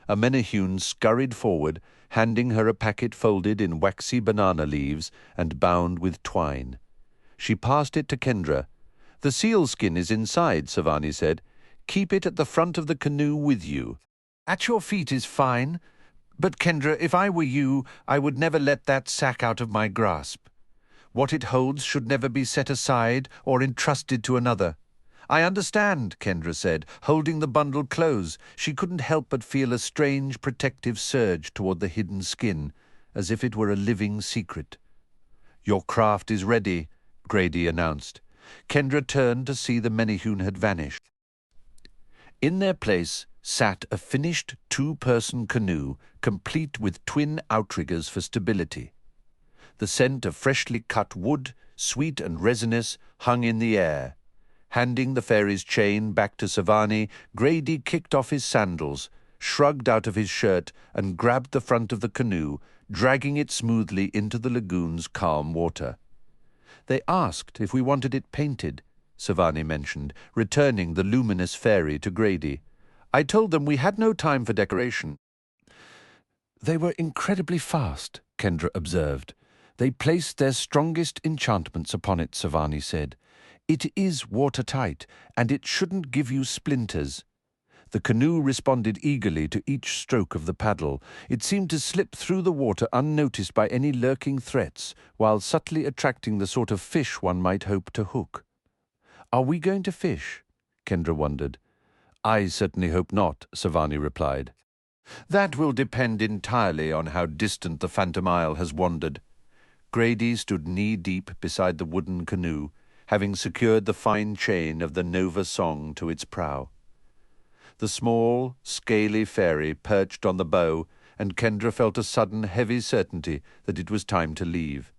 A Menehune scurried forward, handing her a packet folded in waxy banana leaves and bound with twine. She passed it to Kendra. "The seal skin is inside," Savani said. "Keep it at the front of the canoe with you." "At your feet is fine. But, Kendra, if I were you, I would never let that sack out of my grasp. What it holds should never be set aside or entrusted to another." "I understand," Kendra said, holding the bundle close. She couldn't help but feel a strange protective surge toward the hidden skin, as if it were a living secret. "Your craft is ready," Grady announced. Kendra turned to see the Menehune had vanished. In their place sat a finished 2-person canoe, complete with twin outriggers for stability. The scent of freshly cut wood, sweet and resinous, hung in the air. Handing the fairy's chain back to Savani, Grady kicked off his sandals, shrugged out of his shirt, and grabbed the front of the canoe, dragging it smoothly into the lagoon's calm water. "They asked if we wanted it painted," Savani mentioned, returning the luminous fairy to Grady. "I told them we had no time for decoration." "They were incredibly fast," Kendra observed. "They placed their strongest enchantments upon it," Savani said. "It is watertight, and it shouldn't give you splinters." The canoe responded eagerly to each stroke of the paddle. It seemed to slip through the water unnoticed by any lurking threats, while subtly attracting the sort of fish one might hope to hook. "Are we going to fish?" Kendra wondered. "I certainly hope not," Savani replied. "That will depend entirely on how distant the Phantom Isle has wandered." Grady stood knee-deep beside the wooden canoe, having secured the fine chain of the Nova Song to its prow. The small, scaly fairy perched on the bow, and Kendra felt a sudden, heavy certainty that it was time to leave.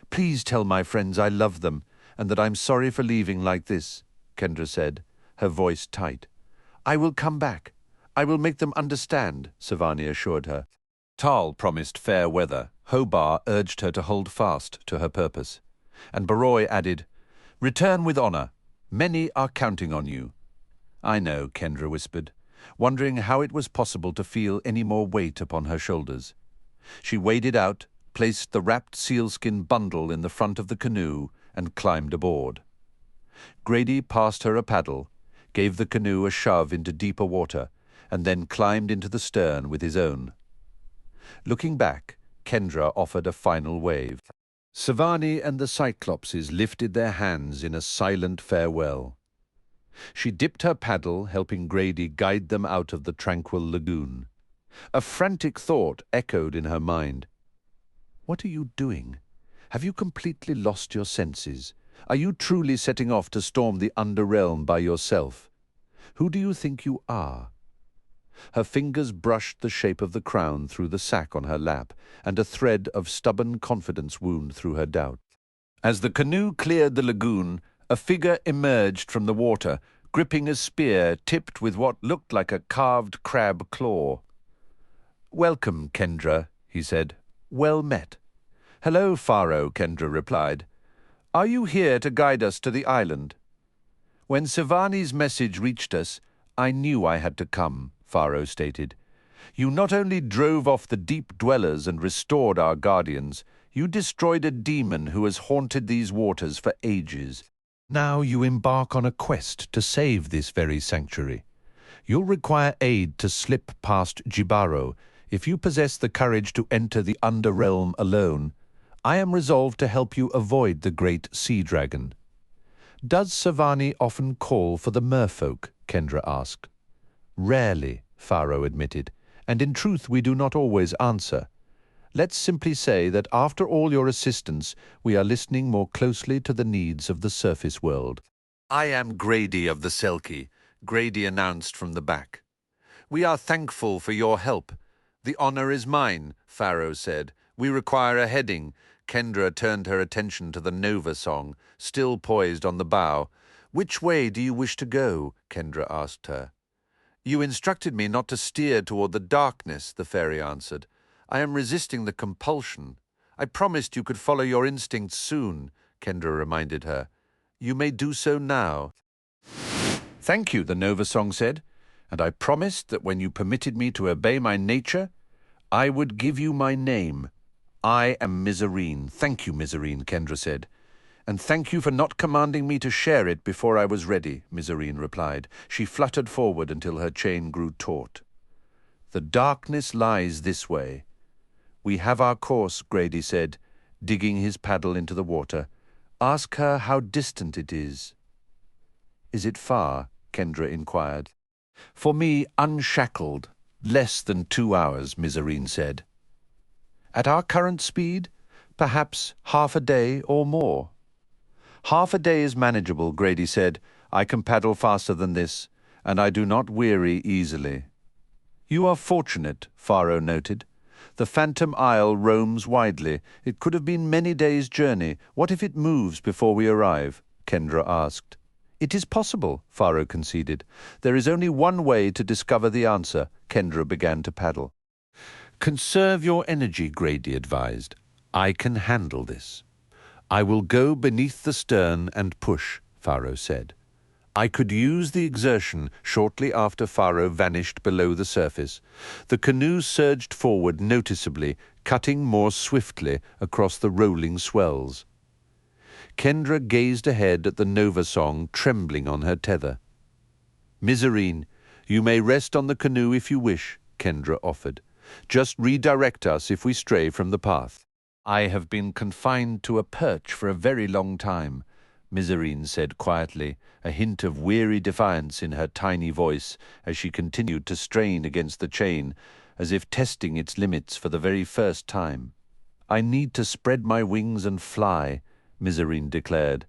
"Please tell my friends I love them, and that I'm sorry for leaving like this," Kendra said, her voice tight. "I will come back. I will make them understand," Savani assured her. Tal promised fair weather. Hobar urged her to hold fast to her purpose. And Baroy added, "Return with honor. Many are counting on you." "I know," Kendra whispered, wondering how it was possible to feel any more weight upon her shoulders. She waded out, placed the wrapped sealskin bundle in the front of the canoe, and climbed aboard. Grady passed her a paddle, gave the canoe a shove into deeper water, and then climbed into the stern with his own. Looking back, Kendra offered a final wave. Savani and the Cyclopses lifted their hands in a silent farewell. She dipped her paddle, helping Grady guide them out of the tranquil lagoon. A frantic thought echoed in her mind. "What are you doing? Have you completely lost your senses? Are you truly setting off to storm the Underrealm by yourself? Who do you think you are?" Her fingers brushed the shape of the crown through the sack on her lap, and a thread of stubborn confidence wound through her doubt. As the canoe cleared the lagoon, a figure emerged from the water, gripping a spear tipped with what looked like a carved crab claw. "Welcome, Kendra," he said. "Well met." "Hello, Pharaoh," Kendra replied. "Are you here to guide us to the island?" "When Savani's message reached us, I knew I had to come," Pharaoh stated. "You not only drove off the deep dwellers and restored our guardians, you destroyed a demon who has haunted these waters for ages. Now you embark on a quest to save this very sanctuary. You'll require aid to slip past Jibaro. If you possess the courage to enter the Underrealm alone, I am resolved to help you avoid the great sea dragon." "Does Savani often call for the merfolk?" Kendra asked. "Rarely," Pharaoh admitted, "and in truth we do not always answer. Let's simply say that after all your assistance, we are listening more closely to the needs of the surface world." "I am Grady of the Selkie," Grady announced from the back. "We are thankful for your help." "The honor is mine," Pharaoh said. "We require a heading." Kendra turned her attention to the Nova Song, still poised on the bow. "Which way do you wish to go?" Kendra asked her. "You instructed me not to steer toward the darkness," the fairy answered. "I am resisting the compulsion." "I promised you could follow your instincts soon," Kendra reminded her. "You may do so now." "Thank you," the Nova Song said, "and I promised that when you permitted me to obey my nature, I would give you my name. I am Mizarine." "Thank you, Mizarine," Kendra said. "And thank you for not commanding me to share it before I was ready," Mizarine replied. She fluttered forward until her chain grew taut. "The darkness lies this way." "We have our course," Grady said, digging his paddle into the water. "Ask her how distant it is." "Is it far?" Kendra inquired. "For me, unshackled, less than 2 hours," Mizarine said. "At our current speed, perhaps half a day or more." "Half a day is manageable," Grady said. "I can paddle faster than this, and I do not weary easily." "You are fortunate," Pharaoh noted. "The Phantom Isle roams widely. It could have been many days' journey. What if it moves before we arrive?" Kendra asked. "It is possible," Pharaoh conceded. "There is only one way to discover the answer." Kendra began to paddle. "Conserve your energy," Grady advised. "I can handle this." "I will go beneath the stern and push," Pharaoh said. I could use the exertion shortly after Pharaoh vanished below the surface. The canoe surged forward noticeably, cutting more swiftly across the rolling swells. Kendra gazed ahead at the Nova Song, trembling on her tether. "Mizarine, you may rest on the canoe if you wish," Kendra offered. "Just redirect us if we stray from the path." "I have been confined to a perch for a very long time," Mizarine said quietly, a hint of weary defiance in her tiny voice as she continued to strain against the chain, as if testing its limits for the very first time. I need to spread my wings and fly, Mizarine declared.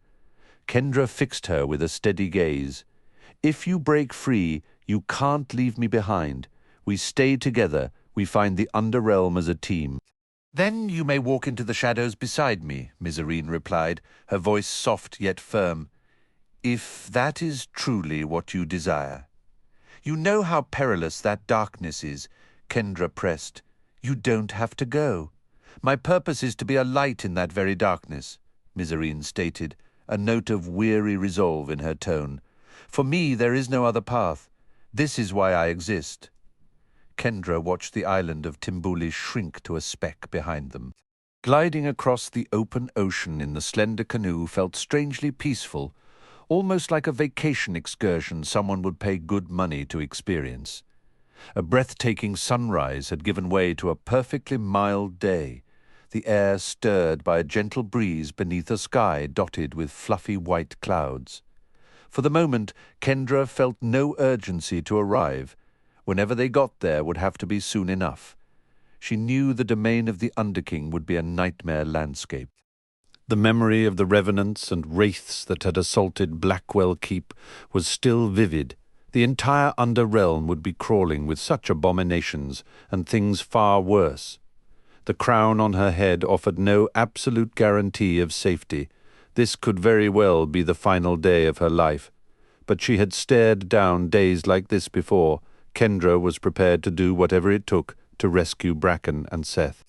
Kendra fixed her with a steady gaze. If you break free, you can't leave me behind. We stay together. We find the Underrealm as a team. Then you may walk into the shadows beside me, Mizarine replied, her voice soft yet firm. If that is truly what you desire. You know how perilous that darkness is, Kendra pressed. You don't have to go. My purpose is to be a light in that very darkness, Mizarine stated, a note of weary resolve in her tone. For me, there is no other path. This is why I exist. Kendra watched the island of Timbuli shrink to a speck behind them. Gliding across the open ocean in the slender canoe felt strangely peaceful, almost like a vacation excursion someone would pay good money to experience. A breathtaking sunrise had given way to a perfectly mild day, the air stirred by a gentle breeze beneath a sky dotted with fluffy white clouds. For the moment, Kendra felt no urgency to arrive. Whenever they got there would have to be soon enough. She knew the domain of the Underking would be a nightmare landscape. The memory of the revenants and wraiths that had assaulted Blackwell Keep was still vivid. The entire Underrealm would be crawling with such abominations and things far worse. The crown on her head offered no absolute guarantee of safety. This could very well be the final day of her life. But she had stared down days like this before. Kendra was prepared to do whatever it took to rescue Bracken and Seth.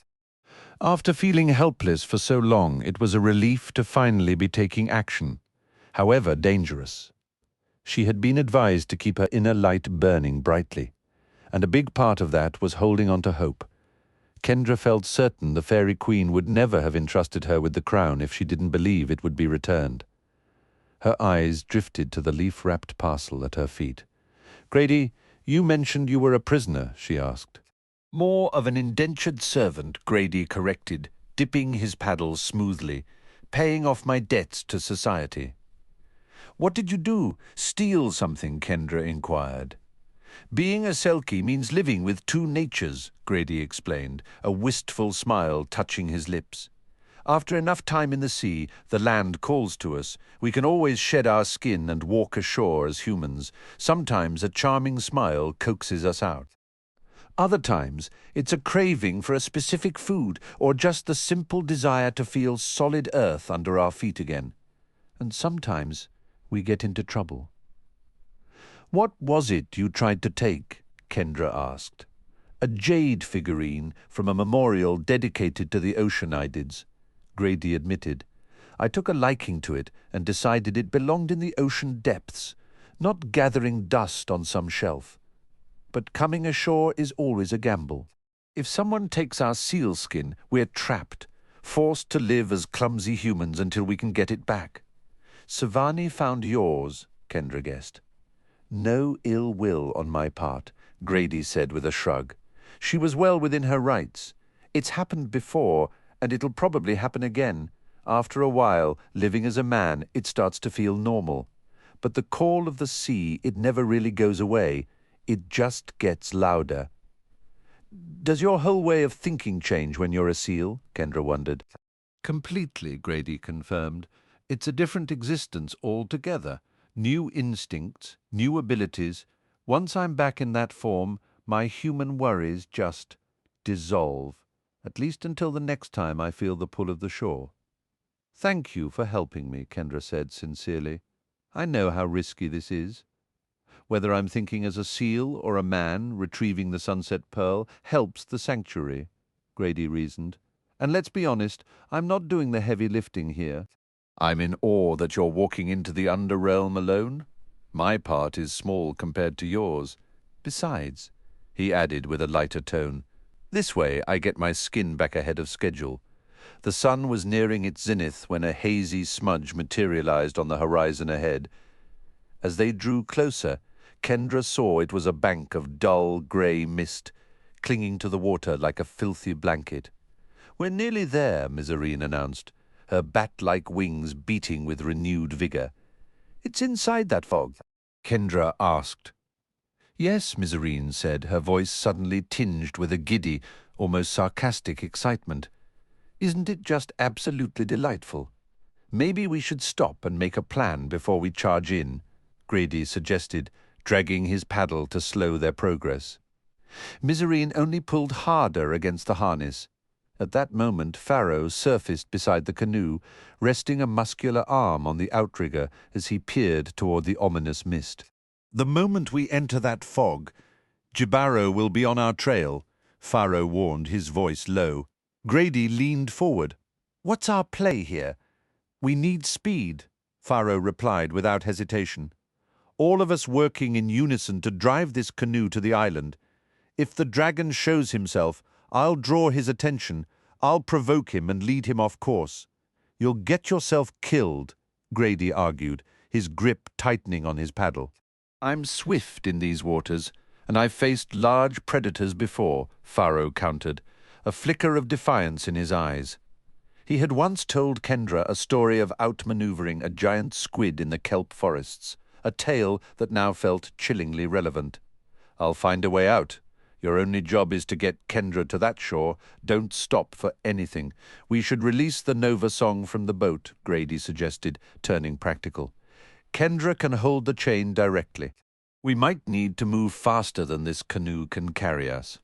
After feeling helpless for so long, it was a relief to finally be taking action, however dangerous. She had been advised to keep her inner light burning brightly, and a big part of that was holding on to hope. Kendra felt certain the Fairy Queen would never have entrusted her with the crown if she didn't believe it would be returned. Her eyes drifted to the leaf-wrapped parcel at her feet. "Grady, you mentioned you were a prisoner," she asked. "More of an indentured servant," Grady corrected, dipping his paddles smoothly, "paying off my debts to society." "What did you do? Steal something?" Kendra inquired. "Being a Selkie means living with two natures," Grady explained, a wistful smile touching his lips. "After enough time in the sea, the land calls to us. We can always shed our skin and walk ashore as humans. Sometimes a charming smile coaxes us out. Other times, it's a craving for a specific food or just the simple desire to feel solid earth under our feet again. And sometimes we get into trouble." "What was it you tried to take?" Kendra asked. "A jade figurine from a memorial dedicated to the Oceanidids," Grady admitted. "I took a liking to it and decided it belonged in the ocean depths, not gathering dust on some shelf. But coming ashore is always a gamble. If someone takes our sealskin, we're trapped, forced to live as clumsy humans until we can get it back. Savani found yours," Kendra guessed. "No ill will on my part," Grady said with a shrug. "She was well within her rights. It's happened before, and it'll probably happen again. After a while, living as a man, it starts to feel normal. But the call of the sea, it never really goes away. It just gets louder." "Does your whole way of thinking change when you're a seal?" Kendra wondered. "Completely," Grady confirmed. "It's a different existence altogether. New instincts, new abilities. Once I'm back in that form, my human worries just dissolve, at least until the next time I feel the pull of the shore." "Thank you for helping me," Kendra said sincerely. "I know how risky this is. Whether I'm thinking as a seal or a man retrieving the Sunset Pearl helps the sanctuary," Grady reasoned. "And let's be honest, I'm not doing the heavy lifting here. I'm in awe that you're walking into the Underrealm alone. My part is small compared to yours. Besides," he added with a lighter tone, "this way I get my skin back ahead of schedule." The sun was nearing its zenith when a hazy smudge materialized on the horizon ahead. As they drew closer, Kendra saw it was a bank of dull grey mist, clinging to the water like a filthy blanket. "We're nearly there," Mizarine announced, her bat-like wings beating with renewed vigor. "It's inside that fog?" Kendra asked. "Yes," Mizarine said, her voice suddenly tinged with a giddy, almost sarcastic excitement. Isn't it just absolutely delightful? Maybe we should stop and make a plan before we charge in, Grady suggested, dragging his paddle to slow their progress. Miserine only pulled harder against the harness. At that moment, Pharaoh surfaced beside the canoe, resting a muscular arm on the outrigger as he peered toward the ominous mist. "The moment we enter that fog, Jibaro will be on our trail," Pharaoh warned, his voice low. Grady leaned forward. "What's our play here?" "We need speed," Pharaoh replied without hesitation. "All of us working in unison to drive this canoe to the island. If the dragon shows himself, I'll draw his attention, I'll provoke him and lead him off course." "You'll get yourself killed," Grady argued, his grip tightening on his paddle. "I'm swift in these waters, and I've faced large predators before," Pharaoh countered, a flicker of defiance in his eyes. He had once told Kendra a story of outmaneuvering a giant squid in the kelp forests, a tale that now felt chillingly relevant. "I'll find a way out. Your only job is to get Kendra to that shore. Don't stop for anything. We should release the Nova song from the boat," Grady suggested, turning practical. "Kendra can hold the chain directly. We might need to move faster than this canoe can carry us."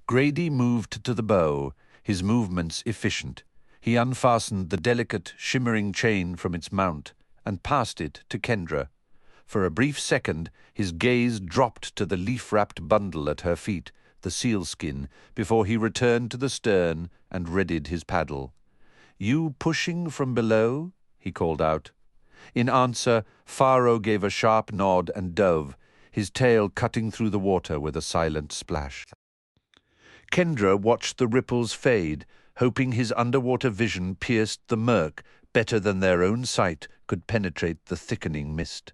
Grady moved to the bow, his movements efficient. He unfastened the delicate, shimmering chain from its mount and passed it to Kendra. For a brief second, his gaze dropped to the leaf-wrapped bundle at her feet, the sealskin, before he returned to the stern and readied his paddle. "You pushing from below?" he called out. In answer, Pharaoh gave a sharp nod and dove, his tail cutting through the water with a silent splash. Kendra watched the ripples fade, hoping his underwater vision pierced the murk better than their own sight could penetrate the thickening mist.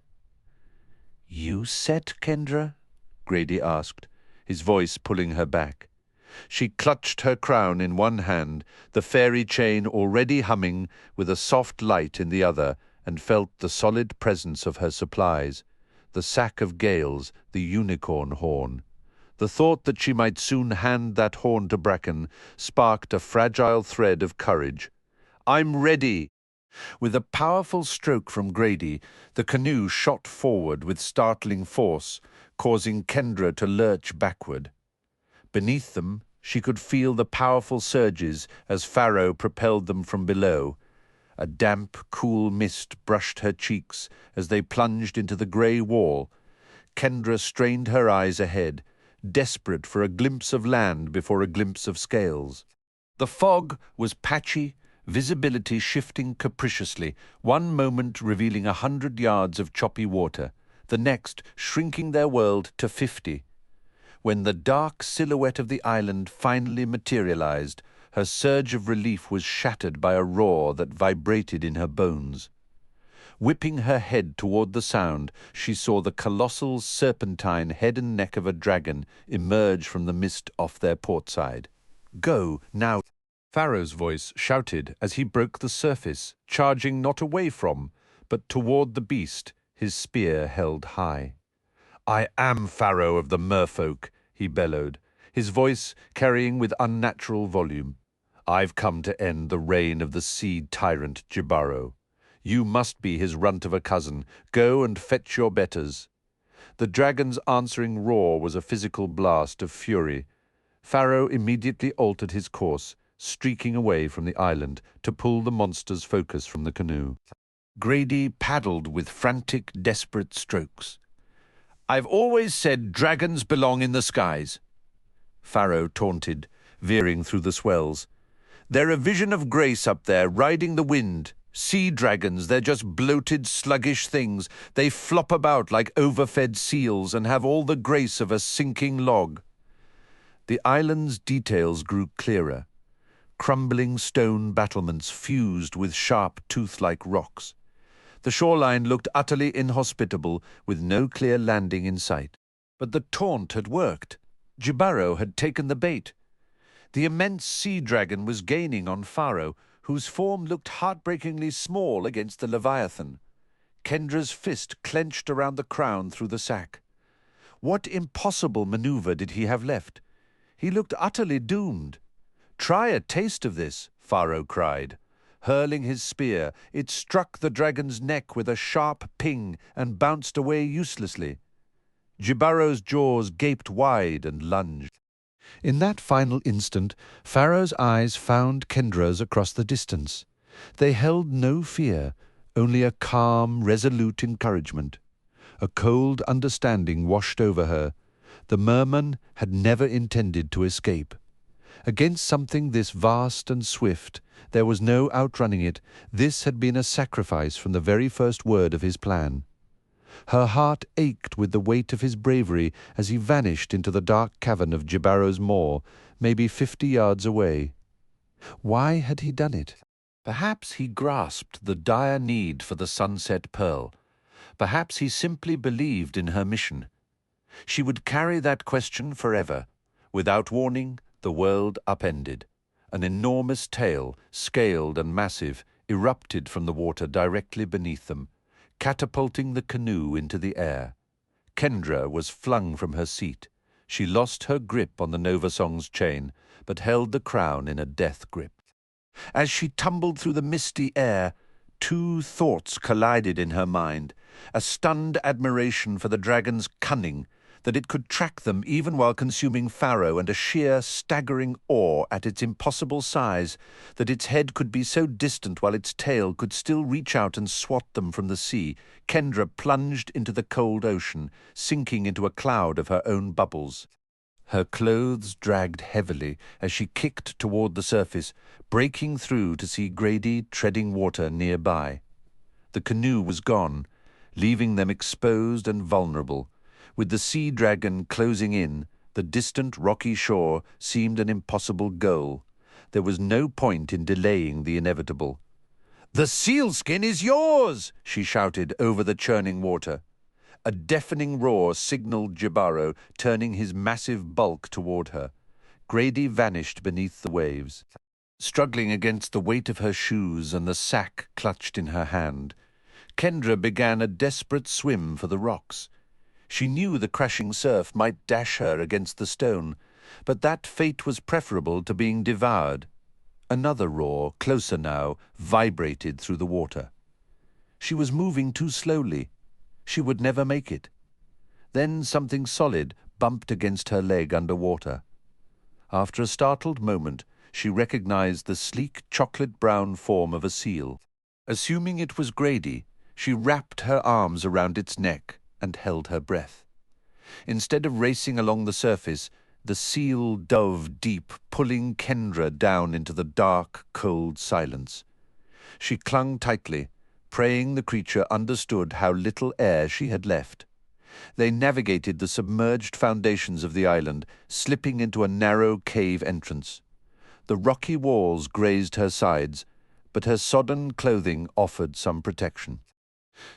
"You set, Kendra?" Grady asked, his voice pulling her back. She clutched her crown in one hand, the fairy chain already humming with a soft light in the other, and felt the solid presence of her supplies, the sack of gales, the unicorn horn. The thought that she might soon hand that horn to Bracken sparked a fragile thread of courage. "I'm ready!" With a powerful stroke from Grady, the canoe shot forward with startling force, causing Kendra to lurch backward. Beneath them, she could feel the powerful surges as Pharaoh propelled them from below. A damp, cool mist brushed her cheeks as they plunged into the grey wall. Kendra strained her eyes ahead, desperate for a glimpse of land before a glimpse of scales. The fog was patchy, visibility shifting capriciously, one moment revealing 100 yards of choppy water, the next shrinking their world to 50. When the dark silhouette of the island finally materialized, her surge of relief was shattered by a roar that vibrated in her bones. Whipping her head toward the sound, she saw the colossal serpentine head and neck of a dragon emerge from the mist off their port side. "Go, now!" Pharaoh's voice shouted as he broke the surface, charging not away from, but toward the beast, his spear held high. "I am Pharaoh of the merfolk," he bellowed, his voice carrying with unnatural volume. "I've come to end the reign of the sea tyrant Jibaro. You must be his runt of a cousin. Go and fetch your betters." The dragon's answering roar was a physical blast of fury. Pharaoh immediately altered his course, streaking away from the island to pull the monster's focus from the canoe. Grady paddled with frantic, desperate strokes. "I've always said dragons belong in the skies," Pharaoh taunted, veering through the swells. "They're a vision of grace up there, riding the wind. Sea dragons, they're just bloated, sluggish things. They flop about like overfed seals and have all the grace of a sinking log." The island's details grew clearer. Crumbling stone battlements fused with sharp, tooth-like rocks. The shoreline looked utterly inhospitable, with no clear landing in sight. But the taunt had worked. Jibaro had taken the bait. The immense sea dragon was gaining on Pharaoh, whose form looked heartbreakingly small against the Leviathan. Kendra's fist clenched around the crown through the sack. What impossible maneuver did he have left? He looked utterly doomed. Try a taste of this, Pharaoh cried. Hurling his spear, it struck the dragon's neck with a sharp ping and bounced away uselessly. Jibaro's jaws gaped wide and lunged. In that final instant, Pharaoh's eyes found Kendra's across the distance. They held no fear, only a calm, resolute encouragement. A cold understanding washed over her. The merman had never intended to escape. Against something this vast and swift, there was no outrunning it. This had been a sacrifice from the very first word of his plan. Her heart ached with the weight of his bravery as he vanished into the dark cavern of Jibaro's maw, maybe 50 yards away. Why had he done it? Perhaps he grasped the dire need for the sunset pearl. Perhaps he simply believed in her mission. She would carry that question forever. Without warning, the world upended. An enormous tail, scaled and massive, erupted from the water directly beneath them, catapulting the canoe into the air. Kendra was flung from her seat. She lost her grip on the Nova Song's chain, but held the crown in a death grip. As she tumbled through the misty air, two thoughts collided in her mind: a stunned admiration for the dragon's cunning, that it could track them even while consuming Pharaoh, and a sheer, staggering awe at its impossible size, that its head could be so distant while its tail could still reach out and swat them from the sea. Kendra plunged into the cold ocean, sinking into a cloud of her own bubbles. Her clothes dragged heavily as she kicked toward the surface, breaking through to see Grady treading water nearby. The canoe was gone, leaving them exposed and vulnerable. With the sea dragon closing in, the distant rocky shore seemed an impossible goal. There was no point in delaying the inevitable. "The sealskin is yours!" she shouted over the churning water. A deafening roar signaled Jibaro, turning his massive bulk toward her. Grady vanished beneath the waves. Struggling against the weight of her shoes and the sack clutched in her hand, Kendra began a desperate swim for the rocks. She knew the crashing surf might dash her against the stone, but that fate was preferable to being devoured. Another roar, closer now, vibrated through the water. She was moving too slowly. She would never make it. Then something solid bumped against her leg underwater. After a startled moment, she recognized the sleek chocolate-brown form of a seal. Assuming it was Grady, she wrapped her arms around its neck and held her breath. Instead of racing along the surface, the seal dove deep, pulling Kendra down into the dark, cold silence. She clung tightly, praying the creature understood how little air she had left. They navigated the submerged foundations of the island, slipping into a narrow cave entrance. The rocky walls grazed her sides, but her sodden clothing offered some protection.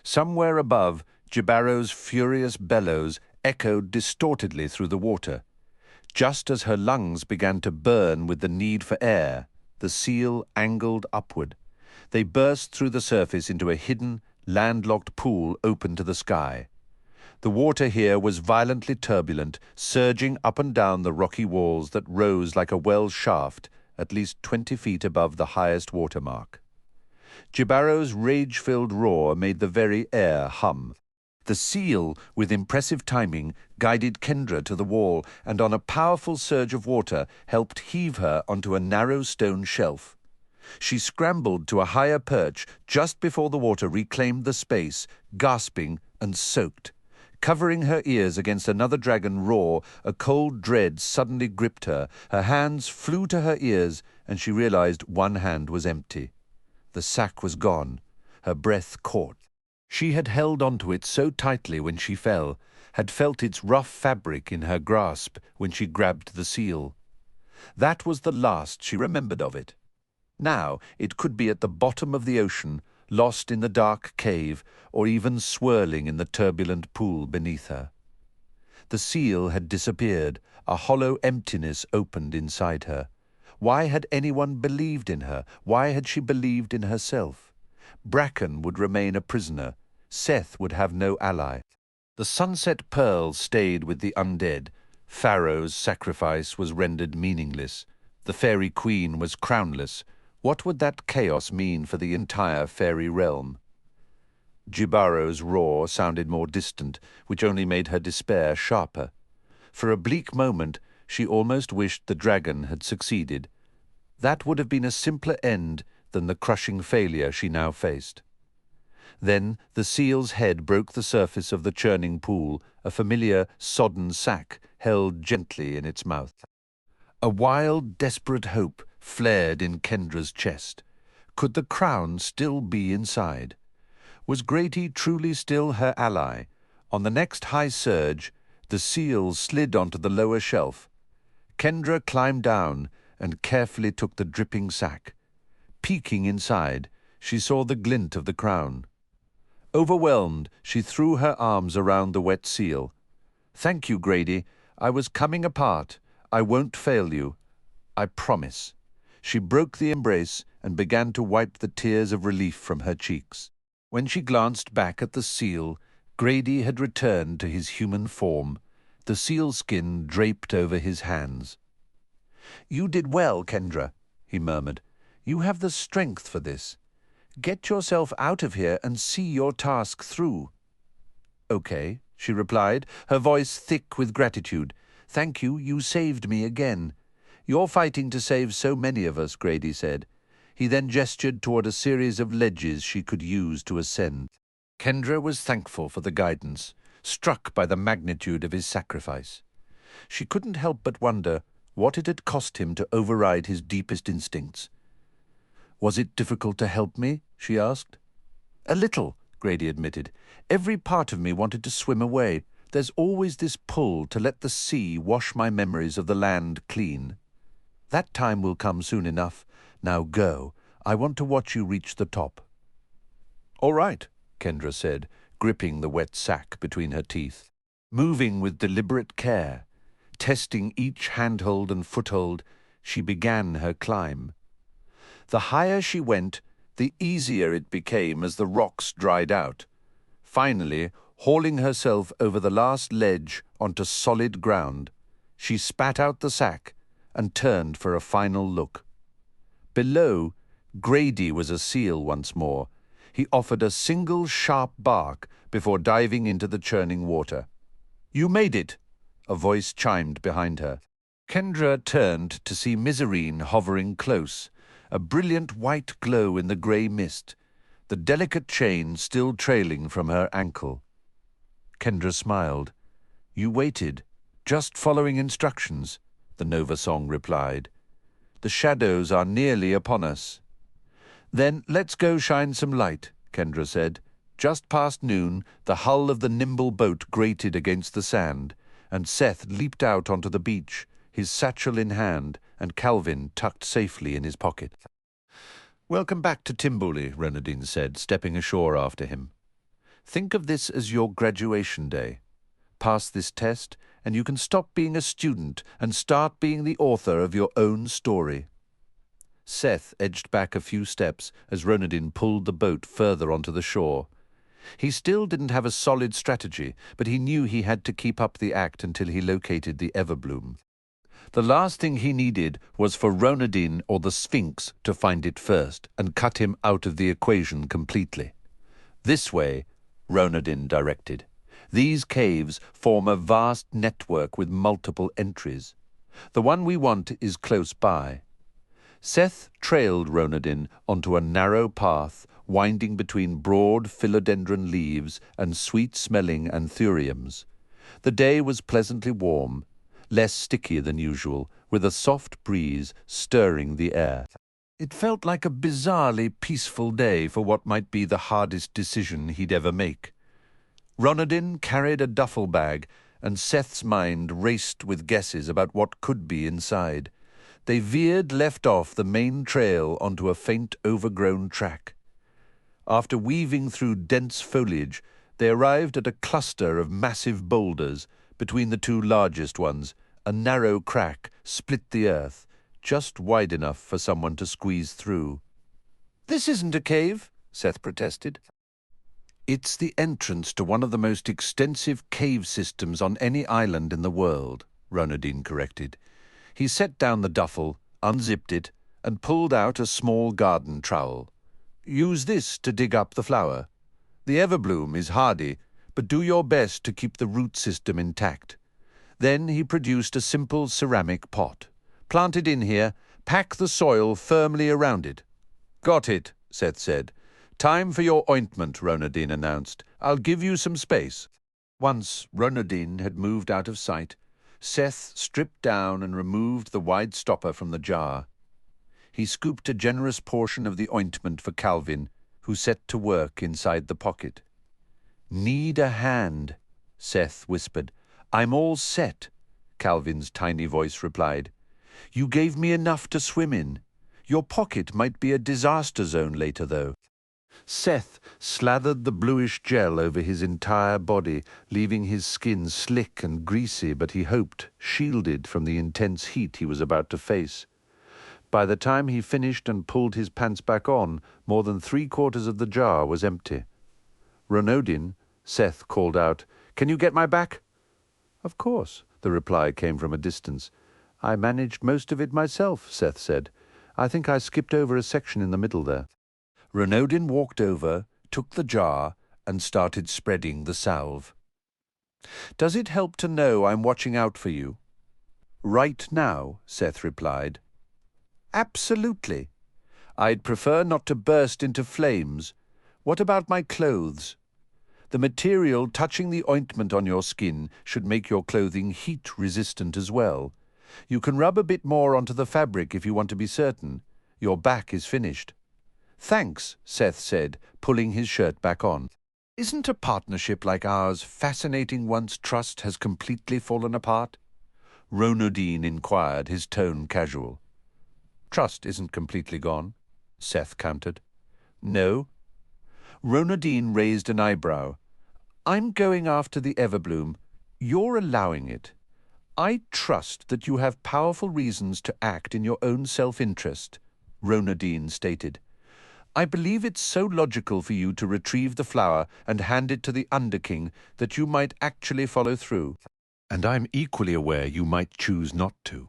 Somewhere above, Jibaro's furious bellows echoed distortedly through the water. Just as her lungs began to burn with the need for air, the seal angled upward. They burst through the surface into a hidden, landlocked pool open to the sky. The water here was violently turbulent, surging up and down the rocky walls that rose like a well shaft at least 20 feet above the highest watermark. Jibaro's rage-filled roar made the very air hum. The seal, with impressive timing, guided Kendra to the wall and on a powerful surge of water helped heave her onto a narrow stone shelf. She scrambled to a higher perch just before the water reclaimed the space, gasping and soaked. Covering her ears against another dragon roar, a cold dread suddenly gripped her. Her hands flew to her ears, and she realized one hand was empty. The sack was gone. Her breath caught. She had held onto it so tightly when she fell, had felt its rough fabric in her grasp when she grabbed the seal. That was the last she remembered of it. Now it could be at the bottom of the ocean, lost in the dark cave, or even swirling in the turbulent pool beneath her. The seal had disappeared. A hollow emptiness opened inside her. Why had anyone believed in her? Why had she believed in herself? Bracken would remain a prisoner. Seth would have no ally. The sunset pearl stayed with the undead. Pharaoh's sacrifice was rendered meaningless. The fairy queen was crownless. What would that chaos mean for the entire fairy realm? Jibaro's roar sounded more distant, which only made her despair sharper. For a bleak moment, she almost wished the dragon had succeeded. That would have been a simpler end than the crushing failure she now faced. Then the seal's head broke the surface of the churning pool, a familiar, sodden sack held gently in its mouth. A wild, desperate hope flared in Kendra's chest. Could the crown still be inside? Was Grady truly still her ally? On the next high surge, the seal slid onto the lower shelf. Kendra climbed down and carefully took the dripping sack. Peeking inside, she saw the glint of the crown. Overwhelmed, she threw her arms around the wet seal. "Thank you, Grady. I was coming apart. I won't fail you. I promise." She broke the embrace and began to wipe the tears of relief from her cheeks. When she glanced back at the seal, Grady had returned to his human form, the sealskin draped over his hands. "You did well, Kendra," he murmured. "You have the strength for this. Get yourself out of here and see your task through." "Okay," she replied, her voice thick with gratitude. "Thank you, you saved me again." "You're fighting to save so many of us," Grady said. He then gestured toward a series of ledges she could use to ascend. Kendra was thankful for the guidance, struck by the magnitude of his sacrifice. She couldn't help but wonder what it had cost him to override his deepest instincts. "Was it difficult to help me?" she asked. "A little," Grady admitted. "Every part of me wanted to swim away. There's always this pull to let the sea wash my memories of the land clean. That time will come soon enough. Now go. I want to watch you reach the top." "All right," Kendra said, gripping the wet sack between her teeth. Moving with deliberate care, testing each handhold and foothold, she began her climb. The higher she went, the easier it became as the rocks dried out. Finally, hauling herself over the last ledge onto solid ground, she spat out the sack and turned for a final look. Below, Grady was a seal once more. He offered a single sharp bark before diving into the churning water. "You made it," a voice chimed behind her. Kendra turned to see Miserine hovering close, a brilliant white glow in the grey mist, the delicate chain still trailing from her ankle. Kendra smiled. "You waited, just following instructions," the Nova Song replied. "The shadows are nearly upon us." "Then let's go shine some light," Kendra said. Just past noon, the hull of the nimble boat grated against the sand, and Seth leaped out onto the beach, his satchel in hand and Calvin tucked safely in his pocket. "Welcome back to Timbuli," Ronadine said, stepping ashore after him. "Think of this as your graduation day. Pass this test, and you can stop being a student and start being the author of your own story." Seth edged back a few steps as Ronadine pulled the boat further onto the shore. He still didn't have a solid strategy, but he knew he had to keep up the act until he located the Everbloom. The last thing he needed was for Ronadine or the Sphinx to find it first and cut him out of the equation completely. "This way," Ronadine directed. "These caves form a vast network with multiple entries. The one we want is close by." Seth trailed Ronadine onto a narrow path winding between broad philodendron leaves and sweet-smelling anthuriums. The day was pleasantly warm, less sticky than usual, with a soft breeze stirring the air. It felt like a bizarrely peaceful day for what might be the hardest decision he'd ever make. Ronadine carried a duffel bag, and Seth's mind raced with guesses about what could be inside. They veered left off the main trail onto a faint overgrown track. After weaving through dense foliage, they arrived at a cluster of massive boulders. Between the two largest ones, a narrow crack split the earth, just wide enough for someone to squeeze through. "This isn't a cave," Seth protested. "It's the entrance to one of the most extensive cave systems on any island in the world," Ronadine corrected. He set down the duffel, unzipped it, and pulled out a small garden trowel. Use this to dig up the flower. The everbloom is hardy, but do your best to keep the root system intact. Then he produced a simple ceramic pot. Plant it in here, pack the soil firmly around it. Got it, Seth said. Time for your ointment, Ronadin announced. I'll give you some space. Once Ronadin had moved out of sight, Seth stripped down and removed the wide stopper from the jar. He scooped a generous portion of the ointment for Calvin, who set to work inside the pocket. Need a hand, Seth whispered. I'm all set, Calvin's tiny voice replied. You gave me enough to swim in. Your pocket might be a disaster zone later, though. Seth slathered the bluish gel over his entire body, leaving his skin slick and greasy, but he hoped shielded from the intense heat he was about to face. By the time he finished and pulled his pants back on, more than 3/4 of the jar was empty. Ronodin, Seth called out, "Can you get my back?" "Of course," the reply came from a distance. "I managed most of it myself," Seth said. "I think I skipped over a section in the middle there." Ronodin walked over, took the jar, and started spreading the salve. "Does it help to know I'm watching out for you?" "Right now," Seth replied. "Absolutely. I'd prefer not to burst into flames. What about my clothes? The material touching the ointment on your skin should make your clothing heat-resistant as well. You can rub a bit more onto the fabric if you want to be certain. Your back is finished." "Thanks," Seth said, pulling his shirt back on. "Isn't a partnership like ours fascinating once trust has completely fallen apart?" Ronodin inquired, his tone casual. "Trust isn't completely gone," Seth countered. "No?" Ronodin raised an eyebrow. "I'm going after the everbloom. You're allowing it. I trust that you have powerful reasons to act in your own self-interest," Ronodin stated. "I believe it's so logical for you to retrieve the flower and hand it to the Underking that you might actually follow through. And I'm equally aware you might choose not to."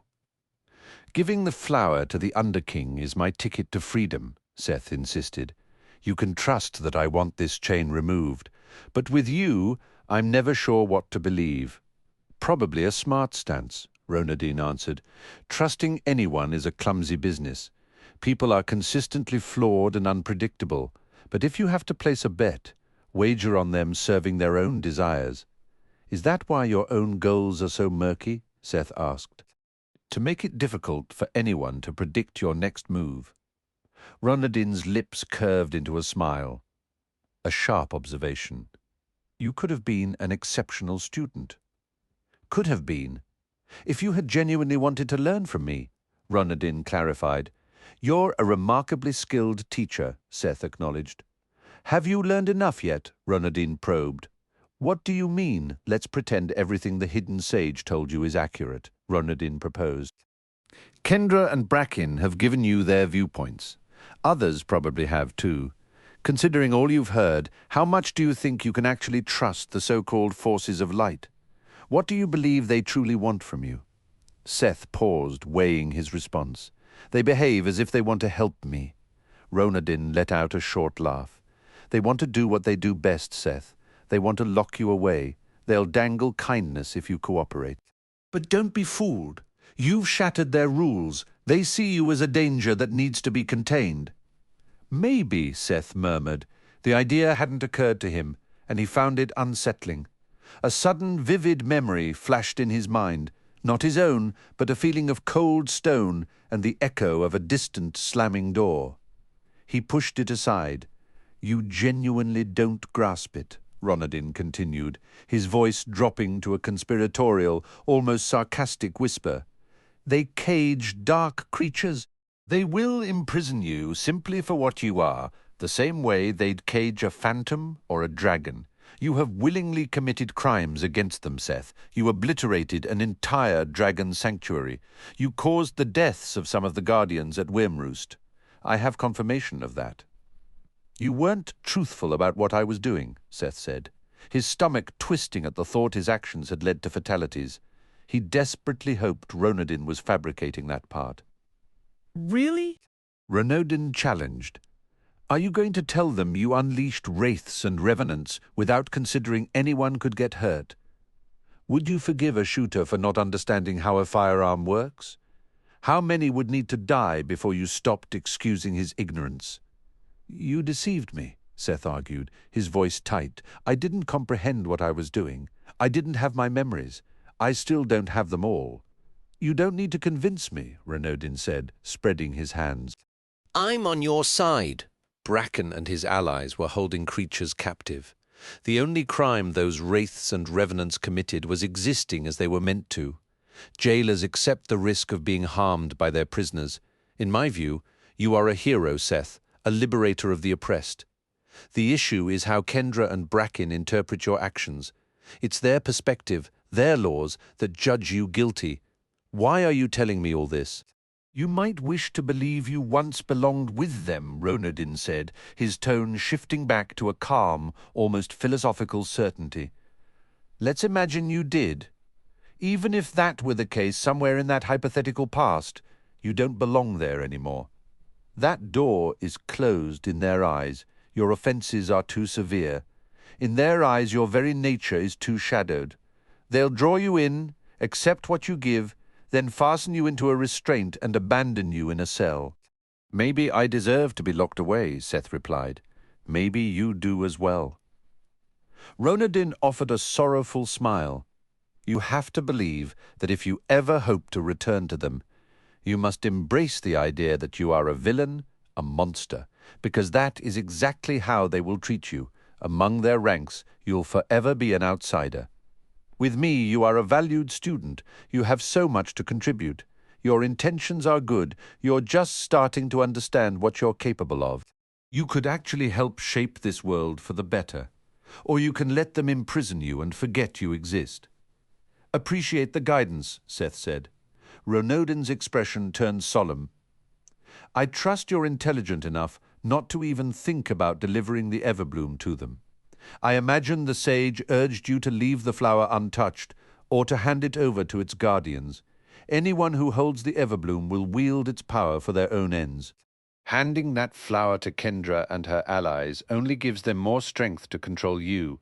"Giving the flower to the Underking is my ticket to freedom," Seth insisted. "You can trust that I want this chain removed. But with you, I'm never sure what to believe." "Probably a smart stance," Ronodin answered. "Trusting anyone is a clumsy business. People are consistently flawed and unpredictable, but if you have to place a bet, wager on them serving their own desires." "Is that why your own goals are so murky?" Seth asked. "To make it difficult for anyone to predict your next move." Ronodin's lips curved into a smile. "A sharp observation. You could have been an exceptional student." "Could have been. If you had genuinely wanted to learn from me," Ronodin clarified. "You're a remarkably skilled teacher," Seth acknowledged. "Have you learned enough yet?" Ronodin probed. "What do you mean, let's pretend everything the hidden sage told you is accurate?" Ronodin proposed. "Kendra and Bracken have given you their viewpoints. Others probably have too. Considering all you've heard, how much do you think you can actually trust the so-called forces of light? What do you believe they truly want from you?" Seth paused, weighing his response. "They behave as if they want to help me." Ronodin let out a short laugh. "They want to do what they do best, Seth. They want to lock you away. They'll dangle kindness if you cooperate. But don't be fooled. You've shattered their rules. They see you as a danger that needs to be contained." "Maybe," Seth murmured. The idea hadn't occurred to him, and he found it unsettling. A sudden, vivid memory flashed in his mind, not his own, but a feeling of cold stone and the echo of a distant slamming door. He pushed it aside. "You genuinely don't grasp it," Ronodin continued, his voice dropping to a conspiratorial, almost sarcastic whisper. "They cage dark creatures. They will imprison you simply for what you are, the same way they'd cage a phantom or a dragon. You have willingly committed crimes against them, Seth. You obliterated an entire dragon sanctuary. You caused the deaths of some of the guardians at Wormroost. I have confirmation of that." "You weren't truthful about what I was doing," Seth said, his stomach twisting at the thought his actions had led to fatalities. He desperately hoped Ronodin was fabricating that part. Really? Renaudin challenged. Are you going to tell them you unleashed wraiths and revenants without considering anyone could get hurt? Would you forgive a shooter for not understanding how a firearm works? How many would need to die before you stopped excusing his ignorance? You deceived me, Seth argued, his voice tight. I didn't comprehend what I was doing. I didn't have my memories. I still don't have them all. You don't need to convince me, Renaudin said, spreading his hands. I'm on your side. Bracken and his allies were holding creatures captive. The only crime those wraiths and revenants committed was existing as they were meant to. Jailers accept the risk of being harmed by their prisoners. In my view, you are a hero, Seth, a liberator of the oppressed. The issue is how Kendra and Bracken interpret your actions. It's their perspective, their laws, that judge you guilty. Why are you telling me all this? You might wish to believe you once belonged with them, Renaudin said, his tone shifting back to a calm, almost philosophical certainty. Let's imagine you did. Even if that were the case somewhere in that hypothetical past, you don't belong there anymore. That door is closed in their eyes. Your offences are too severe. In their eyes, your very nature is too shadowed. They'll draw you in, accept what you give, then fasten you into a restraint and abandon you in a cell. Maybe I deserve to be locked away, Seth replied. Maybe you do as well. Renaudin offered a sorrowful smile. You have to believe that if you ever hope to return to them, you must embrace the idea that you are a villain, a monster, because that is exactly how they will treat you. Among their ranks, you'll forever be an outsider. With me, you are a valued student. You have so much to contribute. Your intentions are good. You're just starting to understand what you're capable of. You could actually help shape this world for the better. Or you can let them imprison you and forget you exist. Appreciate the guidance, Seth said. Renaudin's expression turned solemn. I trust you're intelligent enough not to even think about delivering the Everbloom to them. I imagine the sage urged you to leave the flower untouched, or to hand it over to its guardians. Anyone who holds the Everbloom will wield its power for their own ends. Handing that flower to Kendra and her allies only gives them more strength to control you.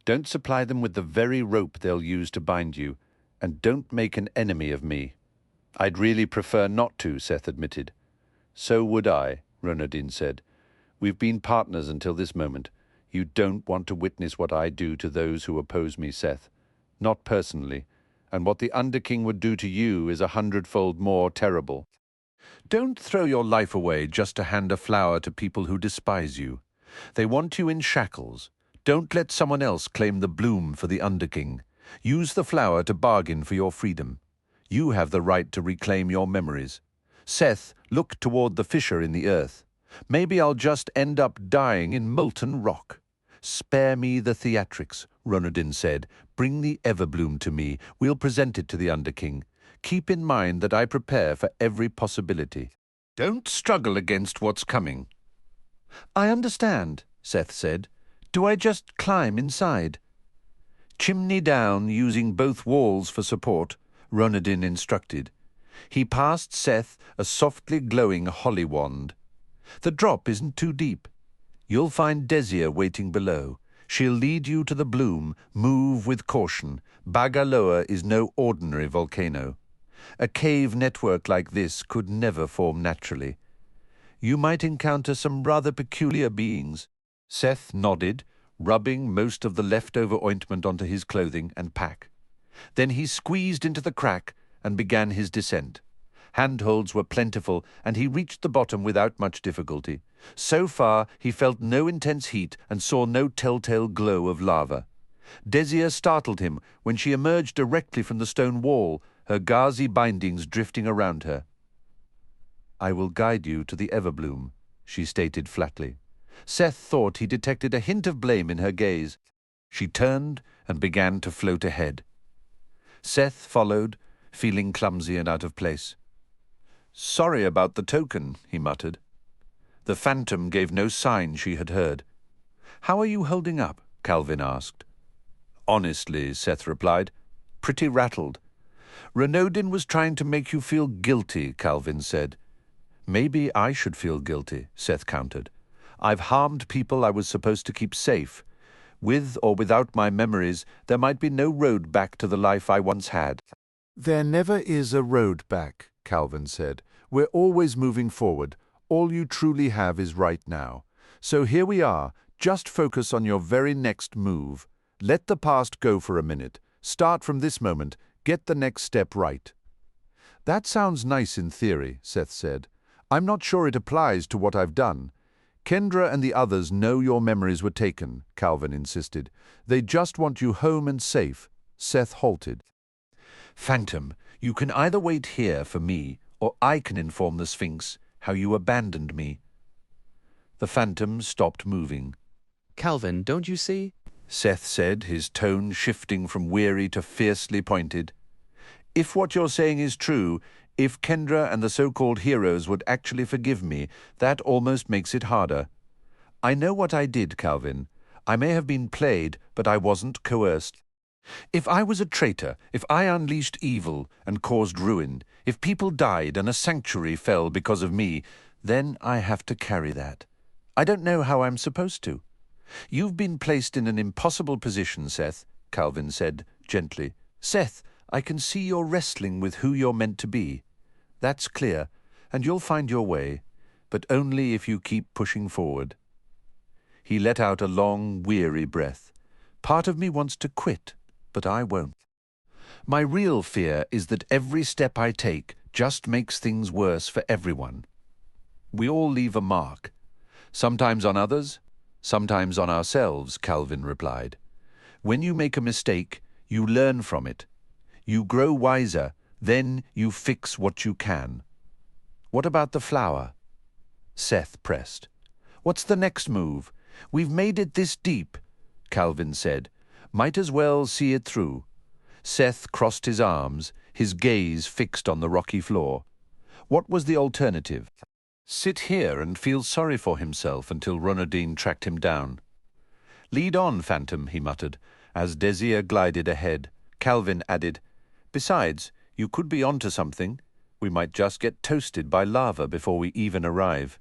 Don't supply them with the very rope they'll use to bind you, and don't make an enemy of me. I'd really prefer not to, Seth admitted. So would I, Renaudin said. We've been partners until this moment. You don't want to witness what I do to those who oppose me, Seth. Not personally. And what the Underking would do to you is 100-fold more terrible. Don't throw your life away just to hand a flower to people who despise you. They want you in shackles. Don't let someone else claim the bloom for the Underking. Use the flower to bargain for your freedom. You have the right to reclaim your memories. Seth, look toward the fissure in the earth. Maybe I'll just end up dying in molten rock. Spare me the theatrics, Renaudin said. Bring the Everbloom to me. We'll present it to the Underking. Keep in mind that I prepare for every possibility. Don't struggle against what's coming. I understand, Seth said. Do I just climb inside? Chimney down, using both walls for support, Renaudin instructed. He passed Seth a softly glowing holly wand. The drop isn't too deep. You'll find Desia waiting below. She'll lead you to the bloom. Move with caution. Bagaloa is no ordinary volcano. A cave network like this could never form naturally. You might encounter some rather peculiar beings. Seth nodded, rubbing most of the leftover ointment onto his clothing and pack. Then he squeezed into the crack and began his descent. Handholds were plentiful, and he reached the bottom without much difficulty. So far, he felt no intense heat and saw no telltale glow of lava. Desia startled him when she emerged directly from the stone wall, her gauzy bindings drifting around her. I will guide you to the Everbloom, she stated flatly. Seth thought he detected a hint of blame in her gaze. She turned and began to float ahead. Seth followed, feeling clumsy and out of place. Sorry about the token, he muttered. The phantom gave no sign she had heard. How are you holding up? Calvin asked. Honestly, Seth replied, pretty rattled. Renaudin was trying to make you feel guilty, Calvin said. Maybe I should feel guilty, Seth countered. I've harmed people I was supposed to keep safe. With or without my memories, there might be no road back to the life I once had. There never is a road back, Calvin said. We're always moving forward. All you truly have is right now. So here we are. Just focus on your very next move. Let the past go for a minute. Start from this moment. Get the next step right. That sounds nice in theory, Seth said. I'm not sure it applies to what I've done. Kendra and the others know your memories were taken, Calvin insisted. They just want you home and safe. Seth halted. Phantom, you can either wait here for me, or I can inform the Sphinx how you abandoned me. The Phantom stopped moving. Calvin, don't you see? Seth said, his tone shifting from weary to fiercely pointed. If what you're saying is true, if Kendra and the so-called heroes would actually forgive me, that almost makes it harder. I know what I did, Calvin. I may have been played, but I wasn't coerced. If I was a traitor, if I unleashed evil and caused ruin, if people died and a sanctuary fell because of me, then I have to carry that. I don't know how I'm supposed to. You've been placed in an impossible position, Seth, Calvin said gently. Seth, I can see you're wrestling with who you're meant to be. That's clear, and you'll find your way, but only if you keep pushing forward. He let out a long, weary breath. Part of me wants to quit, but I won't. My real fear is that every step I take just makes things worse for everyone. We all leave a mark. Sometimes on others, sometimes on ourselves, Calvin replied. When you make a mistake, you learn from it. You grow wiser, then you fix what you can. What about the flower? Seth pressed. What's the next move? We've made it this deep, Calvin said. Might as well see it through. Seth crossed his arms, his gaze fixed on the rocky floor. What was the alternative? Sit here and feel sorry for himself until Ronaldine tracked him down. Lead on, Phantom, he muttered. As Desir glided ahead, Calvin added, Besides, you could be onto something. We might just get toasted by lava before we even arrive.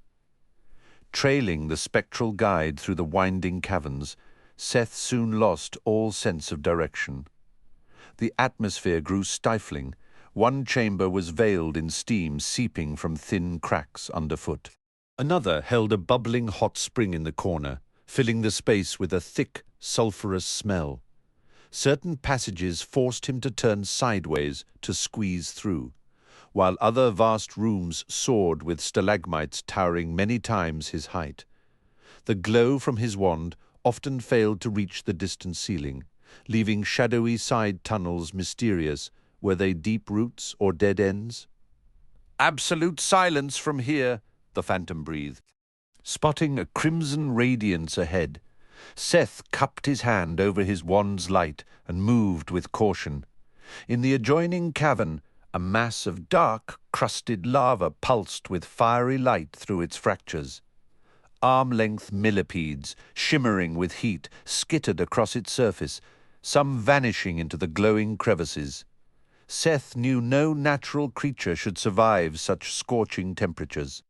Trailing the spectral guide through the winding caverns, Seth soon lost all sense of direction. The atmosphere grew stifling. One chamber was veiled in steam seeping from thin cracks underfoot. Another held a bubbling hot spring in the corner, filling the space with a thick, sulphurous smell. Certain passages forced him to turn sideways to squeeze through, while other vast rooms soared with stalagmites towering many times his height. The glow from his wand often failed to reach the distant ceiling, leaving shadowy side tunnels mysterious. Were they deep roots or dead ends? Absolute silence from here, the Phantom breathed. Spotting a crimson radiance ahead, Seth cupped his hand over his wand's light and moved with caution. In the adjoining cavern, a mass of dark, crusted lava pulsed with fiery light through its fractures. Arm-length millipedes, shimmering with heat, skittered across its surface, some vanishing into the glowing crevices. Seth knew no natural creature should survive such scorching temperatures.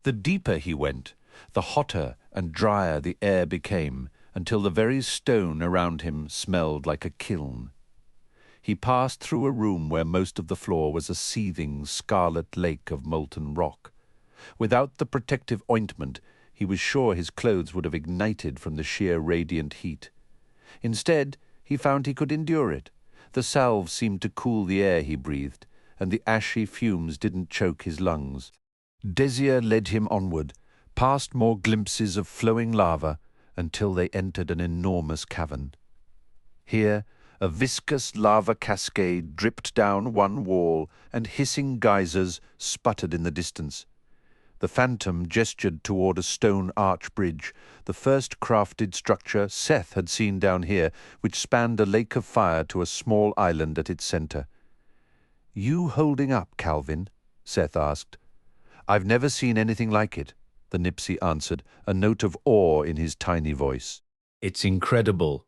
The deeper he went, the hotter and drier the air became, until the very stone around him smelled like a kiln. He passed through a room where most of the floor was a seething scarlet lake of molten rock. Without the protective ointment, he was sure his clothes would have ignited from the sheer radiant heat. Instead, he found he could endure it. The salve seemed to cool the air he breathed, and the ashy fumes didn't choke his lungs. Desir led him onward, past more glimpses of flowing lava, until they entered an enormous cavern. Here, a viscous lava cascade dripped down one wall, and hissing geysers sputtered in the distance. The Phantom gestured toward a stone arch bridge, the first crafted structure Seth had seen down here, which spanned a lake of fire to a small island at its center. "You holding up, Calvin?" Seth asked. "I've never seen anything like it," the Nipsey answered, a note of awe in his tiny voice. "It's incredible.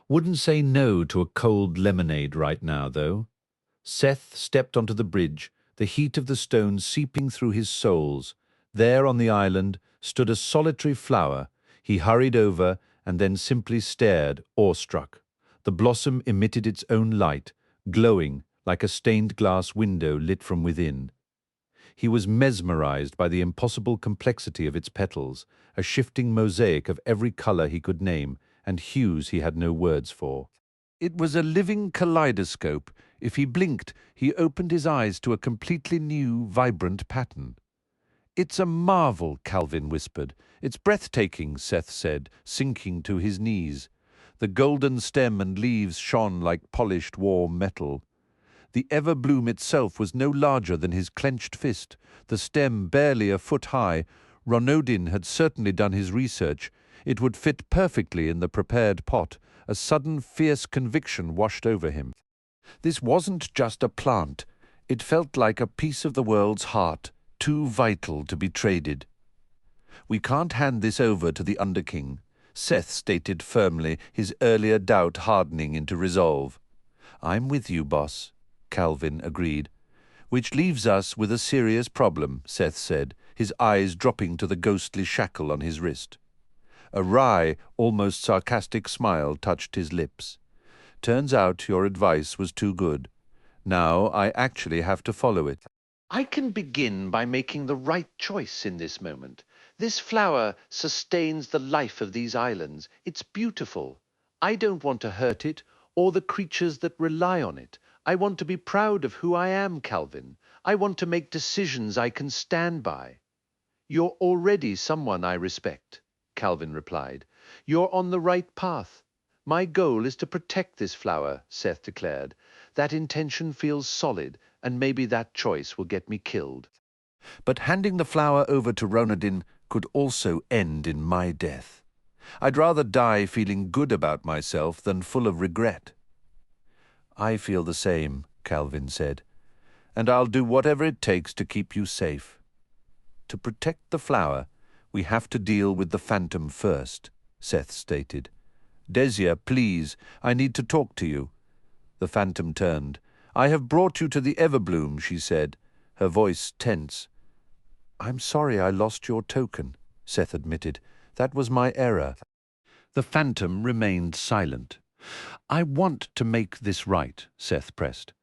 Wouldn't say no to a cold lemonade right now, though." Seth stepped onto the bridge, the heat of the stone seeping through his soles. There on the island stood a solitary flower. He hurried over and then simply stared, awestruck. The blossom emitted its own light, glowing like a stained glass window lit from within. He was mesmerized by the impossible complexity of its petals, a shifting mosaic of every color he could name, and hues he had no words for. It was a living kaleidoscope. If he blinked, he opened his eyes to a completely new, vibrant pattern. "It's a marvel," Calvin whispered. "It's breathtaking," Seth said, sinking to his knees. The golden stem and leaves shone like polished warm metal. The everbloom itself was no larger than his clenched fist, the stem barely a foot high. Ronodin had certainly done his research. It would fit perfectly in the prepared pot. A sudden fierce conviction washed over him. This wasn't just a plant. It felt like a piece of the world's heart, too vital to be traded. "We can't hand this over to the Underking," Seth stated firmly, his earlier doubt hardening into resolve. "I'm with you, boss," Calvin agreed. "Which leaves us with a serious problem," Seth said, his eyes dropping to the ghostly shackle on his wrist. A wry, almost sarcastic smile touched his lips. "Turns out your advice was too good. Now I actually have to follow it. I can begin by making the right choice in this moment. This flower sustains the life of these islands. It's beautiful. I don't want to hurt it or the creatures that rely on it. I want to be proud of who I am, Calvin. I want to make decisions I can stand by." "You're already someone I respect," Calvin replied. "You're on the right path. My goal is to protect this flower," Seth declared. "That intention feels solid, and maybe that choice will get me killed. But handing the flower over to Ronodin could also end in my death. I'd rather die feeling good about myself than full of regret." "I feel the same," Calvin said, "and I'll do whatever it takes to keep you safe. To protect the flower, we have to deal with the Phantom first," Seth stated. "Desia, please, I need to talk to you." The Phantom turned. "I have brought you to the Everbloom," she said, her voice tense. "I'm sorry I lost your token," Seth admitted. "That was my error." The Phantom remained silent. "I want to make this right," Seth pressed.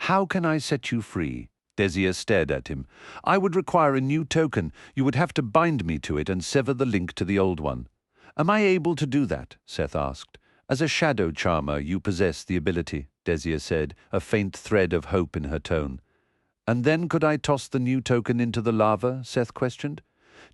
"How can I set you free?" Desia stared at him. "I would require a new token. You would have to bind me to it and sever the link to the old one." "Am I able to do that?" Seth asked. "As a shadow charmer, you possess the ability," Desia said, a faint thread of hope in her tone. "And then could I toss the new token into the lava?" Seth questioned.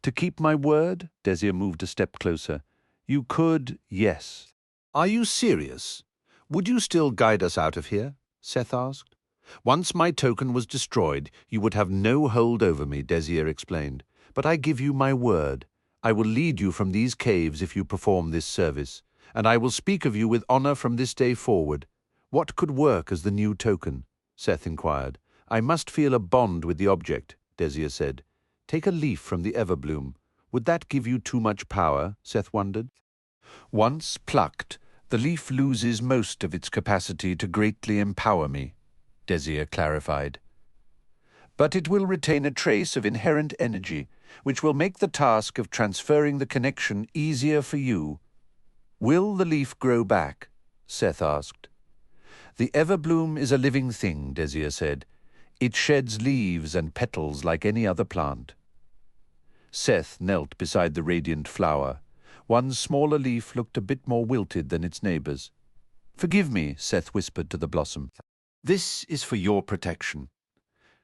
"To keep my word?" Desia moved a step closer. "You could, yes." "Are you serious? Would you still guide us out of here?" Seth asked. "Once my token was destroyed, you would have no hold over me," Desia explained. "But I give you my word. I will lead you from these caves if you perform this service, and I will speak of you with honor from this day forward. What could work as the new token?" Seth inquired. "I must feel a bond with the object," Desia said. "Take a leaf from the Everbloom. Would that give you too much power?" Seth wondered. "Once plucked, the leaf loses most of its capacity to greatly empower me," Desia clarified. "But it will retain a trace of inherent energy, which will make the task of transferring the connection easier for you." "Will the leaf grow back?" Seth asked. "The Everbloom is a living thing," Desia said. "It sheds leaves and petals like any other plant." Seth knelt beside the radiant flower. One smaller leaf looked a bit more wilted than its neighbors. "Forgive me," Seth whispered to the blossom. "This is for your protection."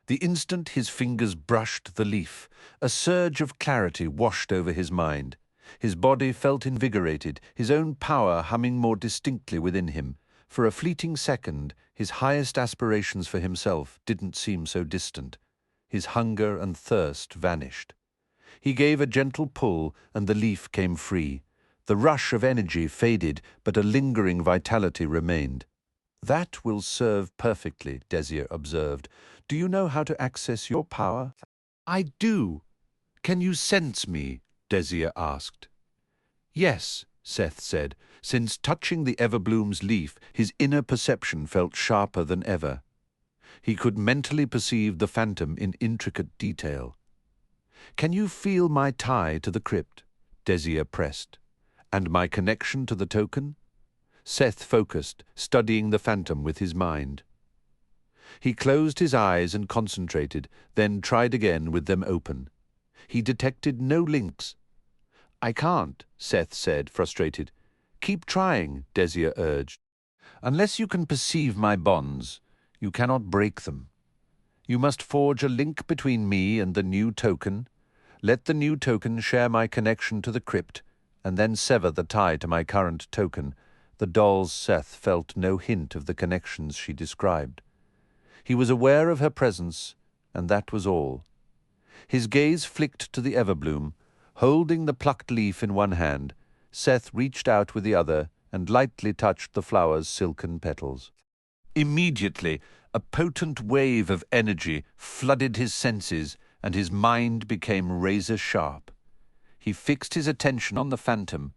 The instant his fingers brushed the leaf, a surge of clarity washed over his mind. His body felt invigorated, his own power humming more distinctly within him. For a fleeting second, his highest aspirations for himself didn't seem so distant. His hunger and thirst vanished. He gave a gentle pull, and the leaf came free. The rush of energy faded, but a lingering vitality remained. "That will serve perfectly," Desia observed. "Do you know how to access your power?" "I do. Can you sense me?" Desia asked. "Yes," Seth said. Since touching the Everbloom's leaf, his inner perception felt sharper than ever. He could mentally perceive the phantom in intricate detail. "Can you feel my tie to the crypt?" Desia pressed. "And my connection to the token?" Seth focused, studying the phantom with his mind. He closed his eyes and concentrated, then tried again with them open. He detected no links. "I can't," Seth said, frustrated. "Keep trying," Desia urged. "Unless you can perceive my bonds, you cannot break them. You must forge a link between me and the new token. Let the new token share my connection to the crypt, and then sever the tie to my current token." The doll's Seth felt no hint of the connections she described. He was aware of her presence, and that was all. His gaze flicked to the everbloom. Holding the plucked leaf in one hand, Seth reached out with the other and lightly touched the flower's silken petals. Immediately, a potent wave of energy flooded his senses, and his mind became razor-sharp. He fixed his attention on the phantom.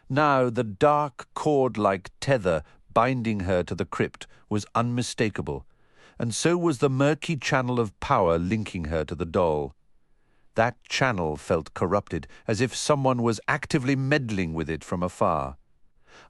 Now the dark cord-like tether binding her to the crypt was unmistakable, and so was the murky channel of power linking her to the doll. That channel felt corrupted, as if someone was actively meddling with it from afar.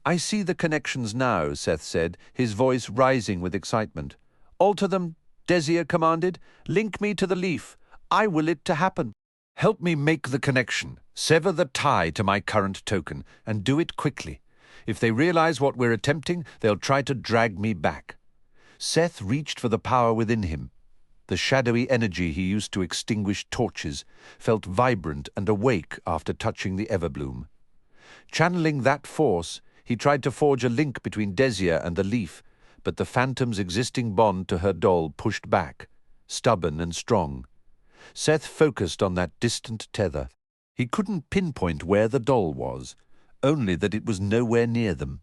"I see the connections now," Seth said, his voice rising with excitement. "Alter them," Desia commanded. "Link me to the leaf. I will it to happen. Help me make the connection. Sever the tie to my current token, and do it quickly. If they realize what we're attempting, they'll try to drag me back." Seth reached for the power within him. The shadowy energy he used to extinguish torches felt vibrant and awake after touching the everbloom. Channeling that force, he tried to forge a link between Desia and the leaf, but the phantom's existing bond to her doll pushed back, stubborn and strong. Seth focused on that distant tether. He couldn't pinpoint where the doll was, only that it was nowhere near them.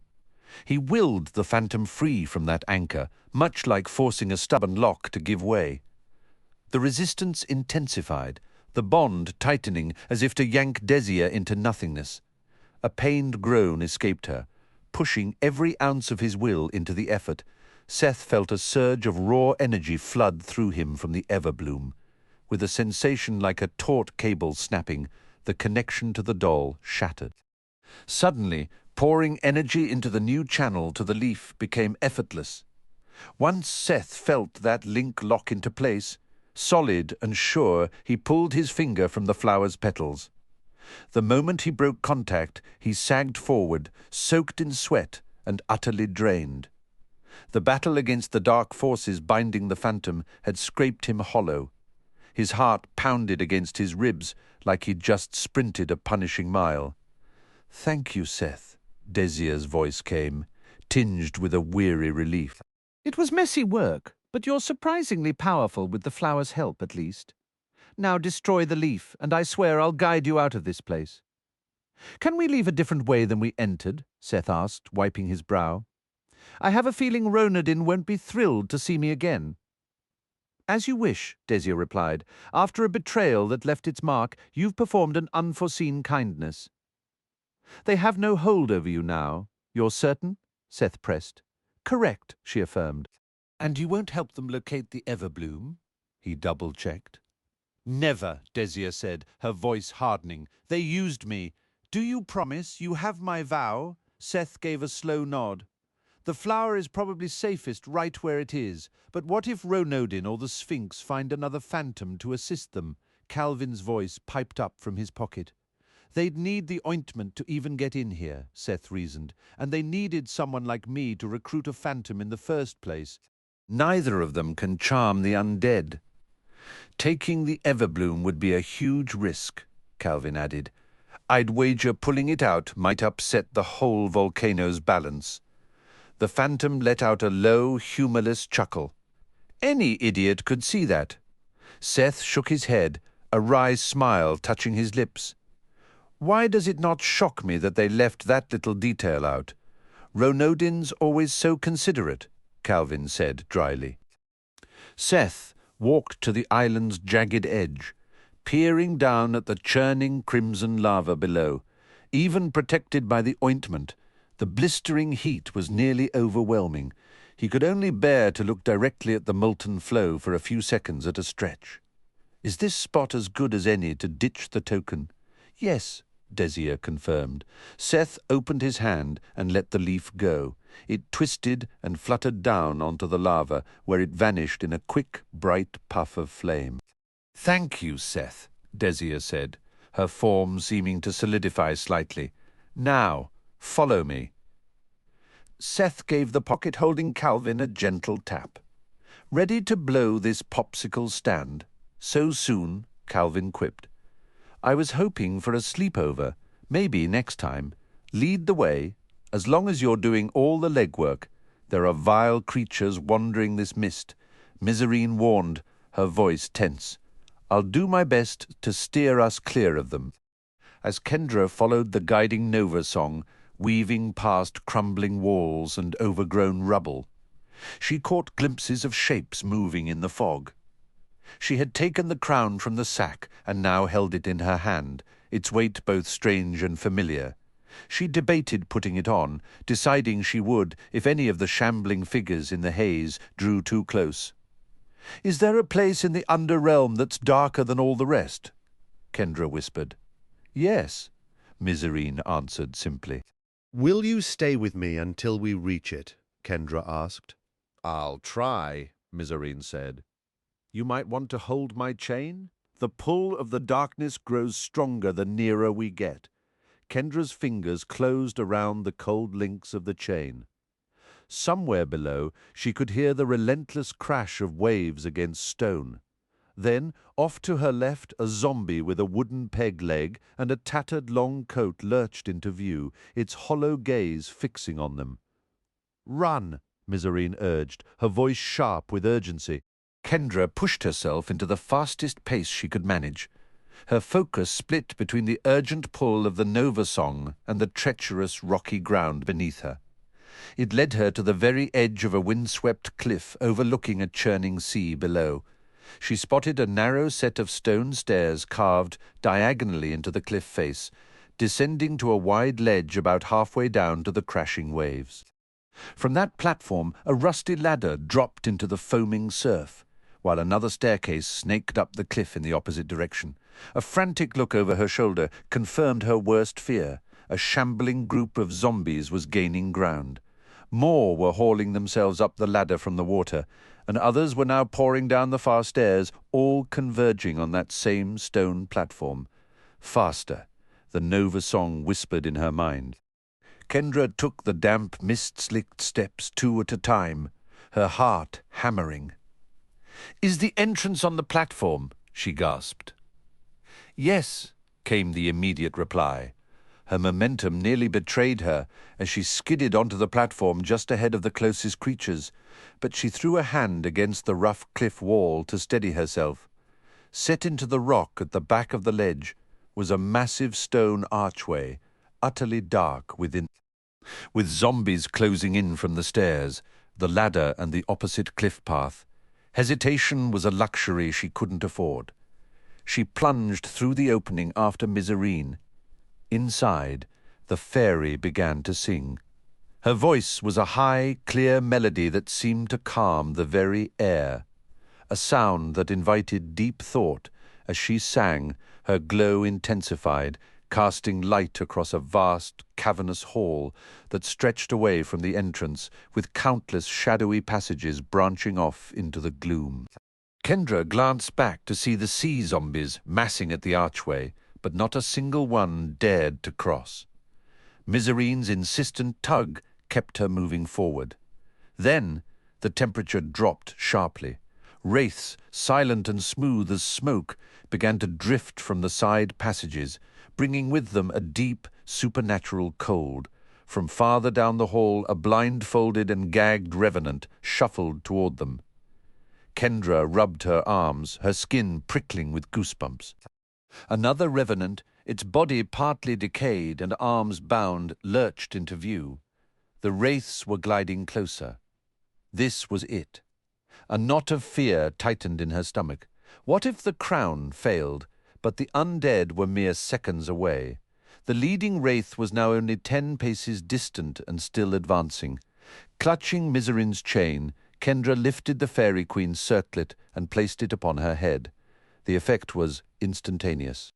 He willed the phantom free from that anchor, much like forcing a stubborn lock to give way. The resistance intensified, the bond tightening as if to yank Desia into nothingness. A pained groan escaped her. Pushing every ounce of his will into the effort, Seth felt a surge of raw energy flood through him from the everbloom. With a sensation like a taut cable snapping, the connection to the doll shattered. Suddenly, pouring energy into the new channel to the leaf became effortless. Once Seth felt that link lock into place, solid and sure, he pulled his finger from the flower's petals. The moment he broke contact, he sagged forward, soaked in sweat and utterly drained. The battle against the dark forces binding the phantom had scraped him hollow. His heart pounded against his ribs like he'd just sprinted a punishing mile. "Thank you, Seth," Desia's voice came, tinged with a weary relief. "It was messy work, but you're surprisingly powerful with the flower's help, at least. Now destroy the leaf, and I swear I'll guide you out of this place." "Can we leave a different way than we entered?" Seth asked, wiping his brow. "I have a feeling Ronodin won't be thrilled to see me again." "As you wish," Desia replied. "After a betrayal that left its mark, you've performed an unforeseen kindness." "They have no hold over you now. You're certain?" Seth pressed. "Correct," she affirmed. "And you won't help them locate the everbloom?" He double-checked. "Never," Desia said, her voice hardening. "They used me. Do you promise? You have my vow?" Seth gave a slow nod. "The flower is probably safest right where it is, but what if Ronodin or the Sphinx find another phantom to assist them?" Calvin's voice piped up from his pocket. "They'd need the ointment to even get in here," Seth reasoned, "and they needed someone like me to recruit a phantom in the first place. Neither of them can charm the undead." "Taking the everbloom would be a huge risk," Calvin added. "I'd wager pulling it out might upset the whole volcano's balance." The phantom let out a low, humorless chuckle. "Any idiot could see that." Seth shook his head, a wry smile touching his lips. "Why does it not shock me that they left that little detail out? Ronodin's always so considerate," Calvin said dryly. Seth walked to the island's jagged edge, peering down at the churning crimson lava below. Even protected by the ointment, the blistering heat was nearly overwhelming. He could only bear to look directly at the molten flow for a few seconds at a stretch. Is this spot as good as any to ditch the token? Yes, Desier confirmed. Seth opened his hand and let the leaf go. It twisted and fluttered down onto the lava, where it vanished in a quick, bright puff of flame. "Thank you, Seth," Desier said, her form seeming to solidify slightly. "Now, follow me." Seth gave the pocket-holding Calvin a gentle tap. "Ready to blow this popsicle stand? So soon?" Calvin quipped. "I was hoping for a sleepover. Maybe next time. Lead the way. As long as you're doing all the legwork. There are vile creatures wandering this mist," Miserine warned, her voice tense. "I'll do my best to steer us clear of them." As Kendra followed the guiding Nova song, weaving past crumbling walls and overgrown rubble, she caught glimpses of shapes moving in the fog. She had taken the crown from the sack and now held it in her hand, its weight both strange and familiar. She debated putting it on, deciding she would if any of the shambling figures in the haze drew too close. "Is there a place in the underrealm that's darker than all the rest?" Kendra whispered. "Yes," Miserine answered simply. "Will you stay with me until we reach it?" Kendra asked. "I'll try," Miserine said. "You might want to hold my chain? The pull of the darkness grows stronger the nearer we get." Kendra's fingers closed around the cold links of the chain. Somewhere below, she could hear the relentless crash of waves against stone. Then, off to her left, a zombie with a wooden peg leg and a tattered long coat lurched into view, its hollow gaze fixing on them. "Run," Miserine urged, her voice sharp with urgency. Kendra pushed herself into the fastest pace she could manage. Her focus split between the urgent pull of the Nova song and the treacherous rocky ground beneath her. It led her to the very edge of a windswept cliff overlooking a churning sea below. She spotted a narrow set of stone stairs carved diagonally into the cliff face, descending to a wide ledge about halfway down to the crashing waves. From that platform, a rusty ladder dropped into the foaming surf, while another staircase snaked up the cliff in the opposite direction. A frantic look over her shoulder confirmed her worst fear. A shambling group of zombies was gaining ground. More were hauling themselves up the ladder from the water, and others were now pouring down the far stairs, all converging on that same stone platform. Faster, the Nova song whispered in her mind. Kendra took the damp, mist-slicked steps 2 at a time, her heart hammering. "Is the entrance on the platform?" she gasped. "Yes," came the immediate reply. Her momentum nearly betrayed her as she skidded onto the platform just ahead of the closest creatures, but she threw a hand against the rough cliff wall to steady herself. Set into the rock at the back of the ledge was a massive stone archway, utterly dark within. With zombies closing in from the stairs, the ladder and the opposite cliff path, hesitation was a luxury she couldn't afford. She plunged through the opening after Miserine. Inside, the fairy began to sing. Her voice was a high, clear melody that seemed to calm the very air, a sound that invited deep thought as she sang, her glow intensified, casting light across a vast, cavernous hall that stretched away from the entrance, with countless shadowy passages branching off into the gloom. Kendra glanced back to see the sea zombies massing at the archway, but not a single one dared to cross. Miserine's insistent tug kept her moving forward. Then the temperature dropped sharply. Wraiths, silent and smooth as smoke, began to drift from the side passages, bringing with them a deep, supernatural cold. From farther down the hall, a blindfolded and gagged revenant shuffled toward them. Kendra rubbed her arms, her skin prickling with goosebumps. Another revenant, its body partly decayed and arms bound, lurched into view. The wraiths were gliding closer. This was it. A knot of fear tightened in her stomach. What if the crown failed, but the undead were mere seconds away? The leading wraith was now only 10 paces distant and still advancing. Clutching Misery's chain, Kendra lifted the Fairy Queen's circlet and placed it upon her head. The effect was instantaneous.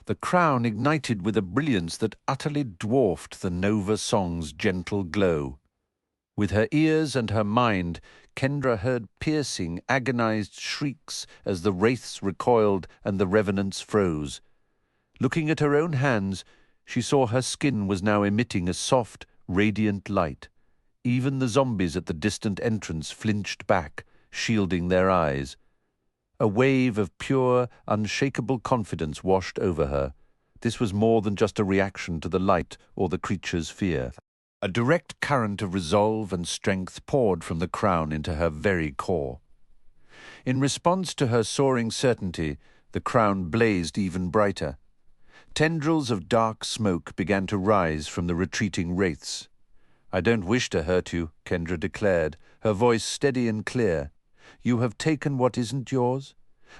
The crown ignited with a brilliance that utterly dwarfed the Nova Song's gentle glow. With her ears and her mind, Kendra heard piercing, agonized shrieks as the wraiths recoiled and the revenants froze. Looking at her own hands, she saw her skin was now emitting a soft, radiant light. Even the zombies at the distant entrance flinched back, shielding their eyes. A wave of pure, unshakable confidence washed over her. This was more than just a reaction to the light or the creature's fear. A direct current of resolve and strength poured from the crown into her very core. In response to her soaring certainty, the crown blazed even brighter. Tendrils of dark smoke began to rise from the retreating wraiths. "I don't wish to hurt you," Kendra declared, her voice steady and clear. "You have taken what isn't yours.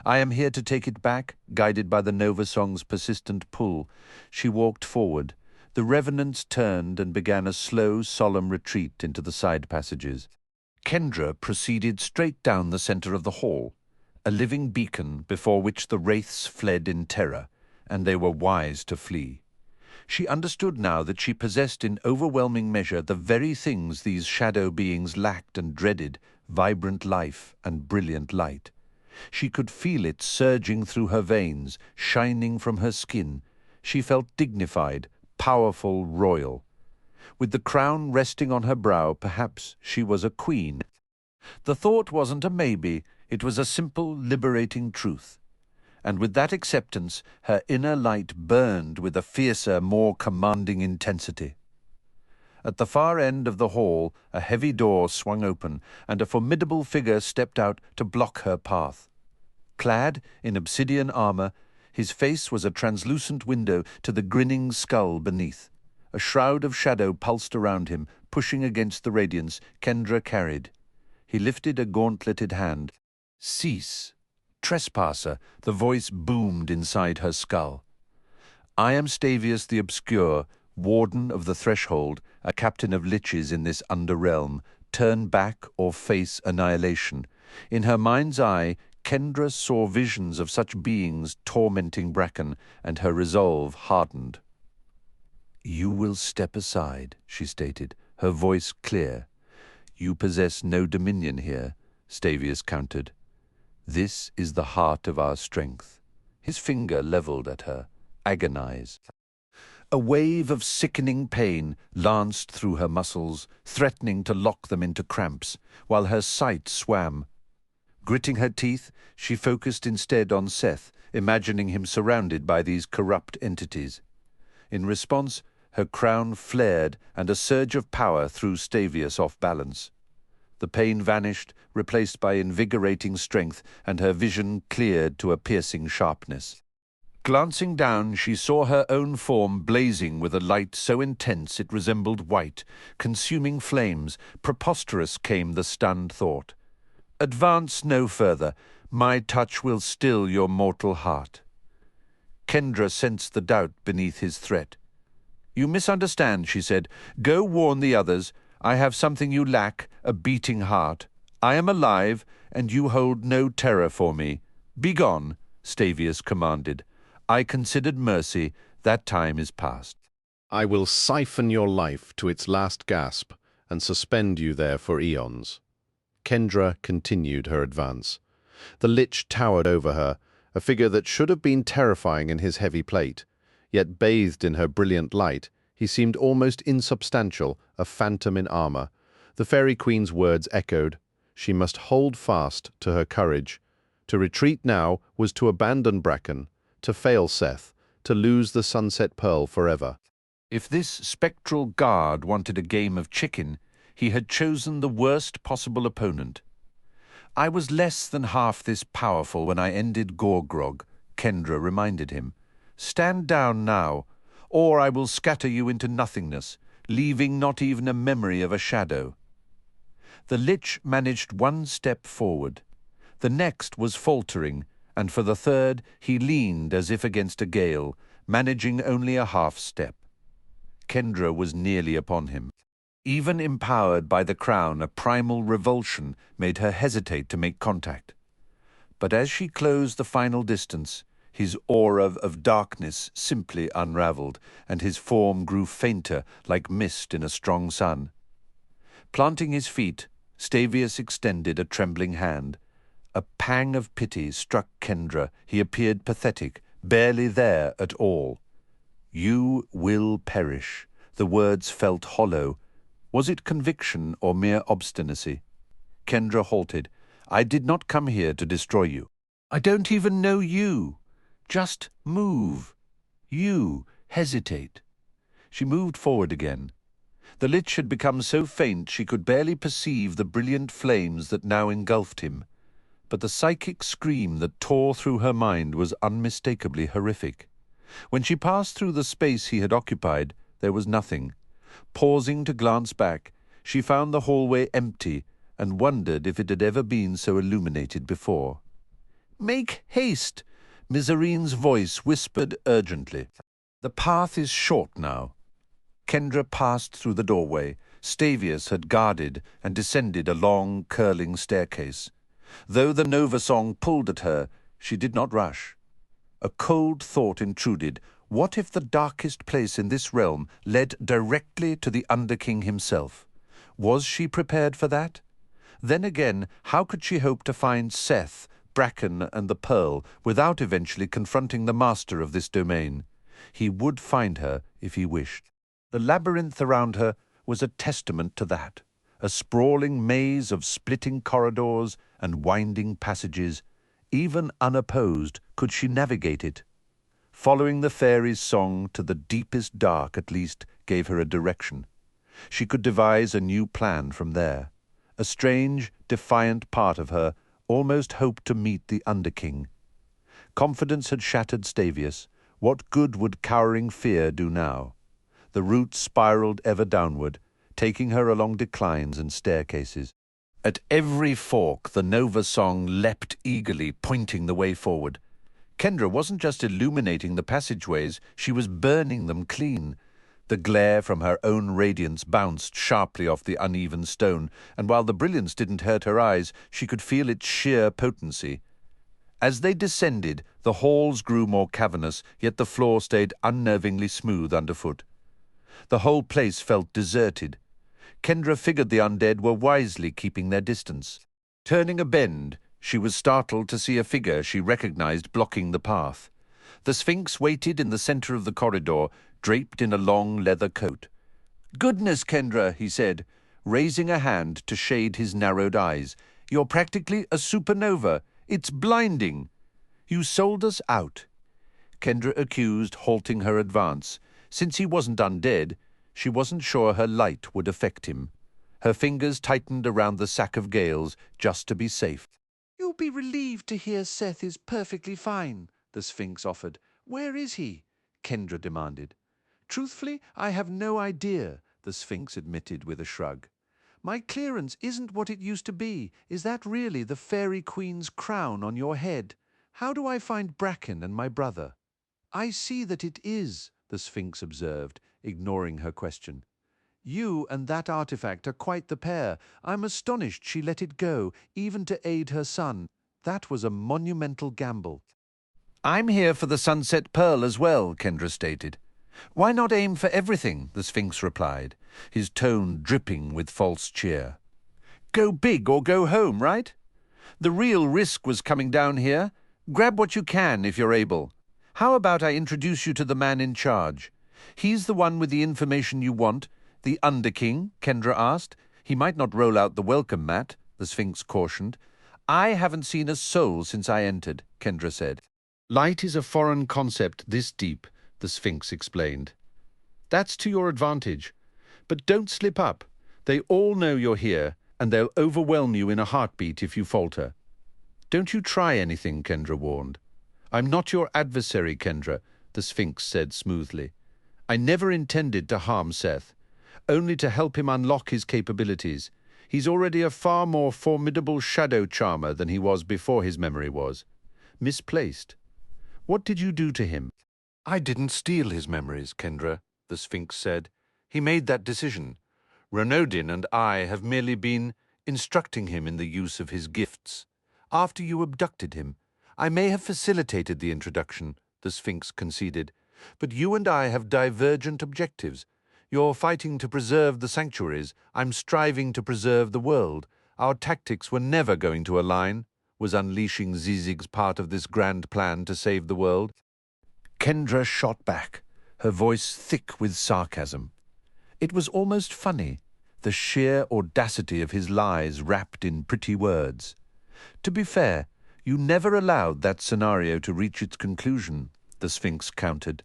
I am here to take it back," guided by the Nova Song's persistent pull. She walked forward. The revenants turned and began a slow, solemn retreat into the side passages. Kendra proceeded straight down the center of the hall, a living beacon before which the wraiths fled in terror, and they were wise to flee. She understood now that she possessed in overwhelming measure the very things these shadow beings lacked and dreaded: vibrant life and brilliant light. She could feel it surging through her veins, shining from her skin. She felt dignified, powerful, royal. With the crown resting on her brow, perhaps she was a queen. The thought wasn't a maybe, it was a simple, liberating truth. And with that acceptance, her inner light burned with a fiercer, more commanding intensity. At the far end of the hall, a heavy door swung open, and a formidable figure stepped out to block her path. Clad in obsidian armor, his face was a translucent window to the grinning skull beneath. A shroud of shadow pulsed around him, pushing against the radiance Kendra carried. He lifted a gauntleted hand. "Cease. Trespasser," the voice boomed inside her skull. "I am Stavius the Obscure, warden of the Threshold, a captain of liches in this underrealm. Turn back or face annihilation." In her mind's eye, Kendra saw visions of such beings tormenting Bracken, and her resolve hardened. "You will step aside," she stated, her voice clear. "You possess no dominion here," Stavius countered. "This is the heart of our strength." His finger leveled at her. "Agonize." A wave of sickening pain lanced through her muscles, threatening to lock them into cramps, while her sight swam. Gritting her teeth, she focused instead on Seth, imagining him surrounded by these corrupt entities. In response, her crown flared, and a surge of power threw Stavius off balance. The pain vanished, replaced by invigorating strength, and her vision cleared to a piercing sharpness. Glancing down, she saw her own form blazing with a light so intense it resembled white, consuming flames. Preposterous came the stunned thought. "Advance no further. My touch will still your mortal heart." Kendra sensed the doubt beneath his threat. "You misunderstand," she said. "Go warn the others. I have something you lack, a beating heart. I am alive, and you hold no terror for me. Begone," Stavius commanded. "I considered mercy. That time is past." "I will siphon your life to its last gasp and suspend you there for eons." Kendra continued her advance. The Lich towered over her, a figure that should have been terrifying in his heavy plate. Yet bathed in her brilliant light, he seemed almost insubstantial, a phantom in armor. The Fairy Queen's words echoed. She must hold fast to her courage. To retreat now was to abandon Bracken, to fail Seth, to lose the Sunset Pearl forever. If this spectral guard wanted a game of chicken, he had chosen the worst possible opponent. "I was less than half this powerful when I ended Gorgrog," Kendra reminded him. "Stand down now, or I will scatter you into nothingness, leaving not even a memory of a shadow." The Lich managed one step forward. The next was faltering, and for the third he leaned as if against a gale, managing only a half step. Kendra was nearly upon him. Even empowered by the crown, a primal revulsion made her hesitate to make contact. But as she closed the final distance, his aura of darkness simply unraveled, and his form grew fainter like mist in a strong sun. Planting his feet, Stavius extended a trembling hand. A pang of pity struck Kendra. He appeared pathetic, barely there at all. "You will perish." The words felt hollow. Was it conviction or mere obstinacy? Kendra halted. "I did not come here to destroy you. I don't even know you. Just move. You hesitate." She moved forward again. The lich had become so faint she could barely perceive the brilliant flames that now engulfed him. But the psychic scream that tore through her mind was unmistakably horrific. When she passed through the space he had occupied, there was nothing. Pausing to glance back, she found the hallway empty and wondered if it had ever been so illuminated before. "Make haste!" Mizarine's voice whispered urgently. "The path is short now." Kendra passed through the doorway. Stavius had guarded and descended a long, curling staircase. Though the Nova song pulled at her, she did not rush. A cold thought intruded. What if the darkest place in this realm led directly to the Underking himself? Was she prepared for that? Then again, how could she hope to find Seth, Bracken, and the Pearl without eventually confronting the master of this domain? He would find her if he wished. The labyrinth around her was a testament to that, a sprawling maze of splitting corridors and winding passages. Even unopposed, could she navigate it? Following the fairy's song to the deepest dark at least gave her a direction. She could devise a new plan from there. A strange, defiant part of her almost hoped to meet the Underking. Confidence had shattered Stavius. What good would cowering fear do now? The route spiraled ever downward, taking her along declines and staircases. At every fork, the Nova song leapt eagerly, pointing the way forward. Kendra wasn't just illuminating the passageways, she was burning them clean. The glare from her own radiance bounced sharply off the uneven stone, and while the brilliance didn't hurt her eyes, she could feel its sheer potency. As they descended, the halls grew more cavernous, yet the floor stayed unnervingly smooth underfoot. The whole place felt deserted. Kendra figured the undead were wisely keeping their distance. Turning a bend, she was startled to see a figure she recognized blocking the path. The Sphinx waited in the center of the corridor, draped in a long leather coat. "Goodness, Kendra," he said, raising a hand to shade his narrowed eyes. "You're practically a supernova. It's blinding." "You sold us out," Kendra accused, halting her advance. Since he wasn't undead, she wasn't sure her light would affect him. Her fingers tightened around the sack of gales just to be safe. "You'll be relieved to hear Seth is perfectly fine," the Sphinx offered. "Where is he?" Kendra demanded. "Truthfully, I have no idea," the Sphinx admitted with a shrug. "My clearance isn't what it used to be. Is that really the Fairy Queen's crown on your head? How do I find Bracken and my brother?" "I see that it is," the Sphinx observed, ignoring her question. "You and that artifact are quite the pair. I'm astonished she let it go, even to aid her son. That was a monumental gamble." "I'm here for the Sunset Pearl as well," Kendra stated. "Why not aim for everything?" the Sphinx replied, his tone dripping with false cheer. "Go big or go home, right? The real risk was coming down here. Grab what you can if you're able. How about I introduce you to the man in charge? He's the one with the information you want." "The Underking?" Kendra asked. "He might not roll out the welcome mat," the Sphinx cautioned. "I haven't seen a soul since I entered," Kendra said. "Light is a foreign concept this deep," the Sphinx explained. "That's to your advantage. But don't slip up. They all know you're here, and they'll overwhelm you in a heartbeat if you falter." "Don't you try anything," Kendra warned. "I'm not your adversary, Kendra," the Sphinx said smoothly. "I never intended to harm Seth, only to help him unlock his capabilities. He's already a far more formidable shadow charmer than he was before his memory was. Misplaced. What did you do to him?" "I didn't steal his memories, Kendra," the Sphinx said. "He made that decision. Renodin and I have merely been instructing him in the use of his gifts. After you abducted him, I may have facilitated the introduction, the Sphinx conceded, but you and I have divergent objectives. You're fighting to preserve the sanctuaries. I'm striving to preserve the world. Our tactics were never going to align. Was unleashing Zizig's part of this grand plan to save the world? Kendra shot back, her voice thick with sarcasm. It was almost funny, the sheer audacity of his lies wrapped in pretty words. To be fair, you never allowed that scenario to reach its conclusion, the Sphinx countered.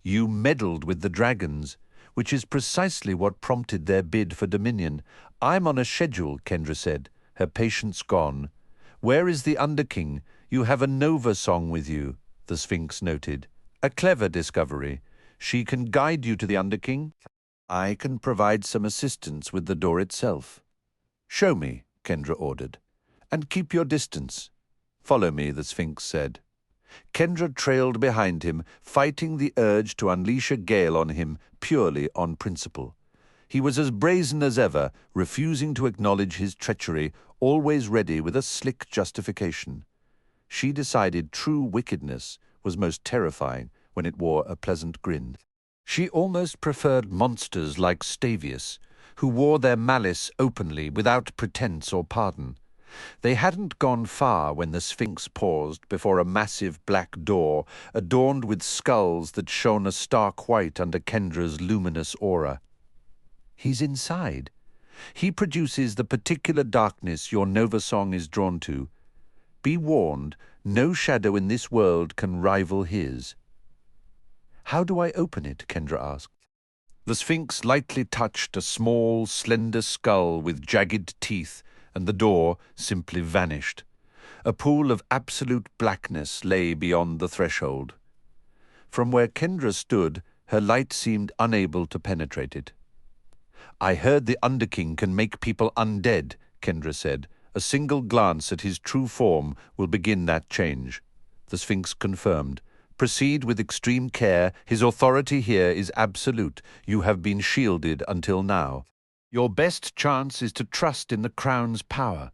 You meddled with the dragons, which is precisely what prompted their bid for dominion. I'm on a schedule, Kendra said, her patience gone. Where is the Underking? You have a Nova song with you, the Sphinx noted. A clever discovery. She can guide you to the Underking. I can provide some assistance with the door itself. Show me, Kendra ordered. And keep your distance. Follow me, the Sphinx said. Kendra trailed behind him, fighting the urge to unleash a gale on him purely on principle. He was as brazen as ever, refusing to acknowledge his treachery, always ready with a slick justification. She decided true wickedness was most terrifying when it wore a pleasant grin. She almost preferred monsters like Stavius, who wore their malice openly without pretense or pardon. They hadn't gone far when the Sphinx paused before a massive black door adorned with skulls that shone a stark white under Kendra's luminous aura. He's inside. He produces the particular darkness your Nova song is drawn to. Be warned, no shadow in this world can rival his. How do I open it? Kendra asked. The Sphinx lightly touched a small, slender skull with jagged teeth, and the door simply vanished. A pool of absolute blackness lay beyond the threshold. From where Kendra stood, her light seemed unable to penetrate it. I heard the Underking can make people undead, Kendra said. A single glance at his true form will begin that change. The Sphinx confirmed. Proceed with extreme care. His authority here is absolute. You have been shielded until now. Your best chance is to trust in the crown's power.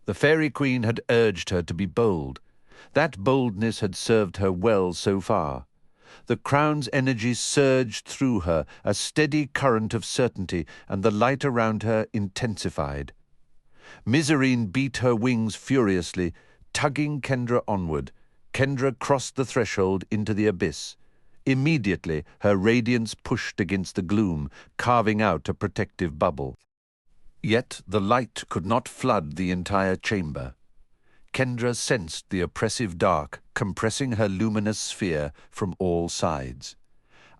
The Fairy Queen had urged her to be bold. That boldness had served her well so far. The crown's energy surged through her, a steady current of certainty, and the light around her intensified. Miserine beat her wings furiously, tugging Kendra onward. Kendra crossed the threshold into the abyss. Immediately, her radiance pushed against the gloom, carving out a protective bubble. Yet the light could not flood the entire chamber. Kendra sensed the oppressive dark, compressing her luminous sphere from all sides.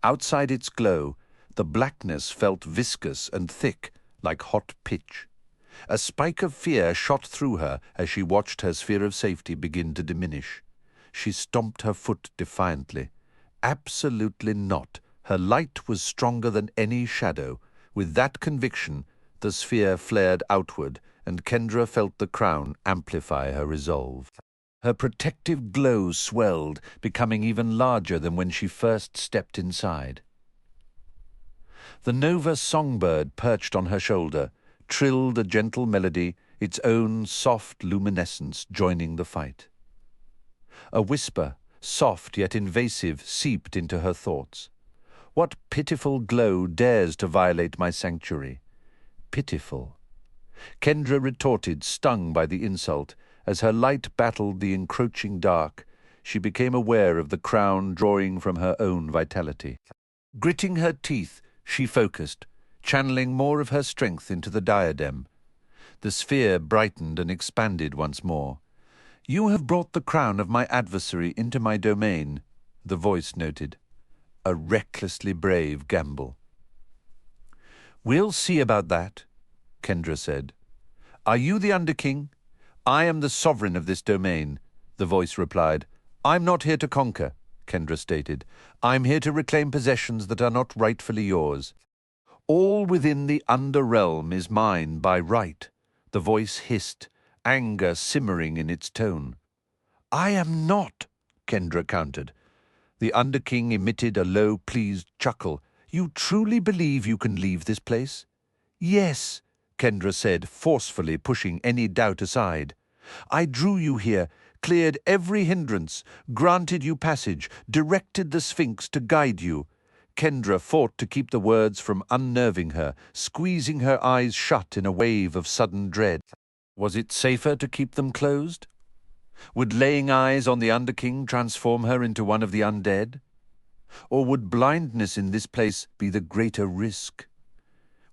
Outside its glow, the blackness felt viscous and thick, like hot pitch. A spike of fear shot through her as she watched her sphere of safety begin to diminish. She stomped her foot defiantly. Absolutely not. Her light was stronger than any shadow. With that conviction, the sphere flared outward, and Kendra felt the crown amplify her resolve. Her protective glow swelled, becoming even larger than when she first stepped inside. The Nova songbird perched on her shoulder, trilled a gentle melody, its own soft luminescence joining the fight. A whisper, soft yet invasive, seeped into her thoughts. What pitiful glow dares to violate my sanctuary? Pitiful. Kendra retorted, stung by the insult. As her light battled the encroaching dark, she became aware of the crown drawing from her own vitality. Gritting her teeth, she focused, channeling more of her strength into the diadem. The sphere brightened and expanded once more. You have brought the crown of my adversary into my domain, the voice noted. A recklessly brave gamble. We'll see about that, Kendra said. Are you the Underking? I am the sovereign of this domain, the voice replied. I'm not here to conquer, Kendra stated. I'm here to reclaim possessions that are not rightfully yours. All within the Underrealm is mine by right, the voice hissed, anger simmering in its tone. I am not, Kendra countered. The Underking emitted a low, pleased chuckle. You truly believe you can leave this place? Yes, Kendra said, forcefully pushing any doubt aside. I drew you here, cleared every hindrance, granted you passage, directed the Sphinx to guide you. Kendra fought to keep the words from unnerving her, squeezing her eyes shut in a wave of sudden dread. Was it safer to keep them closed? Would laying eyes on the Underking transform her into one of the undead? Or would blindness in this place be the greater risk?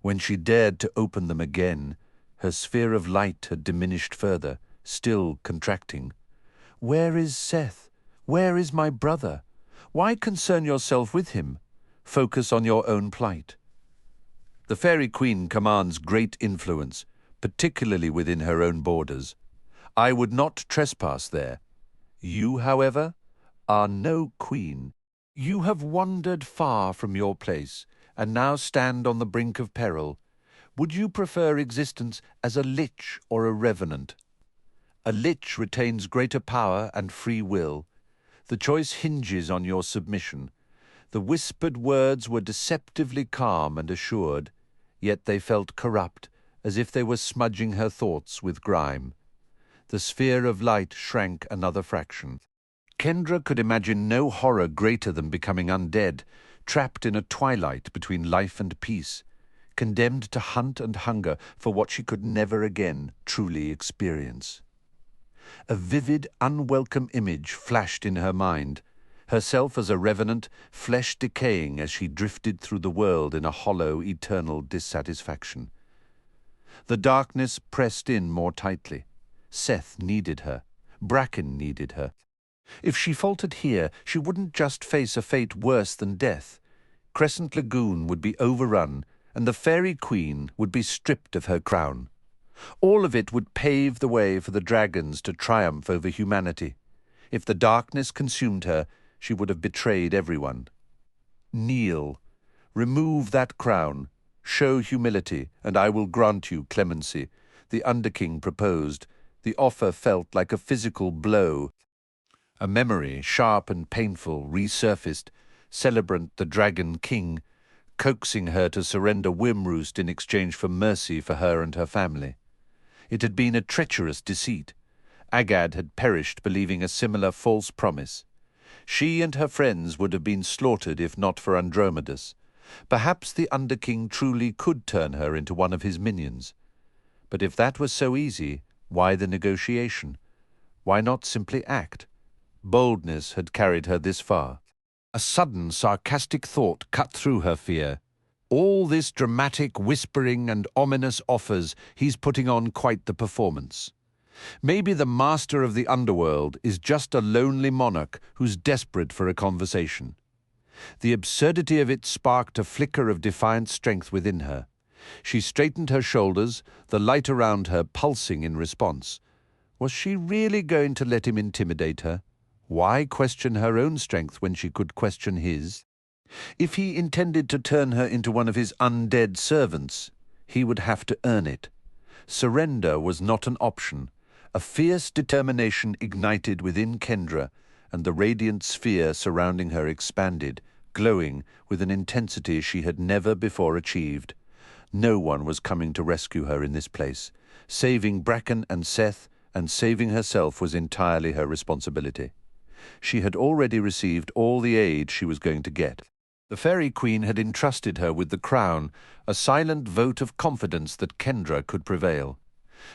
When she dared to open them again, her sphere of light had diminished further, still contracting. Where is Seth? Where is my brother? Why concern yourself with him? Focus on your own plight. The Fairy Queen commands great influence, particularly within her own borders. I would not trespass there. You, however, are no queen. You have wandered far from your place, and now stand on the brink of peril. Would you prefer existence as a lich or a revenant? A lich retains greater power and free will. The choice hinges on your submission. The whispered words were deceptively calm and assured, yet they felt corrupt, as if they were smudging her thoughts with grime. The sphere of light shrank another fraction. Kendra could imagine no horror greater than becoming undead, trapped in a twilight between life and peace, condemned to hunt and hunger for what she could never again truly experience. A vivid, unwelcome image flashed in her mind, herself as a revenant, flesh decaying as she drifted through the world in a hollow, eternal dissatisfaction. The darkness pressed in more tightly. Seth needed her. Bracken needed her. If she faltered here, she wouldn't just face a fate worse than death. Crescent Lagoon would be overrun, and the Fairy Queen would be stripped of her crown. All of it would pave the way for the dragons to triumph over humanity. If the darkness consumed her, she would have betrayed everyone. Kneel. Remove that crown. Show humility, and I will grant you clemency, the Underking proposed. The offer felt like a physical blow. A memory, sharp and painful, resurfaced, celebrant the Dragon King, coaxing her to surrender Wimroost in exchange for mercy for her and her family. It had been a treacherous deceit. Agad had perished believing a similar false promise. She and her friends would have been slaughtered if not for Andromedas. Perhaps the Underking truly could turn her into one of his minions. But if that was so easy, why the negotiation? Why not simply act? Boldness had carried her this far. A sudden, sarcastic thought cut through her fear. All this dramatic whispering and ominous offers, he's putting on quite the performance. Maybe the master of the underworld is just a lonely monarch who's desperate for a conversation. The absurdity of it sparked a flicker of defiant strength within her. She straightened her shoulders, the light around her pulsing in response. Was she really going to let him intimidate her? Why question her own strength when she could question his? If he intended to turn her into one of his undead servants, he would have to earn it. Surrender was not an option. A fierce determination ignited within Kendra, and the radiant sphere surrounding her expanded, glowing with an intensity she had never before achieved. No one was coming to rescue her in this place. Saving Bracken and Seth and saving herself was entirely her responsibility. She had already received all the aid she was going to get. The Fairy Queen had entrusted her with the crown, a silent vote of confidence that Kendra could prevail.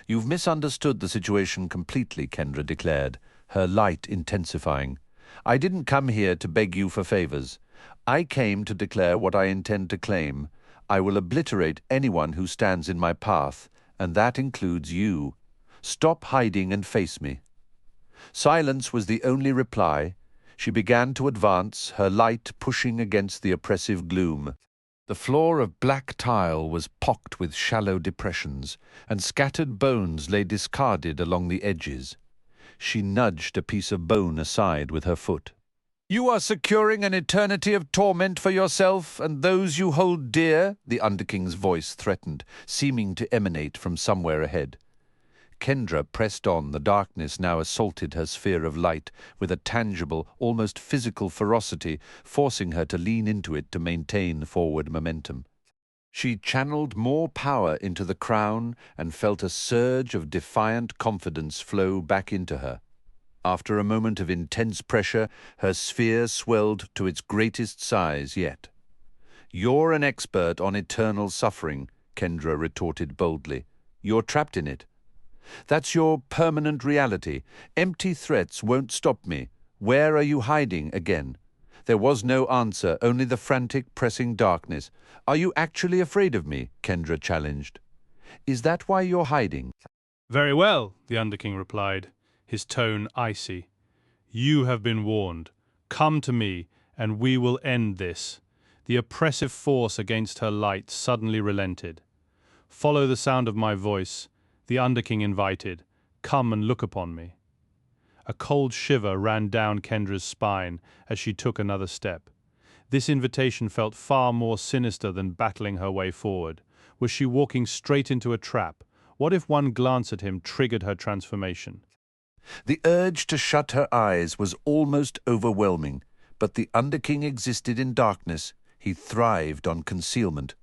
You've misunderstood the situation completely, Kendra declared, her light intensifying. I didn't come here to beg you for favors. I came to declare what I intend to claim. I will obliterate anyone who stands in my path, and that includes you. Stop hiding and face me. Silence was the only reply. She began to advance, her light pushing against the oppressive gloom. The floor of black tile was pocked with shallow depressions, and scattered bones lay discarded along the edges. She nudged a piece of bone aside with her foot. You are securing an eternity of torment for yourself and those you hold dear, the Underking's voice threatened, seeming to emanate from somewhere ahead. Kendra pressed on. The darkness now assaulted her sphere of light with a tangible, almost physical ferocity, forcing her to lean into it to maintain forward momentum. She channeled more power into the crown and felt a surge of defiant confidence flow back into her. After a moment of intense pressure, her sphere swelled to its greatest size yet. "You're an expert on eternal suffering," Kendra retorted boldly. "You're trapped in it. That's your permanent reality. Empty threats won't stop me. Where are you hiding again?" There was no answer, only the frantic, pressing darkness. "Are you actually afraid of me?" Kendra challenged. "Is that why you're hiding?" "Very well," the Underking replied, his tone icy. "You have been warned. Come to me, and we will end this." The oppressive force against her light suddenly relented. "Follow the sound of my voice," the Underking invited. "Come and look upon me." A cold shiver ran down Kendra's spine as she took another step. This invitation felt far more sinister than battling her way forward. Was she walking straight into a trap? What if one glance at him triggered her transformation? The urge to shut her eyes was almost overwhelming, but the Underking existed in darkness. He thrived on concealment.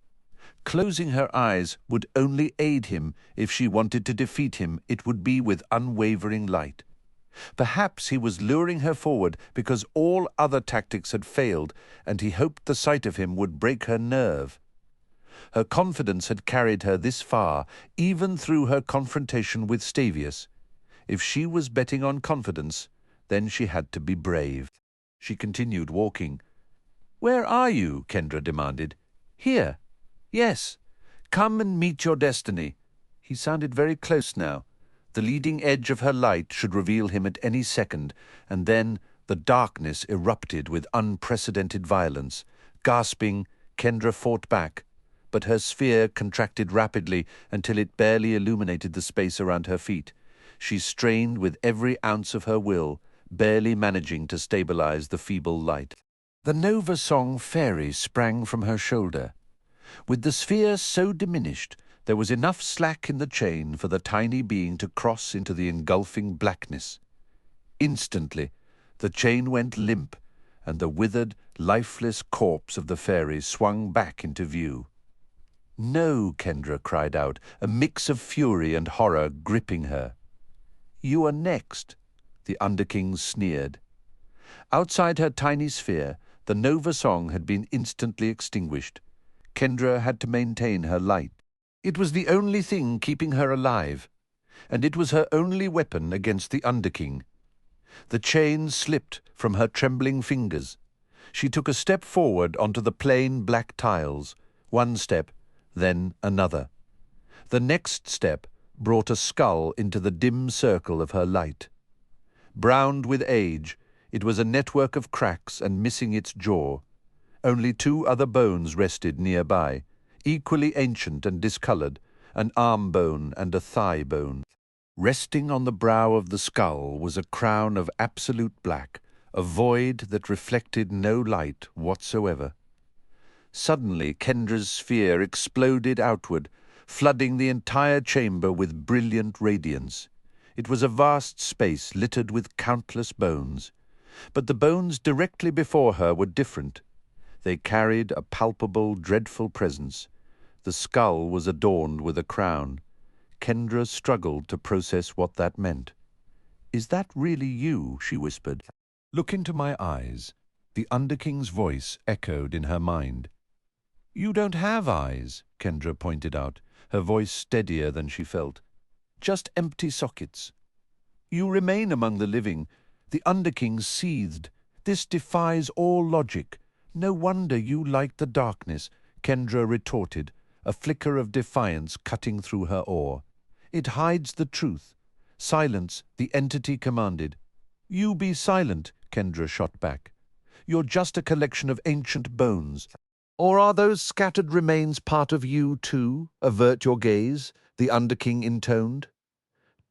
Closing her eyes would only aid him. If she wanted to defeat him, it would be with unwavering light. Perhaps he was luring her forward because all other tactics had failed, and he hoped the sight of him would break her nerve. Her confidence had carried her this far, even through her confrontation with Stavius. If she was betting on confidence, then she had to be brave. She continued walking. "Where are you?" Kendra demanded. "Here." "Yes. Come and meet your destiny." He sounded very close now. The leading edge of her light should reveal him at any second, and then the darkness erupted with unprecedented violence. Gasping, Kendra fought back, but her sphere contracted rapidly until it barely illuminated the space around her feet. She strained with every ounce of her will, barely managing to stabilize the feeble light. The Nova Song fairy sprang from her shoulder. With the sphere so diminished, there was enough slack in the chain for the tiny being to cross into the engulfing blackness. Instantly, the chain went limp, and the withered, lifeless corpse of the fairy swung back into view. "No," Kendra cried out, a mix of fury and horror gripping her. "You are next," the Underking sneered. Outside her tiny sphere, the Nova Song had been instantly extinguished. Kendra had to maintain her light. It was the only thing keeping her alive, and it was her only weapon against the Underking. The chain slipped from her trembling fingers. She took a step forward onto the plain black tiles, one step, then another. The next step brought a skull into the dim circle of her light. Browned with age, it was a network of cracks and missing its jaw. Only two other bones rested nearby, equally ancient and discolored, an arm bone and a thigh bone. Resting on the brow of the skull was a crown of absolute black, a void that reflected no light whatsoever. Suddenly, Kendra's sphere exploded outward, flooding the entire chamber with brilliant radiance. It was a vast space littered with countless bones. But the bones directly before her were different. They carried a palpable, dreadful presence. The skull was adorned with a crown. Kendra struggled to process what that meant. "Is that really you?" she whispered. "Look into my eyes." The Underking's voice echoed in her mind. "You don't have eyes," Kendra pointed out, her voice steadier than she felt. "Just empty sockets." "You remain among the living." The Underking seethed. "This defies all logic. No wonder you like the darkness," Kendra retorted, a flicker of defiance cutting through her awe. "It hides the truth." "Silence," the entity commanded. "You be silent," Kendra shot back. "You're just a collection of ancient bones." "Or are those scattered remains part of you too? Avert your gaze," the Underking intoned.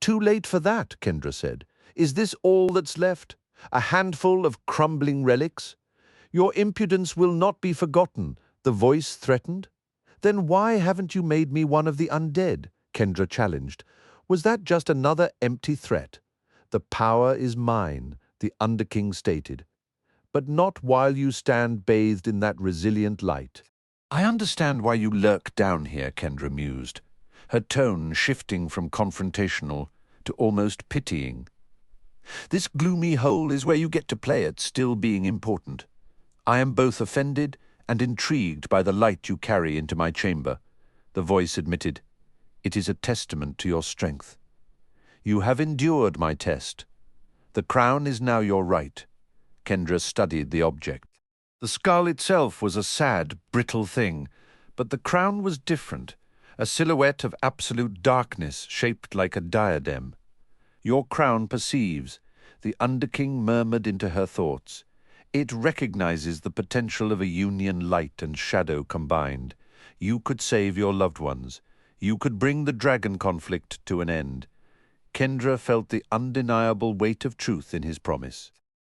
"Too late for that," Kendra said. "Is this all that's left? A handful of crumbling relics?" "Your impudence will not be forgotten," the voice threatened. "Then why haven't you made me one of the undead?" Kendra challenged. "Was that just another empty threat?" "The power is mine," the Underking stated. "But not while you stand bathed in that resilient light." I understand why you lurk down here, Kendra mused, her tone shifting from confrontational to almost pitying. This gloomy hole is where you get to play at still being important. I am both offended and intrigued by the light you carry into my chamber, the voice admitted. It is a testament to your strength. You have endured my test. The crown is now your right. Kendra studied the object. The skull itself was a sad, brittle thing, but the crown was different, a silhouette of absolute darkness shaped like a diadem. Your crown perceives, the Underking murmured into her thoughts. It recognizes the potential of a union, light and shadow combined. You could save your loved ones. You could bring the dragon conflict to an end. Kendra felt the undeniable weight of truth in his promise.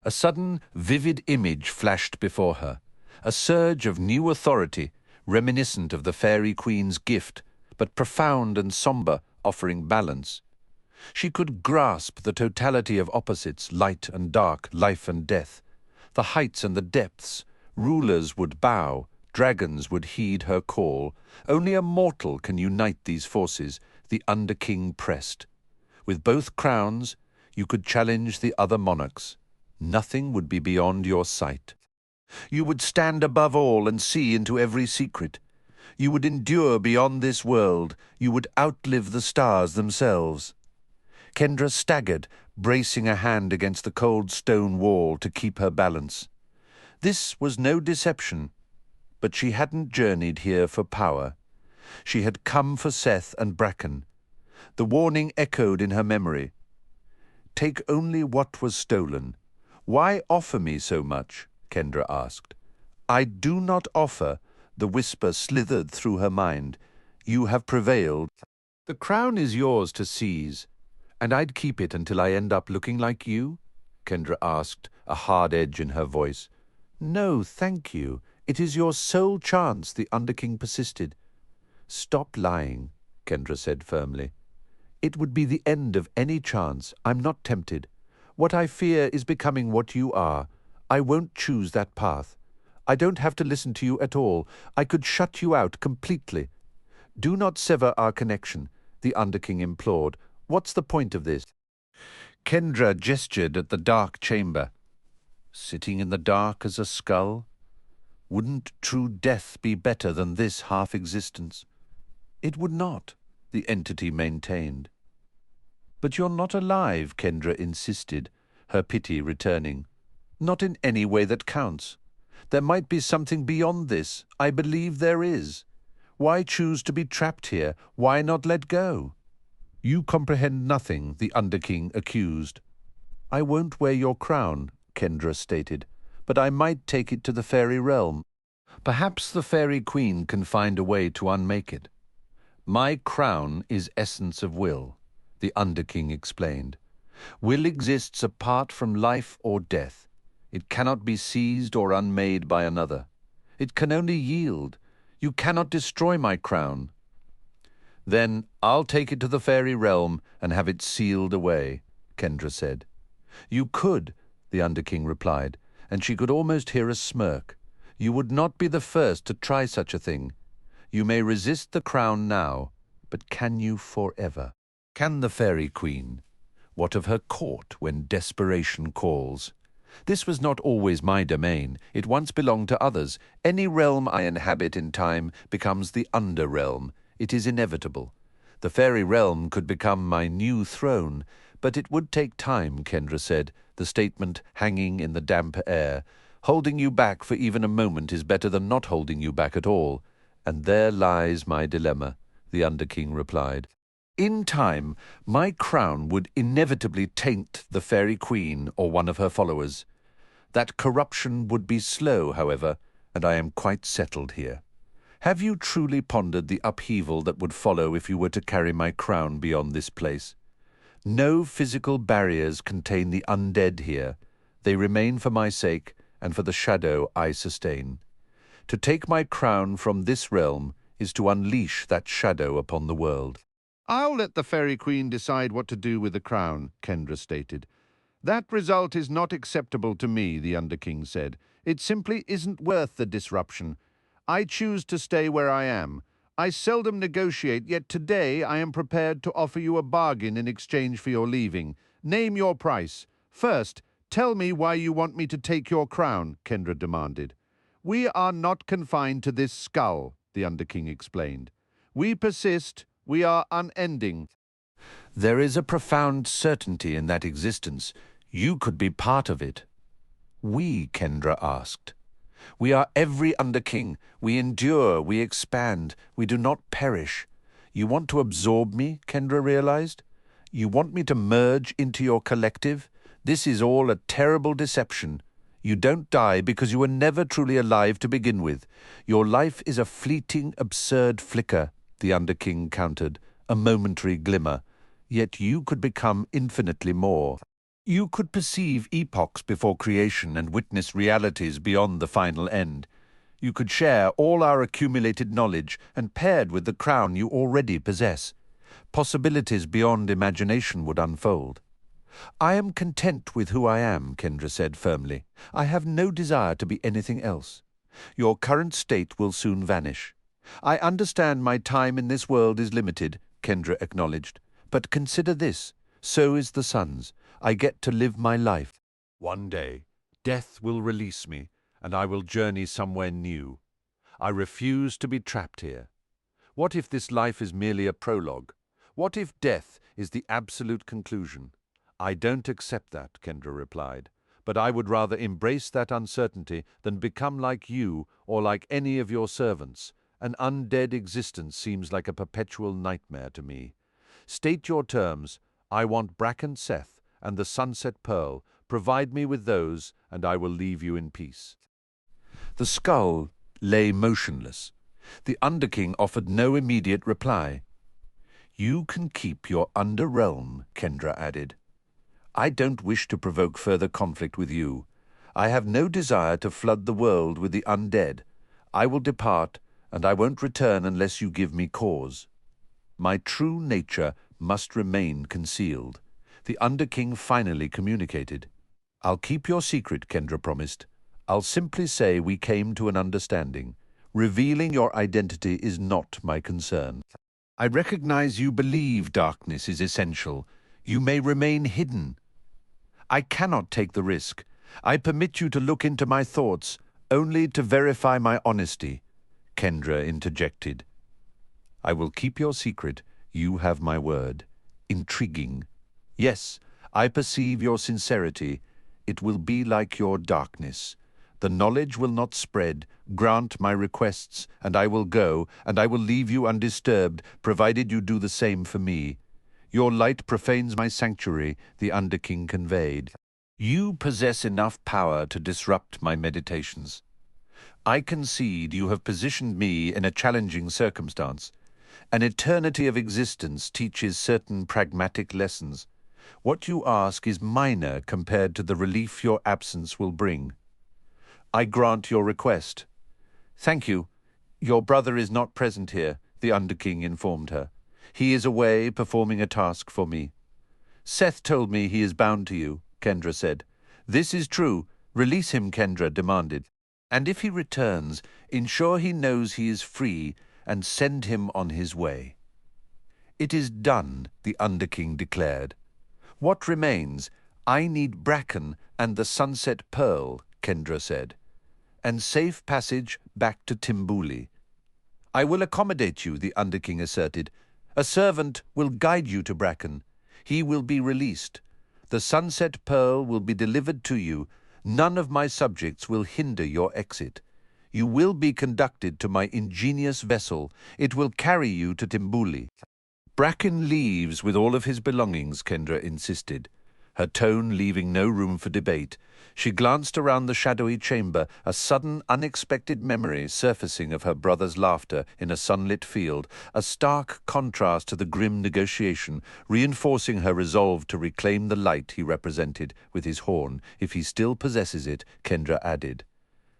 A sudden, vivid image flashed before her, a surge of new authority, reminiscent of the Fairy Queen's gift, but profound and somber, offering balance. She could grasp the totality of opposites, light and dark, life and death. The heights and the depths. Rulers would bow, dragons would heed her call. Only a mortal can unite these forces, the Underking pressed. With both crowns, you could challenge the other monarchs. Nothing would be beyond your sight. You would stand above all and see into every secret. You would endure beyond this world. You would outlive the stars themselves. Kendra staggered, bracing a hand against the cold stone wall to keep her balance. This was no deception, but she hadn't journeyed here for power. She had come for Seth and Bracken. The warning echoed in her memory. Take only what was stolen. Why offer me so much? Kendra asked. I do not offer, the whisper slithered through her mind. You have prevailed. The crown is yours to seize, and I'd keep it until I end up looking like you? Kendra asked, a hard edge in her voice. No, thank you. It is your sole chance, the Underking persisted. Stop lying, Kendra said firmly. It would be the end of any chance. I'm not tempted. What I fear is becoming what you are. I won't choose that path. I don't have to listen to you at all. I could shut you out completely. Do not sever our connection, the Underking implored. What's the point of this? Kendra gestured at the dark chamber. Sitting in the dark as a skull? Wouldn't true death be better than this half-existence? It would not, the entity maintained. But you're not alive, Kendra insisted, her pity returning. Not in any way that counts. There might be something beyond this. I believe there is. Why choose to be trapped here? Why not let go? You comprehend nothing, the Underking accused. I won't wear your crown, Kendra stated, but I might take it to the fairy realm. Perhaps the Fairy Queen can find a way to unmake it. My crown is essence of will, the Underking explained. Will exists apart from life or death. It cannot be seized or unmade by another. It can only yield. You cannot destroy my crown. Then I'll take it to the fairy realm and have it sealed away, Kendra said. You could, the Underking replied, and she could almost hear a smirk. You would not be the first to try such a thing. You may resist the crown now, but can you forever? Can the Fairy Queen? What of her court when desperation calls? This was not always my domain. It once belonged to others. Any realm I inhabit in time becomes the under-realm. It is inevitable. The fairy realm could become my new throne, but it would take time, Kendra said, the statement hanging in the damp air. Holding you back for even a moment is better than not holding you back at all. And there lies my dilemma, the Underking replied. In time, my crown would inevitably taint the Fairy Queen or one of her followers. That corruption would be slow, however, and I am quite settled here. Have you truly pondered the upheaval that would follow if you were to carry my crown beyond this place? No physical barriers contain the undead here. They remain for my sake and for the shadow I sustain. To take my crown from this realm is to unleash that shadow upon the world. I'll let the Fairy Queen decide what to do with the crown, Kendra stated. That result is not acceptable to me, the Underking said. It simply isn't worth the disruption. I choose to stay where I am. I seldom negotiate, yet today I am prepared to offer you a bargain in exchange for your leaving. Name your price. First, tell me why you want me to take your crown, Kendra demanded. We are not confined to this skull, the Underking explained. We persist, we are unending. There is a profound certainty in that existence. You could be part of it. We, Kendra asked. We are every Underking. We endure, we expand, we do not perish. You want to absorb me, Kendra realized? You want me to merge into your collective? This is all a terrible deception. You don't die because you were never truly alive to begin with. Your life is a fleeting, absurd flicker, the Underking countered, a momentary glimmer. Yet you could become infinitely more. You could perceive epochs before creation and witness realities beyond the final end. You could share all our accumulated knowledge and paired with the crown you already possess. Possibilities beyond imagination would unfold. I am content with who I am, Kendra said firmly. I have no desire to be anything else. Your current state will soon vanish. I understand my time in this world is limited, Kendra acknowledged. But consider this, so is the sun's. I get to live my life. One day, death will release me, and I will journey somewhere new. I refuse to be trapped here. What if this life is merely a prologue? What if death is the absolute conclusion? I don't accept that, Kendra replied, but I would rather embrace that uncertainty than become like you or like any of your servants. An undead existence seems like a perpetual nightmare to me. State your terms. I want Bracken Seth and the Sunset Pearl. Provide me with those, and I will leave you in peace. The skull lay motionless. The Underking offered no immediate reply. You can keep your under-realm, Kendra added. I don't wish to provoke further conflict with you. I have no desire to flood the world with the undead. I will depart, and I won't return unless you give me cause. My true nature must remain concealed. The Underking finally communicated. I'll keep your secret, Kendra promised. I'll simply say we came to an understanding. Revealing your identity is not my concern. I recognize you believe darkness is essential. You may remain hidden. I cannot take the risk. I permit you to look into my thoughts, only to verify my honesty, Kendra interjected. I will keep your secret. You have my word. Intriguing. Yes, I perceive your sincerity. It will be like your darkness. The knowledge will not spread. Grant my requests, and I will go, and I will leave you undisturbed, provided you do the same for me. Your light profanes my sanctuary, the Underking conveyed. You possess enough power to disrupt my meditations. I concede you have positioned me in a challenging circumstance. An eternity of existence teaches certain pragmatic lessons. What you ask is minor compared to the relief your absence will bring. I grant your request. Thank you. Your brother is not present here, the Underking informed her. He is away performing a task for me. Seth told me he is bound to you, Kendra said. This is true. Release him, Kendra demanded. And if he returns, ensure he knows he is free and send him on his way. It is done, the Underking declared. What remains? I need Bracken and the Sunset Pearl, Kendra said, and safe passage back to Timbuli. I will accommodate you, the Underking asserted. A servant will guide you to Bracken. He will be released. The Sunset Pearl will be delivered to you. None of my subjects will hinder your exit. You will be conducted to my ingenious vessel. It will carry you to Timbuli. Bracken leaves with all of his belongings, Kendra insisted, her tone leaving no room for debate. She glanced around the shadowy chamber, a sudden, unexpected memory surfacing of her brother's laughter in a sunlit field, a stark contrast to the grim negotiation, reinforcing her resolve to reclaim the light he represented with his horn. If he still possesses it, Kendra added.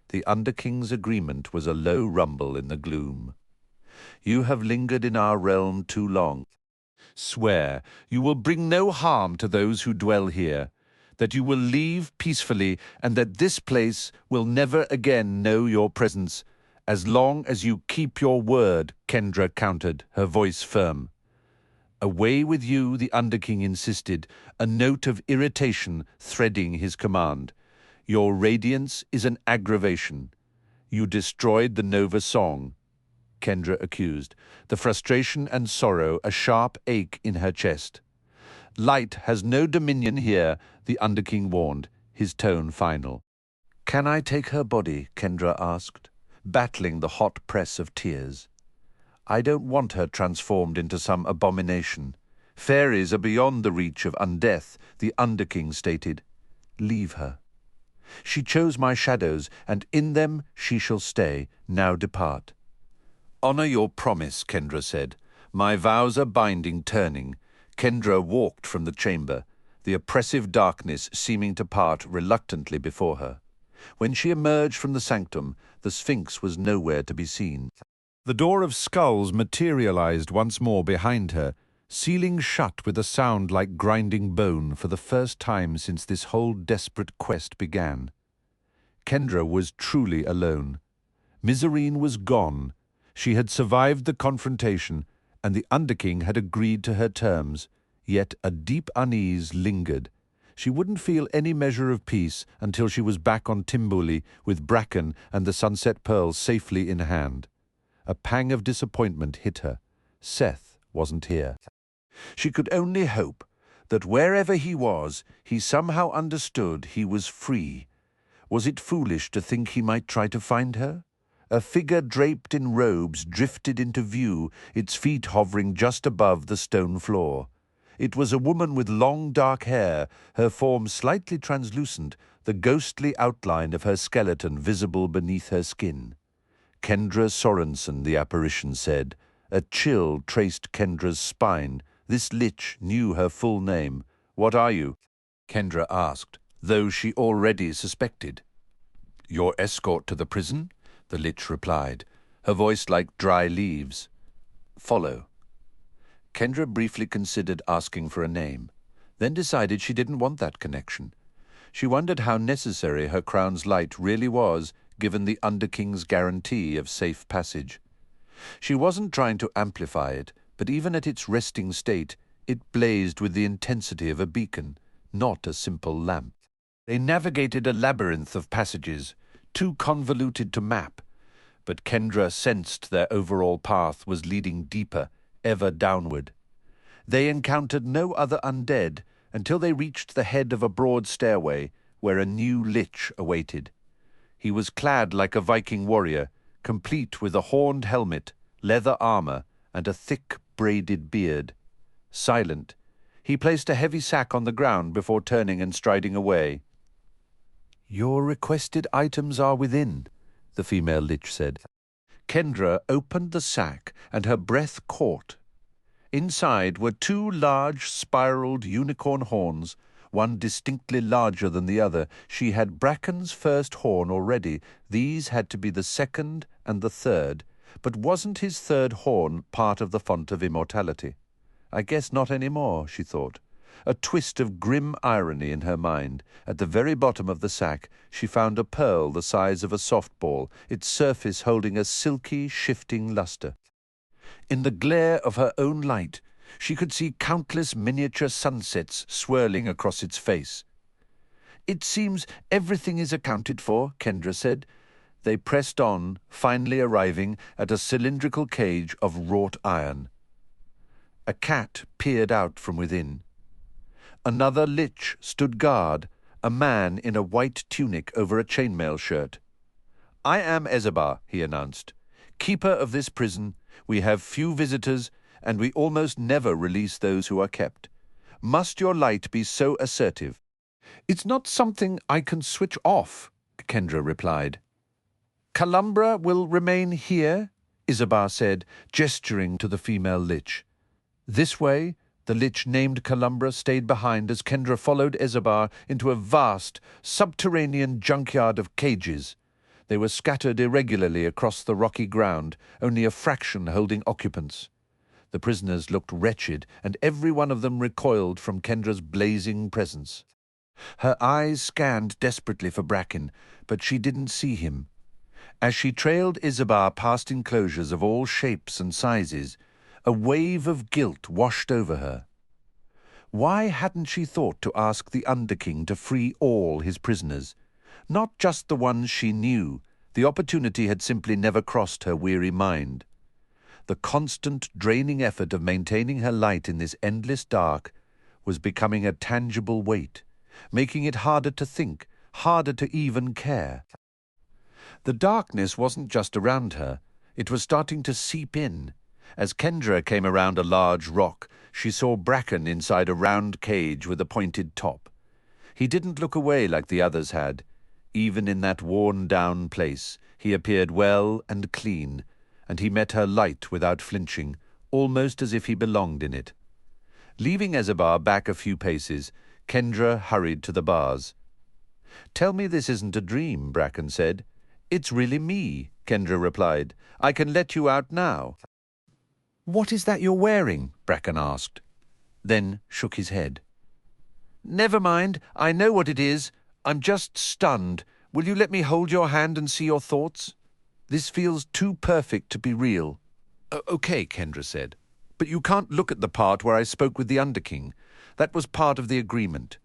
The Underking's agreement was a low rumble in the gloom. You have lingered in our realm too long. Swear you will bring no harm to those who dwell here, that you will leave peacefully, and that this place will never again know your presence, As long as you keep your word, Kendra countered, her voice firm. Away with you, the Underking insisted, a note of irritation threading his command. Your radiance is an aggravation. You destroyed the Nova song, Kendra accused, the frustration and sorrow a sharp ache in her chest. Light has no dominion here, the Underking warned, his tone final. Can I take her body? Kendra asked, battling the hot press of tears. I don't want her transformed into some abomination. Fairies are beyond the reach of undeath, the Underking stated. Leave her. She chose my shadows, and in them she shall stay. Now depart. Honor your promise, Kendra said. My vows are binding, turning. Kendra walked from the chamber, the oppressive darkness seeming to part reluctantly before her. When she emerged from the sanctum, the Sphinx was nowhere to be seen. The door of skulls materialized once more behind her, sealing shut with a sound like grinding bone for the first time since this whole desperate quest began. Kendra was truly alone. Miserine was gone. She had survived the confrontation, and the Underking had agreed to her terms, yet a deep unease lingered. She wouldn't feel any measure of peace until she was back on Timbuli with Bracken and the Sunset Pearl safely in hand. A pang of disappointment hit her. Seth wasn't here. She could only hope that wherever he was, he somehow understood he was free. Was it foolish to think he might try to find her? A figure draped in robes drifted into view, its feet hovering just above the stone floor. It was a woman with long dark hair, her form slightly translucent, the ghostly outline of her skeleton visible beneath her skin. Kendra Sorensen, the apparition said. A chill traced Kendra's spine. This lich knew her full name. What are you? Kendra asked, though she already suspected. Your escort to the prison? The lich replied, her voice like dry leaves. Follow. Kendra briefly considered asking for a name, then decided she didn't want that connection. She wondered how necessary her crown's light really was, given the Underking's guarantee of safe passage. She wasn't trying to amplify it, but even at its resting state, it blazed with the intensity of a beacon, not a simple lamp. They navigated a labyrinth of passages, too convoluted to map, but Kendra sensed their overall path was leading deeper, ever downward. They encountered no other undead until they reached the head of a broad stairway where a new lich awaited. He was clad like a Viking warrior, complete with a horned helmet, leather armor, and a thick braided beard. Silent, he placed a heavy sack on the ground before turning and striding away. Your requested items are within, the female lich said. Kendra opened the sack, and her breath caught. Inside were two large, spiraled unicorn horns, one distinctly larger than the other. She had Bracken's first horn already. These had to be the second and the third. But wasn't his third horn part of the font of immortality? I guess not any more, she thought. A twist of grim irony in her mind. At the very bottom of the sack, she found a pearl the size of a softball, its surface holding a silky, shifting luster. In the glare of her own light, she could see countless miniature sunsets swirling across its face. It seems everything is accounted for, Kendra said. They pressed on, finally arriving at a cylindrical cage of wrought iron. A cat peered out from within. Another lich stood guard, a man in a white tunic over a chainmail shirt. I am Ezebar, he announced, keeper of this prison. We have few visitors, and we almost never release those who are kept. Must your light be so assertive? It's not something I can switch off, Kendra replied. Calumbra will remain here, Isabar said, gesturing to the female lich. This way, the lich named Calumbra stayed behind as Kendra followed Isabar into a vast, subterranean junkyard of cages. They were scattered irregularly across the rocky ground, only a fraction holding occupants. The prisoners looked wretched, and every one of them recoiled from Kendra's blazing presence. Her eyes scanned desperately for Bracken, but she didn't see him. As she trailed Isabar past enclosures of all shapes and sizes, a wave of guilt washed over her. Why hadn't she thought to ask the Underking to free all his prisoners? Not just the ones she knew. The opportunity had simply never crossed her weary mind. The constant, draining effort of maintaining her light in this endless dark was becoming a tangible weight, making it harder to think, harder to even care. The darkness wasn't just around her, it was starting to seep in. As Kendra came around a large rock, she saw Bracken inside a round cage with a pointed top. He didn't look away like the others had. Even in that worn-down place, he appeared well and clean, and he met her light without flinching, almost as if he belonged in it. Leaving Isabar back a few paces, Kendra hurried to the bars. "Tell me this isn't a dream," Bracken said. "It's really me," Kendra replied. "I can let you out now." "What is that you're wearing?" Bracken asked, then shook his head. "Never mind, I know what it is. I'm just stunned. Will you let me hold your hand and see your thoughts? This feels too perfect to be real." "Okay," Kendra said. "But you can't look at the part where I spoke with the Underking. That was part of the agreement."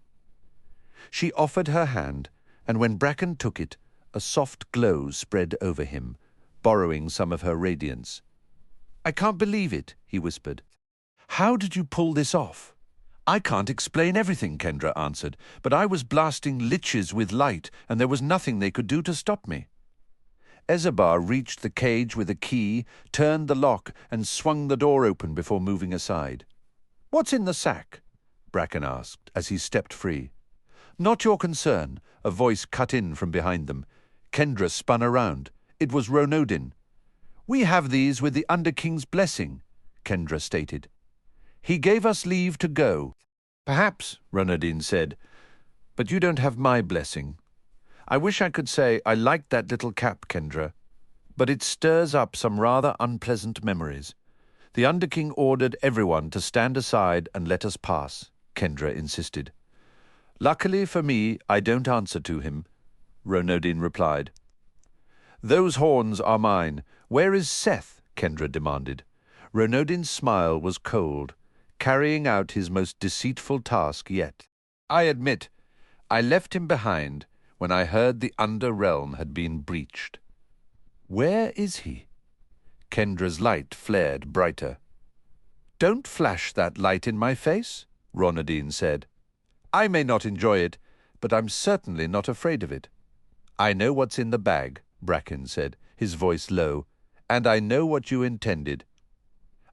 She offered her hand, and when Bracken took it, a soft glow spread over him, borrowing some of her radiance. "I can't believe it," he whispered. "How did you pull this off?" "I can't explain everything," Kendra answered, "but I was blasting liches with light, and there was nothing they could do to stop me." Isabar reached the cage with a key, turned the lock, and swung the door open before moving aside. "What's in the sack?" Bracken asked as he stepped free. "Not your concern," a voice cut in from behind them. Kendra spun around. It was Ronodin. "We have these with the Underking's blessing," Kendra stated. "He gave us leave to go." "Perhaps," Ronodin said, "but you don't have my blessing. I wish I could say I liked that little cap, Kendra, but it stirs up some rather unpleasant memories. The Underking ordered everyone to stand aside and let us pass," Kendra insisted. "Luckily for me, I don't answer to him," Ronodin replied. "Those horns are mine. Where is Seth?" Kendra demanded. Ronodin's smile was cold, carrying out his most deceitful task yet. "I admit, I left him behind when I heard the Under Realm had been breached." "Where is he?" Kendra's light flared brighter. "Don't flash that light in my face," Ronodin said. "I may not enjoy it, but I'm certainly not afraid of it." "I know what's in the bag," Bracken said, his voice low, "and I know what you intended."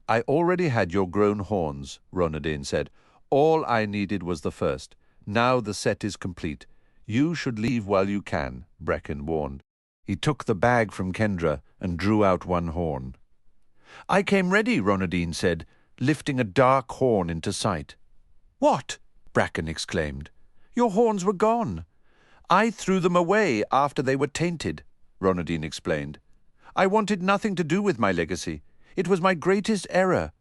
"I already had your grown horns," Ronodin said. "All I needed was the first. Now the set is complete. You should leave while you can," Bracken warned. He took the bag from Kendra and drew out one horn. "I came ready," Ronodin said, lifting a dark horn into sight. "What?" Bracken exclaimed. "Your horns were gone." "I threw them away after they were tainted," Ronodin explained. "I wanted nothing to do with my legacy. It was my greatest error.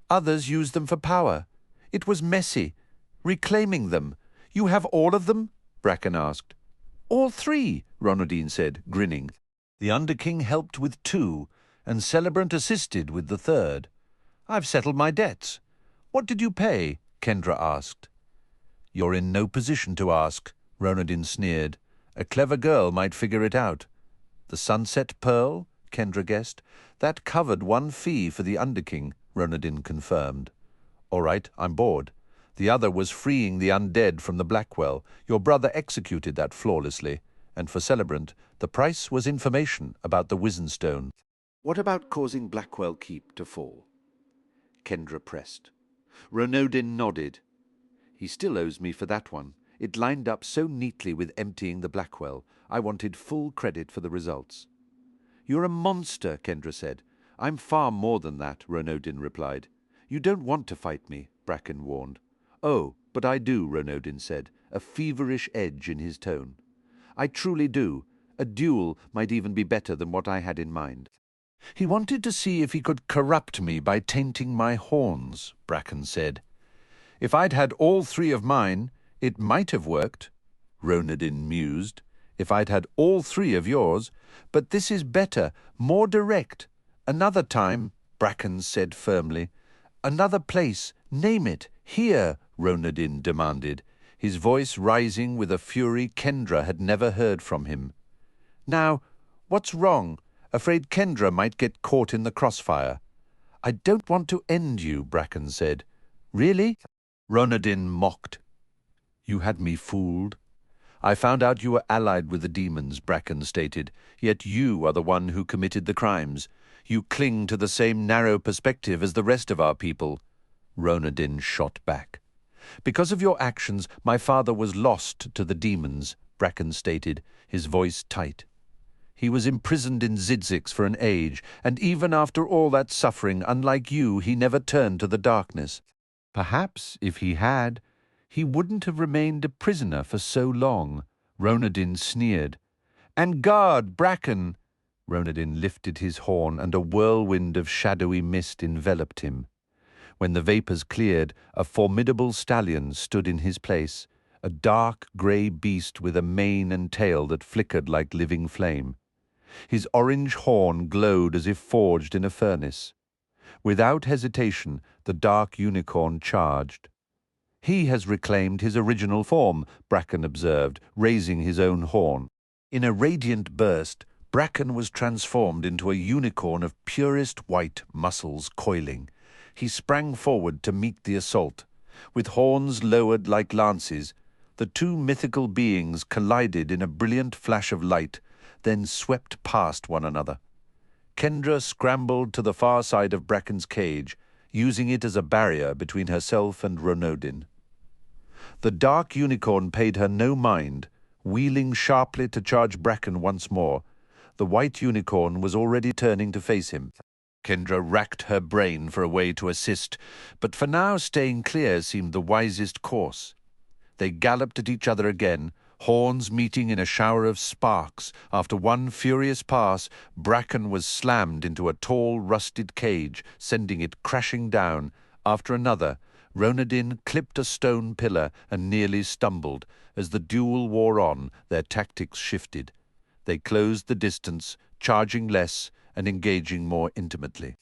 Others used them for power. It was messy. Reclaiming them. You have all of them?" Bracken asked. "All three," Ronodin said, grinning. "The Underking helped with 2, and Celebrant assisted with the 3rd. I've settled my debts." "What did you pay?" Kendra asked. "You're in no position to ask," Ronodin sneered. "A clever girl might figure it out." "The Sunset Pearl?" Kendra guessed. "That covered one fee for the Underking," Ronodin confirmed. "All right, I'm bored. The other was freeing the undead from the Blackwell. Your brother executed that flawlessly. And for Celebrant, the price was information about the Wizenstone." "What about causing Blackwell Keep to fall?" Kendra pressed. Ronodin nodded. "He still owes me for that one. It lined up so neatly with emptying the Blackwell. I wanted full credit for the results." "You're a monster," Kendra said. "I'm far more than that," Ronodin replied. "You don't want to fight me," Bracken warned. "Oh, but I do," Ronodin said, a feverish edge in his tone. "I truly do. A duel might even be better than what I had in mind." "He wanted to see if he could corrupt me by tainting my horns," Bracken said. "If I'd had all 3 of mine, it might have worked," Ronodin mused. if I'd had all 3 of yours, but this is better, more direct. Another time, Bracken said firmly. Another place, name it, here, Ronadin demanded, his voice rising with a fury Kendra had never heard from him. Now, what's wrong? Afraid Kendra might get caught in the crossfire. I don't want to end you, Bracken said. Really? Ronadin mocked. You had me fooled. I found out you were allied with the demons, Bracken stated, yet you are the one who committed the crimes. You cling to the same narrow perspective as the rest of our people. Ronadin shot back. Because of your actions, my father was lost to the demons, Bracken stated, his voice tight. He was imprisoned in Zidzix for an age, and even after all that suffering, unlike you, he never turned to the darkness. Perhaps, if he had, he wouldn't have remained a prisoner for so long, Ronadin sneered. And guard, Bracken! Ronadin lifted his horn, and a whirlwind of shadowy mist enveloped him. When the vapours cleared, a formidable stallion stood in his place, a dark grey beast with a mane and tail that flickered like living flame. His orange horn glowed as if forged in a furnace. Without hesitation, the dark unicorn charged. He has reclaimed his original form, Bracken observed, raising his own horn. In a radiant burst, Bracken was transformed into a unicorn of purest white, muscles coiling. He sprang forward to meet the assault. With horns lowered like lances, the 2 mythical beings collided in a brilliant flash of light, then swept past one another. Kendra scrambled to the far side of Bracken's cage, using it as a barrier between herself and Ronodin. The dark unicorn paid her no mind, wheeling sharply to charge Bracken once more. The white unicorn was already turning to face him. Kendra racked her brain for a way to assist, but for now staying clear seemed the wisest course. They galloped at each other again, horns meeting in a shower of sparks. After one furious pass, Bracken was slammed into a tall, rusted cage, sending it crashing down. After another, Ronadin clipped a stone pillar and nearly stumbled. As the duel wore on, their tactics shifted. They closed the distance, charging less and engaging more intimately.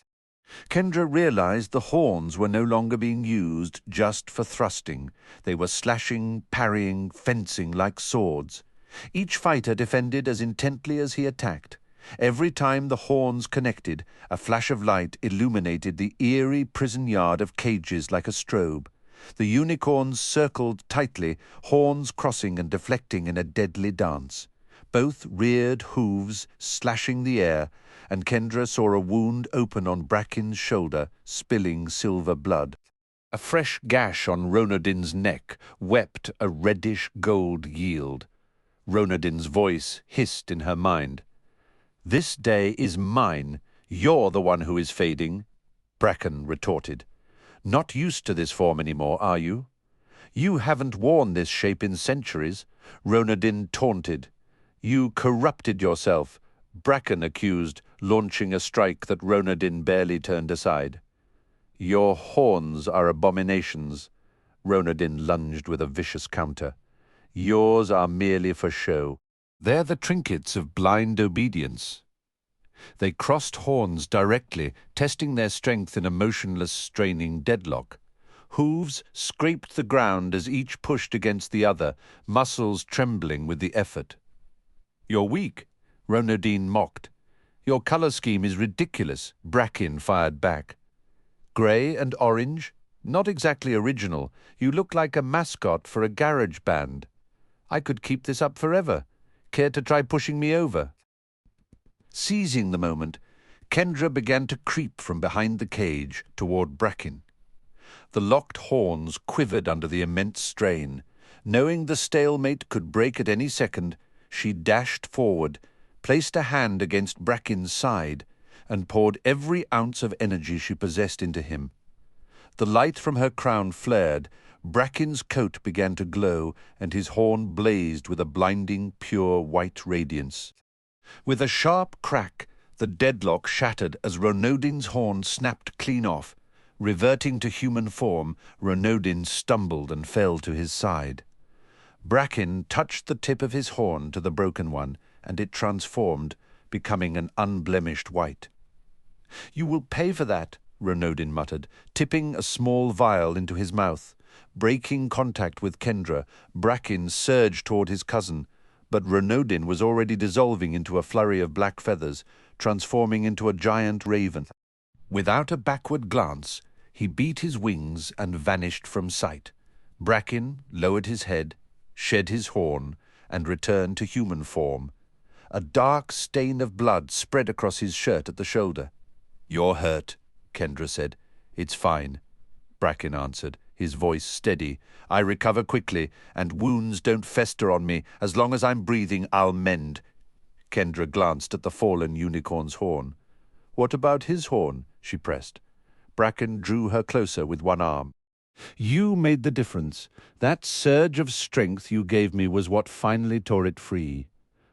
Kendra realized the horns were no longer being used just for thrusting. They were slashing, parrying, fencing like swords. Each fighter defended as intently as he attacked. Every time the horns connected, a flash of light illuminated the eerie prison yard of cages like a strobe. The unicorns circled tightly, horns crossing and deflecting in a deadly dance. Both reared hooves, slashing the air, and Kendra saw a wound open on Bracken's shoulder, spilling silver blood. A fresh gash on Ronadin's neck wept a reddish gold yield. Ronadin's voice hissed in her mind. "This day is mine. You're the one who is fading," Bracken retorted. "Not used to this form anymore, are you?" "You haven't worn this shape in centuries," Ronadin taunted. "You corrupted yourself," Bracken accused, launching a strike that Ronadin barely turned aside. "Your horns are abominations," Ronadin lunged with a vicious counter. "Yours are merely for show. They're the trinkets of blind obedience." They crossed horns directly, testing their strength in a motionless, straining deadlock. Hooves scraped the ground as each pushed against the other, muscles trembling with the effort. "You're weak," Ronadin mocked. "Your color scheme is ridiculous," Bracken fired back. "Grey and orange? Not exactly original. You look like a mascot for a garage band. I could keep this up forever. Care to try pushing me over?" Seizing the moment, Kendra began to creep from behind the cage toward Bracken. The locked horns quivered under the immense strain. Knowing the stalemate could break at any second, she dashed forward, placed a hand against Bracken's side, and poured every ounce of energy she possessed into him. The light from her crown flared, Bracken's coat began to glow, and his horn blazed with a blinding, pure white radiance. With a sharp crack, the deadlock shattered as Ronodin's horn snapped clean off. Reverting to human form, Ronodin stumbled and fell to his side. Bracken touched the tip of his horn to the broken one, and it transformed, becoming an unblemished white. "You will pay for that," Ronodin muttered, tipping a small vial into his mouth. Breaking contact with Kendra, Bracken surged toward his cousin, but Ronodin was already dissolving into a flurry of black feathers, transforming into a giant raven. Without a backward glance, he beat his wings and vanished from sight. Bracken lowered his head, shed his horn, and returned to human form. A dark stain of blood spread across his shirt at the shoulder. "You're hurt," Kendra said. "It's fine," Bracken answered, his voice steady. "I recover quickly, and wounds don't fester on me. As long as I'm breathing, I'll mend." Kendra glanced at the fallen unicorn's horn. "What about his horn?" she pressed. Bracken drew her closer with one arm. "You made the difference. That surge of strength you gave me was what finally tore it free.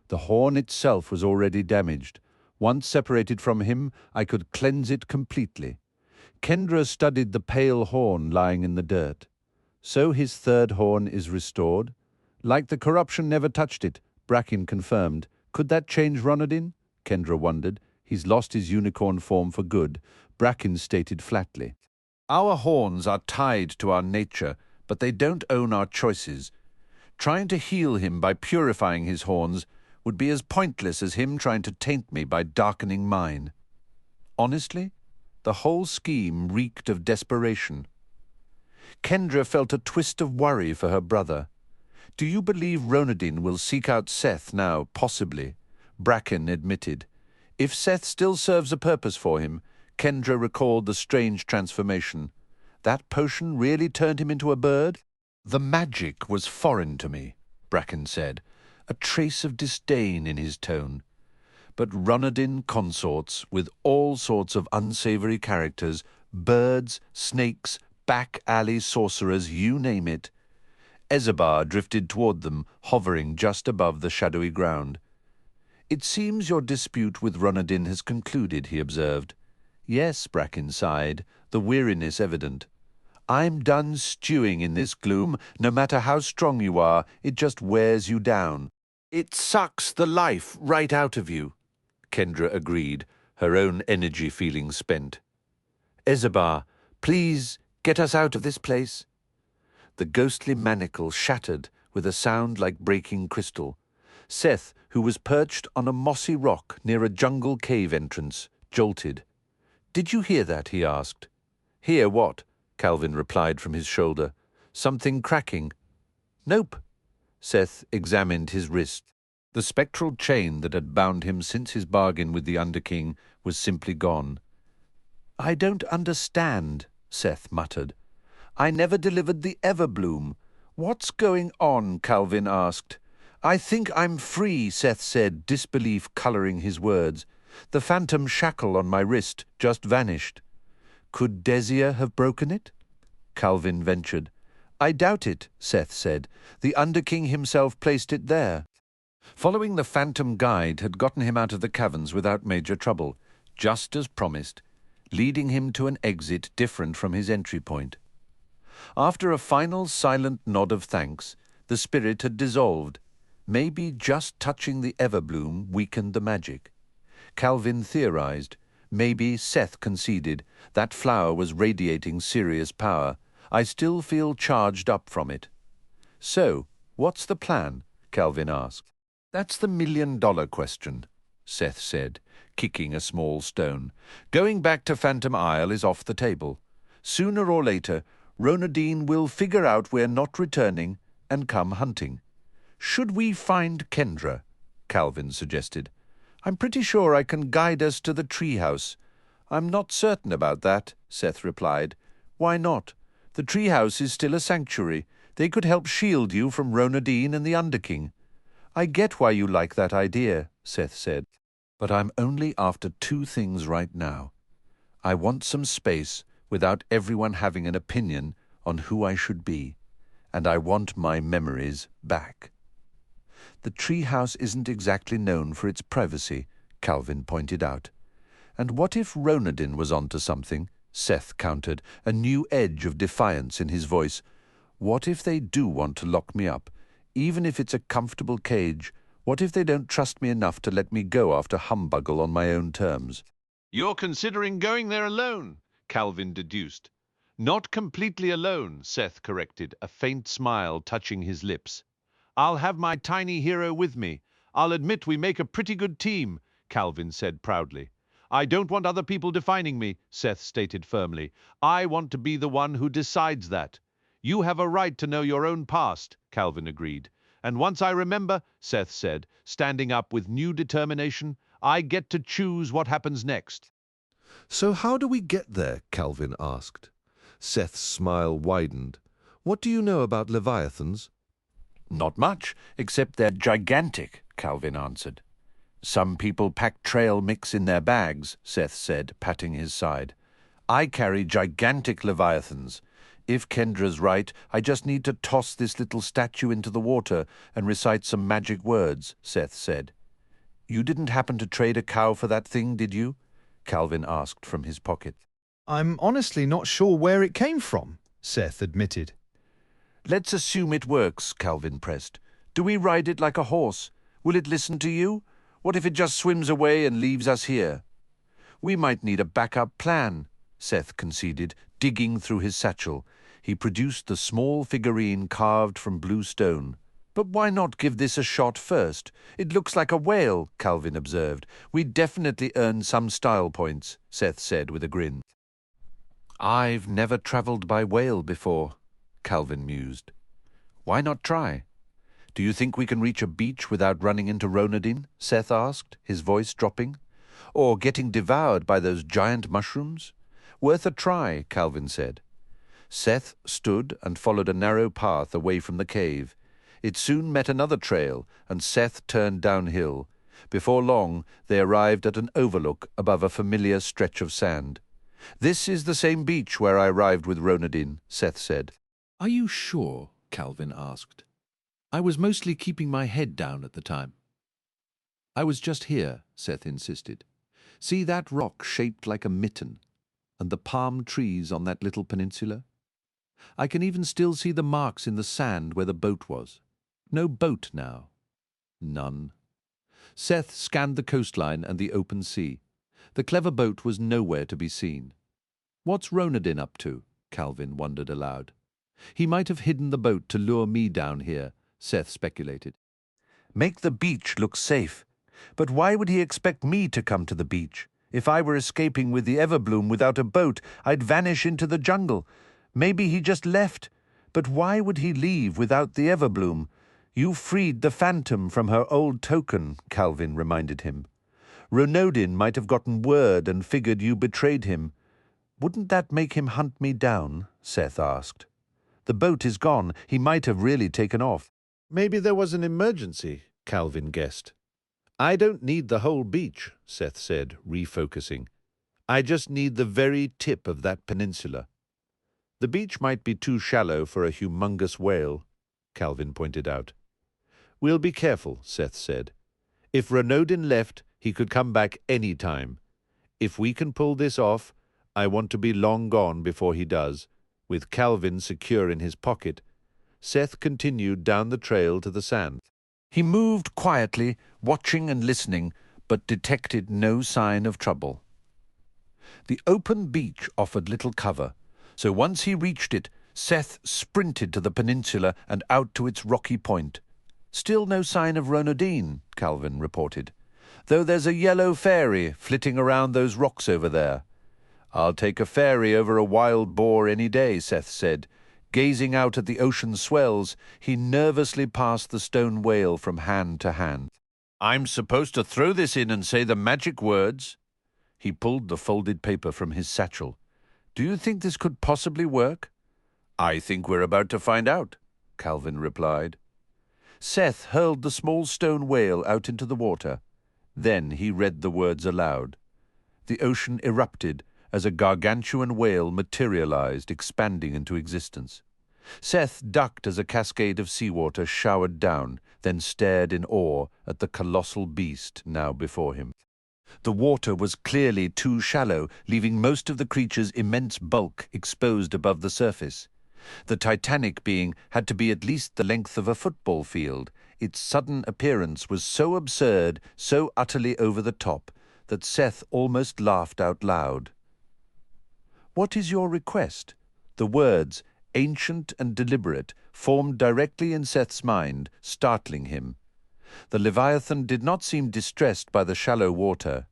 The horn itself was already damaged. Once separated from him, I could cleanse it completely." Kendra studied the pale horn lying in the dirt. "So his third horn is restored? Like the corruption never touched it," Bracken confirmed. "Could that change Ronodin?" Kendra wondered. "He's lost his unicorn form for good," Bracken stated flatly. "Our horns are tied to our nature, but they don't own our choices. Trying to heal him by purifying his horns would be as pointless as him trying to taint me by darkening mine." Honestly, the whole scheme reeked of desperation. Kendra felt a twist of worry for her brother. "Do you believe Ronodin will seek out Seth now, possibly?" Bracken admitted. "If Seth still serves a purpose for him," Kendra recalled the strange transformation. "That potion really turned him into a bird?" "The magic was foreign to me," Bracken said, a trace of disdain in his tone. "But Ronodin consorts with all sorts of unsavory characters, birds, snakes, back-alley sorcerers, you name it." Ezebar drifted toward them, hovering just above the shadowy ground. "It seems your dispute with Ronodin has concluded," he observed. "Yes," Bracken sighed, the weariness evident. "I'm done stewing in this gloom. No matter how strong you are, it just wears you down. It sucks the life right out of you." Kendra agreed, her own energy feeling spent. "Ezebar, please get us out of this place." The ghostly manacle shattered with a sound like breaking crystal. Seth, who was perched on a mossy rock near a jungle cave entrance, jolted. "Did you hear that?" he asked. "Hear what?" Calvin replied from his shoulder. "Something cracking." "Nope." Seth examined his wrist. The spectral chain that had bound him since his bargain with the Underking was simply gone. "I don't understand," Seth muttered. "I never delivered the Everbloom. What's going on?" Calvin asked. "I think I'm free," Seth said, disbelief coloring his words. "The phantom shackle on my wrist just vanished." "Could Desia have broken it?" Calvin ventured. "I doubt it," Seth said. "The Underking himself placed it there." Following the phantom guide had gotten him out of the caverns without major trouble, just as promised, leading him to an exit different from his entry point. After a final silent nod of thanks, the spirit had dissolved. Maybe just touching the Everbloom weakened the magic. Calvin theorized. Maybe Seth conceded. That flower was radiating serious power. I still feel charged up from it. "So, what's the plan?" Calvin asked. "That's the million-dollar question," Seth said, kicking a small stone. "Going back to Phantom Isle is off the table. Sooner or later, Ronodin will figure out we're not returning and come hunting. Should we find Kendra?" Calvin suggested. "I'm pretty sure I can guide us to the treehouse." "I'm not certain about that," Seth replied. "Why not? The treehouse is still a sanctuary. They could help shield you from Ronodin and the Underking." "I get why you like that idea," Seth said. "But I'm only after two things right now. I want some space without everyone having an opinion on who I should be, and I want my memories back." "The treehouse isn't exactly known for its privacy," Calvin pointed out. "And what if Ronodin was onto something?" Seth countered, a new edge of defiance in his voice. "What if they do want to lock me up? Even if it's a comfortable cage, what if they don't trust me enough to let me go after Humbuggle on my own terms? You're considering going there alone, Calvin deduced. Not completely alone, Seth corrected, a faint smile touching his lips. I'll have my tiny hero with me. I'll admit we make a pretty good team, Calvin said proudly. I don't want other people defining me, Seth stated firmly. I want to be the one who decides that. You have a right to know your own past, Calvin agreed. And once I remember, Seth said, standing up with new determination, I get to choose what happens next. So how do we get there? Calvin asked. Seth's smile widened. What do you know about Leviathans? Not much, except they're gigantic, Calvin answered. Some people pack trail mix in their bags, Seth said, patting his side. I carry gigantic leviathans. If Kendra's right, I just need to toss this little statue into the water and recite some magic words, Seth said. You didn't happen to trade a cow for that thing, did you? Calvin asked from his pocket. I'm honestly not sure where it came from, Seth admitted. Let's assume it works, Calvin pressed. Do we ride it like a horse? Will it listen to you? What if it just swims away and leaves us here? We might need a backup plan, Seth conceded, digging through his satchel. He produced the small figurine carved from blue stone. But why not give this a shot first? It looks like a whale, Calvin observed. We'd definitely earn some style points, Seth said with a grin. I've never travelled by whale before, Calvin mused. Why not try? Do you think we can reach a beach without running into Ronadin? Seth asked, his voice dropping. Or getting devoured by those giant mushrooms? Worth a try, Calvin said. Seth stood and followed a narrow path away from the cave. It soon met another trail, and Seth turned downhill. Before long, they arrived at an overlook above a familiar stretch of sand. This is the same beach where I arrived with Ronadin, Seth said. Are you sure? Calvin asked. I was mostly keeping my head down at the time. I was just here, Seth insisted. See that rock shaped like a mitten, and the palm trees on that little peninsula? I can even still see the marks in the sand where the boat was. No boat now. None. Seth scanned the coastline and the open sea. The clever boat was nowhere to be seen. What's Ronadin up to? Calvin wondered aloud. He might have hidden the boat to lure me down here, Seth speculated. Make the beach look safe. But why would he expect me to come to the beach? If I were escaping with the Everbloom without a boat, I'd vanish into the jungle. Maybe he just left. But why would he leave without the Everbloom? You freed the Phantom from her old token, Calvin reminded him. Ronodin might have gotten word and figured you betrayed him. Wouldn't that make him hunt me down? Seth asked. The boat is gone. He might have really taken off. Maybe there was an emergency, Calvin guessed. I don't need the whole beach, Seth said, refocusing. I just need the very tip of that peninsula. The beach might be too shallow for a humongous whale, Calvin pointed out. We'll be careful, Seth said. If Ronodin left, he could come back any time. If we can pull this off, I want to be long gone before he does. With Calvin secure in his pocket, Seth continued down the trail to the sand. He moved quietly, watching and listening, but detected no sign of trouble. The open beach offered little cover, so once he reached it, Seth sprinted to the peninsula and out to its rocky point. Still no sign of Ronodin, Calvin reported, though there's a yellow fairy flitting around those rocks over there. I'll take a fairy over a wild boar any day, Seth said. Gazing out at the ocean swells, he nervously passed the stone whale from hand to hand. I'm supposed to throw this in and say the magic words? He pulled the folded paper from his satchel. Do you think this could possibly work? I think we're about to find out, Calvin replied. Seth hurled the small stone whale out into the water. Then he read the words aloud. The ocean erupted as a gargantuan whale materialized, expanding into existence. Seth ducked as a cascade of seawater showered down, then stared in awe at the colossal beast now before him. The water was clearly too shallow, leaving most of the creature's immense bulk exposed above the surface. The titanic being had to be at least the length of a football field. Its sudden appearance was so absurd, so utterly over the top, that Seth almost laughed out loud. "What is your request?" The words, ancient and deliberate, formed directly in Seth's mind, startling him. The Leviathan did not seem distressed by the shallow water.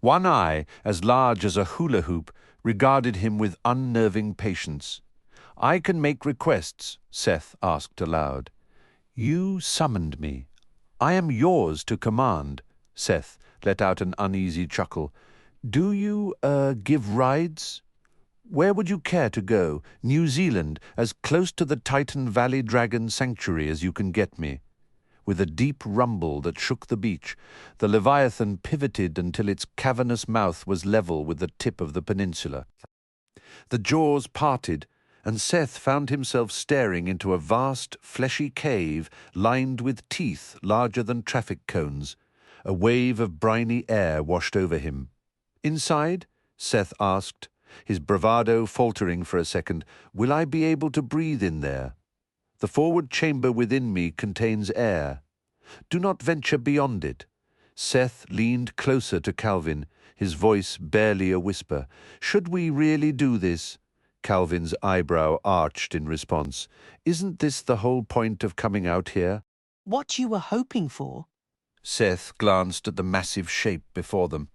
One eye, as large as a hula hoop, regarded him with unnerving patience. "I can make requests," Seth asked aloud. "You summoned me. I am yours to command." Seth let out an uneasy chuckle. "Do you, give rides? Where would you care to go? New Zealand, as close to the Titan Valley Dragon Sanctuary as you can get me." With a deep rumble that shook the beach, the Leviathan pivoted until its cavernous mouth was level with the tip of the peninsula. The jaws parted, and Seth found himself staring into a vast, fleshy cave lined with teeth larger than traffic cones. A wave of briny air washed over him. "Inside?" Seth asked, his bravado faltering for a second. "Will I be able to breathe in there? The forward chamber within me contains air. Do not venture beyond it." Seth leaned closer to Calvin, his voice barely a whisper. "Should we really do this?" Calvin's eyebrow arched in response. "Isn't this the whole point of coming out here?" "What you were hoping for?" Seth glanced at the massive shape before them.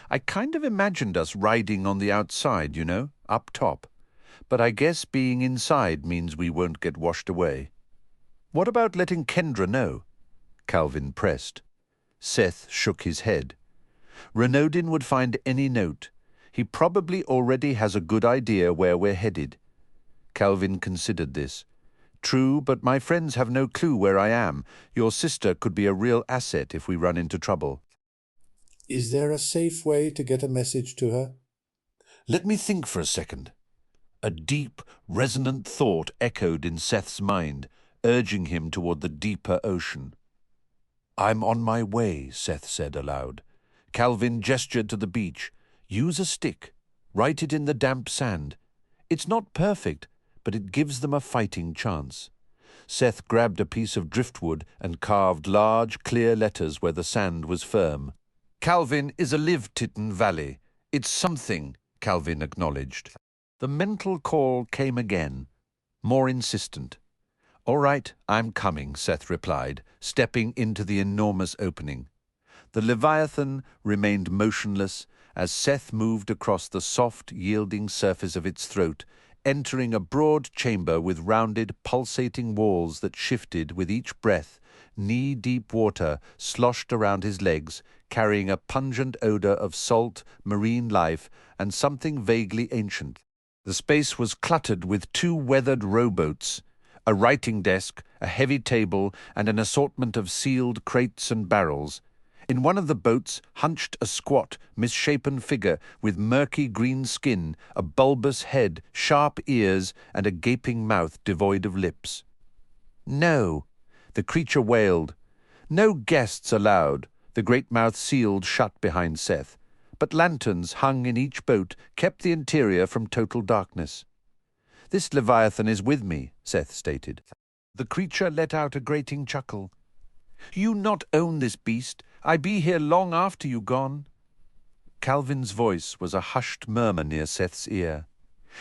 "I kind of imagined us riding on the outside, you know, up top. But I guess being inside means we won't get washed away." "What about letting Kendra know?" Calvin pressed. Seth shook his head. "Renaudin would find any note. He probably already has a good idea where we're headed." Calvin considered this. "True, but my friends have no clue where I am. Your sister could be a real asset if we run into trouble." "Is there a safe way to get a message to her?" "Let me think for a second." A deep, resonant thought echoed in Seth's mind, urging him toward the deeper ocean. "I'm on my way," Seth said aloud. Calvin gestured to the beach. "Use a stick. Write it in the damp sand. It's not perfect, but it gives them a fighting chance." Seth grabbed a piece of driftwood and carved large, clear letters where the sand was firm. "Calvin is a live Titan Valley. It's something," Calvin acknowledged. The mental call came again, more insistent. "All right, I'm coming," Seth replied, stepping into the enormous opening. The Leviathan remained motionless as Seth moved across the soft, yielding surface of its throat, entering a broad chamber with rounded, pulsating walls that shifted with each breath. Knee-deep water sloshed around his legs, carrying a pungent odor of salt, marine life, and something vaguely ancient. The space was cluttered with 2 weathered rowboats, a writing desk, a heavy table, and an assortment of sealed crates and barrels. In one of the boats hunched a squat, misshapen figure with murky green skin, a bulbous head, sharp ears, and a gaping mouth devoid of lips. "No," the creature wailed. "No guests allowed," the great mouth sealed shut behind Seth. But lanterns hung in each boat kept the interior from total darkness. "This Leviathan is with me," Seth stated. The creature let out a grating chuckle. "You not own this beast. I be here long after you gone." Calvin's voice was a hushed murmur near Seth's ear.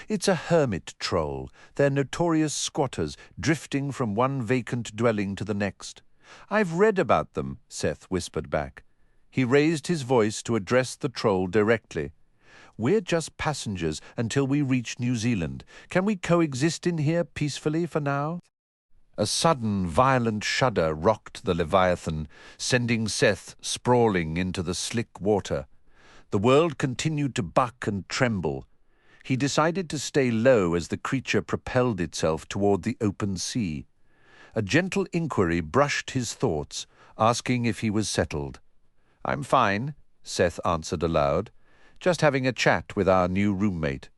"It's a hermit troll. They're notorious squatters, drifting from one vacant dwelling to the next." "I've read about them," Seth whispered back. He raised his voice to address the troll directly. "We're just passengers until we reach New Zealand. Can we coexist in here peacefully for now?" A sudden, violent shudder rocked the Leviathan, sending Seth sprawling into the slick water. The world continued to buck and tremble. He decided to stay low as the creature propelled itself toward the open sea. A gentle inquiry brushed his thoughts, asking if he was settled. "I'm fine," Seth answered aloud. "Just having a chat with our new roommate.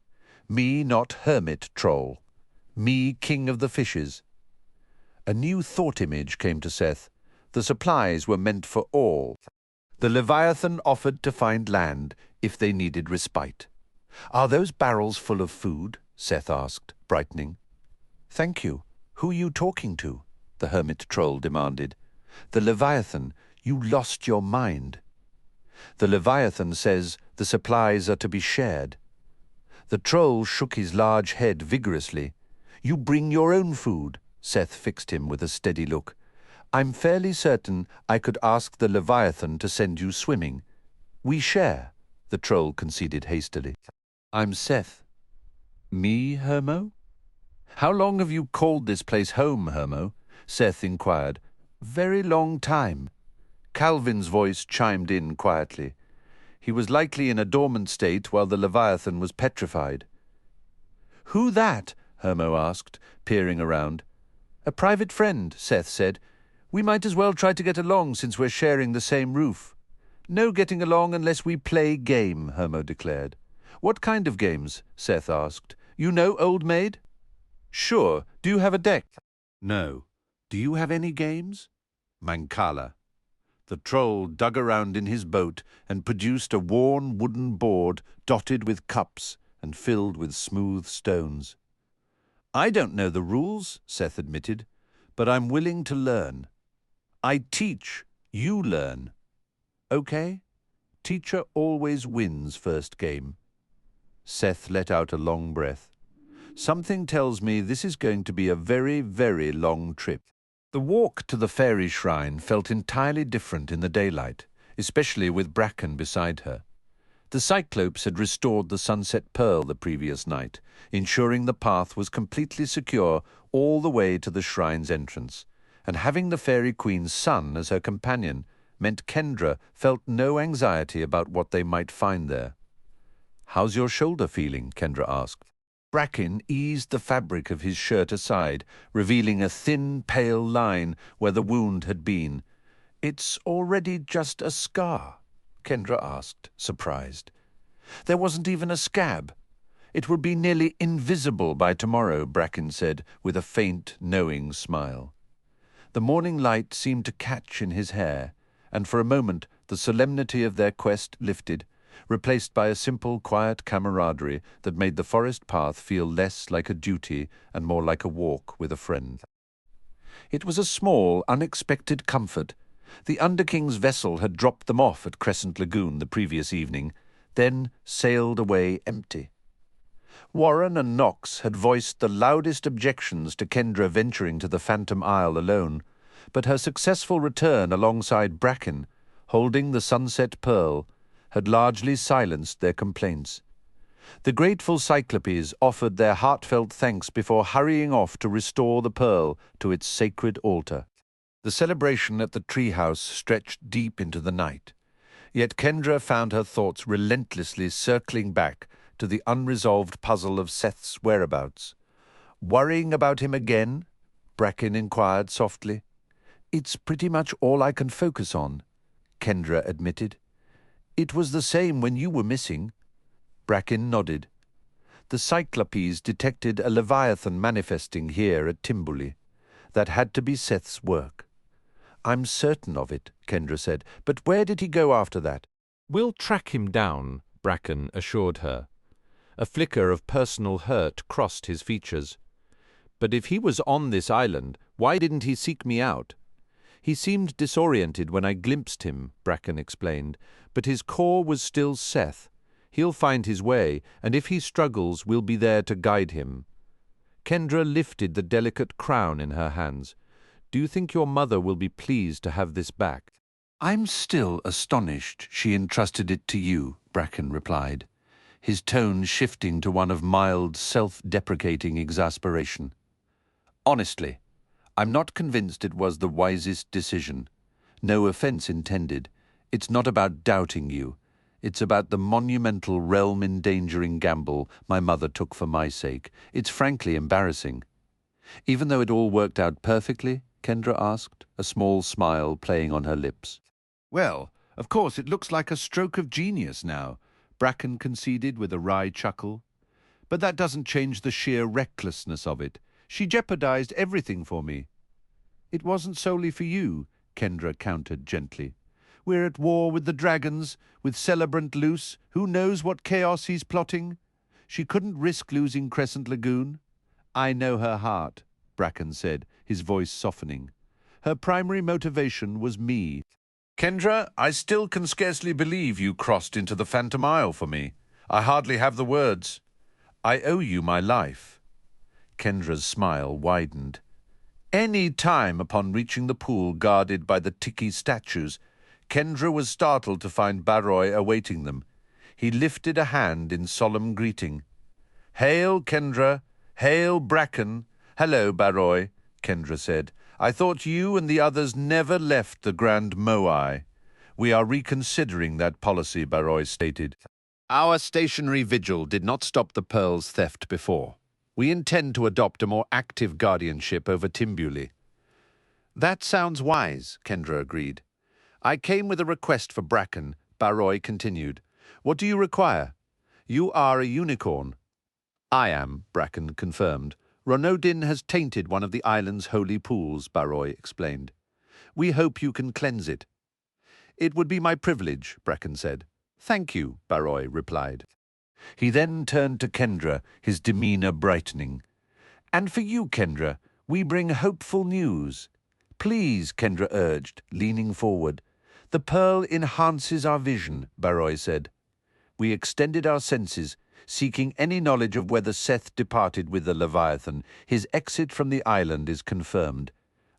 Me not hermit troll. Me king of the fishes." A new thought image came to Seth. The supplies were meant for all. The Leviathan offered to find land if they needed respite. "Are those barrels full of food?" Seth asked, brightening. Thank you. Who are you talking to? The hermit troll demanded. The Leviathan. You lost your mind. The Leviathan says the supplies are to be shared. The troll shook his large head vigorously. You bring your own food. Seth fixed him with a steady look. I'm fairly certain I could ask the Leviathan to send you swimming. We share, the troll conceded hastily. I'm Seth. Me, Hermo? How long have you called this place home, Hermo? Seth inquired. Very long time. Calvin's voice chimed in quietly. He was likely in a dormant state while the Leviathan was petrified. Who that? Hermo asked, peering around. A private friend, Seth said. We might as well try to get along since we're sharing the same roof. No getting along unless we play game, Hermo declared. What kind of games? Seth asked. You know, old maid? Sure. Do you have a deck? No. Do you have any games? Mancala. The troll dug around in his boat and produced a worn wooden board dotted with cups and filled with smooth stones. I don't know the rules, Seth admitted, but I'm willing to learn. I teach, you learn. Okay? Teacher always wins first game. Seth let out a long breath. Something tells me this is going to be a very, very long trip. The walk to the fairy shrine felt entirely different in the daylight, especially with Bracken beside her. The Cyclopes had restored the Sunset Pearl the previous night, ensuring the path was completely secure all the way to the shrine's entrance, and having the Fairy Queen's son as her companion meant Kendra felt no anxiety about what they might find there. How's your shoulder feeling? Kendra asked. Bracken eased the fabric of his shirt aside, revealing a thin, pale line where the wound had been. It's already just a scar, Kendra asked, surprised. There wasn't even a scab. It will be nearly invisible by tomorrow, Bracken said, with a faint, knowing smile. The morning light seemed to catch in his hair, and for a moment the solemnity of their quest lifted, replaced by a simple, quiet camaraderie that made the forest path feel less like a duty and more like a walk with a friend. It was a small, unexpected comfort. The Underking's vessel had dropped them off at Crescent Lagoon the previous evening, then sailed away empty. Warren and Knox had voiced the loudest objections to Kendra venturing to the Phantom Isle alone, but her successful return alongside Bracken, holding the Sunset Pearl, had largely silenced their complaints. The grateful Cyclopes offered their heartfelt thanks before hurrying off to restore the pearl to its sacred altar. The celebration at the treehouse stretched deep into the night, yet Kendra found her thoughts relentlessly circling back to the unresolved puzzle of Seth's whereabouts. Worrying about him again? Bracken inquired softly. It's pretty much all I can focus on, Kendra admitted. It was the same when you were missing. Bracken nodded. The Cyclopes detected a Leviathan manifesting here at Timbuli. That had to be Seth's work. I'm certain of it, Kendra said, but where did he go after that? We'll track him down, Bracken assured her. A flicker of personal hurt crossed his features. But if he was on this island, why didn't he seek me out? He seemed disoriented when I glimpsed him, Bracken explained, but his core was still Seth. He'll find his way, and if he struggles, we'll be there to guide him. Kendra lifted the delicate crown in her hands. Do you think your mother will be pleased to have this back? I'm still astonished she entrusted it to you, Bracken replied, his tone shifting to one of mild, self-deprecating exasperation. Honestly, I'm not convinced it was the wisest decision. No offense intended. It's not about doubting you. It's about the monumental realm-endangering gamble my mother took for my sake. It's frankly embarrassing. Even though it all worked out perfectly, Kendra asked, a small smile playing on her lips. Well, of course it looks like a stroke of genius now, Bracken conceded with a wry chuckle. But that doesn't change the sheer recklessness of it. She jeopardized everything for me. It wasn't solely for you, Kendra countered gently. We're at war with the dragons, with Celebrant loose. Who knows what chaos he's plotting? She couldn't risk losing Crescent Lagoon. I know her heart, Bracken said, his voice softening. Her primary motivation was me. Kendra, I still can scarcely believe you crossed into the Phantom Isle for me. I hardly have the words. I owe you my life. Kendra's smile widened. Any time upon reaching the pool guarded by the tiki statues, Kendra was startled to find Barroy awaiting them. He lifted a hand in solemn greeting. Hail, Kendra. Hail, Bracken. Hello, Barroy, Kendra said. I thought you and the others never left the Grand Moai. We are reconsidering that policy, Barroy stated. Our stationary vigil did not stop the pearl's theft before. We intend to adopt a more active guardianship over Timbuli. That sounds wise, Kendra agreed. I came with a request for Bracken, Barroy continued. What do you require? You are a unicorn. I am, Bracken confirmed. Ronodin has tainted one of the island's holy pools, Barroy explained. We hope you can cleanse it. It would be my privilege, Bracken said. Thank you, Barroy replied. He then turned to Kendra, his demeanour brightening. And for you, Kendra, we bring hopeful news. Please, Kendra urged, leaning forward. The pearl enhances our vision, Barroy said. We extended our senses, seeking any knowledge of whether Seth departed with the Leviathan. His exit from the island is confirmed.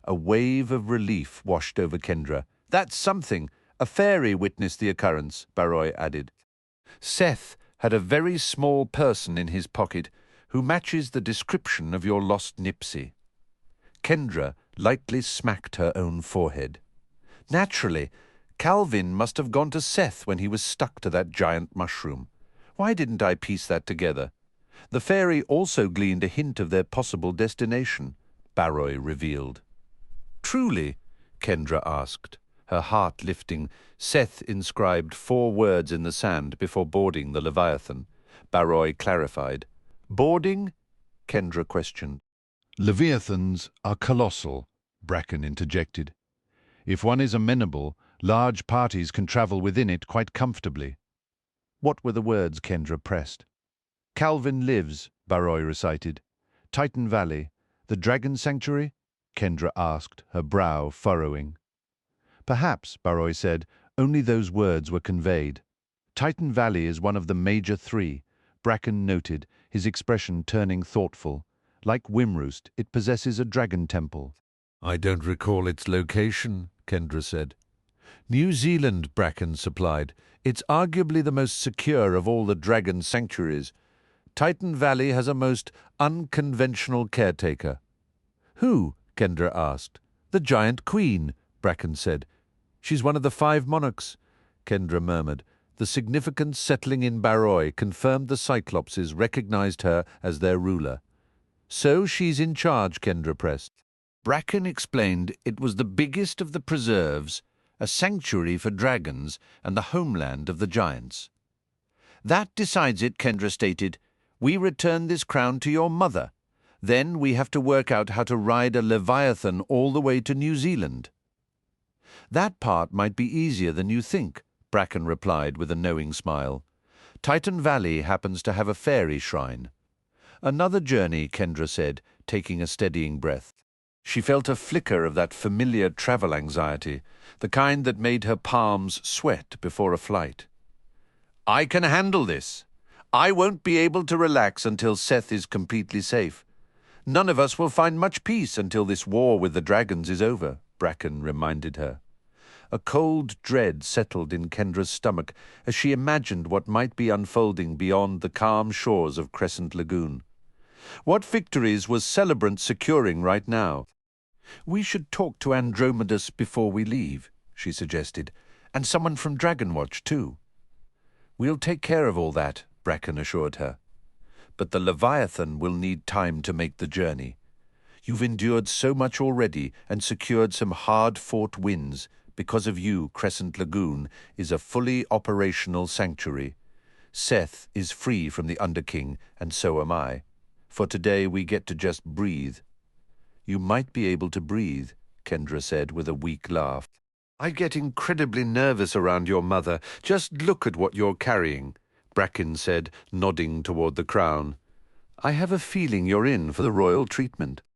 A wave of relief washed over Kendra. That's something. A fairy witnessed the occurrence, Barroy added. Seth had a very small person in his pocket who matches the description of your lost Nipsey. Kendra lightly smacked her own forehead. Naturally, Calvin must have gone to Seth when he was stuck to that giant mushroom. Why didn't I piece that together? The fairy also gleaned a hint of their possible destination, Barroy revealed. Truly? Kendra asked, her heart lifting. Seth inscribed 4 words in the sand before boarding the Leviathan. Barroy clarified. Boarding? Kendra questioned. Leviathans are colossal, Bracken interjected. If one is amenable, large parties can travel within it quite comfortably. What were the words Kendra pressed? Calvin lives, Barroy recited. Titan Valley, the Dragon Sanctuary? Kendra asked, her brow furrowing. Perhaps, Barroy said, only those words were conveyed. Titan Valley is one of the major 3, Bracken noted, his expression turning thoughtful. Like Wimroost, it possesses a dragon temple. I don't recall its location, Kendra said. New Zealand, Bracken supplied. It's arguably the most secure of all the dragon sanctuaries. Titan Valley has a most unconventional caretaker. Who? Kendra asked. The Giant Queen, Bracken said. She's one of the 5 monarchs, Kendra murmured. The significant settling in Barroy confirmed the Cyclopses recognized her as their ruler. So she's in charge, Kendra pressed. Bracken explained it was the biggest of the preserves, a sanctuary for dragons and the homeland of the giants. That decides it, Kendra stated. We return this crown to your mother. Then we have to work out how to ride a Leviathan all the way to New Zealand. That part might be easier than you think, Bracken replied with a knowing smile. Titan Valley happens to have a fairy shrine. Another journey, Kendra said, taking a steadying breath. She felt a flicker of that familiar travel anxiety, the kind that made her palms sweat before a flight. I can handle this. I won't be able to relax until Seth is completely safe. None of us will find much peace until this war with the dragons is over, Bracken reminded her. A cold dread settled in Kendra's stomach as she imagined what might be unfolding beyond the calm shores of Crescent Lagoon. What victories was Celebrant securing right now? We should talk to Andromedus before we leave, she suggested, and someone from Dragonwatch too. We'll take care of all that, Bracken assured her. But the Leviathan will need time to make the journey. You've endured so much already and secured some hard-fought wins. Because of you, Crescent Lagoon is a fully operational sanctuary. Seth is free from the Underking, and so am I. For today we get to just breathe. You might be able to breathe, Kendra said with a weak laugh. I get incredibly nervous around your mother. Just look at what you're carrying, Bracken said, nodding toward the crown. I have a feeling you're in for the royal treatment.